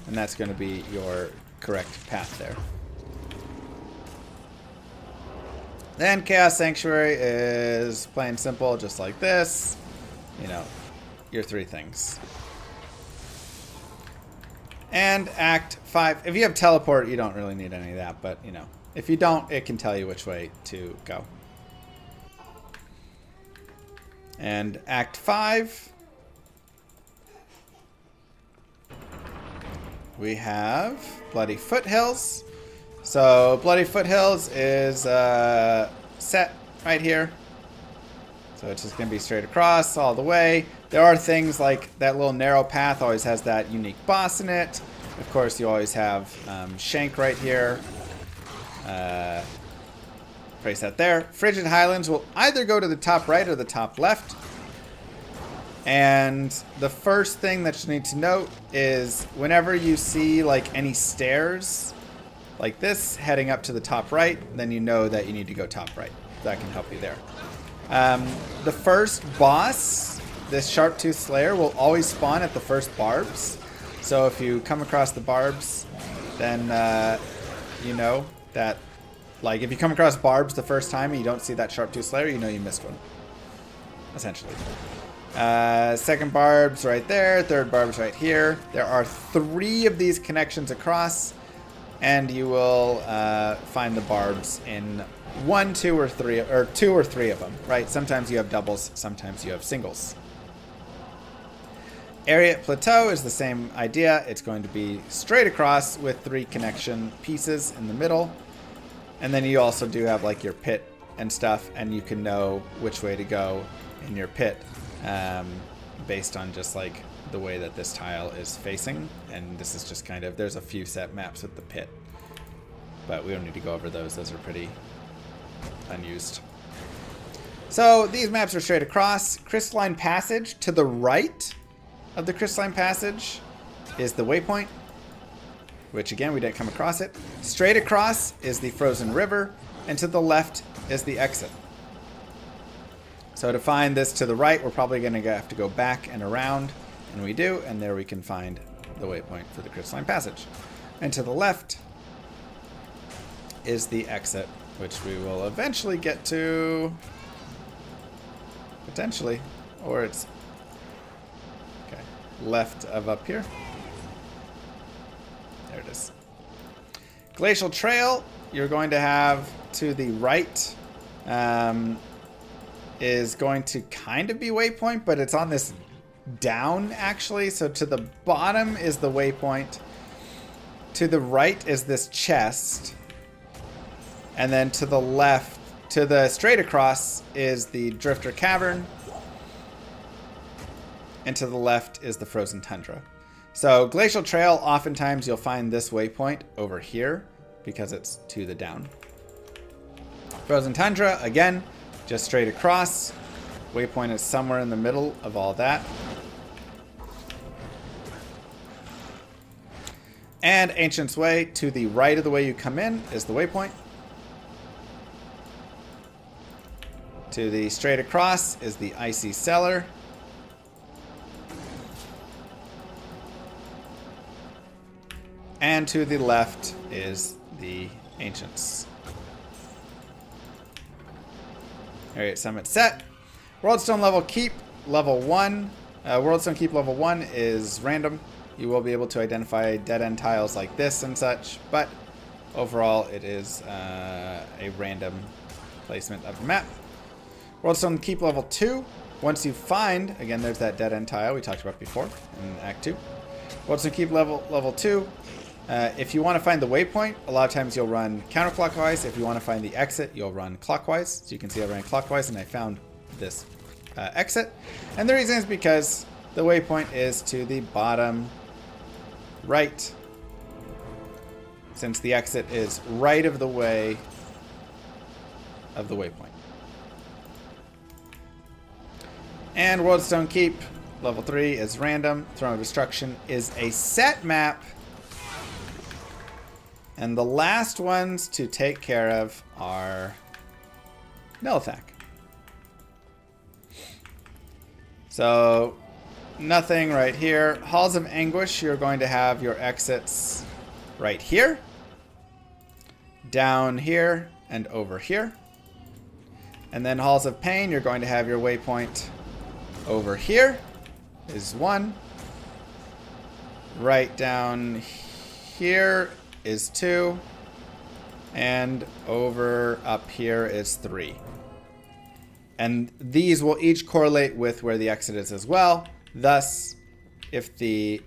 And that's going to be your correct path there. Then Chaos Sanctuary is plain simple, just like this. You know, your 3 things. And Act 5. If you have teleport, you don't really need any of that. But, you know, if you don't, it can tell you which way to go. And Act 5. We have Bloody Foothills. So Bloody Foothills is set right here. So it's just going to be straight across all the way. There are things like that little narrow path always has that unique boss in it. Of course, you always have Shank right here. Place that there. Frigid Highlands will either go to the top right or the top left. And the first thing that you need to note is whenever you see like any stairs like this heading up to the top right, then you know that you need to go top right. That can help you there. The first boss, this Sharp-Tooth Slayer, will always spawn at the first barbs. So if you come across the barbs, then you know that, like, if you come across barbs the first time and you don't see that Sharp-Tooth Slayer, you know you missed one, essentially. Second barb's right there, third barb's right here. There are 3 of these connections across, and you will find the barbs in 1, 2, or 3, or 2 or 3 of them, right? Sometimes you have doubles, sometimes you have singles. Ariat Plateau is the same idea. It's going to be straight across with 3 connection pieces in the middle. And then you also do have like your pit and stuff, and you can know which way to go in your pit based on just like the way that this tile is facing. And this is just kind of, there's a few set maps with the pit, but we don't need to go over those. Those are pretty unused. So these maps are straight across. Crystalline Passage to the right of the Crystalline Passage is the waypoint, which again, we didn't come across it. Straight across is the Frozen River, and to the left is the exit. So to find this to the right, we're probably going to have to go back and around, and we do, and there we can find the waypoint for the Crystalline Passage. And to the left is the exit, which we will eventually get to, potentially, or it's okay, left of up here. There it is. Glacial Trail, you're going to have to the right, is going to kind of be waypoint, but it's on this down actually. So to the bottom is the waypoint. To the right is this chest. And then to the left, to the straight across is the Drifter Cavern. And to the left is the Frozen Tundra. So Glacial Trail, oftentimes you'll find this waypoint over here because it's to the down. Frozen Tundra, again, just straight across. Waypoint is somewhere in the middle of all that. And Ancient's Way, to the right of the way you come in, is the waypoint. To the straight across is the Icy Cellar. And to the left is the Ancients. Alright, summit set. Worldstone level keep level 1. Worldstone keep level 1 is random. You will be able to identify dead-end tiles like this and such, but overall it is a random placement of the map. Worldstone keep level 2. Once you find, again, there's that dead-end tile we talked about before in Act 2. Worldstone keep level 2. If you want to find the waypoint, a lot of times you'll run counterclockwise. If you want to find the exit, you'll run clockwise. So you can see I ran clockwise and I found this exit. And the reason is because the waypoint is to the bottom right, since the exit is right of the way of the waypoint. And Worldstone Keep, level 3, is random. Throne of Destruction is a set map. And the last ones to take care of are Nilithak. So, nothing right here. Halls of Anguish, you're going to have your exits right here, down here, and over here. And then Halls of Pain, you're going to have your waypoint over here is 1. Right down here is 2. And over up here is 3. And these will each correlate with where the exit is as well. Thus, if the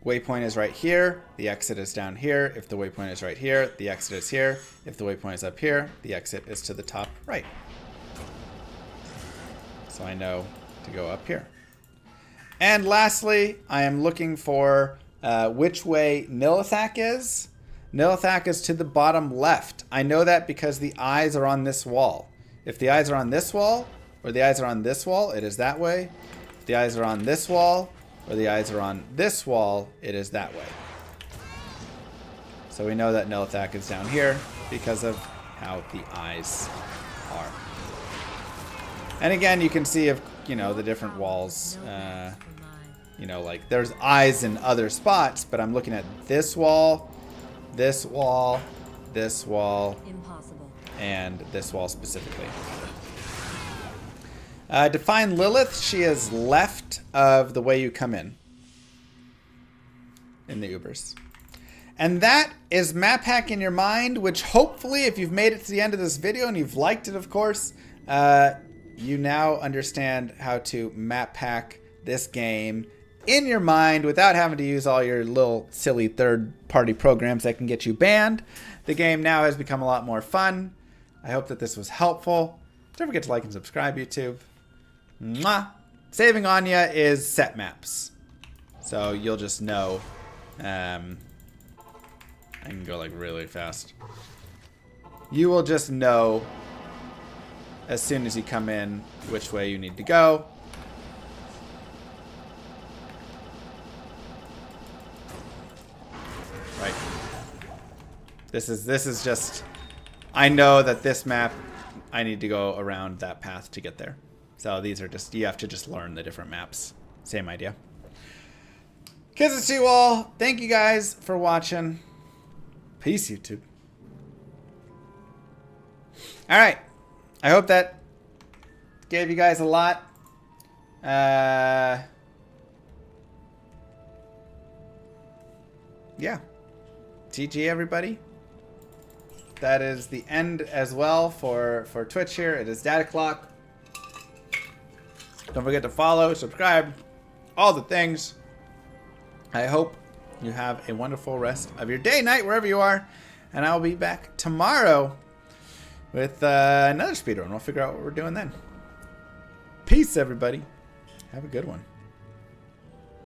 waypoint is right here, the exit is down here. If the waypoint is right here, the exit is here. If the waypoint is up here, the exit is to the top right. So I know to go up here. And lastly, I am looking for which way Nilithak is. Nilithak is to the bottom left. I know that because the eyes are on this wall. If the eyes are on this wall, or the eyes are on this wall, it is that way. If the eyes are on this wall, or the eyes are on this wall, it is that way. So we know that Nilithak is down here because of how the eyes are. And again, you can see, if you know, the different walls. You know, like there's eyes in other spots, but I'm looking at this wall, this wall, this wall, and this wall specifically. Define Lilith. She is left of the way you come in the Ubers. And that is Map Hack in Your Mind, which hopefully, if you've made it to the end of this video and you've liked it, of course, you now understand how to map hack this game in your mind without having to use all your little silly third-party programs that can get you banned. The game now has become a lot more fun. I hope that this was helpful. Don't forget to like and subscribe, YouTube. Mwah! Saving Anya is set maps. So you'll just know. I can go like really fast. You will just know as soon as you come in which way you need to go. Right. This is just, I know that this map, I need to go around that path to get there. So these are just, you have to just learn the different maps. Same idea. Kisses to you all. Thank you guys for watching. Peace, YouTube. All right. I hope that gave you guys a lot. Yeah. GG, everybody. That is the end as well for Twitch here. It is Data Clock. Don't forget to follow, subscribe, all the things. I hope you have a wonderful rest of your day, night, wherever you are. And I'll be back tomorrow with another speedrun. We'll figure out what we're doing then. Peace, everybody. Have a good one.